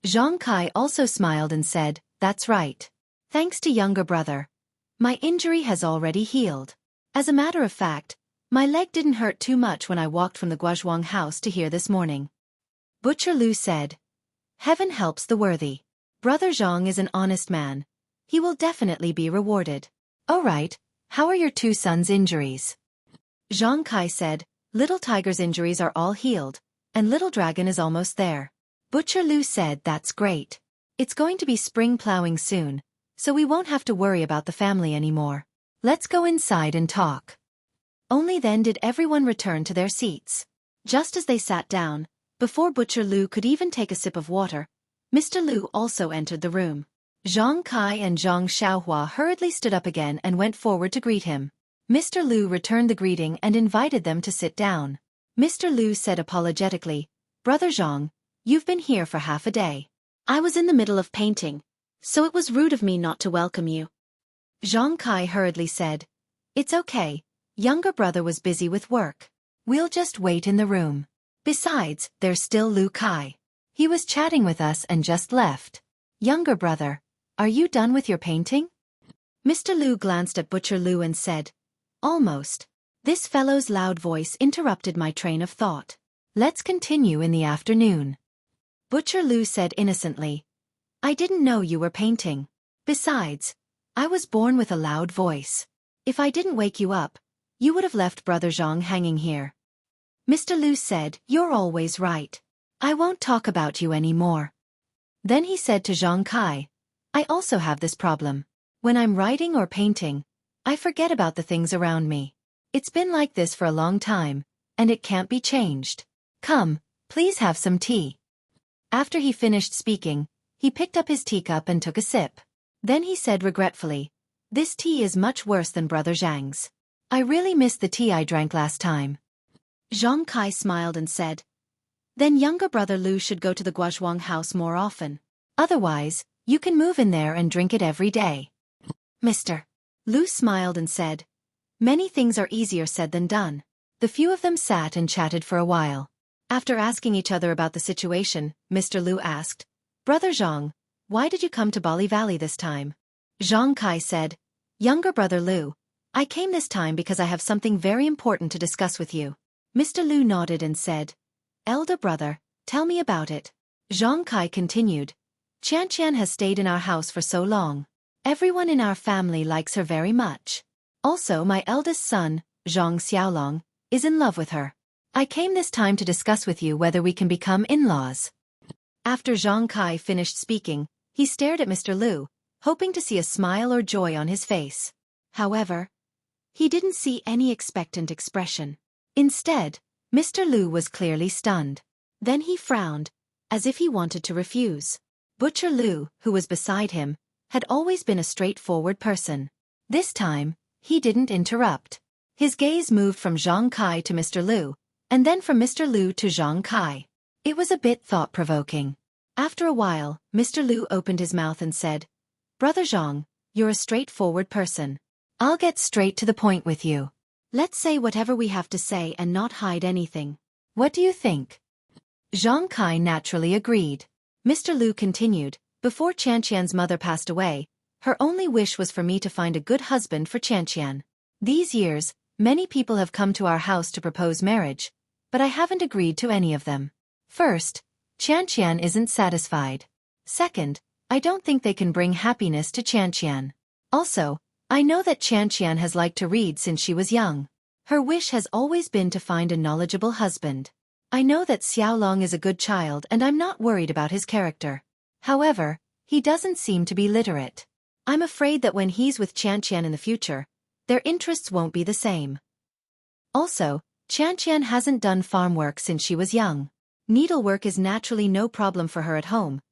Zhang Kai also smiled and said, That's right. Thanks to younger brother. My injury has already healed. As a matter of fact, my leg didn't hurt too much when I walked from the Guozhuang house to here this morning. Butcher Lu said, Heaven helps the worthy. Brother Zhang is an honest man. He will definitely be rewarded. All right, how are your two sons' injuries? Zhang Kai said, Little Tiger's injuries are all healed, and Little Dragon is almost there. Butcher Lu said, That's great. It's going to be spring plowing soon, so we won't have to worry about the family anymore. Let's go inside and talk. Only then did everyone return to their seats. Just as they sat down, before Butcher Lu could even take a sip of water, Mr. Lu also entered the room. Zhang Kai and Zhang Xiaohua hurriedly stood up again and went forward to greet him. Mr. Lu returned the greeting and invited them to sit down. Mr. Lu said apologetically, Brother Zhang, you've been here for half a day. I was in the middle of painting, so it was rude of me not to welcome you. Zhang Kai hurriedly said, It's okay, younger brother was busy with work. We'll just wait in the room. Besides, there's still Lu Kai. He was chatting with us and just left. Younger brother, are you done with your painting? Mr. Lu glanced at Butcher Lu and said, Almost. This fellow's loud voice interrupted my train of thought. Let's continue in the afternoon. Butcher Lu said innocently, I didn't know you were painting. Besides, I was born with a loud voice. If I didn't wake you up, you would have left Brother Zhang hanging here. Mr. Lu said, You're always right. I won't talk about you anymore. Then he said to Zhang Kai, I also have this problem. When I'm writing or painting, I forget about the things around me. It's been like this for a long time, and it can't be changed. Come, please have some tea. After he finished speaking, he picked up his teacup and took a sip. Then he said regretfully, This tea is much worse than Brother Zhang's. I really miss the tea I drank last time. Zhang Kai smiled and said, Then younger brother Lu should go to the Guozhuang house more often. Otherwise, you can move in there and drink it every day. Mr. Lu smiled and said, Many things are easier said than done. The few of them sat and chatted for a while. After asking each other about the situation, Mr. Lu asked, Brother Zhang, why did you come to Bali Valley this time? Zhang Kai said, Younger brother Lu, I came this time because I have something very important to discuss with you. Mr. Lu nodded and said, "Elder brother, tell me about it." Zhang Kai continued, "Qianqian has stayed in our house for so long. Everyone in our family likes her very much. Also, my eldest son, Zhang Xiaolong, is in love with her. I came this time to discuss with you whether we can become in-laws." After Zhang Kai finished speaking, he stared at Mr. Lu, hoping to see a smile or joy on his face. However, he didn't see any expectant expression. Instead, Mr. Lu was clearly stunned. Then he frowned, as if he wanted to refuse. Butcher Lu, who was beside him, had always been a straightforward person. This time, he didn't interrupt. His gaze moved from Zhang Kai to Mr. Lu, and then from Mr. Lu to Zhang Kai. It was a bit thought-provoking. After a while, Mr. Lu opened his mouth and said, "Brother Zhang, you're a straightforward person. I'll get straight to the point with you. Let's say whatever we have to say and not hide anything. What do you think?" Zhang Kai naturally agreed. Mr. Lu continued, "Before Qianqian's mother passed away, her only wish was for me to find a good husband for Qianqian. These years, many people have come to our house to propose marriage, but I haven't agreed to any of them. First, Qianqian isn't satisfied. Second, I don't think they can bring happiness to Qianqian. Also, I know that Qianqian has liked to read since she was young. Her wish has always been to find a knowledgeable husband. I know that Xiaolong is a good child and I'm not worried about his character. However, he doesn't seem to be literate. I'm afraid that when he's with Qianqian in the future, their interests won't be the same. Also, Qianqian hasn't done farm work since she was young. Needlework is naturally no problem for her at home,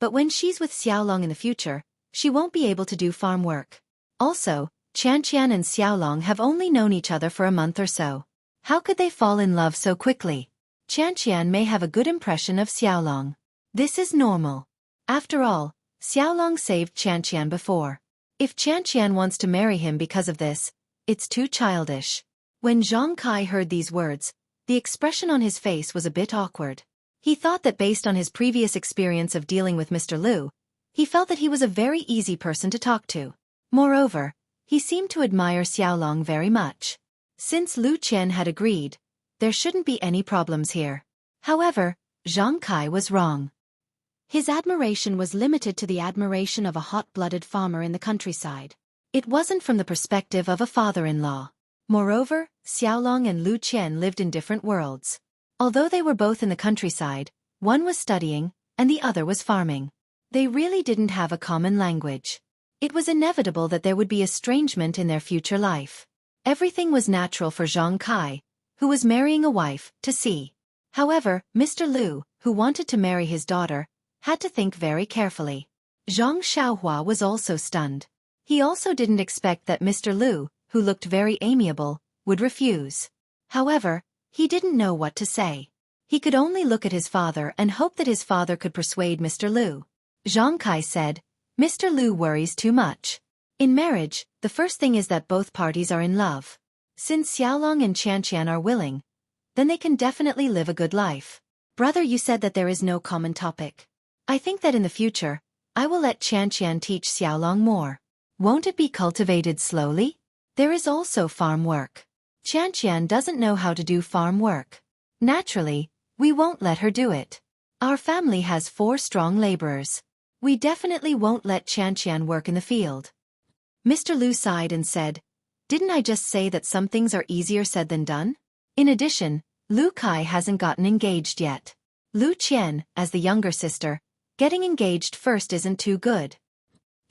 but when she's with Xiaolong in the future, she won't be able to do farm work. Also, Qianqian and Xiaolong have only known each other for a month or so. How could they fall in love so quickly? Qianqian may have a good impression of Xiaolong. This is normal. After all, Xiaolong saved Qianqian before. If Qianqian wants to marry him because of this, it's too childish." When Zhang Kai heard these words, the expression on his face was a bit awkward. He thought that based on his previous experience of dealing with Mr. Lu, he felt that he was a very easy person to talk to. Moreover, he seemed to admire Xiaolong very much. Since Lu Qian had agreed, there shouldn't be any problems here. However, Zhang Kai was wrong. His admiration was limited to the admiration of a hot-blooded farmer in the countryside. It wasn't from the perspective of a father-in-law. Moreover, Xiaolong and Lu Qian lived in different worlds. Although they were both in the countryside, one was studying, and the other was farming. They really didn't have a common language. It was inevitable that there would be estrangement in their future life. Everything was natural for Zhang Kai, who was marrying a wife, to see. However, Mr. Lu, who wanted to marry his daughter, had to think very carefully. Zhang Xiaohua was also stunned. He also didn't expect that Mr. Lu, who looked very amiable, would refuse. However, he didn't know what to say. He could only look at his father and hope that his father could persuade Mr. Lu. Zhang Kai said, "Mr. Lu worries too much. In marriage, the first thing is that both parties are in love. Since Xiaolong and Qianqian are willing, then they can definitely live a good life. Brother, you said that there is no common topic. I think that in the future, I will let Qianqian teach Xiaolong more. Won't it be cultivated slowly? There is also farm work. Qianqian doesn't know how to do farm work. Naturally, we won't let her do it. Our family has 4 strong laborers. We definitely won't let Qianqian work in the field." Mr. Lu sighed and said, "Didn't I just say that some things are easier said than done? In addition, Lu Kai hasn't gotten engaged yet. Lu Qian, as the younger sister, getting engaged first isn't too good."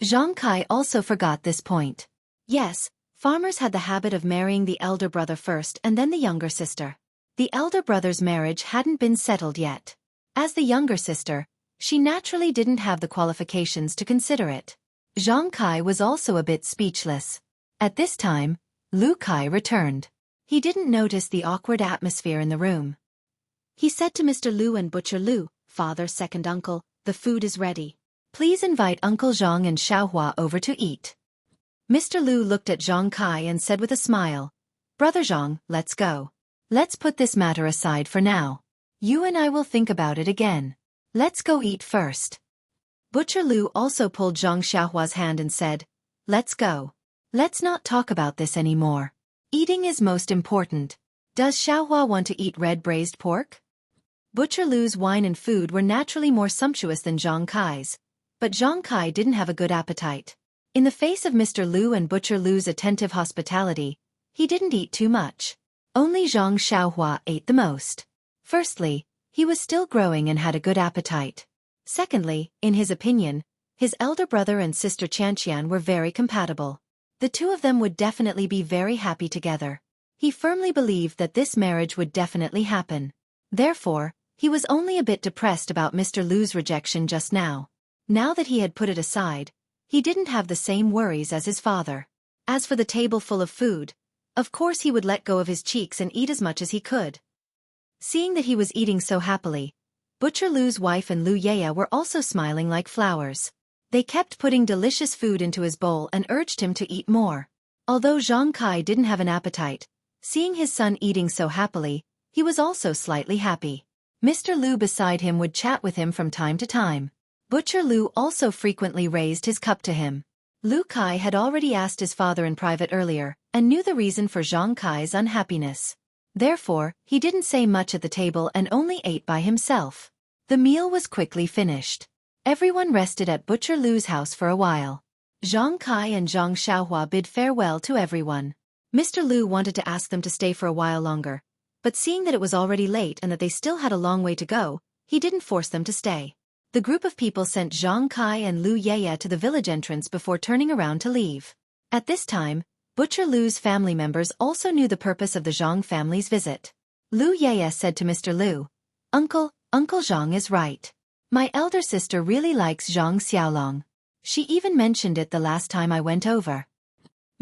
Zhang Kai also forgot this point. Yes, farmers had the habit of marrying the elder brother first and then the younger sister. The elder brother's marriage hadn't been settled yet. As the younger sister, she naturally didn't have the qualifications to consider it. Zhang Kai was also a bit speechless. At this time, Lu Kai returned. He didn't notice the awkward atmosphere in the room. He said to Mr. Lu and Butcher Lu, "Father, second uncle, the food is ready. Please invite Uncle Zhang and Xiaohua over to eat." Mr. Lu looked at Zhang Kai and said with a smile, "Brother Zhang, let's go. Let's put this matter aside for now. You and I will think about it again. Let's go eat first." Butcher Lu also pulled Zhang Xiaohua's hand and said, "Let's go. Let's not talk about this anymore. Eating is most important." Does Xiaohua want to eat red braised pork? Butcher Lu's wine and food were naturally more sumptuous than Zhang Kai's, but Zhang Kai didn't have a good appetite. In the face of Mr. Lu and Butcher Lu's attentive hospitality, he didn't eat too much. Only Zhang Xiaohua ate the most. Firstly, he was still growing and had a good appetite. Secondly, in his opinion, his elder brother and sister Qianqian were very compatible. The two of them would definitely be very happy together. He firmly believed that this marriage would definitely happen. Therefore, he was only a bit depressed about Mr. Lu's rejection just now. Now that he had put it aside, he didn't have the same worries as his father. As for the table full of food, of course he would let go of his cheeks and eat as much as he could. Seeing that he was eating so happily, Butcher Lu's wife and Lu Yaya were also smiling like flowers. They kept putting delicious food into his bowl and urged him to eat more. Although Zhang Kai didn't have an appetite, seeing his son eating so happily, he was also slightly happy. Mr. Lu beside him would chat with him from time to time. Butcher Lu also frequently raised his cup to him. Lu Kai had already asked his father in private earlier, and knew the reason for Zhang Kai's unhappiness. Therefore, he didn't say much at the table and only ate by himself. The meal was quickly finished. Everyone rested at Butcher Lu's house for a while. Zhang Kai and Zhang Xiaohua bid farewell to everyone. Mr. Lu wanted to ask them to stay for a while longer, but seeing that it was already late and that they still had a long way to go, he didn't force them to stay. The group of people sent Zhang Kai and Lu Yaya to the village entrance before turning around to leave. At this time, Butcher Lu's family members also knew the purpose of the Zhang family's visit. Lu Yaya said to Mr. Lu, Uncle Zhang is right. My elder sister really likes Zhang Xiaolong. She even mentioned it the last time I went over.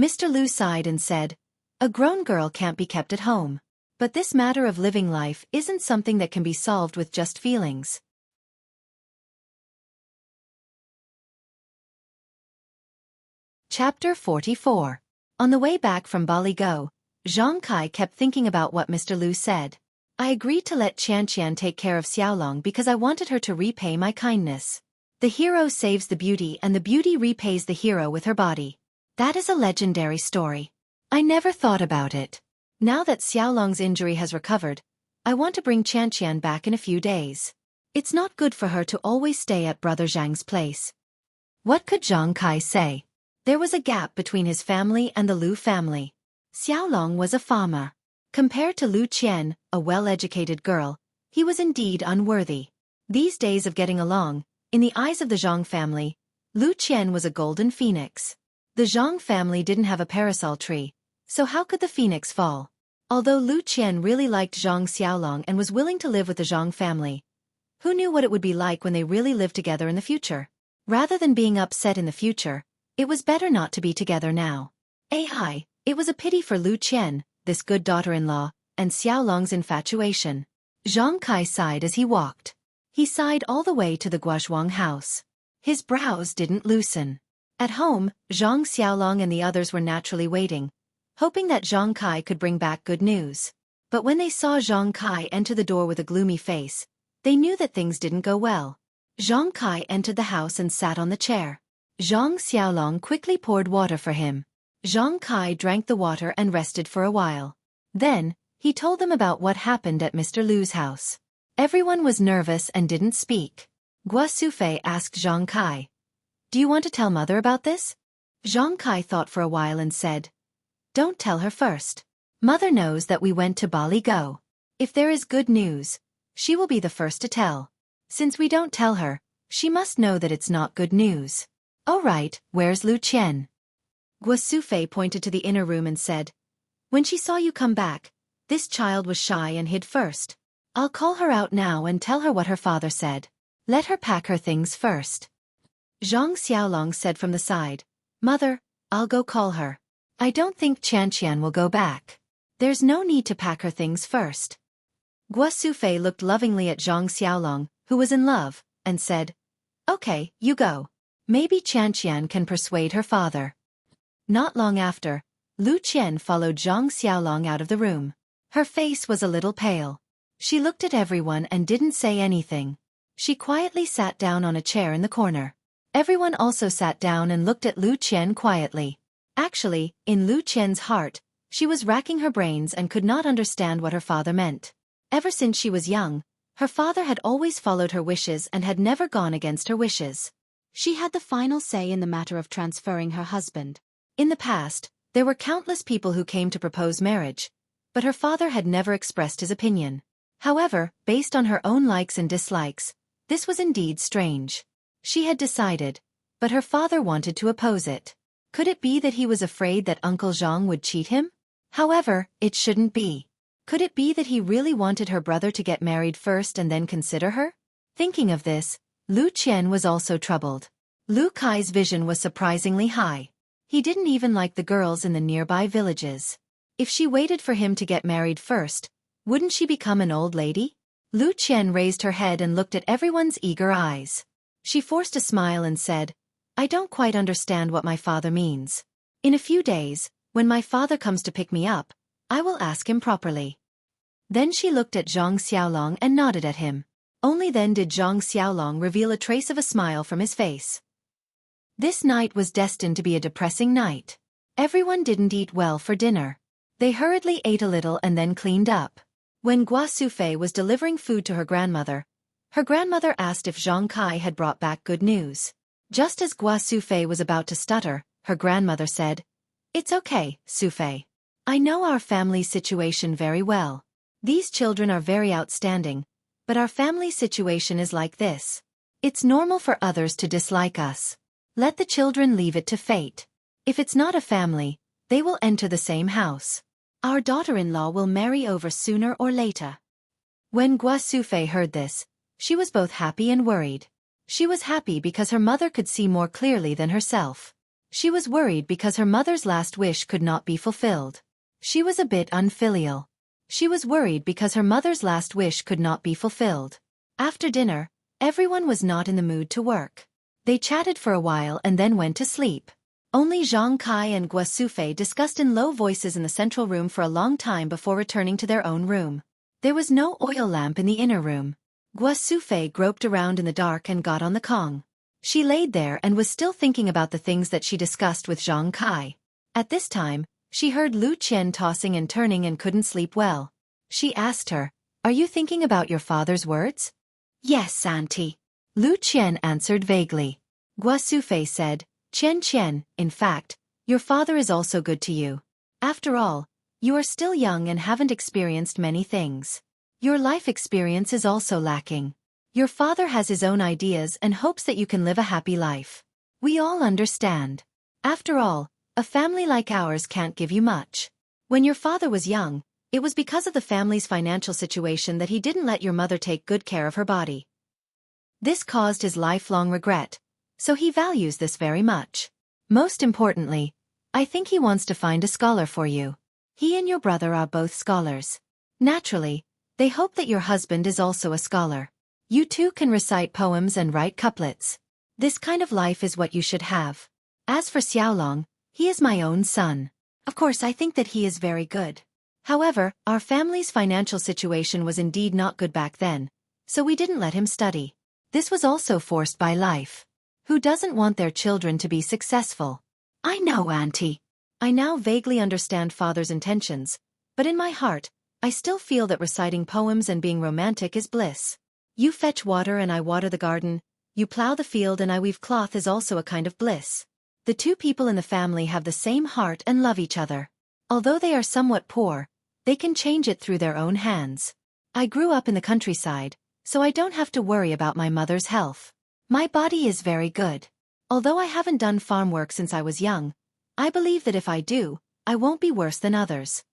Mr. Lu sighed and said, a grown girl can't be kept at home. But this matter of living life isn't something that can be solved with just feelings. Chapter 44. On the way back from Bali Go, Zhang Kai kept thinking about what Mr. Lu said. I agreed to let Qianqian take care of Xiaolong because I wanted her to repay my kindness. The hero saves the beauty and the beauty repays the hero with her body. That is a legendary story. I never thought about it. Now that Xiaolong's injury has recovered, I want to bring Qianqian back in a few days. It's not good for her to always stay at Brother Zhang's place. What could Zhang Kai say? There was a gap between his family and the Lu family. Xiaolong was a farmer. Compared to Lu Qian, a well-educated girl, he was indeed unworthy. These days of getting along, in the eyes of the Zhang family, Lu Qian was a golden phoenix. The Zhang family didn't have a parasol tree, so how could the phoenix fall? Although Lu Qian really liked Zhang Xiaolong and was willing to live with the Zhang family, who knew what it would be like when they really lived together in the future? Rather than being upset in the future, it was better not to be together now. It was a pity for Lu Qian, this good daughter-in-law, and Xiaolong's infatuation. Zhang Kai sighed as he walked. He sighed all the way to the Guozhuang house. His brows didn't loosen. At home, Zhang Xiaolong and the others were naturally waiting, hoping that Zhang Kai could bring back good news. But when they saw Zhang Kai enter the door with a gloomy face, they knew that things didn't go well. Zhang Kai entered the house and sat on the chair. Zhang Xiaolong quickly poured water for him. Zhang Kai drank the water and rested for a while. Then, he told them about what happened at Mr. Lu's house. Everyone was nervous and didn't speak. Xueqi asked Zhang Kai, do you want to tell mother about this? Zhang Kai thought for a while and said, don't tell her first. Mother knows that we went to Bali Go. If there is good news, she will be the first to tell. Since we don't tell her, she must know that it's not good news. Oh right, where's Lu Qian? Xueqi pointed to the inner room and said, when she saw you come back, this child was shy and hid first. I'll call her out now and tell her what her father said. Let her pack her things first. Zhang Xiaolong said from the side, Mother, I'll go call her. I don't think Qianqian will go back. There's no need to pack her things first. Xueqi looked lovingly at Zhang Xiaolong, who was in love, and said, okay, you go. Maybe Qianqian can persuade her father. Not long after, Lu Qian followed Zhang Xiaolong out of the room. Her face was a little pale. She looked at everyone and didn't say anything. She quietly sat down on a chair in the corner. Everyone also sat down and looked at Lu Qian quietly. Actually, in Lu Qian's heart, She was racking her brains and could not understand what her father meant. Ever since she was young, her father had always followed her wishes and had never gone against her wishes. She had the final say in the matter of transferring her husband. In the past, there were countless people who came to propose marriage, but her father had never expressed his opinion. However, based on her own likes and dislikes, this was indeed strange. She had decided, but her father wanted to oppose it. Could it be that he was afraid that Uncle Zhang would cheat him? However, it shouldn't be. Could it be that he really wanted her brother to get married first and then consider her? Thinking of this, Lu Qian was also troubled. Lu Kai's vision was surprisingly high. He didn't even like the girls in the nearby villages. If she waited for him to get married first, wouldn't she become an old lady? Lu Qian raised her head and looked at everyone's eager eyes. She forced a smile and said, I don't quite understand what my father means. In a few days, when my father comes to pick me up, I will ask him properly. Then she looked at Zhang Xiaolong and nodded at him. Only then did Zhang Xiaolong reveal a trace of a smile from his face. This night was destined to be a depressing night. Everyone didn't eat well for dinner. They hurriedly ate a little and then cleaned up. When Gua Sufei was delivering food to her grandmother asked if Zhang Kai had brought back good news. Just as Gua Sufei was about to stutter, her grandmother said, It's okay, Sufei. I know our family situation very well. These children are very outstanding, but our family situation is like this. It's normal for others to dislike us. Let the children leave it to fate. If it's not a family, they will enter the same house. Our daughter-in-law will marry over sooner or later. When Gua Sufei heard this, she was both happy and worried. She was happy because her mother could see more clearly than herself. She was worried because her mother's last wish could not be fulfilled. She was a bit unfilial. She was worried because her mother's last wish could not be fulfilled. After dinner, everyone was not in the mood to work. They chatted for a while and then went to sleep. Only Zhang Kai and Gua Sufei discussed in low voices in the central room for a long time before returning to their own room. There was no oil lamp in the inner room. Gua Sufei groped around in the dark and got on the Kong. She laid there and was still thinking about the things that she discussed with Zhang Kai. At this time, she heard Lu Qian tossing and turning and couldn't sleep well. She asked her, Are you thinking about your father's words? Yes, Auntie. Lu Qian answered vaguely. Gua Sufei said, Qian, in fact, your father is also good to you. After all, you are still young and haven't experienced many things. Your life experience is also lacking. Your father has his own ideas and hopes that you can live a happy life. We all understand. After all, a family like ours can't give you much. When your father was young, it was because of the family's financial situation that he didn't let your mother take good care of her body. This caused his lifelong regret, so he values this very much. Most importantly, I think he wants to find a scholar for you. He and your brother are both scholars. Naturally, they hope that your husband is also a scholar. You two can recite poems and write couplets. This kind of life is what you should have. As for Xiaolong, he is my own son. Of course, I think that he is very good. However, our family's financial situation was indeed not good back then, so we didn't let him study. This was also forced by life. Who doesn't want their children to be successful? I know, Auntie. I now vaguely understand father's intentions, but in my heart, I still feel that reciting poems and being romantic is bliss. You fetch water and I water the garden, you plow the field and I weave cloth is also a kind of bliss. The two people in the family have the same heart and love each other. Although they are somewhat poor, they can change it through their own hands. I grew up in the countryside, so I don't have to worry about my mother's health. My body is very good. Although I haven't done farm work since I was young, I believe that if I do, I won't be worse than others.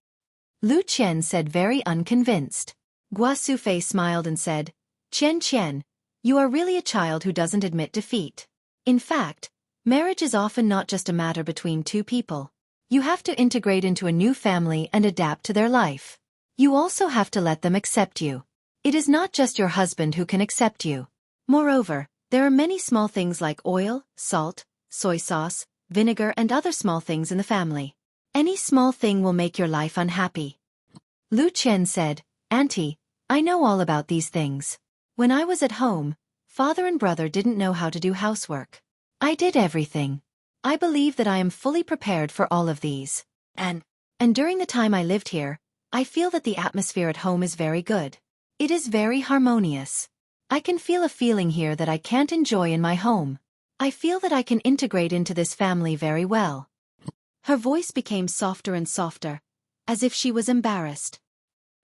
Lu Qian said, very unconvinced. Gua Sufei smiled and said, Qian, you are really a child who doesn't admit defeat. In fact, marriage is often not just a matter between two people. You have to integrate into a new family and adapt to their life. You also have to let them accept you. It is not just your husband who can accept you. Moreover, there are many small things like oil, salt, soy sauce, vinegar and other small things in the family. Any small thing will make your life unhappy. Lu Qian said, Auntie, I know all about these things. When I was at home, father and brother didn't know how to do housework. I did everything. I believe that I am fully prepared for all of these. And And during the time I lived here, I feel that the atmosphere at home is very good. It is very harmonious. I can feel a feeling here that I can't enjoy in my home. I feel that I can integrate into this family very well. Her voice became softer and softer, as if she was embarrassed.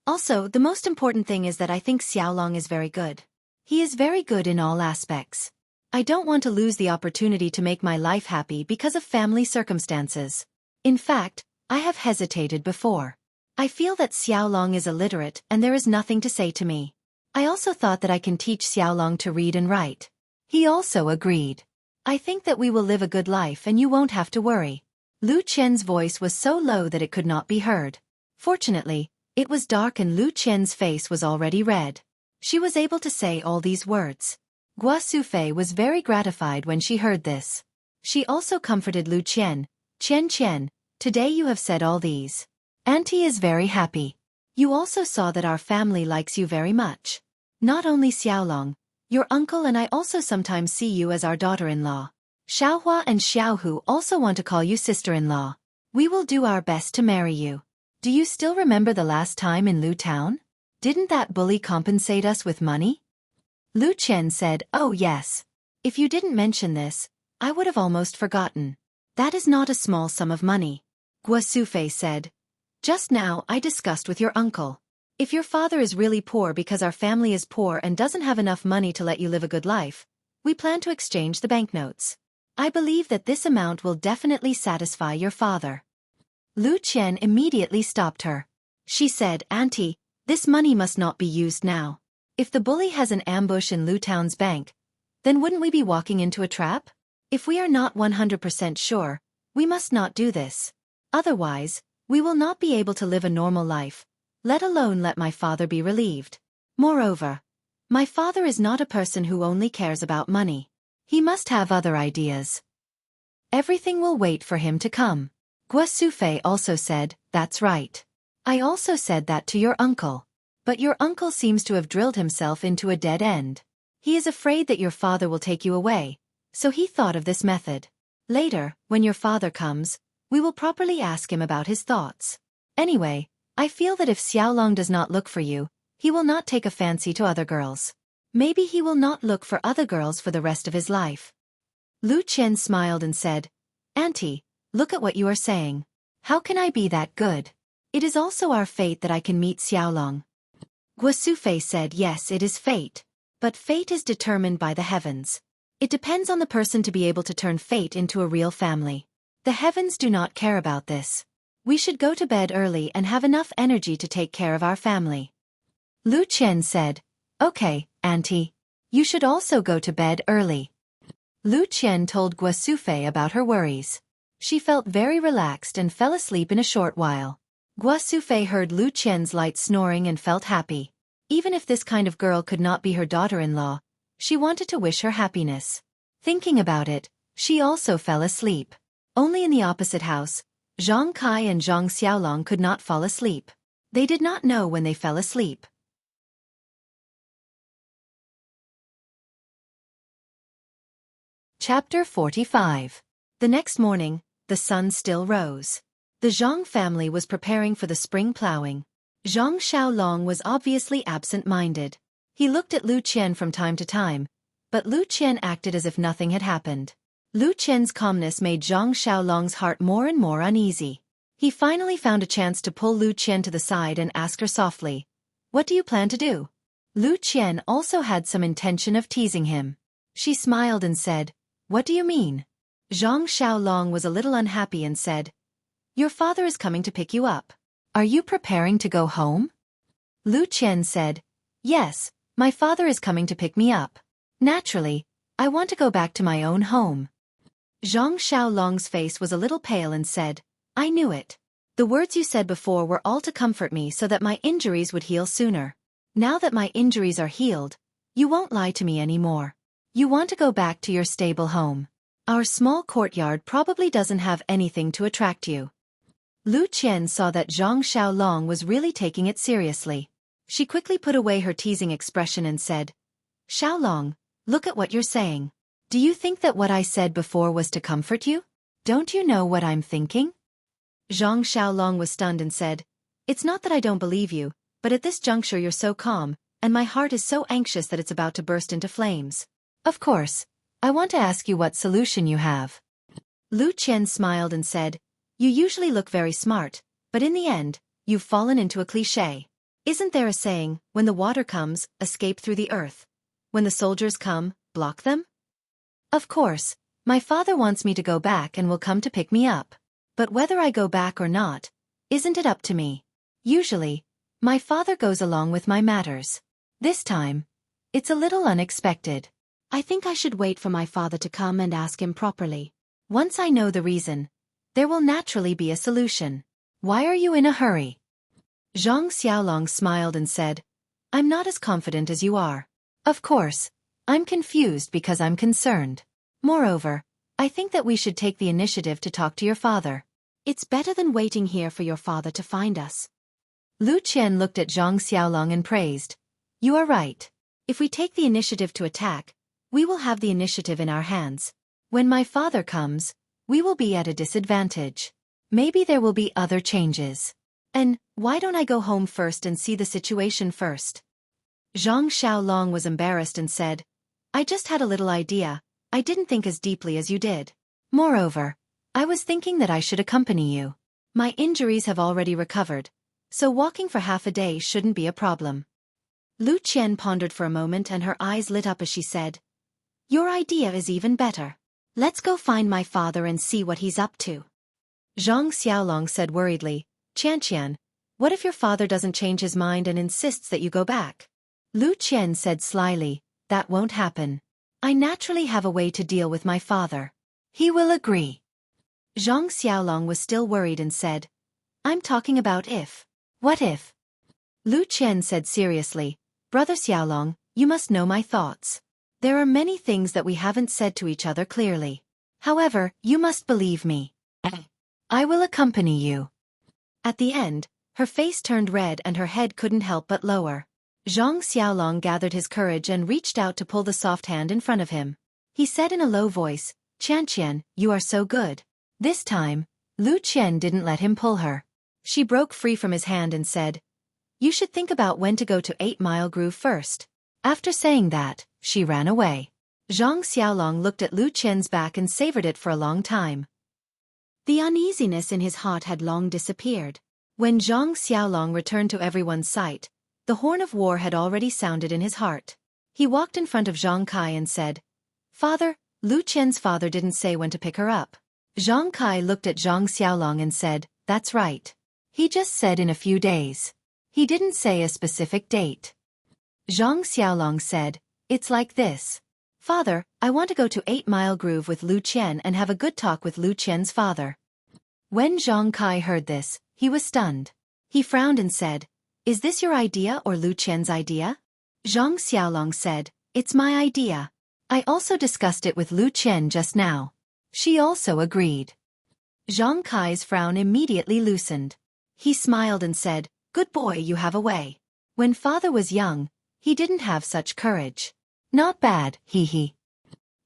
Also, the most important thing is that I think Xiaolong is very good. He is very good in all aspects. I don't want to lose the opportunity to make my life happy because of family circumstances. In fact, I have hesitated before. I feel that Xiaolong is illiterate and there is nothing to say to me. I also thought that I can teach Xiaolong to read and write. He also agreed. I think that we will live a good life and you won't have to worry. Lu Qian's voice was so low that it could not be heard. Fortunately, it was dark and Lu Qian's face was already red. She was able to say all these words. Gua Sufei was very gratified when she heard this. She also comforted Lu Qian. Qian, today you have said all these. Auntie is very happy. You also saw that our family likes you very much. Not only Xiaolong, your uncle and I also sometimes see you as our daughter-in-law. Xiaohua and Xiaohu also want to call you sister-in-law. We will do our best to marry you. Do you still remember the last time in Lu Town? Didn't that bully compensate us with money? Lu Qian said, oh yes. If you didn't mention this, I would have almost forgotten. That is not a small sum of money. Gua Sufei said. Just now I discussed with your uncle. If your father is really poor because our family is poor and doesn't have enough money to let you live a good life, we plan to exchange the banknotes. I believe that this amount will definitely satisfy your father. Lu Qian immediately stopped her. She said, Auntie, this money must not be used now. If the bully has an ambush in Lu Town's bank, then wouldn't we be walking into a trap? If we are not 100% sure, we must not do this. Otherwise, we will not be able to live a normal life, let alone let my father be relieved. Moreover, my father is not a person who only cares about money. He must have other ideas. Everything will wait for him to come. Gua Sufei also said, that's right. I also said that to your uncle. But your uncle seems to have drilled himself into a dead end. He is afraid that your father will take you away, so he thought of this method. Later, when your father comes, we will properly ask him about his thoughts. Anyway, I feel that if Xiaolong does not look for you, he will not take a fancy to other girls. Maybe he will not look for other girls for the rest of his life. Lu Qian smiled and said, Auntie, look at what you are saying. How can I be that good? It is also our fate that I can meet Xiaolong. Gua Sufei said, yes, it is fate. But fate is determined by the heavens. It depends on the person to be able to turn fate into a real family. The heavens do not care about this. We should go to bed early and have enough energy to take care of our family. Lu Qian said, okay, Auntie. You should also go to bed early. Lu Qian told Gua Sufei about her worries. She felt very relaxed and fell asleep in a short while. Gua Sufei heard Lu Qian's light snoring and felt happy. Even if this kind of girl could not be her daughter-in-law, she wanted to wish her happiness. Thinking about it, she also fell asleep. Only in the opposite house, Zhang Kai and Zhang Xiaolong could not fall asleep. They did not know when they fell asleep. Chapter 45. The next morning, the sun still rose. The Zhang family was preparing for the spring plowing. Zhang Xiaolong was obviously absent-minded. He looked at Lu Qian from time to time, but Lu Qian acted as if nothing had happened. Lu Qian's calmness made Zhang Xiaolong's heart more and more uneasy. He finally found a chance to pull Lu Qian to the side and ask her softly, what do you plan to do? Lu Qian also had some intention of teasing him. She smiled and said, what do you mean? Zhang Xiaolong was a little unhappy and said, your father is coming to pick you up. Are you preparing to go home? Lu Qian said, yes, my father is coming to pick me up. Naturally, I want to go back to my own home. Zhang Xiaolong's face was a little pale and said, I knew it. The words you said before were all to comfort me so that my injuries would heal sooner. Now that my injuries are healed, you won't lie to me anymore. You want to go back to your stable home. Our small courtyard probably doesn't have anything to attract you. Lu Qian saw that Zhang Xiaolong was really taking it seriously. She quickly put away her teasing expression and said, Xiaolong, look at what you're saying. Do you think that what I said before was to comfort you? Don't you know what I'm thinking? Zhang Xiaolong was stunned and said, "It's not that I don't believe you, but at this juncture you're so calm, and my heart is so anxious that it's about to burst into flames. Of course, I want to ask you what solution you have." Lu Qian smiled and said, "You usually look very smart, but in the end, you've fallen into a cliché. Isn't there a saying, when the water comes, escape through the earth? When the soldiers come, block them? Of course, my father wants me to go back and will come to pick me up. But whether I go back or not, isn't it up to me? Usually, my father goes along with my matters. This time, it's a little unexpected. I think I should wait for my father to come and ask him properly. Once I know the reason, there will naturally be a solution. Why are you in a hurry?" Zhang Xiaolong smiled and said, "I'm not as confident as you are. Of course, I'm confused because I'm concerned. Moreover, I think that we should take the initiative to talk to your father. It's better than waiting here for your father to find us." Lu Qian looked at Zhang Xiaolong and praised, "You are right. If we take the initiative to attack, we will have the initiative in our hands. When my father comes, we will be at a disadvantage. Maybe there will be other changes. And why don't I go home first and see the situation first?" Zhang Xiaolong was embarrassed and said, "I just had a little idea. I didn't think as deeply as you did. Moreover, I was thinking that I should accompany you. My injuries have already recovered, so walking for half a day shouldn't be a problem." Lu Qian pondered for a moment and her eyes lit up as she said, "Your idea is even better. Let's go find my father and see what he's up to." Zhang Xiaolong said worriedly, "Qianqian, what if your father doesn't change his mind and insists that you go back?" Lu Qian said slyly, "That won't happen. I naturally have a way to deal with my father. He will agree." Zhang Xiaolong was still worried and said, "I'm talking about if. What if?" Lu Qian said seriously, "Brother Xiaolong, you must know my thoughts. There are many things that we haven't said to each other clearly. However, you must believe me. I will accompany you." At the end, her face turned red and her head couldn't help but lower. Zhang Xiaolong gathered his courage and reached out to pull the soft hand in front of him. He said in a low voice, "Qianqian, you are so good." This time, Lu Qian didn't let him pull her. She broke free from his hand and said, "You should think about when to go to 8 Mile Groove first." After saying that, she ran away. Zhang Xiaolong looked at Lu Qian's back and savored it for a long time. The uneasiness in his heart had long disappeared. When Zhang Xiaolong returned to everyone's sight, the horn of war had already sounded in his heart. He walked in front of Zhang Kai and said, "Father, Lu Qian's father didn't say when to pick her up." Zhang Kai looked at Zhang Xiaolong and said, "That's right. He just said in a few days. He didn't say a specific date." Zhang Xiaolong said, "It's like this. Father, I want to go to 8 Mile Groove with Lu Qian and have a good talk with Lu Qian's father." When Zhang Kai heard this, he was stunned. He frowned and said, "Is this your idea or Lu Qian's idea?" Zhang Xiaolong said, "It's my idea. I also discussed it with Lu Qian just now. She also agreed." Zhang Kai's frown immediately loosened. He smiled and said, "Good boy, you have a way. When father was young, he didn't have such courage. Not bad, hee."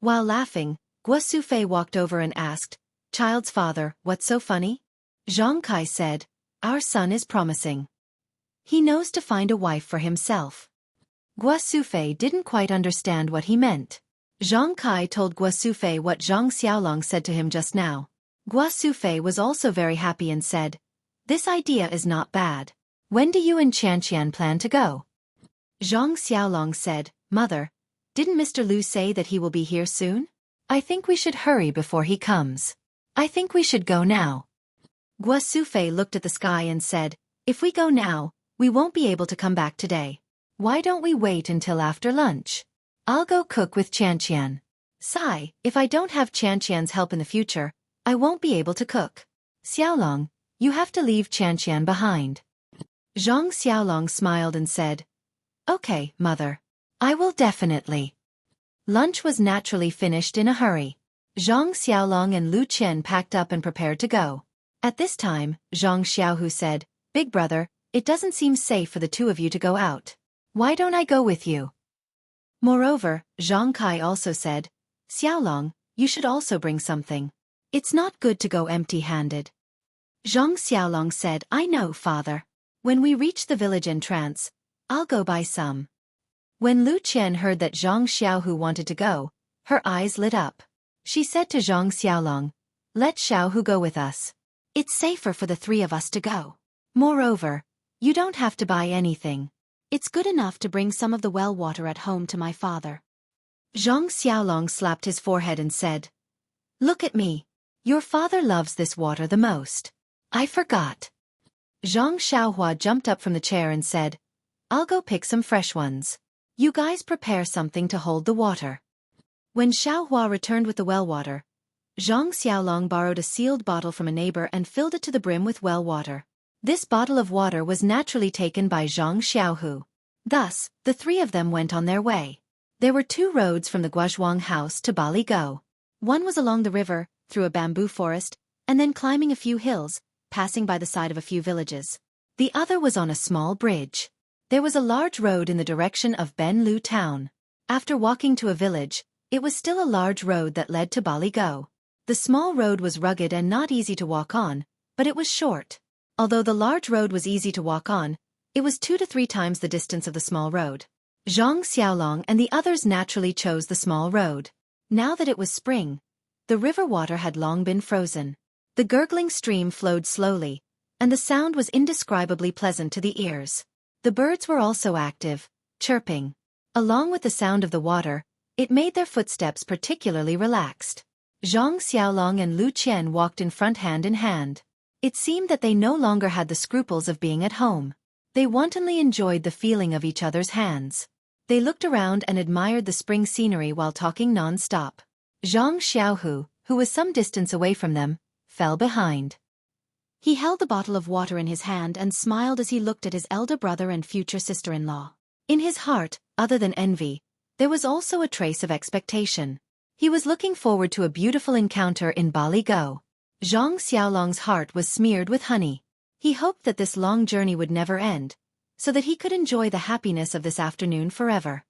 While laughing, Guosufei walked over and asked, "Child's father, what's so funny?" Zhang Kai said, "Our son is promising. He knows to find a wife for himself." Guosufei didn't quite understand what he meant. Zhang Kai told Guosufei what Zhang Xiaolong said to him just now. Guosufei was also very happy and said, "This idea is not bad. When do you and Qianqian plan to go?" Zhang Xiaolong said, "Mother, didn't Mr. Lu say that he will be here soon? I think we should hurry before he comes. I think we should go now." Guosufei looked at the sky and said, "If we go now, we won't be able to come back today. Why don't we wait until after lunch? I'll go cook with Qianqian. Sai, if I don't have Qianqian's help in the future, I won't be able to cook. Xiaolong, you have to leave Qianqian behind." Zhang Xiaolong smiled and said, "Okay, mother. I will definitely." Lunch was naturally finished in a hurry. Zhang Xiaolong and Lu Qian packed up and prepared to go. At this time, Zhang Xiaohu said, "Big brother, it doesn't seem safe for the two of you to go out. Why don't I go with you?" Moreover, Zhang Kai also said, "Xiaolong, you should also bring something. It's not good to go empty-handed." Zhang Xiaolong said, I know, father. When we reach the village entrance, I'll go buy some. When Lu Qian heard that Zhang Xiaohu wanted to go, her eyes lit up. She said to Zhang Xiaolong, let Xiaohu go with us. It's safer for the three of us to go. Moreover, you don't have to buy anything. It's good enough to bring some of the well water at home to my father. Zhang Xiaolong slapped his forehead and said, look at me. Your father loves this water the most. I forgot. Zhang Xiaohua jumped up from the chair and said, I'll go pick some fresh ones. You guys prepare something to hold the water. When Xiaohua returned with the well water, Zhang Xiaolong borrowed a sealed bottle from a neighbor and filled it to the brim with well water. This bottle of water was naturally taken by Zhang Xiaohu. Thus, the three of them went on their way. There were 2 roads from the Guozhuang house to Baligo. One was along the river, through a bamboo forest, and then climbing a few hills, passing by the side of a few villages. The other was on a small bridge. There was a large road in the direction of Benlu town. After walking to a village, it was still a large road that led to Baligo. The small road was rugged and not easy to walk on, but it was short. Although the large road was easy to walk on, it was 2 to 3 times the distance of the small road. Zhang Xiaolong and the others naturally chose the small road. Now that it was spring, the river water had long been frozen. The gurgling stream flowed slowly, and the sound was indescribably pleasant to the ears. The birds were also active, chirping. Along with the sound of the water, it made their footsteps particularly relaxed. Zhang Xiaolong and Lu Qian walked in front hand in hand. It seemed that they no longer had the scruples of being at home. They wantonly enjoyed the feeling of each other's hands. They looked around and admired the spring scenery while talking non-stop. Zhang Xiaohu, who was some distance away from them, fell behind. He held the bottle of water in his hand and smiled as he looked at his elder brother and future sister-in-law. In his heart, other than envy, there was also a trace of expectation. He was looking forward to a beautiful encounter in Baligo. Zhang Xiaolong's heart was smeared with honey. He hoped that this long journey would never end, so that he could enjoy the happiness of this afternoon forever.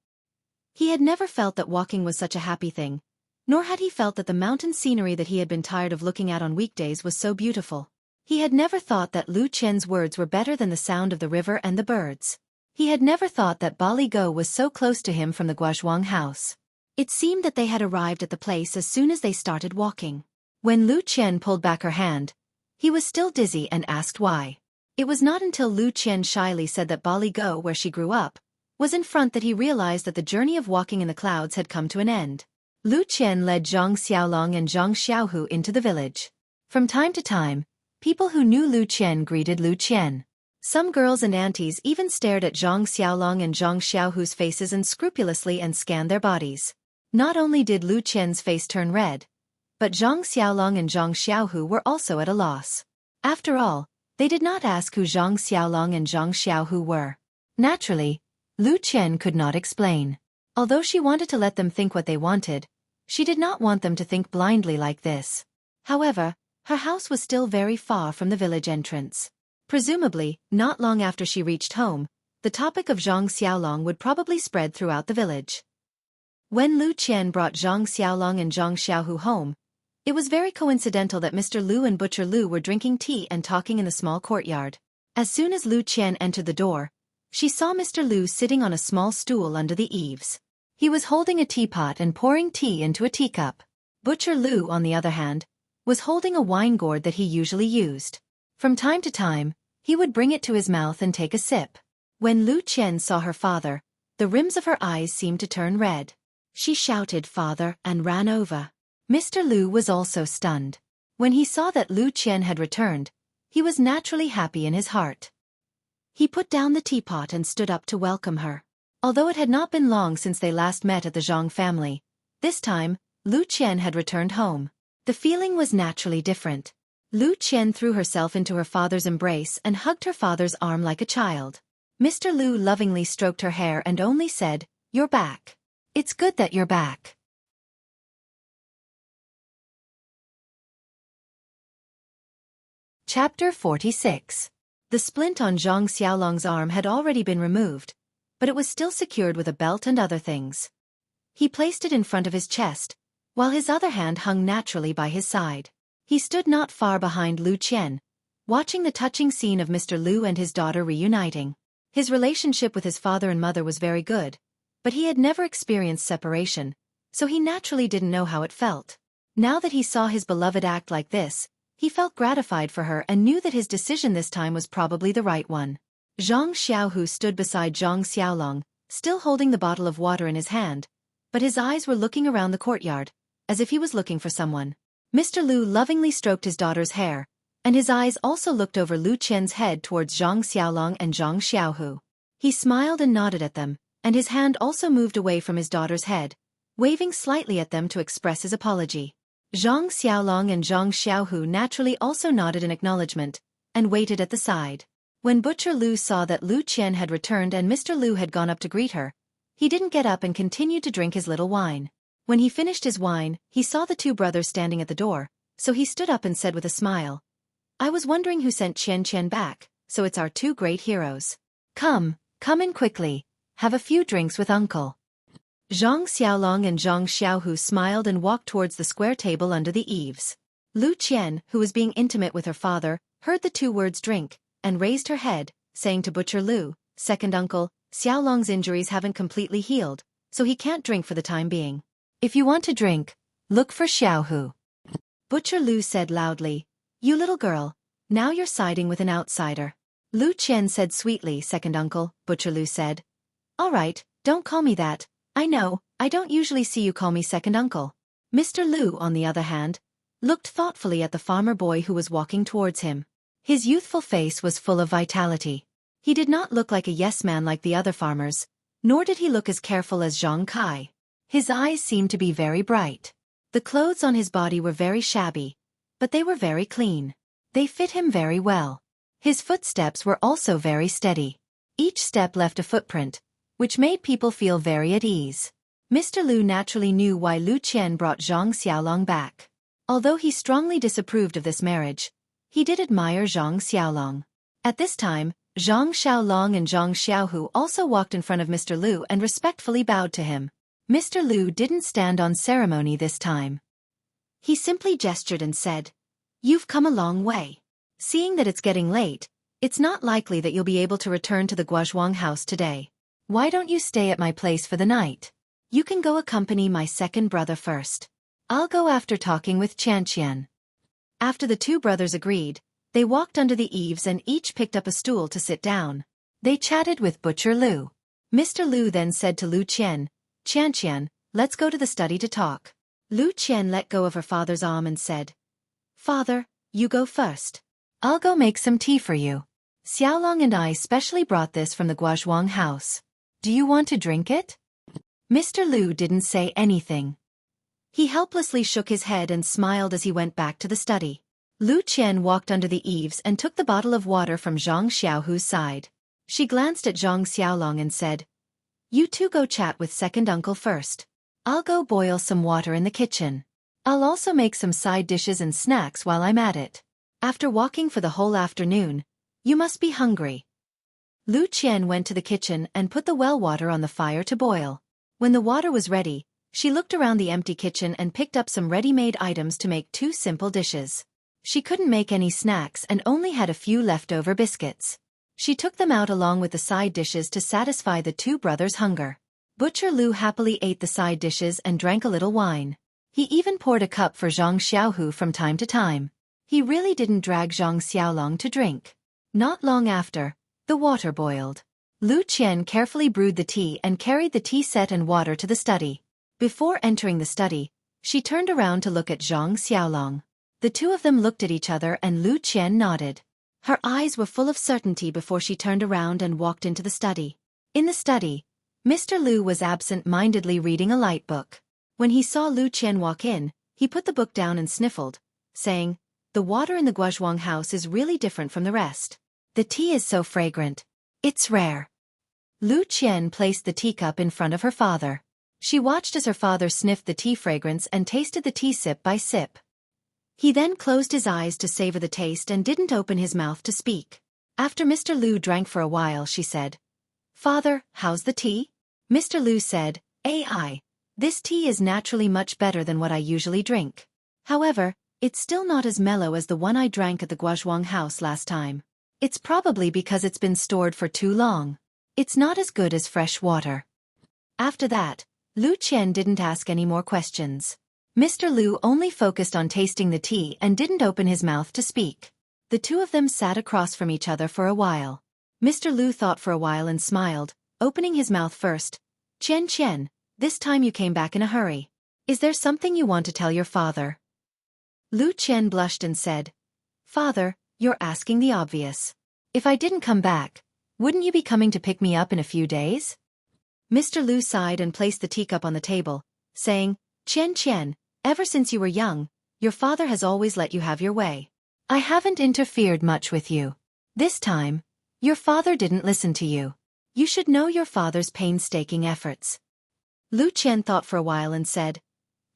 He had never felt that walking was such a happy thing, nor had he felt that the mountain scenery that he had been tired of looking at on weekdays was so beautiful. He had never thought that Lu Qian's words were better than the sound of the river and the birds. He had never thought that Baligo was so close to him from the Guozhuang house. It seemed that they had arrived at the place as soon as they started walking. When Lu Qian pulled back her hand, he was still dizzy and asked why. It was not until Lu Qian shyly said that Baligo, where she grew up, was in front that he realized that the journey of walking in the clouds had come to an end. Lu Qian led Zhang Xiaolong and Zhang Xiaohu into the village. From time to time, people who knew Lu Qian greeted Lu Qian. Some girls and aunties even stared at Zhang Xiaolong and Zhang Xiaohu's faces unscrupulously and scanned their bodies. Not only did Lu Qian's face turn red, but Zhang Xiaolong and Zhang Xiaohu were also at a loss. After all, they did not ask who Zhang Xiaolong and Zhang Xiaohu were. Naturally, Lu Qian could not explain. Although she wanted to let them think what they wanted, she did not want them to think blindly like this. However, her house was still very far from the village entrance. Presumably, not long after she reached home, the topic of Zhang Xiaolong would probably spread throughout the village. When Lu Qian brought Zhang Xiaolong and Zhang Xiaohu home, it was very coincidental that Mr. Lu and Butcher Lu were drinking tea and talking in the small courtyard. As soon as Lu Qian entered the door, she saw Mr. Lu sitting on a small stool under the eaves. He was holding a teapot and pouring tea into a teacup. Butcher Lu, on the other hand, was holding a wine gourd that he usually used. From time to time, he would bring it to his mouth and take a sip. When Lu Qian saw her father, the rims of her eyes seemed to turn red. She shouted "Father" and ran over. Mr. Lu was also stunned. When he saw that Lu Qian had returned, he was naturally happy in his heart. He put down the teapot and stood up to welcome her. Although it had not been long since they last met at the Zhang family, this time, Lu Qian had returned home. The feeling was naturally different. Lu Qian threw herself into her father's embrace and hugged her father's arm like a child. Mr. Lu lovingly stroked her hair and only said, "You're back. It's good that you're back." Chapter 46. The splint on Zhang Xiaolong's arm had already been removed, but it was still secured with a belt and other things. He placed it in front of his chest, while his other hand hung naturally by his side. He stood not far behind Lu Qian, watching the touching scene of Mr. Lu and his daughter reuniting. His relationship with his father and mother was very good, but he had never experienced separation, so he naturally didn't know how it felt. Now that he saw his beloved act like this, he felt gratified for her and knew that his decision this time was probably the right one. Zhang Xiaohu stood beside Zhang Xiaolong, still holding the bottle of water in his hand, but his eyes were looking around the courtyard, as if he was looking for someone. Mr. Lu lovingly stroked his daughter's hair, and his eyes also looked over Lu Qian's head towards Zhang Xiaolong and Zhang Xiaohu. He smiled and nodded at them, and his hand also moved away from his daughter's head, waving slightly at them to express his apology. Zhang Xiaolong and Zhang Xiaohu naturally also nodded in acknowledgement, and waited at the side. When Butcher Lu saw that Lu Qian had returned and Mr. Lu had gone up to greet her, he didn't get up and continued to drink his little wine. When he finished his wine, he saw the two brothers standing at the door, so he stood up and said with a smile, "I was wondering who sent Qian back, so it's our two great heroes. Come in quickly, have a few drinks with uncle." Zhang Xiaolong and Zhang Xiaohu smiled and walked towards the square table under the eaves. Lu Qian, who was being intimate with her father, heard the two words drink, and raised her head, saying to Butcher Lu, "Second uncle, Xiaolong's injuries haven't completely healed, so he can't drink for the time being. If you want to drink, look for Xiaohu." Butcher Lu said loudly, "You little girl, now you're siding with an outsider." Lu Qian said sweetly, "Second uncle," Butcher Lu said. "All right, don't call me that. I know, I don't usually see you call me second uncle." Mr. Lu, on the other hand, looked thoughtfully at the farmer boy who was walking towards him. His youthful face was full of vitality. He did not look like a yes-man like the other farmers, nor did he look as careful as Zhang Kai. His eyes seemed to be very bright. The clothes on his body were very shabby, but they were very clean. They fit him very well. His footsteps were also very steady. Each step left a footprint, which made people feel very at ease. Mr. Lu naturally knew why Lu Qian brought Zhang Xiaolong back. Although he strongly disapproved of this marriage, he did admire Zhang Xiaolong. At this time, Zhang Xiaolong and Zhang Xiaohu also walked in front of Mr. Lu and respectfully bowed to him. Mr. Lu didn't stand on ceremony this time. He simply gestured and said, "You've come a long way. Seeing that it's getting late, it's not likely that you'll be able to return to the Guozhuang house today. Why don't you stay at my place for the night? You can go accompany my second brother first. I'll go after talking with Qian." After the two brothers agreed, they walked under the eaves and each picked up a stool to sit down. They chatted with Butcher Lu. Mr. Lu then said to Lu Qian, "Qian, let's go to the study to talk." Lu Qian let go of her father's arm and said, "Father, you go first. I'll go make some tea for you. Xiaolong and I specially brought this from the Guozhuang house. Do you want to drink it?" Mr. Lu didn't say anything. He helplessly shook his head and smiled as he went back to the study. Lu Qian walked under the eaves and took the bottle of water from Zhang Xiaohu's side. She glanced at Zhang Xiaolong and said, "You two go chat with second uncle first. I'll go boil some water in the kitchen. I'll also make some side dishes and snacks while I'm at it. After walking for the whole afternoon, you must be hungry." Lu Qian went to the kitchen and put the well water on the fire to boil. When the water was ready, she looked around the empty kitchen and picked up some ready-made items to make two simple dishes. She couldn't make any snacks and only had a few leftover biscuits. She took them out along with the side dishes to satisfy the two brothers' hunger. Butcher Lu happily ate the side dishes and drank a little wine. He even poured a cup for Zhang Xiaohu from time to time. He really didn't drag Zhang Xiaolong to drink. Not long after, the water boiled. Lu Qian carefully brewed the tea and carried the tea set and water to the study. Before entering the study, she turned around to look at Zhang Xiaolong. The two of them looked at each other and Lu Qian nodded. Her eyes were full of certainty before she turned around and walked into the study. In the study, Mr. Lu was absent-mindedly reading a light book. When he saw Lu Qian walk in, he put the book down and sniffled, saying, "The water in the Guozhuang house is really different from the rest. The tea is so fragrant. It's rare." Lu Qian placed the teacup in front of her father. She watched as her father sniffed the tea fragrance and tasted the tea sip by sip. He then closed his eyes to savor the taste and didn't open his mouth to speak. After Mr. Lu drank for a while, she said, "Father, how's the tea?" Mr. Lu said, "This tea is naturally much better than what I usually drink. However, It's still not as mellow as the one I drank at the Guozhuang house last time. It's probably because it's been stored for too long. It's not as good as fresh water. After that, Lu Qian didn't ask any more questions. Mr. Lu only focused on tasting the tea and didn't open his mouth to speak. The two of them sat across from each other for a while. Mr. Lu thought for a while and smiled, opening his mouth first. Qian, this time you came back in a hurry. Is there something you want to tell your father? Lu Qian blushed and said, Father, you're asking the obvious. If I didn't come back, wouldn't you be coming to pick me up in a few days? Mr. Lu sighed and placed the teacup on the table, saying, Qian, ever since you were young, your father has always let you have your way. I haven't interfered much with you. This time, your father didn't listen to you. You should know your father's painstaking efforts. Lu Qian thought for a while and said,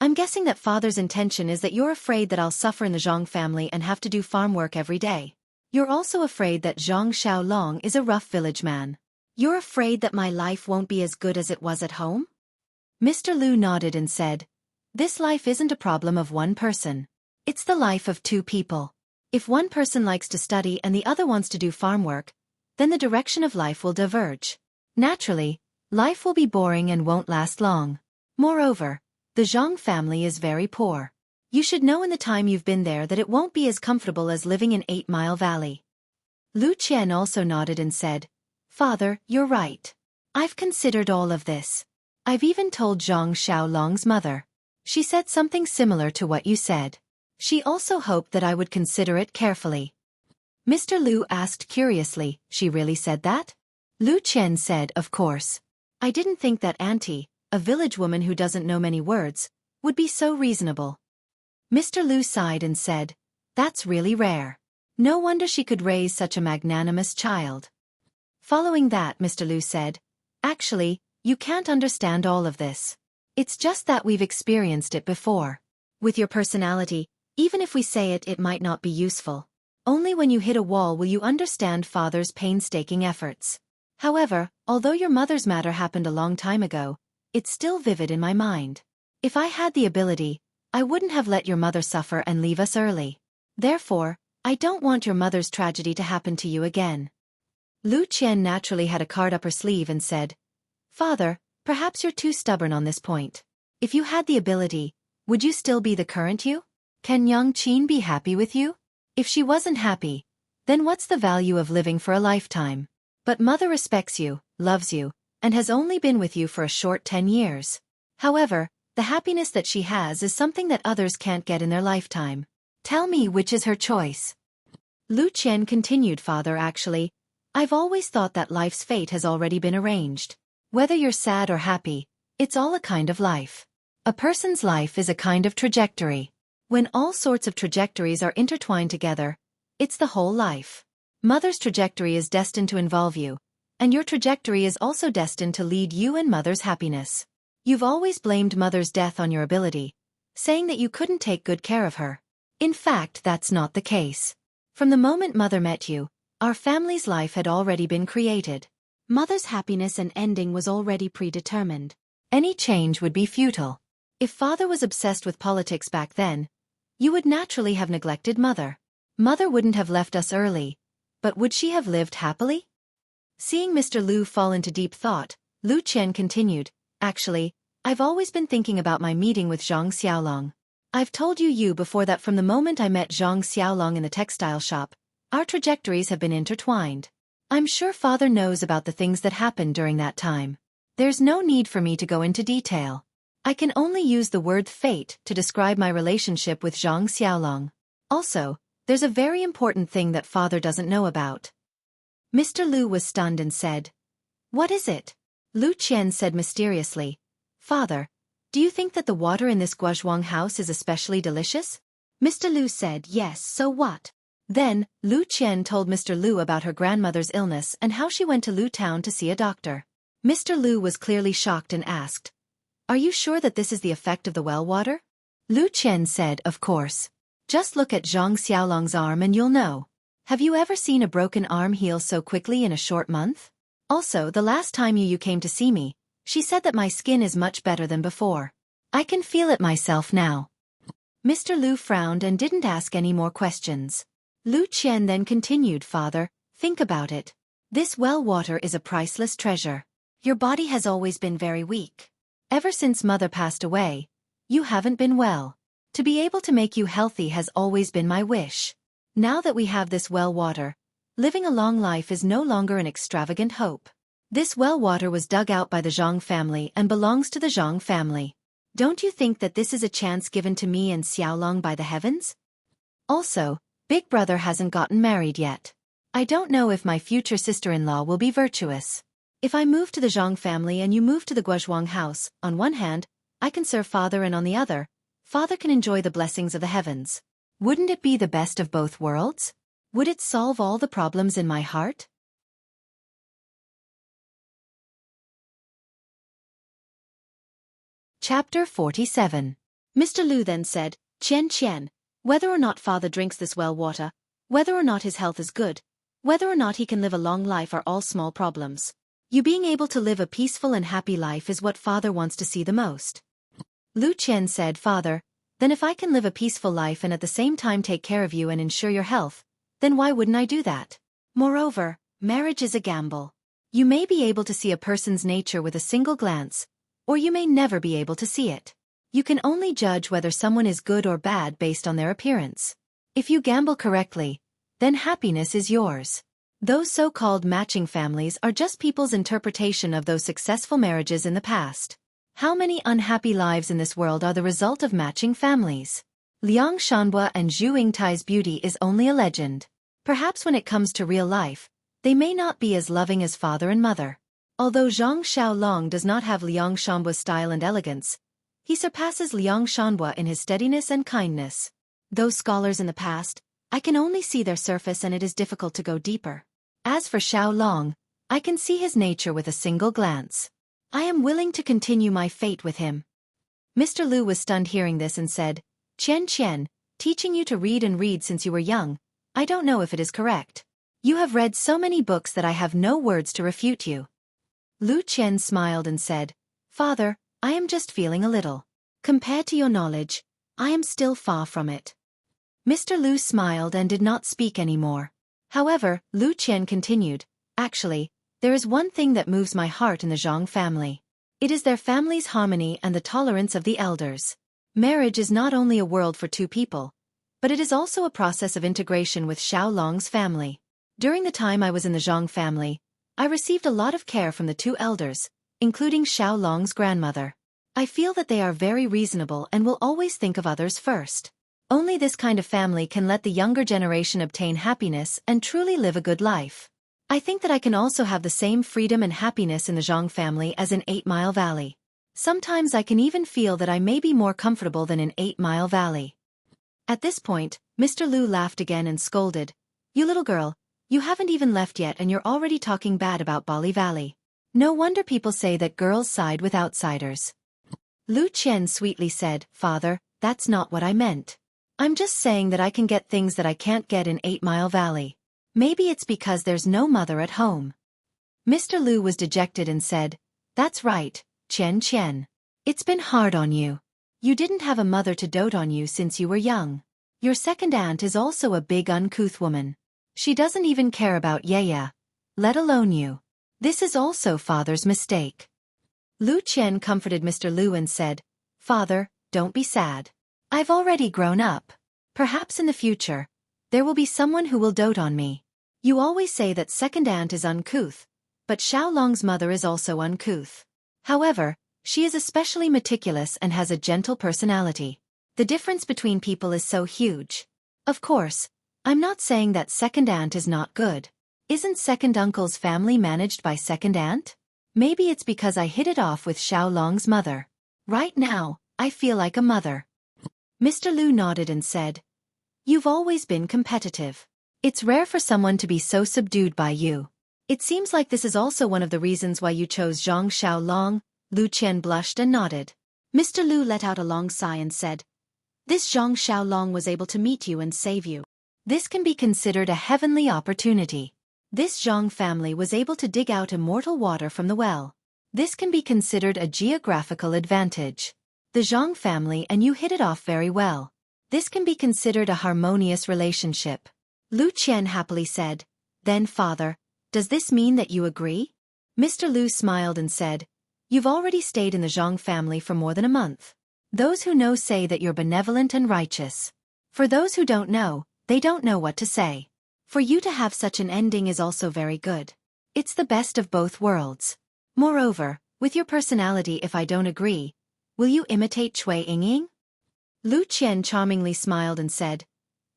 I'm guessing that father's intention is that you're afraid that I'll suffer in the Zhang family and have to do farm work every day. You're also afraid that Zhang Xiaolong is a rough village man. You're afraid that my life won't be as good as it was at home? Mr. Lu nodded and said, This life isn't a problem of one person. It's the life of two people. If one person likes to study and the other wants to do farm work, then the direction of life will diverge. Naturally, life will be boring and won't last long. Moreover, the Zhang family is very poor. You should know in the time you've been there that it won't be as comfortable as living in 8 Mile Valley. Lu Qian also nodded and said, Father, you're right. I've considered all of this. I've even told Zhang Xiaolong's mother. She said something similar to what you said. She also hoped that I would consider it carefully. Mr. Lu asked curiously, She really said that? Lu Qian said, Of course. I didn't think that auntie, a village woman who doesn't know many words, would be so reasonable. Mr. Lu sighed and said, That's really rare. No wonder she could raise such a magnanimous child. Following that, Mr. Lu said, Actually, you can't understand all of this. It's just that we've experienced it before. With your personality, even if we say it, it might not be useful. Only when you hit a wall will you understand father's painstaking efforts. However, although your mother's matter happened a long time ago, it's still vivid in my mind. If I had the ability, I wouldn't have let your mother suffer and leave us early. Therefore, I don't want your mother's tragedy to happen to you again. Lu Qian naturally had a card up her sleeve and said, Father, perhaps you're too stubborn on this point. If you had the ability, would you still be the current you? Can Yang Qin be happy with you? If she wasn't happy, then what's the value of living for a lifetime? But mother respects you, loves you, and has only been with you for a short 10 years. However, the happiness that she has is something that others can't get in their lifetime. Tell me which is her choice. Lu Qian continued, Father, actually, I've always thought that life's fate has already been arranged. Whether you're sad or happy, it's all a kind of life. A person's life is a kind of trajectory. When all sorts of trajectories are intertwined together, it's the whole life. Mother's trajectory is destined to involve you, and your trajectory is also destined to lead you and mother's happiness. You've always blamed mother's death on your ability, saying that you couldn't take good care of her. In fact, that's not the case. From the moment mother met you, our family's life had already been created. Mother's happiness and ending was already predetermined. Any change would be futile. If father was obsessed with politics back then, you would naturally have neglected mother. Mother wouldn't have left us early, but would she have lived happily? Seeing Mr. Lu fall into deep thought, Lu Qian continued, Actually, I've always been thinking about my meeting with Zhang Xiaolong. I've told you before that from the moment I met Zhang Xiaolong in the textile shop, our trajectories have been intertwined. I'm sure father knows about the things that happened during that time. There's no need for me to go into detail. I can only use the word fate to describe my relationship with Zhang Xiaolong. Also, there's a very important thing that father doesn't know about. Mr. Lu was stunned and said, What is it? Lu Qian said mysteriously, Father, do you think that the water in this Guozhuang house is especially delicious? Mr. Lu said, Yes, so what? Then, Lu Qian told Mr. Lu about her grandmother's illness and how she went to Lu Town to see a doctor. Mr. Lu was clearly shocked and asked, Are you sure that this is the effect of the well water? Lu Qian said, Of course. Just look at Zhang Xiaolong's arm and you'll know. Have you ever seen a broken arm heal so quickly in a short month? Also, the last time you came to see me, she said that my skin is much better than before. I can feel it myself now. Mr. Lu frowned and didn't ask any more questions. Lu Qian then continued, Father, think about it. This well water is a priceless treasure. Your body has always been very weak. Ever since Mother passed away, you haven't been well. To be able to make you healthy has always been my wish. Now that we have this well water, living a long life is no longer an extravagant hope. This well water was dug out by the Zhang family and belongs to the Zhang family. Don't you think that this is a chance given to me and Xiaolong by the heavens? Also, Big Brother hasn't gotten married yet. I don't know if my future sister-in-law will be virtuous. If I move to the Zhang family and you move to the Guozhuang house, on one hand, I can serve Father, and on the other, Father can enjoy the blessings of the heavens. Wouldn't it be the best of both worlds? Would it solve all the problems in my heart? Chapter 47. Mr. Lu then said, Qian, whether or not Father drinks this well water, whether or not his health is good, whether or not he can live a long life are all small problems. You being able to live a peaceful and happy life is what Father wants to see the most. Lu Qian said, Father, then if I can live a peaceful life and at the same time take care of you and ensure your health, then why wouldn't I do that? Moreover, marriage is a gamble. You may be able to see a person's nature with a single glance, or you may never be able to see it. You can only judge whether someone is good or bad based on their appearance. If you gamble correctly, then happiness is yours. Those so-called matching families are just people's interpretation of those successful marriages in the past. How many unhappy lives in this world are the result of matching families? Liang Shanhua and Zhu Yingtai's beauty is only a legend. Perhaps when it comes to real life, they may not be as loving as father and mother. Although Zhang Xiaolong does not have Liang Shanhua's style and elegance, he surpasses Liang Shanhua in his steadiness and kindness. Those scholars in the past, I can only see their surface and it is difficult to go deeper. As for Xiaolong, I can see his nature with a single glance. I am willing to continue my fate with him. Mr. Lu was stunned hearing this and said, Qian, teaching you to read and read since you were young, I don't know if it is correct. You have read so many books that I have no words to refute you. Lu Qian smiled and said, Father, I am just feeling a little. Compared to your knowledge, I am still far from it. Mr. Lu smiled and did not speak anymore. However, Lu Qian continued, Actually, there is one thing that moves my heart in the Zhang family. It is their family's harmony and the tolerance of the elders. Marriage is not only a world for two people, but it is also a process of integration with Xiaolong's family. During the time I was in the Zhang family, I received a lot of care from the two elders, including Xiaolong's grandmother. I feel that they are very reasonable and will always think of others first. Only this kind of family can let the younger generation obtain happiness and truly live a good life. I think that I can also have the same freedom and happiness in the Zhang family as in 8 Mile Valley. Sometimes I can even feel that I may be more comfortable than in 8 Mile Valley. At this point, Mr. Lu laughed again and scolded, You little girl, you haven't even left yet and you're already talking bad about Bali Valley. No wonder people say that girls side with outsiders. Lu Qian sweetly said, Father, that's not what I meant. I'm just saying that I can get things that I can't get in 8 Mile Valley. Maybe it's because there's no mother at home. Mr. Lu was dejected and said, That's right, Qian. It's been hard on you. You didn't have a mother to dote on you since you were young. Your second aunt is also a big uncouth woman. She doesn't even care about Yaya, let alone you. This is also Father's mistake. Lu Qian comforted Mr. Lu and said, Father, don't be sad. I've already grown up. Perhaps in the future, there will be someone who will dote on me. You always say that second aunt is uncouth, but Xiaolong's mother is also uncouth. However, she is especially meticulous and has a gentle personality. The difference between people is so huge. Of course, I'm not saying that second aunt is not good. Isn't second uncle's family managed by second aunt? Maybe it's because I hit it off with Xiaolong's mother. Right now, I feel like a mother. Mr. Lu nodded and said, You've always been competitive. It's rare for someone to be so subdued by you. It seems like this is also one of the reasons why you chose Zhang Xiaolong. Lu Qian blushed and nodded. Mr. Lu let out a long sigh and said, This Zhang Xiaolong was able to meet you and save you. This can be considered a heavenly opportunity. This Zhang family was able to dig out immortal water from the well. This can be considered a geographical advantage. The Zhang family and you hit it off very well. This can be considered a harmonious relationship. Lu Qian happily said, "Then, father, does this mean that you agree?" Mr. Lu smiled and said, "You've already stayed in the Zhang family for more than a month. Those who know say that you're benevolent and righteous. For those who don't know, they don't know what to say. For you to have such an ending is also very good. It's the best of both worlds. Moreover, with your personality, if I don't agree, will you imitate Cui Yingying?" Lu Qian charmingly smiled and said,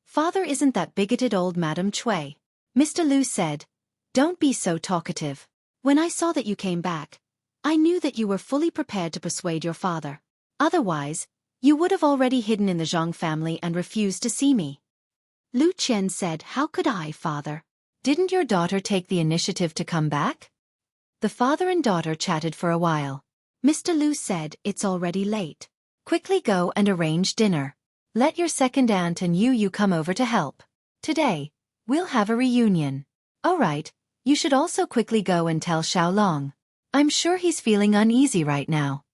"Father, isn't that bigoted old Madam Cui?" Mr. Lu said, "Don't be so talkative. When I saw that you came back, I knew that you were fully prepared to persuade your father. Otherwise, you would have already hidden in the Zhang family and refused to see me." Lu Qian said, "How could I, father? Didn't your daughter take the initiative to come back?" The father and daughter chatted for a while. Mr. Lu said, "It's already late. Quickly go and arrange dinner. Let your second aunt and you come over to help. Today, we'll have a reunion. All right, you should also quickly go and tell Xiaolong. I'm sure he's feeling uneasy right now."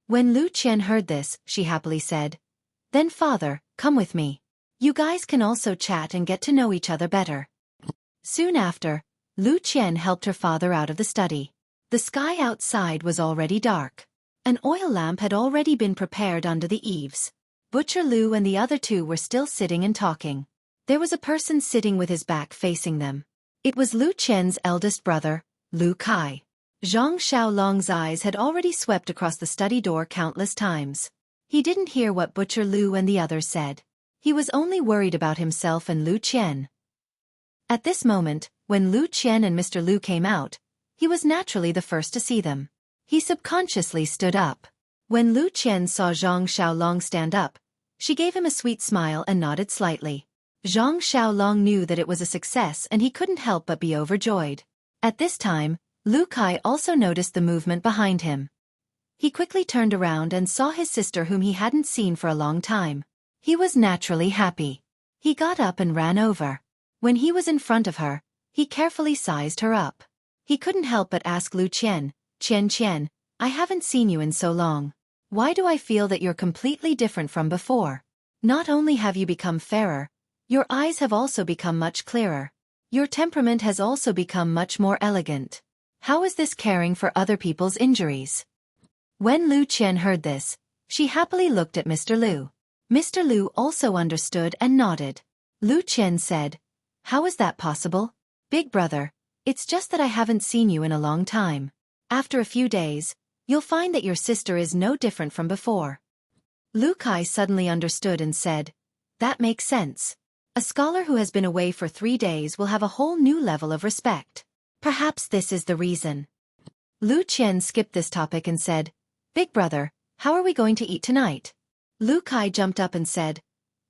When Lu Qian heard this, she happily said, "Then father, come with me. You guys can also chat and get to know each other better." Soon after, Lu Qian helped her father out of the study. The sky outside was already dark. An oil lamp had already been prepared under the eaves. Butcher Lu and the other two were still sitting and talking. There was a person sitting with his back facing them. It was Lu Qian's eldest brother, Lu Kai. Zhang Xiaolong's eyes had already swept across the study door countless times. He didn't hear what Butcher Lu and the others said. He was only worried about himself and Lu Qian. At this moment, when Lu Qian and Mr. Lu came out, he was naturally the first to see them. He subconsciously stood up. When Lu Qian saw Zhang Xiaolong stand up, she gave him a sweet smile and nodded slightly. Zhang Xiaolong knew that it was a success and he couldn't help but be overjoyed. At this time, Lu Kai also noticed the movement behind him. He quickly turned around and saw his sister whom he hadn't seen for a long time. He was naturally happy. He got up and ran over. When he was in front of her, he carefully sized her up. He couldn't help but ask Lu Qian, "Qian, I haven't seen you in so long. Why do I feel that you're completely different from before? Not only have you become fairer, your eyes have also become much clearer. Your temperament has also become much more elegant. How is this caring for other people's injuries?" When Lu Qian heard this, she happily looked at Mr. Lu. Mr. Lu also understood and nodded. Lu Qian said, "How is that possible? Big brother, it's just that I haven't seen you in a long time. After a few days, you'll find that your sister is no different from before." Lu Kai suddenly understood and said, "That makes sense. A scholar who has been away for 3 days will have a whole new level of respect. Perhaps this is the reason." Lu Qian skipped this topic and said, "Big brother, how are we going to eat tonight?" Lu Kai jumped up and said,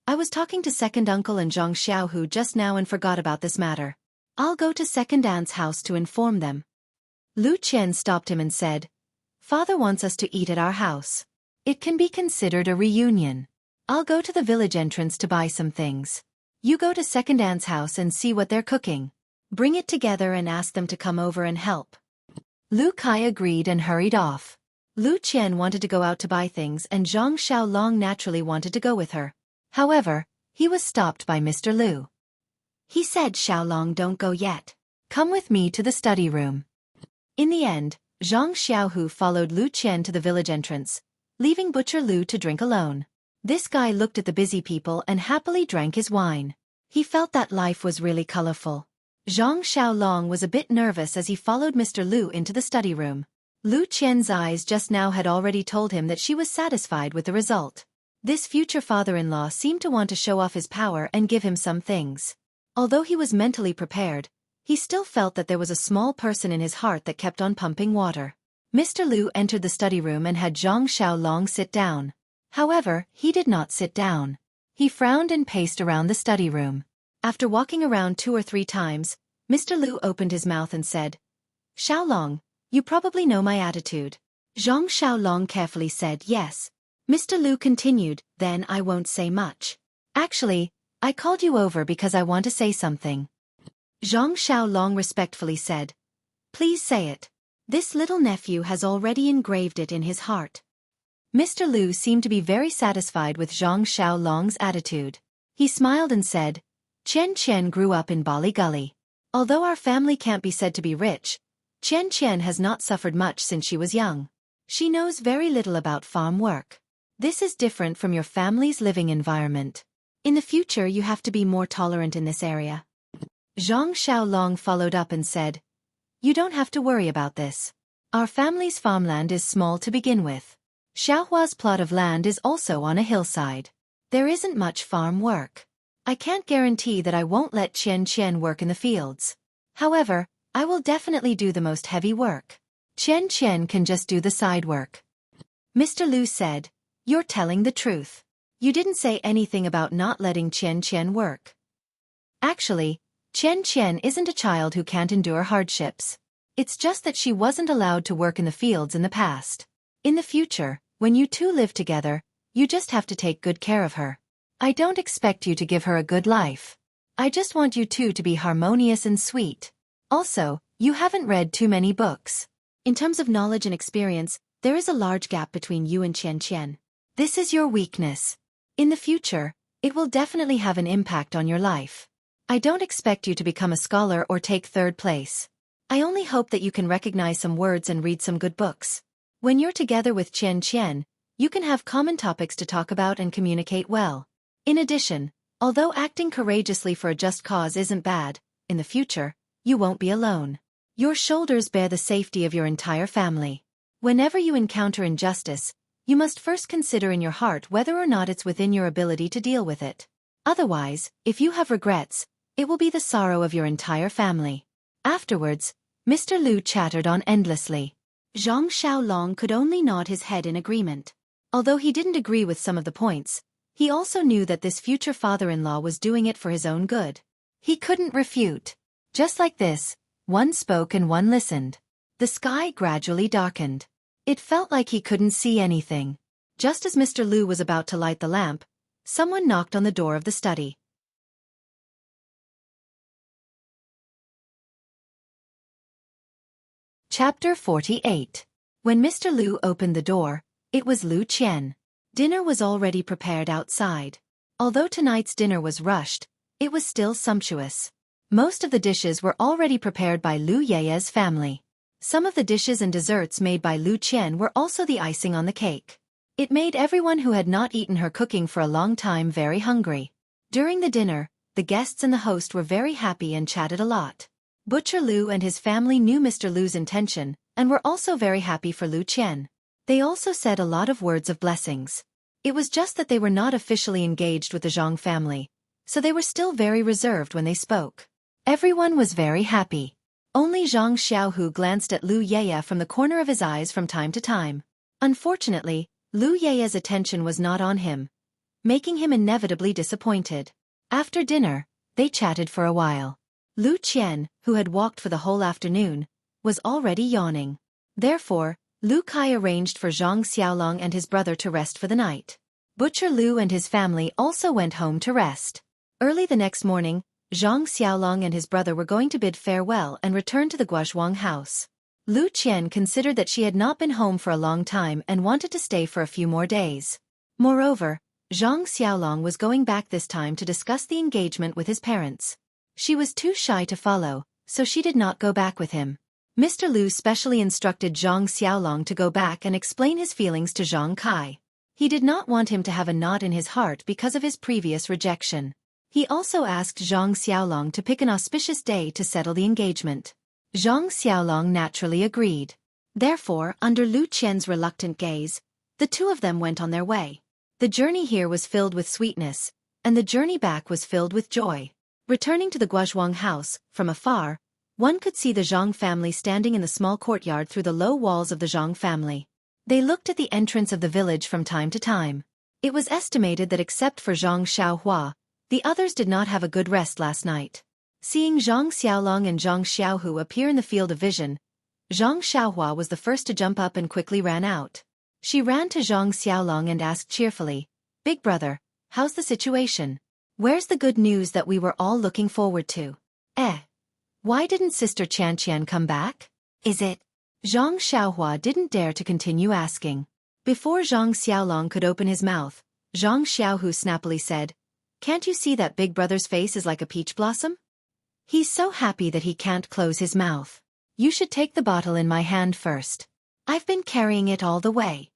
"I was talking to second uncle and Zhang Xiaohu just now and forgot about this matter. I'll go to second aunt's house to inform them." Lu Qian stopped him and said, "Father wants us to eat at our house. It can be considered a reunion. I'll go to the village entrance to buy some things. You go to second aunt's house and see what they're cooking. Bring it together and ask them to come over and help." Lu Kai agreed and hurried off. Lu Qian wanted to go out to buy things and Zhang Xiaolong naturally wanted to go with her. However, he was stopped by Mr. Lu. He said, "Xiaolong, don't go yet. Come with me to the study room." In the end, Zhang Xiaohu followed Lu Qian to the village entrance, leaving Butcher Lu to drink alone. This guy looked at the busy people and happily drank his wine. He felt that life was really colorful. Zhang Xiaolong was a bit nervous as he followed Mr. Lu into the study room. Lu Qian's eyes just now had already told him that she was satisfied with the result. This future father-in-law seemed to want to show off his power and give him some things. Although he was mentally prepared, he still felt that there was a small person in his heart that kept on pumping water. Mr. Lu entered the study room and had Zhang Xiaolong sit down. However, he did not sit down. He frowned and paced around the study room. After walking around 2 or 3 times, Mr. Lu opened his mouth and said, "Xiaolong, you probably know my attitude." Zhang Xiaolong carefully said yes. Mr. Lu continued, "Then I won't say much. Actually, I called you over because I want to say something." Zhang Xiaolong respectfully said, "Please say it. This little nephew has already engraved it in his heart." Mr. Lu seemed to be very satisfied with Zhang Xiaolong's attitude. He smiled and said, Qian Qian grew up in Bali Gully. Although our family can't be said to be rich, Qian Qian has not suffered much since she was young. She knows very little about farm work. This is different from your family's living environment. In the future you have to be more tolerant in this area. Zhang Xiaolong followed up and said, You don't have to worry about this. Our family's farmland is small to begin with. Xiaohua's plot of land is also on a hillside. There isn't much farm work. I can't guarantee that I won't let Qian Qian work in the fields. However, I will definitely do the most heavy work. Qian Qian can just do the side work. Mr. Lu said, You're telling the truth. You didn't say anything about not letting Qian Qian work. Actually, Qian Qian isn't a child who can't endure hardships. It's just that she wasn't allowed to work in the fields in the past. In the future, when you two live together, you just have to take good care of her. I don't expect you to give her a good life. I just want you two to be harmonious and sweet. Also, you haven't read too many books. In terms of knowledge and experience, there is a large gap between you and Qian Qian. This is your weakness. In the future, it will definitely have an impact on your life. I don't expect you to become a scholar or take third place. I only hope that you can recognize some words and read some good books. When you're together with Qian Qian, you can have common topics to talk about and communicate well. In addition, although acting courageously for a just cause isn't bad, in the future, you won't be alone. Your shoulders bear the safety of your entire family. Whenever you encounter injustice, you must first consider in your heart whether or not it's within your ability to deal with it. Otherwise, if you have regrets, it will be the sorrow of your entire family. Afterwards, Mr. Lu chattered on endlessly. Zhang Xiaolong could only nod his head in agreement. Although he didn't agree with some of the points, he also knew that this future father-in-law was doing it for his own good. He couldn't refute. Just like this, one spoke and one listened. The sky gradually darkened. It felt like he couldn't see anything. Just as Mr. Lu was about to light the lamp, someone knocked on the door of the study. Chapter 48. When Mr. Lu opened the door, it was Lu Qian. Dinner was already prepared outside. Although tonight's dinner was rushed, it was still sumptuous. Most of the dishes were already prepared by Lu Yeye's family. Some of the dishes and desserts made by Lu Qian were also the icing on the cake. It made everyone who had not eaten her cooking for a long time very hungry. During the dinner, the guests and the host were very happy and chatted a lot. Butcher Lu and his family knew Mr. Lu's intention, and were also very happy for Lu Qian. They also said a lot of words of blessings. It was just that they were not officially engaged with the Zhang family, so they were still very reserved when they spoke. Everyone was very happy. Only Zhang Xiaohu glanced at Lu Yeye from the corner of his eyes from time to time. Unfortunately, Lu Yeye's attention was not on him, making him inevitably disappointed. After dinner, they chatted for a while. Lu Qian, who had walked for the whole afternoon, was already yawning. Therefore, Lu Kai arranged for Zhang Xiaolong and his brother to rest for the night. Butcher Lu and his family also went home to rest. Early the next morning, Zhang Xiaolong and his brother were going to bid farewell and return to the Guozhuang house. Lu Qian considered that she had not been home for a long time and wanted to stay for a few more days. Moreover, Zhang Xiaolong was going back this time to discuss the engagement with his parents. She was too shy to follow, so she did not go back with him. Mr. Lu specially instructed Zhang Xiaolong to go back and explain his feelings to Zhang Kai. He did not want him to have a knot in his heart because of his previous rejection. He also asked Zhang Xiaolong to pick an auspicious day to settle the engagement. Zhang Xiaolong naturally agreed. Therefore, under Lu Qian's reluctant gaze, the two of them went on their way. The journey here was filled with sweetness, and the journey back was filled with joy. Returning to the Guozhuang house, from afar, one could see the Zhang family standing in the small courtyard through the low walls of the Zhang family. They looked at the entrance of the village from time to time. It was estimated that except for Zhang Xiaohua, the others did not have a good rest last night. Seeing Zhang Xiaolong and Zhang Xiaohu appear in the field of vision, Zhang Xiaohua was the first to jump up and quickly ran out. She ran to Zhang Xiaolong and asked cheerfully, "Big brother, how's the situation? Where's the good news that we were all looking forward to? Why didn't Sister Qian Qian come back? Is it?" Zhang Xiaohua didn't dare to continue asking. Before Zhang Xiaolong could open his mouth, Zhang Xiaohu snappily said, "Can't you see that big brother's face is like a peach blossom? He's so happy that he can't close his mouth. You should take the bottle in my hand first. I've been carrying it all the way."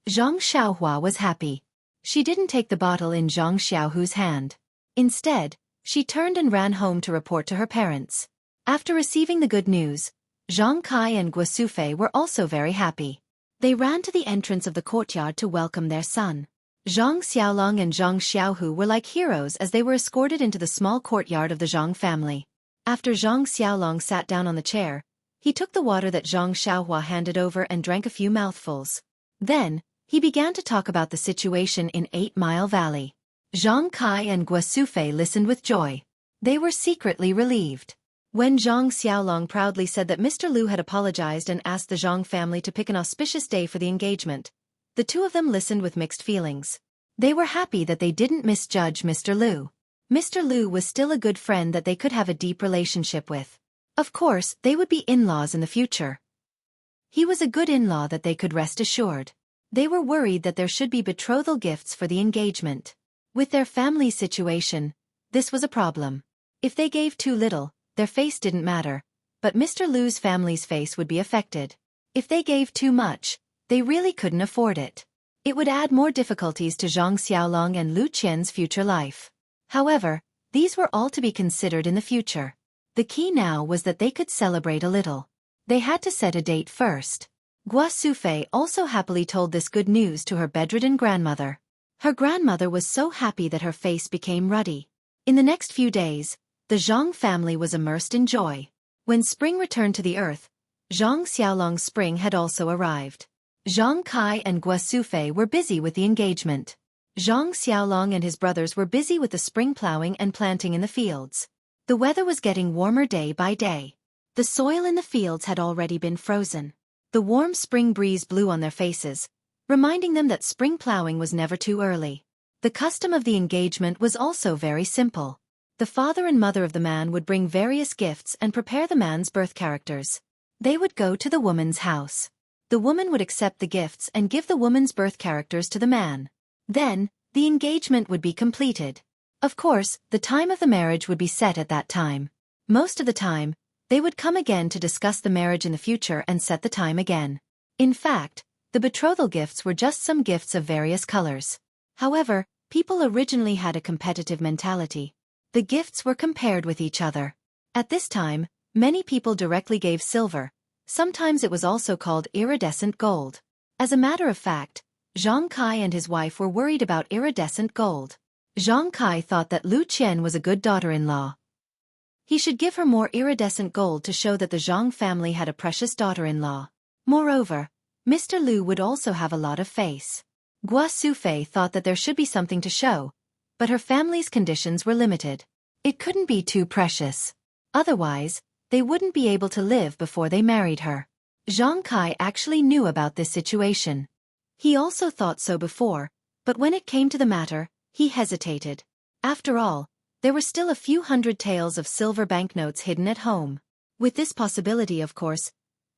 Zhang Xiaohua was happy. She didn't take the bottle in Zhang Xiaohu's hand. Instead, she turned and ran home to report to her parents. After receiving the good news, Zhang Kai and Guo Sufei were also very happy. They ran to the entrance of the courtyard to welcome their son. Zhang Xiaolong and Zhang Xiaohu were like heroes as they were escorted into the small courtyard of the Zhang family. After Zhang Xiaolong sat down on the chair, he took the water that Zhang Xiaohua handed over and drank a few mouthfuls. Then, he began to talk about the situation in 8 Mile Valley. Zhang Kai and Guo Sufei listened with joy. They were secretly relieved. When Zhang Xiaolong proudly said that Mr. Lu had apologized and asked the Zhang family to pick an auspicious day for the engagement, the two of them listened with mixed feelings. They were happy that they didn't misjudge Mr. Lu. Mr. Lu was still a good friend that they could have a deep relationship with. Of course, they would be in-laws in the future. He was a good in-law that they could rest assured. They were worried that there should be betrothal gifts for the engagement. With their family situation, this was a problem. If they gave too little, their face didn't matter, but Mr. Lu's family's face would be affected. If they gave too much, they really couldn't afford it. It would add more difficulties to Zhang Xiaolong and Lu Qian's future life. However, these were all to be considered in the future. The key now was that they could celebrate a little. They had to set a date first. Guo Sufei also happily told this good news to her bedridden grandmother. Her grandmother was so happy that her face became ruddy. In the next few days, the Zhang family was immersed in joy. When spring returned to the earth, Zhang Xiaolong's spring had also arrived. Zhang Kai and Guo Sufei were busy with the engagement. Zhang Xiaolong and his brothers were busy with the spring plowing and planting in the fields. The weather was getting warmer day by day. The soil in the fields had already been frozen. The warm spring breeze blew on their faces, reminding them that spring plowing was never too early. The custom of the engagement was also very simple. The father and mother of the man would bring various gifts and prepare the man's birth characters. They would go to the woman's house. The woman would accept the gifts and give the woman's birth characters to the man. Then, the engagement would be completed. Of course, the time of the marriage would be set at that time. Most of the time, they would come again to discuss the marriage in the future and set the time again. In fact, the betrothal gifts were just some gifts of various colors. However, people originally had a competitive mentality. The gifts were compared with each other. At this time, many people directly gave silver. Sometimes it was also called iridescent gold. As a matter of fact, Zhang Kai and his wife were worried about iridescent gold. Zhang Kai thought that Lu Qian was a good daughter-in-law. He should give her more iridescent gold to show that the Zhang family had a precious daughter-in-law. Moreover, Mr. Lu would also have a lot of face. Guo Sufei thought that there should be something to show, but her family's conditions were limited. It couldn't be too precious. Otherwise, they wouldn't be able to live before they married her. Zhang Kai actually knew about this situation. He also thought so before, but when it came to the matter, he hesitated. After all, there were still a few hundred taels of silver banknotes hidden at home. With this possibility, of course,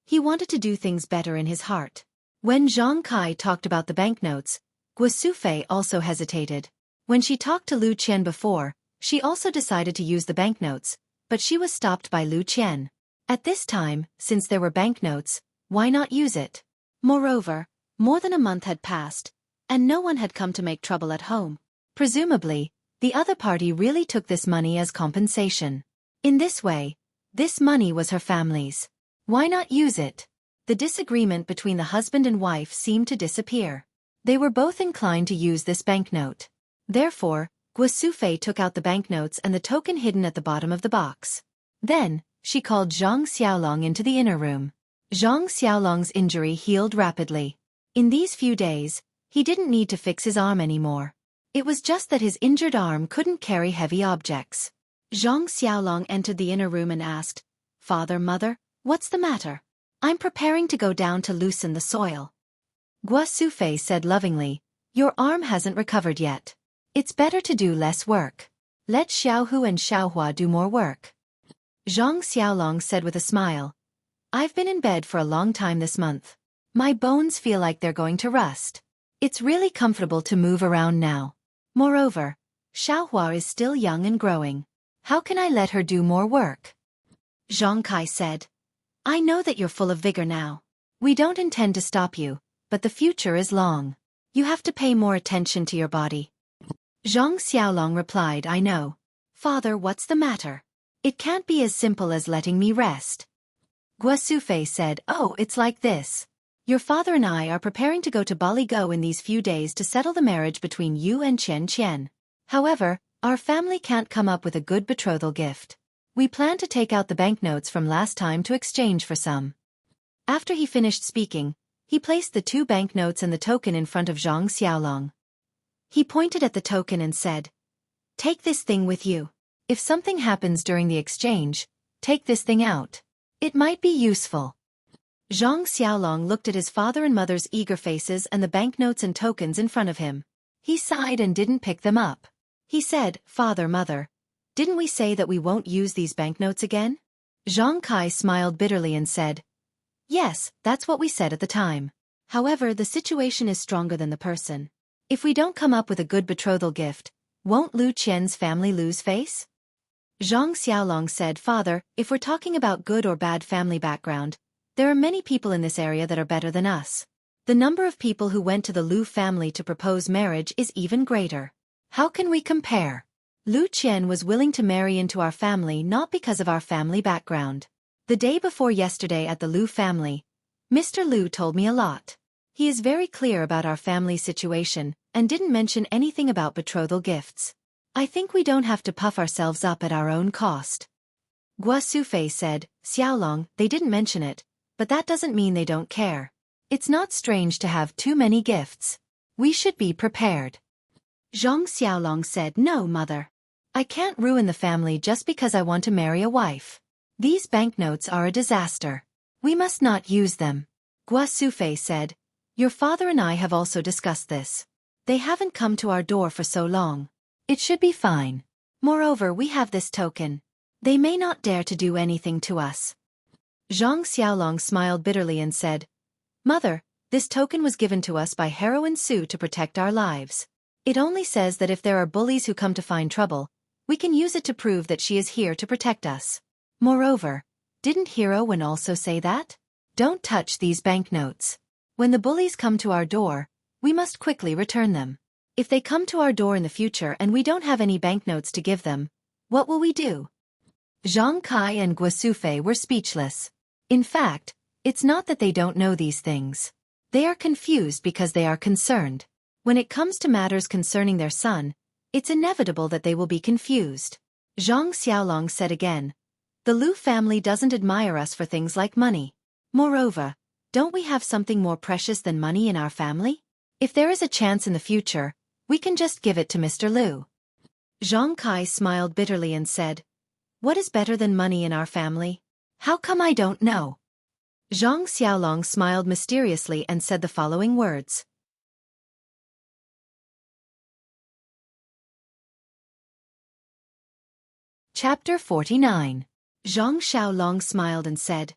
he wanted to do things better in his heart. When Zhang Kai talked about the banknotes, Guo Sufei also hesitated. When she talked to Lu Qian before, she also decided to use the banknotes, but she was stopped by Lu Qian. At this time, since there were banknotes, why not use it? Moreover, more than a month had passed, and no one had come to make trouble at home. Presumably, the other party really took this money as compensation. In this way, this money was her family's. Why not use it? The disagreement between the husband and wife seemed to disappear. They were both inclined to use this banknote. Therefore, Guo Sufei took out the banknotes and the token hidden at the bottom of the box. Then, she called Zhang Xiaolong into the inner room. Zhang Xiaolong's injury healed rapidly. In these few days, he didn't need to fix his arm anymore. It was just that his injured arm couldn't carry heavy objects. Zhang Xiaolong entered the inner room and asked, "Father, Mother, what's the matter?" "I'm preparing to go down to loosen the soil." Guo Sufei said lovingly, "Your arm hasn't recovered yet. It's better to do less work. Let Xiaohu and Xiaohua do more work." Zhang Xiaolong said with a smile, "I've been in bed for a long time this month. My bones feel like they're going to rust. It's really comfortable to move around now. Moreover, Xiaohua is still young and growing. How can I let her do more work? Xueqi said. I know that you're full of vigor now. We don't intend to stop you, but the future is long. You have to pay more attention to your body. Zhang Xiaolong replied, I know. Father, what's the matter? It can't be as simple as letting me rest. Guosufei said, oh, it's like this. Your father and I are preparing to go to Baligo in these few days to settle the marriage between you and Qian Qian. However, our family can't come up with a good betrothal gift. We plan to take out the banknotes from last time to exchange for some. After he finished speaking, he placed the 2 banknotes and the token in front of Zhang Xiaolong. He pointed at the token and said, take this thing with you. If something happens during the exchange, take this thing out. It might be useful. Zhang Xiaolong looked at his father and mother's eager faces and the banknotes and tokens in front of him. He sighed and didn't pick them up. He said, Father, Mother, didn't we say that we won't use these banknotes again? Xueqi smiled bitterly and said, yes, that's what we said at the time. However, the situation is stronger than the person. If we don't come up with a good betrothal gift, won't Lu Qian's family lose face? Zhang Xiaolong said, Father, if we're talking about good or bad family background, there are many people in this area that are better than us. The number of people who went to the Lu family to propose marriage is even greater. How can we compare? Lu Qian was willing to marry into our family not because of our family background. The day before yesterday at the Lu family, Mr. Lu told me a lot. He is very clear about our family situation and didn't mention anything about betrothal gifts. I think we don't have to puff ourselves up at our own cost. Guosufei said, Xiaolong, they didn't mention it, but that doesn't mean they don't care. It's not strange to have too many gifts. We should be prepared. Zhang Xiaolong said, no, Mother. I can't ruin the family just because I want to marry a wife. These banknotes are a disaster. We must not use them. Guosufei said, your father and I have also discussed this. They haven't come to our door for so long. It should be fine. Moreover, we have this token. They may not dare to do anything to us. Zhang Xiaolong smiled bitterly and said, Mother, this token was given to us by Heroine Su to protect our lives. It only says that if there are bullies who come to find trouble, we can use it to prove that she is here to protect us. Moreover, didn't Heroine also say that? Don't touch these banknotes. When the bullies come to our door, we must quickly return them. If they come to our door in the future and we don't have any banknotes to give them, what will we do? Xueqi and Guosufei were speechless. In fact, it's not that they don't know these things. They are confused because they are concerned. When it comes to matters concerning their son, it's inevitable that they will be confused. Zhang Xiaolong said again, the Lu family doesn't admire us for things like money. Moreover, don't we have something more precious than money in our family? If there is a chance in the future, we can just give it to Mr. Lu. Xueqi smiled bitterly and said, what is better than money in our family? How come I don't know? Zhang Xiaolong smiled mysteriously and said the following words. Chapter 49. Zhang Xiaolong smiled and said,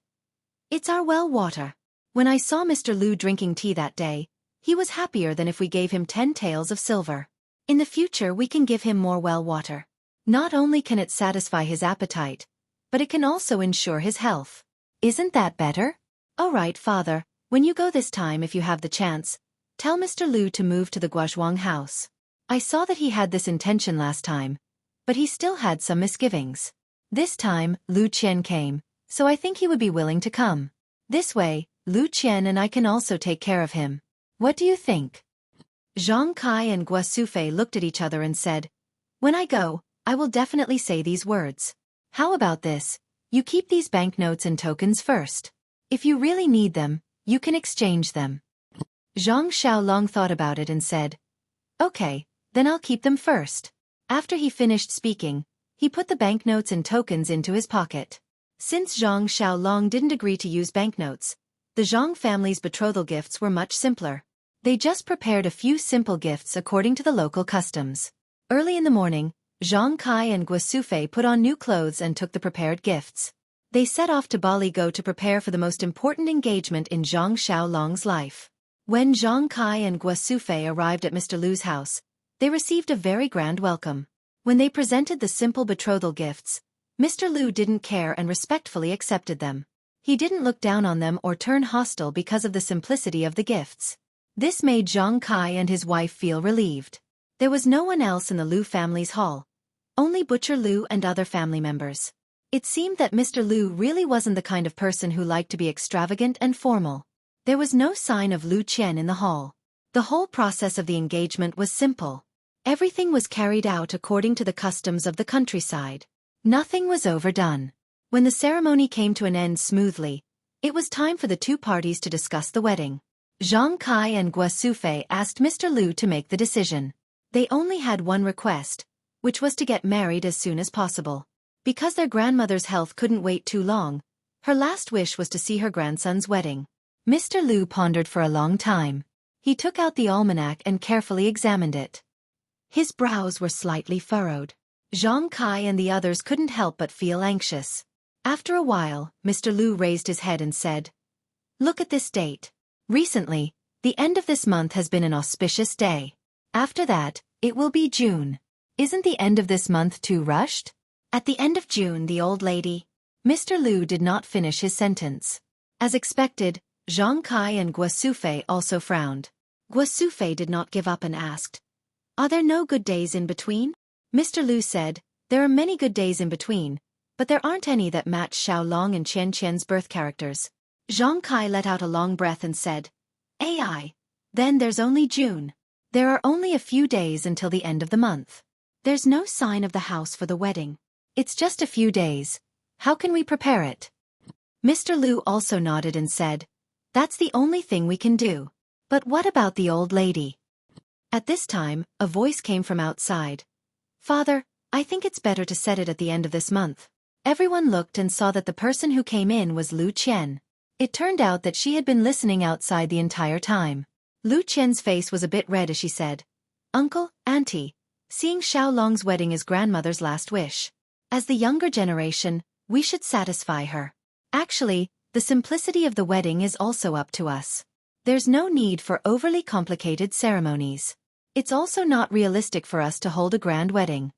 it's our well water. When I saw Mr. Lu drinking tea that day, he was happier than if we gave him 10 taels of silver. In the future we can give him more well water. Not only can it satisfy his appetite, but it can also ensure his health. Isn't that better? All right, Father, when you go this time if you have the chance, tell Mr. Lu to move to the Guozhuang house. I saw that he had this intention last time, but he still had some misgivings. This time, Lu Qian came, so I think he would be willing to come. This way, Lu Qian and I can also take care of him. What do you think? Xueqi and Guosufei looked at each other and said, when I go, I will definitely say these words. How about this? You keep these banknotes and tokens first. If you really need them, you can exchange them. Zhang Xiaolong thought about it and said, okay, then I'll keep them first. After he finished speaking, he put the banknotes and tokens into his pocket. Since Zhang Xiaolong didn't agree to use banknotes, the Zhang family's betrothal gifts were much simpler. They just prepared a few simple gifts according to the local customs. Early in the morning, Xueqi and Guosufei put on new clothes and took the prepared gifts. They set off to Baligo to prepare for the most important engagement in Zhang Xiaolong's life. When Zhang Kai and Guosufei arrived at Mr. Lu's house, they received a very grand welcome. When they presented the simple betrothal gifts, Mr. Lu didn't care and respectfully accepted them. He didn't look down on them or turn hostile because of the simplicity of the gifts. This made Zhang Kai and his wife feel relieved. There was no one else in the Lu family's hall, only Butcher Lu and other family members. It seemed that Mr. Lu really wasn't the kind of person who liked to be extravagant and formal. There was no sign of Lu Qian in the hall. The whole process of the engagement was simple. Everything was carried out according to the customs of the countryside. Nothing was overdone. When the ceremony came to an end smoothly, it was time for the two parties to discuss the wedding. Zhang Kai and Guosufei asked Mr. Lu to make the decision. They only had one request, which was to get married as soon as possible. Because their grandmother's health couldn't wait too long, her last wish was to see her grandson's wedding. Mr. Lu pondered for a long time. He took out the almanac and carefully examined it. His brows were slightly furrowed. Zhang Kai and the others couldn't help but feel anxious. After a while, Mr. Lu raised his head and said, "Look at this date. Recently, the end of this month has been an auspicious day. After that, it will be June. Isn't the end of this month too rushed?" At the end of June, the old lady. Mr. Lu did not finish his sentence. As expected, Zhang Kai and Guosufei also frowned. Guosufei did not give up and asked, "Are there no good days in between?" Mr. Lu said, "There are many good days in between, but there aren't any that match Xiaolong and Qian Qian's birth characters." Zhang Kai let out a long breath and said, "Ai. Then there's only June. There are only a few days until the end of the month. There's no sign of the house for the wedding. It's just a few days. How can we prepare it?" Mr. Lu also nodded and said, "That's the only thing we can do. But what about the old lady?" At this time, a voice came from outside. "Father, I think it's better to set it at the end of this month." Everyone looked and saw that the person who came in was Lu Qian. It turned out that she had been listening outside the entire time. Lu Qian's face was a bit red as she said, "Uncle, Auntie, seeing Xiaolong's wedding is grandmother's last wish. As the younger generation, we should satisfy her. Actually, the simplicity of the wedding is also up to us. There's no need for overly complicated ceremonies. It's also not realistic for us to hold a grand wedding.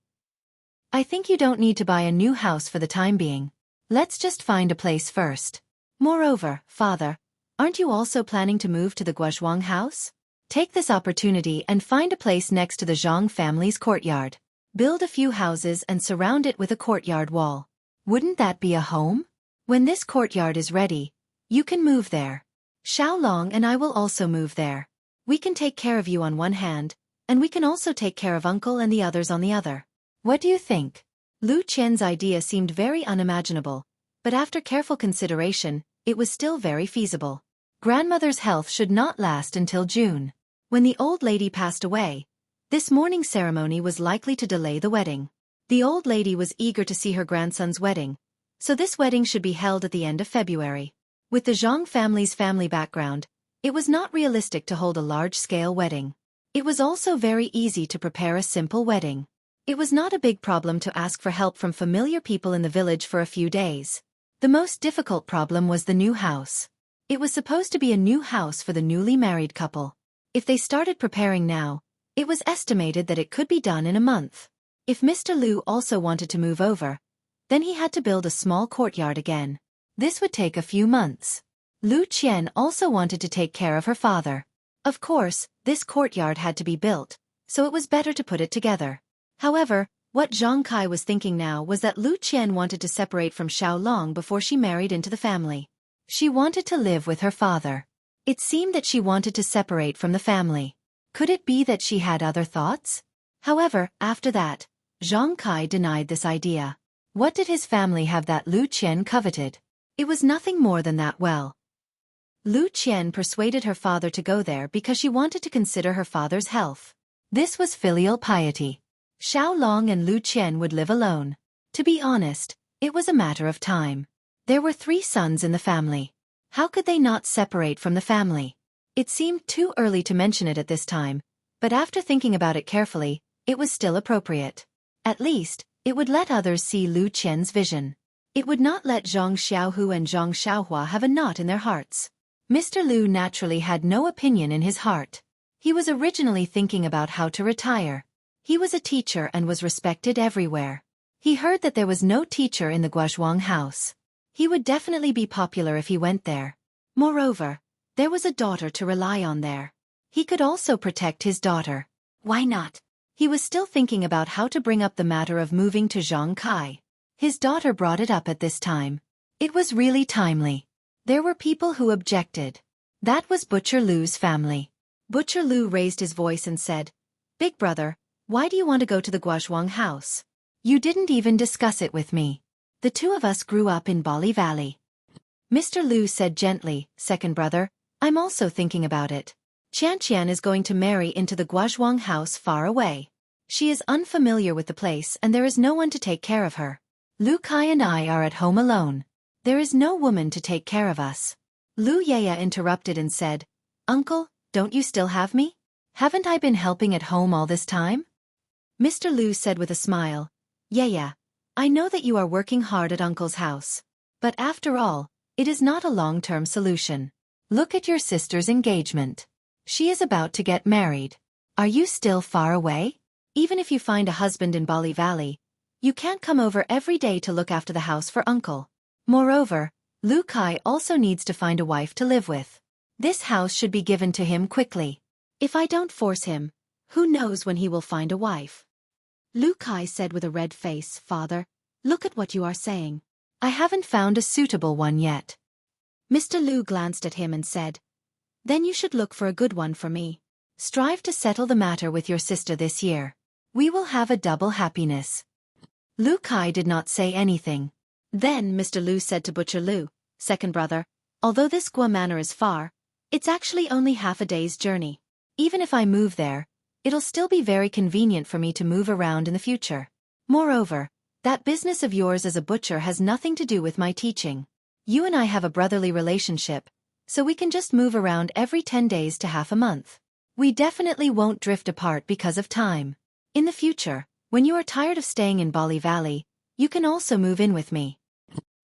I think you don't need to buy a new house for the time being. Let's just find a place first. Moreover, Father, aren't you also planning to move to the Guozhuang house? Take this opportunity and find a place next to the Zhang family's courtyard. Build a few houses and surround it with a courtyard wall. Wouldn't that be a home? When this courtyard is ready, you can move there. Xiaolong and I will also move there. We can take care of you on one hand, and we can also take care of Uncle and the others on the other. What do you think?" Lu Qian's idea seemed very unimaginable, but after careful consideration, it was still very feasible. Grandmother's health should not last until June. When the old lady passed away, this morning ceremony was likely to delay the wedding. The old lady was eager to see her grandson's wedding, so this wedding should be held at the end of February. With the Zhang family's family background, it was not realistic to hold a large-scale wedding. It was also very easy to prepare a simple wedding. It was not a big problem to ask for help from familiar people in the village for a few days. The most difficult problem was the new house. It was supposed to be a new house for the newly married couple. If they started preparing now, it was estimated that it could be done in a month. If Mr. Lu also wanted to move over, then he had to build a small courtyard again. This would take a few months. Lu Qian also wanted to take care of her father. Of course, this courtyard had to be built, so it was better to put it together. However, what Zhang Kai was thinking now was that Lu Qian wanted to separate from Xiaolong before she married into the family. She wanted to live with her father. It seemed that she wanted to separate from the family. Could it be that she had other thoughts? However, after that, Zhang Kai denied this idea. What did his family have that Lu Qian coveted? It was nothing more than that. Well, Lu Qian persuaded her father to go there because she wanted to consider her father's health. This was filial piety. Xiaolong and Lu Qian would live alone. To be honest, it was a matter of time. There were 3 sons in the family. How could they not separate from the family? It seemed too early to mention it at this time, but after thinking about it carefully, it was still appropriate. At least, it would let others see Lu Qian's vision. It would not let Zhang Xiaohu and Zhang Xiaohua have a knot in their hearts. Mr. Lu naturally had no opinion in his heart. He was originally thinking about how to retire. He was a teacher and was respected everywhere. He heard that there was no teacher in the Guozhuang house. He would definitely be popular if he went there. Moreover, there was a daughter to rely on there. He could also protect his daughter. Why not? He was still thinking about how to bring up the matter of moving to Zhangkai. His daughter brought it up at this time. It was really timely. There were people who objected. That was Butcher Lu's family. Butcher Lu raised his voice and said, "Big brother, why do you want to go to the Guozhuang house? You didn't even discuss it with me. The two of us grew up in Bali Valley." Mr. Lu said gently, "Second brother, I'm also thinking about it. Qian is going to marry into the Guozhuang house far away. She is unfamiliar with the place and there is no one to take care of her. Lu Kai and I are at home alone. There is no woman to take care of us." Lu Yaya interrupted and said, "Uncle, don't you still have me? Haven't I been helping at home all this time?" Mr. Lu said with a smile, "Yaya, I know that you are working hard at Uncle's house. But after all, it is not a long-term solution. Look at your sister's engagement. She is about to get married. Are you still far away? Even if you find a husband in Bali Valley, you can't come over every day to look after the house for Uncle. Moreover, Lu Kai also needs to find a wife to live with. This house should be given to him quickly. If I don't force him, who knows when he will find a wife?" Lu Kai said with a red face, "Father, look at what you are saying. I haven't found a suitable one yet." Mr. Lu glanced at him and said, "Then you should look for a good one for me. Strive to settle the matter with your sister this year. We will have a double happiness." Lu Kai did not say anything. Then Mr. Lu said to Butcher Lu, "Second brother, although this Gua Manor is far, it's actually only half a day's journey. Even if I move there, it'll still be very convenient for me to move around in the future. Moreover, that business of yours as a butcher has nothing to do with my teaching. You and I have a brotherly relationship, so we can just move around every 10 days to half a month. We definitely won't drift apart because of time. In the future, when you are tired of staying in Bali Valley, you can also move in with me."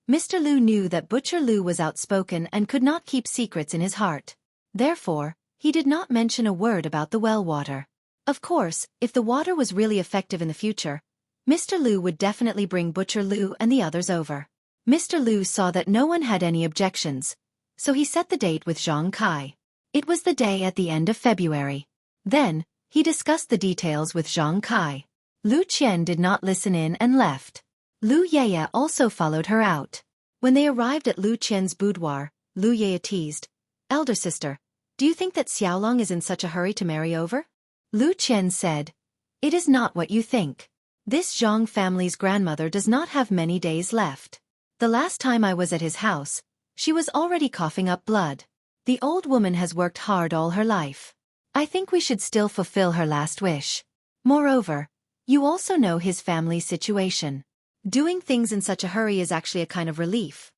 Mr. Lu knew that Butcher Lu was outspoken and could not keep secrets in his heart. Therefore, he did not mention a word about the well water. Of course, if the water was really effective in the future, Mr. Lu would definitely bring Butcher Lu and the others over. Mr. Lu saw that no one had any objections, so he set the date with Zhang Kai. It was the day at the end of February. Then, he discussed the details with Zhang Kai. Lu Qian did not listen in and left. Lu Yaya also followed her out. When they arrived at Lu Qian's boudoir, Lu Yaya teased, "Elder sister, do you think that Xiaolong is in such a hurry to marry over?" Lu Qian said, "It is not what you think. This Zhang family's grandmother does not have many days left. The last time I was at his house, she was already coughing up blood. The old woman has worked hard all her life. I think we should still fulfill her last wish. Moreover, you also know his family's situation. Doing things in such a hurry is actually a kind of relief.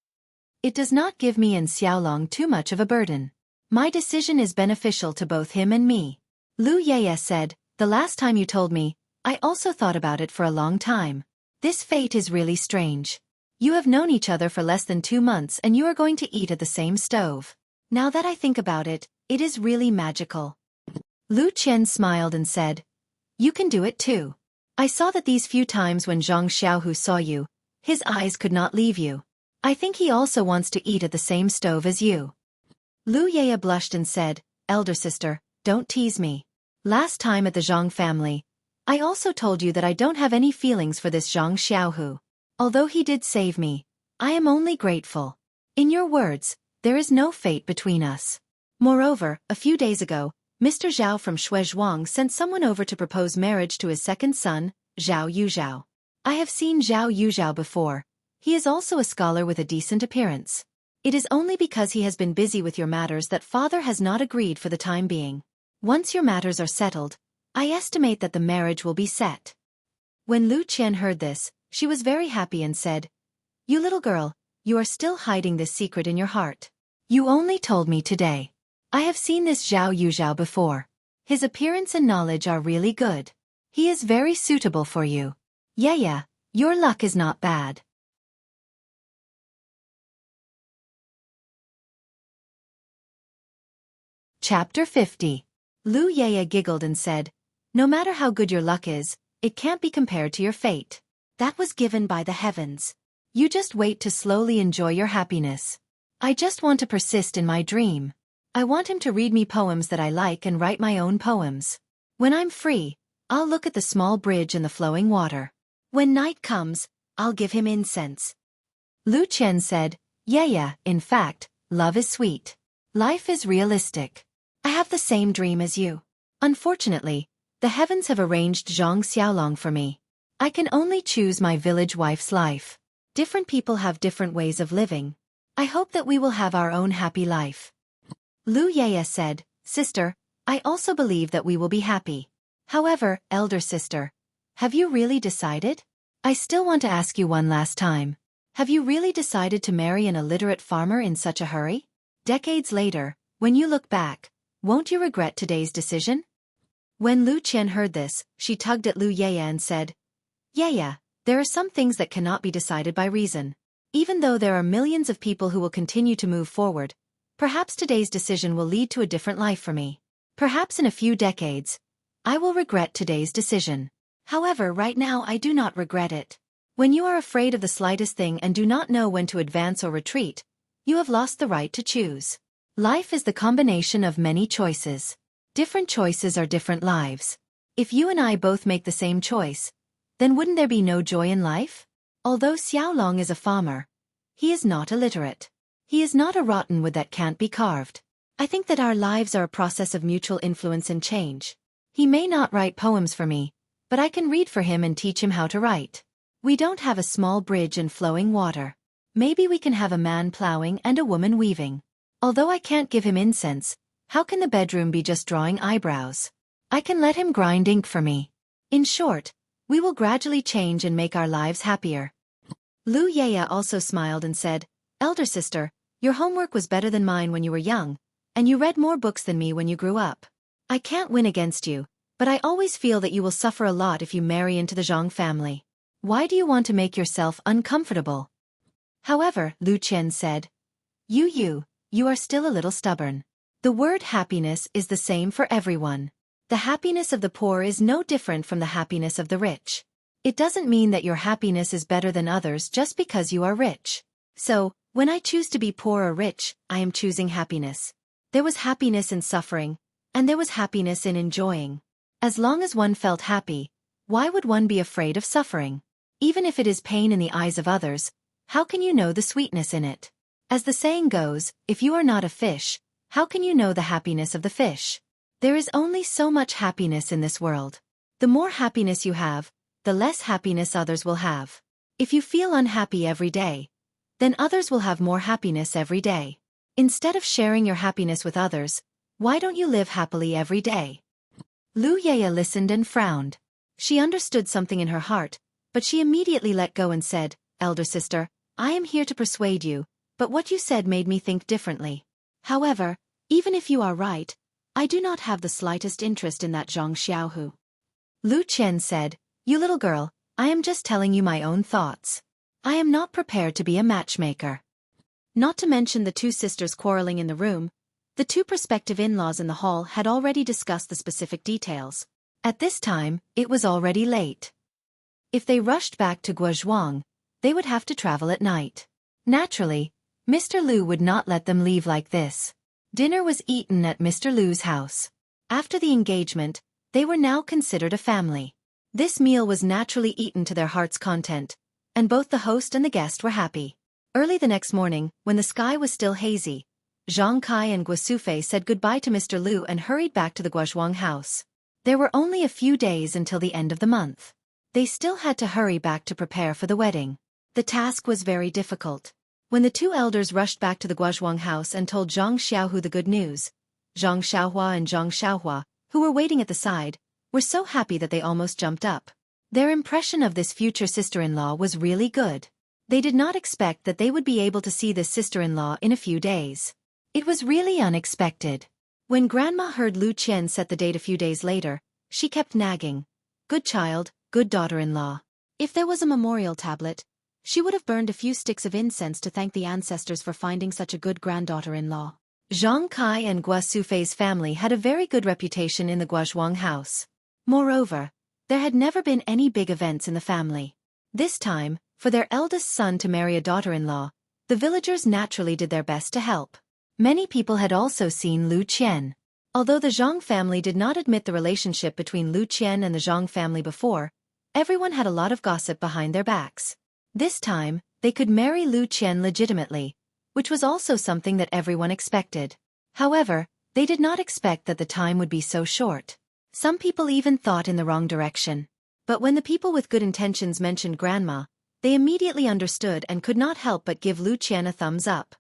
It does not give me and Xiaolong too much of a burden. My decision is beneficial to both him and me." Lu Yaya said, "The last time you told me, I also thought about it for a long time. This fate is really strange. You have known each other for less than 2 months and you are going to eat at the same stove. Now that I think about it, it is really magical." Lu Qian smiled and said, "You can do it too. I saw that these few times when Zhang Xiaohu saw you, his eyes could not leave you. I think he also wants to eat at the same stove as you." Lu Yaya blushed and said, "Elder sister, don't tease me. Last time at the Zhang family, I also told you that I don't have any feelings for this Zhang Xiaohu. Although he did save me, I am only grateful. In your words, there is no fate between us. Moreover, a few days ago, Mr. Zhao from Xueqi sent someone over to propose marriage to his second son, Zhao Yuzhao. I have seen Zhao Yuzhao before. He is also a scholar with a decent appearance. It is only because he has been busy with your matters that father has not agreed for the time being. Once your matters are settled, I estimate that the marriage will be set." When Lu Qian heard this, she was very happy and said, "You little girl, you are still hiding this secret in your heart. You only told me today. I have seen this Zhao Yuzhao before. His appearance and knowledge are really good. He is very suitable for you. Yeah, your luck is not bad." Chapter 50. Lu Yaya giggled and said, "No matter how good your luck is, it can't be compared to your fate. That was given by the heavens. You just wait to slowly enjoy your happiness. I just want to persist in my dream. I want him to read me poems that I like and write my own poems. When I'm free, I'll look at the small bridge and the flowing water. When night comes, I'll give him incense." Lu Qian said, "Yeah, in fact, love is sweet. Life is realistic. I have the same dream as you. Unfortunately, the heavens have arranged Zhang Xiaolong for me. I can only choose my village wife's life. Different people have different ways of living. I hope that we will have our own happy life." Lu Yaya said, "Sister, I also believe that we will be happy. However, elder sister, have you really decided? I still want to ask you one last time. Have you really decided to marry an illiterate farmer in such a hurry? Decades later, when you look back, won't you regret today's decision?" When Lu Qian heard this, she tugged at Lu Yaya and said, "Yaya, there are some things that cannot be decided by reason. Even though there are millions of people who will continue to move forward, perhaps today's decision will lead to a different life for me. Perhaps in a few decades, I will regret today's decision. However, right now I do not regret it. When you are afraid of the slightest thing and do not know when to advance or retreat, you have lost the right to choose. Life is the combination of many choices. Different choices are different lives. If you and I both make the same choice, then wouldn't there be no joy in life? Although Xiaolong is a farmer, he is not illiterate. He is not a rotten wood that can't be carved. I think that our lives are a process of mutual influence and change. He may not write poems for me, but I can read for him and teach him how to write. We don't have a small bridge and flowing water. Maybe we can have a man plowing and a woman weaving. Although I can't give him incense, how can the bedroom be just drawing eyebrows? I can let him grind ink for me. In short, we will gradually change and make our lives happier." Lu Yaya also smiled and said, "Elder sister, your homework was better than mine when you were young, and you read more books than me when you grew up. I can't win against you, but I always feel that you will suffer a lot if you marry into the Zhang family. Why do you want to make yourself uncomfortable?" However, Lu Qian said, You are still a little stubborn. The word happiness is the same for everyone. The happiness of the poor is no different from the happiness of the rich. It doesn't mean that your happiness is better than others just because you are rich. So, when I choose to be poor or rich, I am choosing happiness. There was happiness in suffering, and there was happiness in enjoying. As long as one felt happy, why would one be afraid of suffering? Even if it is pain in the eyes of others, how can you know the sweetness in it? As the saying goes, if you are not a fish, how can you know the happiness of the fish? There is only so much happiness in this world. The more happiness you have, the less happiness others will have. If you feel unhappy every day, then others will have more happiness every day. Instead of sharing your happiness with others, why don't you live happily every day?" Lu Yaya listened and frowned. She understood something in her heart, but she immediately let go and said, "Elder sister, I am here to persuade you, but what you said made me think differently. However, even if you are right, I do not have the slightest interest in that Zhang Xiaohu." Lu Qian said, "You little girl, I am just telling you my own thoughts. I am not prepared to be a matchmaker." Not to mention the two sisters quarreling in the room, the two prospective in-laws in the hall had already discussed the specific details. At this time, it was already late. If they rushed back to Guozhuang, they would have to travel at night. Naturally, Mr. Lu would not let them leave like this. Dinner was eaten at Mr. Lu's house. After the engagement, they were now considered a family. This meal was naturally eaten to their heart's content, and both the host and the guest were happy. Early the next morning, when the sky was still hazy, Zhang Kai and Guosufei said goodbye to Mr. Lu and hurried back to the Guozhuang house. There were only a few days until the end of the month. They still had to hurry back to prepare for the wedding. The task was very difficult. When the two elders rushed back to the Guozhuang house and told Zhang Xiaohu the good news, Zhang Xiaohua and Zhang Xiaohua, who were waiting at the side, were so happy that they almost jumped up. Their impression of this future sister-in-law was really good. They did not expect that they would be able to see this sister-in-law in a few days. It was really unexpected. When Grandma heard Lu Qian set the date a few days later, she kept nagging, "Good child, good daughter-in-law." If there was a memorial tablet, she would have burned a few sticks of incense to thank the ancestors for finding such a good granddaughter-in-law. Zhang Kai and Gua Sufei's family had a very good reputation in the Guozhuang house. Moreover, there had never been any big events in the family. This time, for their eldest son to marry a daughter-in-law, the villagers naturally did their best to help. Many people had also seen Lu Qian. Although the Zhang family did not admit the relationship between Lu Qian and the Zhang family before, everyone had a lot of gossip behind their backs. This time, they could marry Lu Qian legitimately, which was also something that everyone expected. However, they did not expect that the time would be so short. Some people even thought in the wrong direction. But when the people with good intentions mentioned grandma, they immediately understood and could not help but give Lu Qian a thumbs up.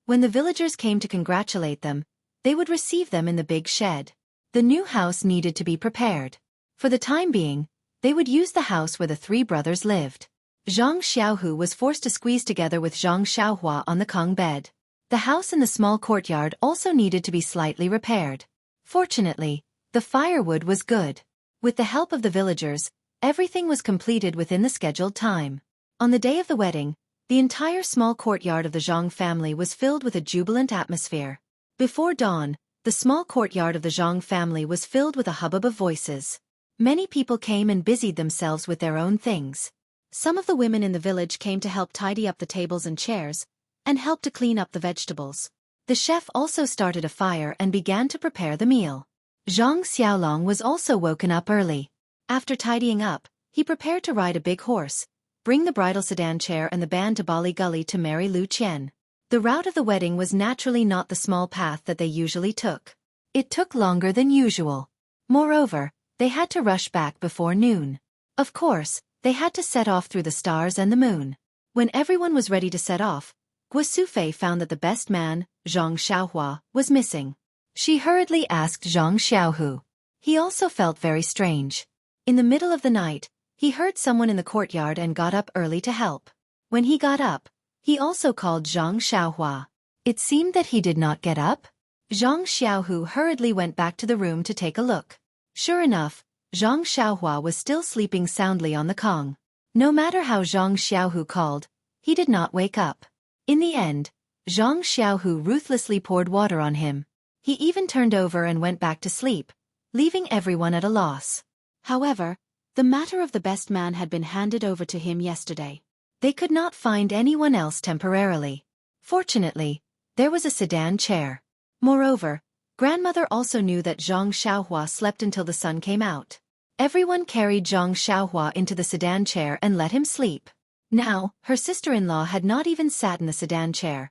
When the villagers came to congratulate them, they would receive them in the big shed. The new house needed to be prepared. For the time being, they would use the house where the three brothers lived. Zhang Xiaohu was forced to squeeze together with Zhang Xiaohua on the Kong bed. The house in the small courtyard also needed to be slightly repaired. Fortunately, the firewood was good. With the help of the villagers, everything was completed within the scheduled time. On the day of the wedding, the entire small courtyard of the Zhang family was filled with a jubilant atmosphere. Before dawn, the small courtyard of the Zhang family was filled with a hubbub of voices. Many people came and busied themselves with their own things. Some of the women in the village came to help tidy up the tables and chairs, and help to clean up the vegetables. The chef also started a fire and began to prepare the meal. Zhang Xiaolong was also woken up early. After tidying up, he prepared to ride a big horse, bring the bridal sedan chair and the band to Bali Gully to marry Lu Qian. The route of the wedding was naturally not the small path that they usually took. It took longer than usual. Moreover, they had to rush back before noon. Of course, they had to set off through the stars and the moon. When everyone was ready to set off, Gua Sufei found that the best man, Zhang Xiaohua, was missing. She hurriedly asked Zhang Xiaohu. He also felt very strange. In the middle of the night, he heard someone in the courtyard and got up early to help. When he got up, he also called Zhang Xiaohua. It seemed that he did not get up. Zhang Xiaohu hurriedly went back to the room to take a look. Sure enough, Zhang Xiaohua was still sleeping soundly on the Kong. No matter how Zhang Xiaohu called, he did not wake up. In the end, Zhang Xiaohu ruthlessly poured water on him. He even turned over and went back to sleep, leaving everyone at a loss. However, the matter of the best man had been handed over to him yesterday. They could not find anyone else temporarily. Fortunately, there was a sedan chair. Moreover, grandmother also knew that Zhang Xiaohua slept until the sun came out. Everyone carried Zhang Xiaohua into the sedan chair and let him sleep. Now, her sister-in-law had not even sat in the sedan chair,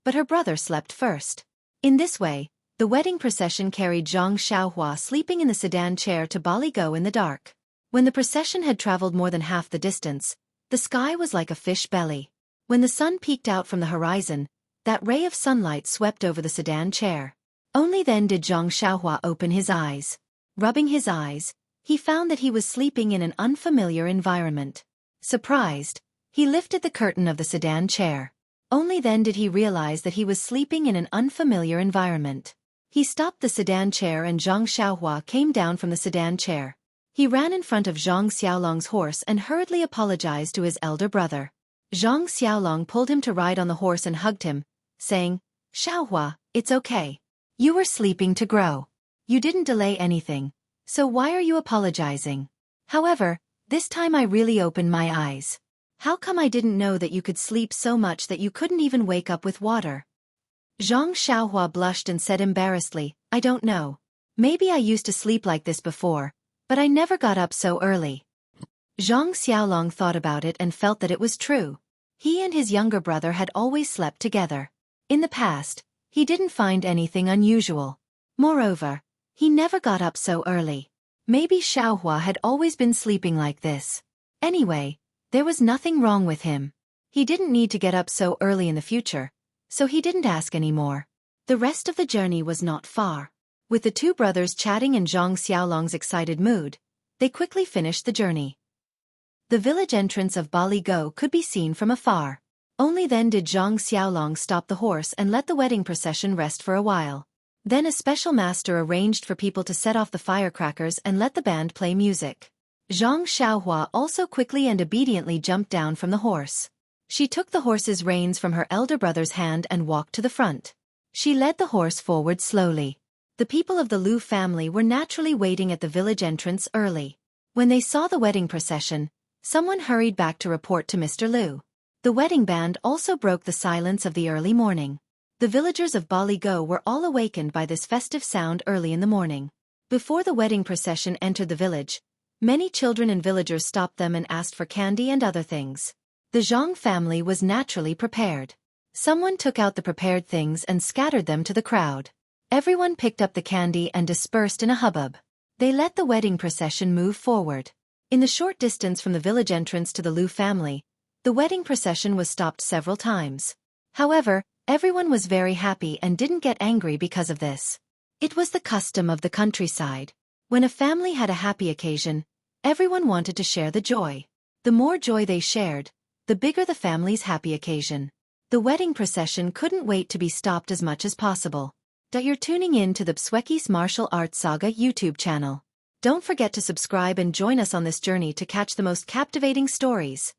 but her brother slept first. In this way, the wedding procession carried Zhang Xiaohua sleeping in the sedan chair to Bali Go in the dark. When the procession had traveled more than half the distance, the sky was like a fish belly. When the sun peeked out from the horizon, that ray of sunlight swept over the sedan chair. Only then did Zhang Xiaohua open his eyes. Rubbing his eyes, he found that he was sleeping in an unfamiliar environment. Surprised, he lifted the curtain of the sedan chair. Only then did he realize that he was sleeping in an unfamiliar environment. He stopped the sedan chair and Zhang Xiaohua came down from the sedan chair. He ran in front of Zhang Xiaolong's horse and hurriedly apologized to his elder brother. Zhang Xiaolong pulled him to ride on the horse and hugged him, saying, "Xiaohua, it's okay. You were sleeping to grow. You didn't delay anything, so why are you apologizing? However, this time I really opened my eyes. How come I didn't know that you could sleep so much that you couldn't even wake up with water?" Zhang Xiaohua blushed and said embarrassedly, "I don't know. Maybe I used to sleep like this before, but I never got up so early." Zhang Xiaolong thought about it and felt that it was true. He and his younger brother had always slept together. In the past, he didn't find anything unusual. Moreover, he never got up so early. Maybe Xiaohua had always been sleeping like this. Anyway, there was nothing wrong with him. He didn't need to get up so early in the future, so he didn't ask anymore. The rest of the journey was not far. With the two brothers chatting in Zhang Xiaolong's excited mood, they quickly finished the journey. The village entrance of Bali Go could be seen from afar. Only then did Zhang Xiaolong stop the horse and let the wedding procession rest for a while. Then a special master arranged for people to set off the firecrackers and let the band play music. Zhang Xiaohua also quickly and obediently jumped down from the horse. She took the horse's reins from her elder brother's hand and walked to the front. She led the horse forward slowly. The people of the Liu family were naturally waiting at the village entrance early. When they saw the wedding procession, someone hurried back to report to Mr. Liu. The wedding band also broke the silence of the early morning. The villagers of Baligo were all awakened by this festive sound early in the morning. Before the wedding procession entered the village, many children and villagers stopped them and asked for candy and other things. The Zhang family was naturally prepared. Someone took out the prepared things and scattered them to the crowd. Everyone picked up the candy and dispersed in a hubbub. They let the wedding procession move forward. In the short distance from the village entrance to the Liu family, the wedding procession was stopped several times. However, everyone was very happy and didn't get angry because of this. It was the custom of the countryside. When a family had a happy occasion, everyone wanted to share the joy. The more joy they shared, the bigger the family's happy occasion. The wedding procession couldn't wait to be stopped as much as possible. You're tuning in to the Xueqi's Martial Arts Saga YouTube channel. Don't forget to subscribe and join us on this journey to catch the most captivating stories.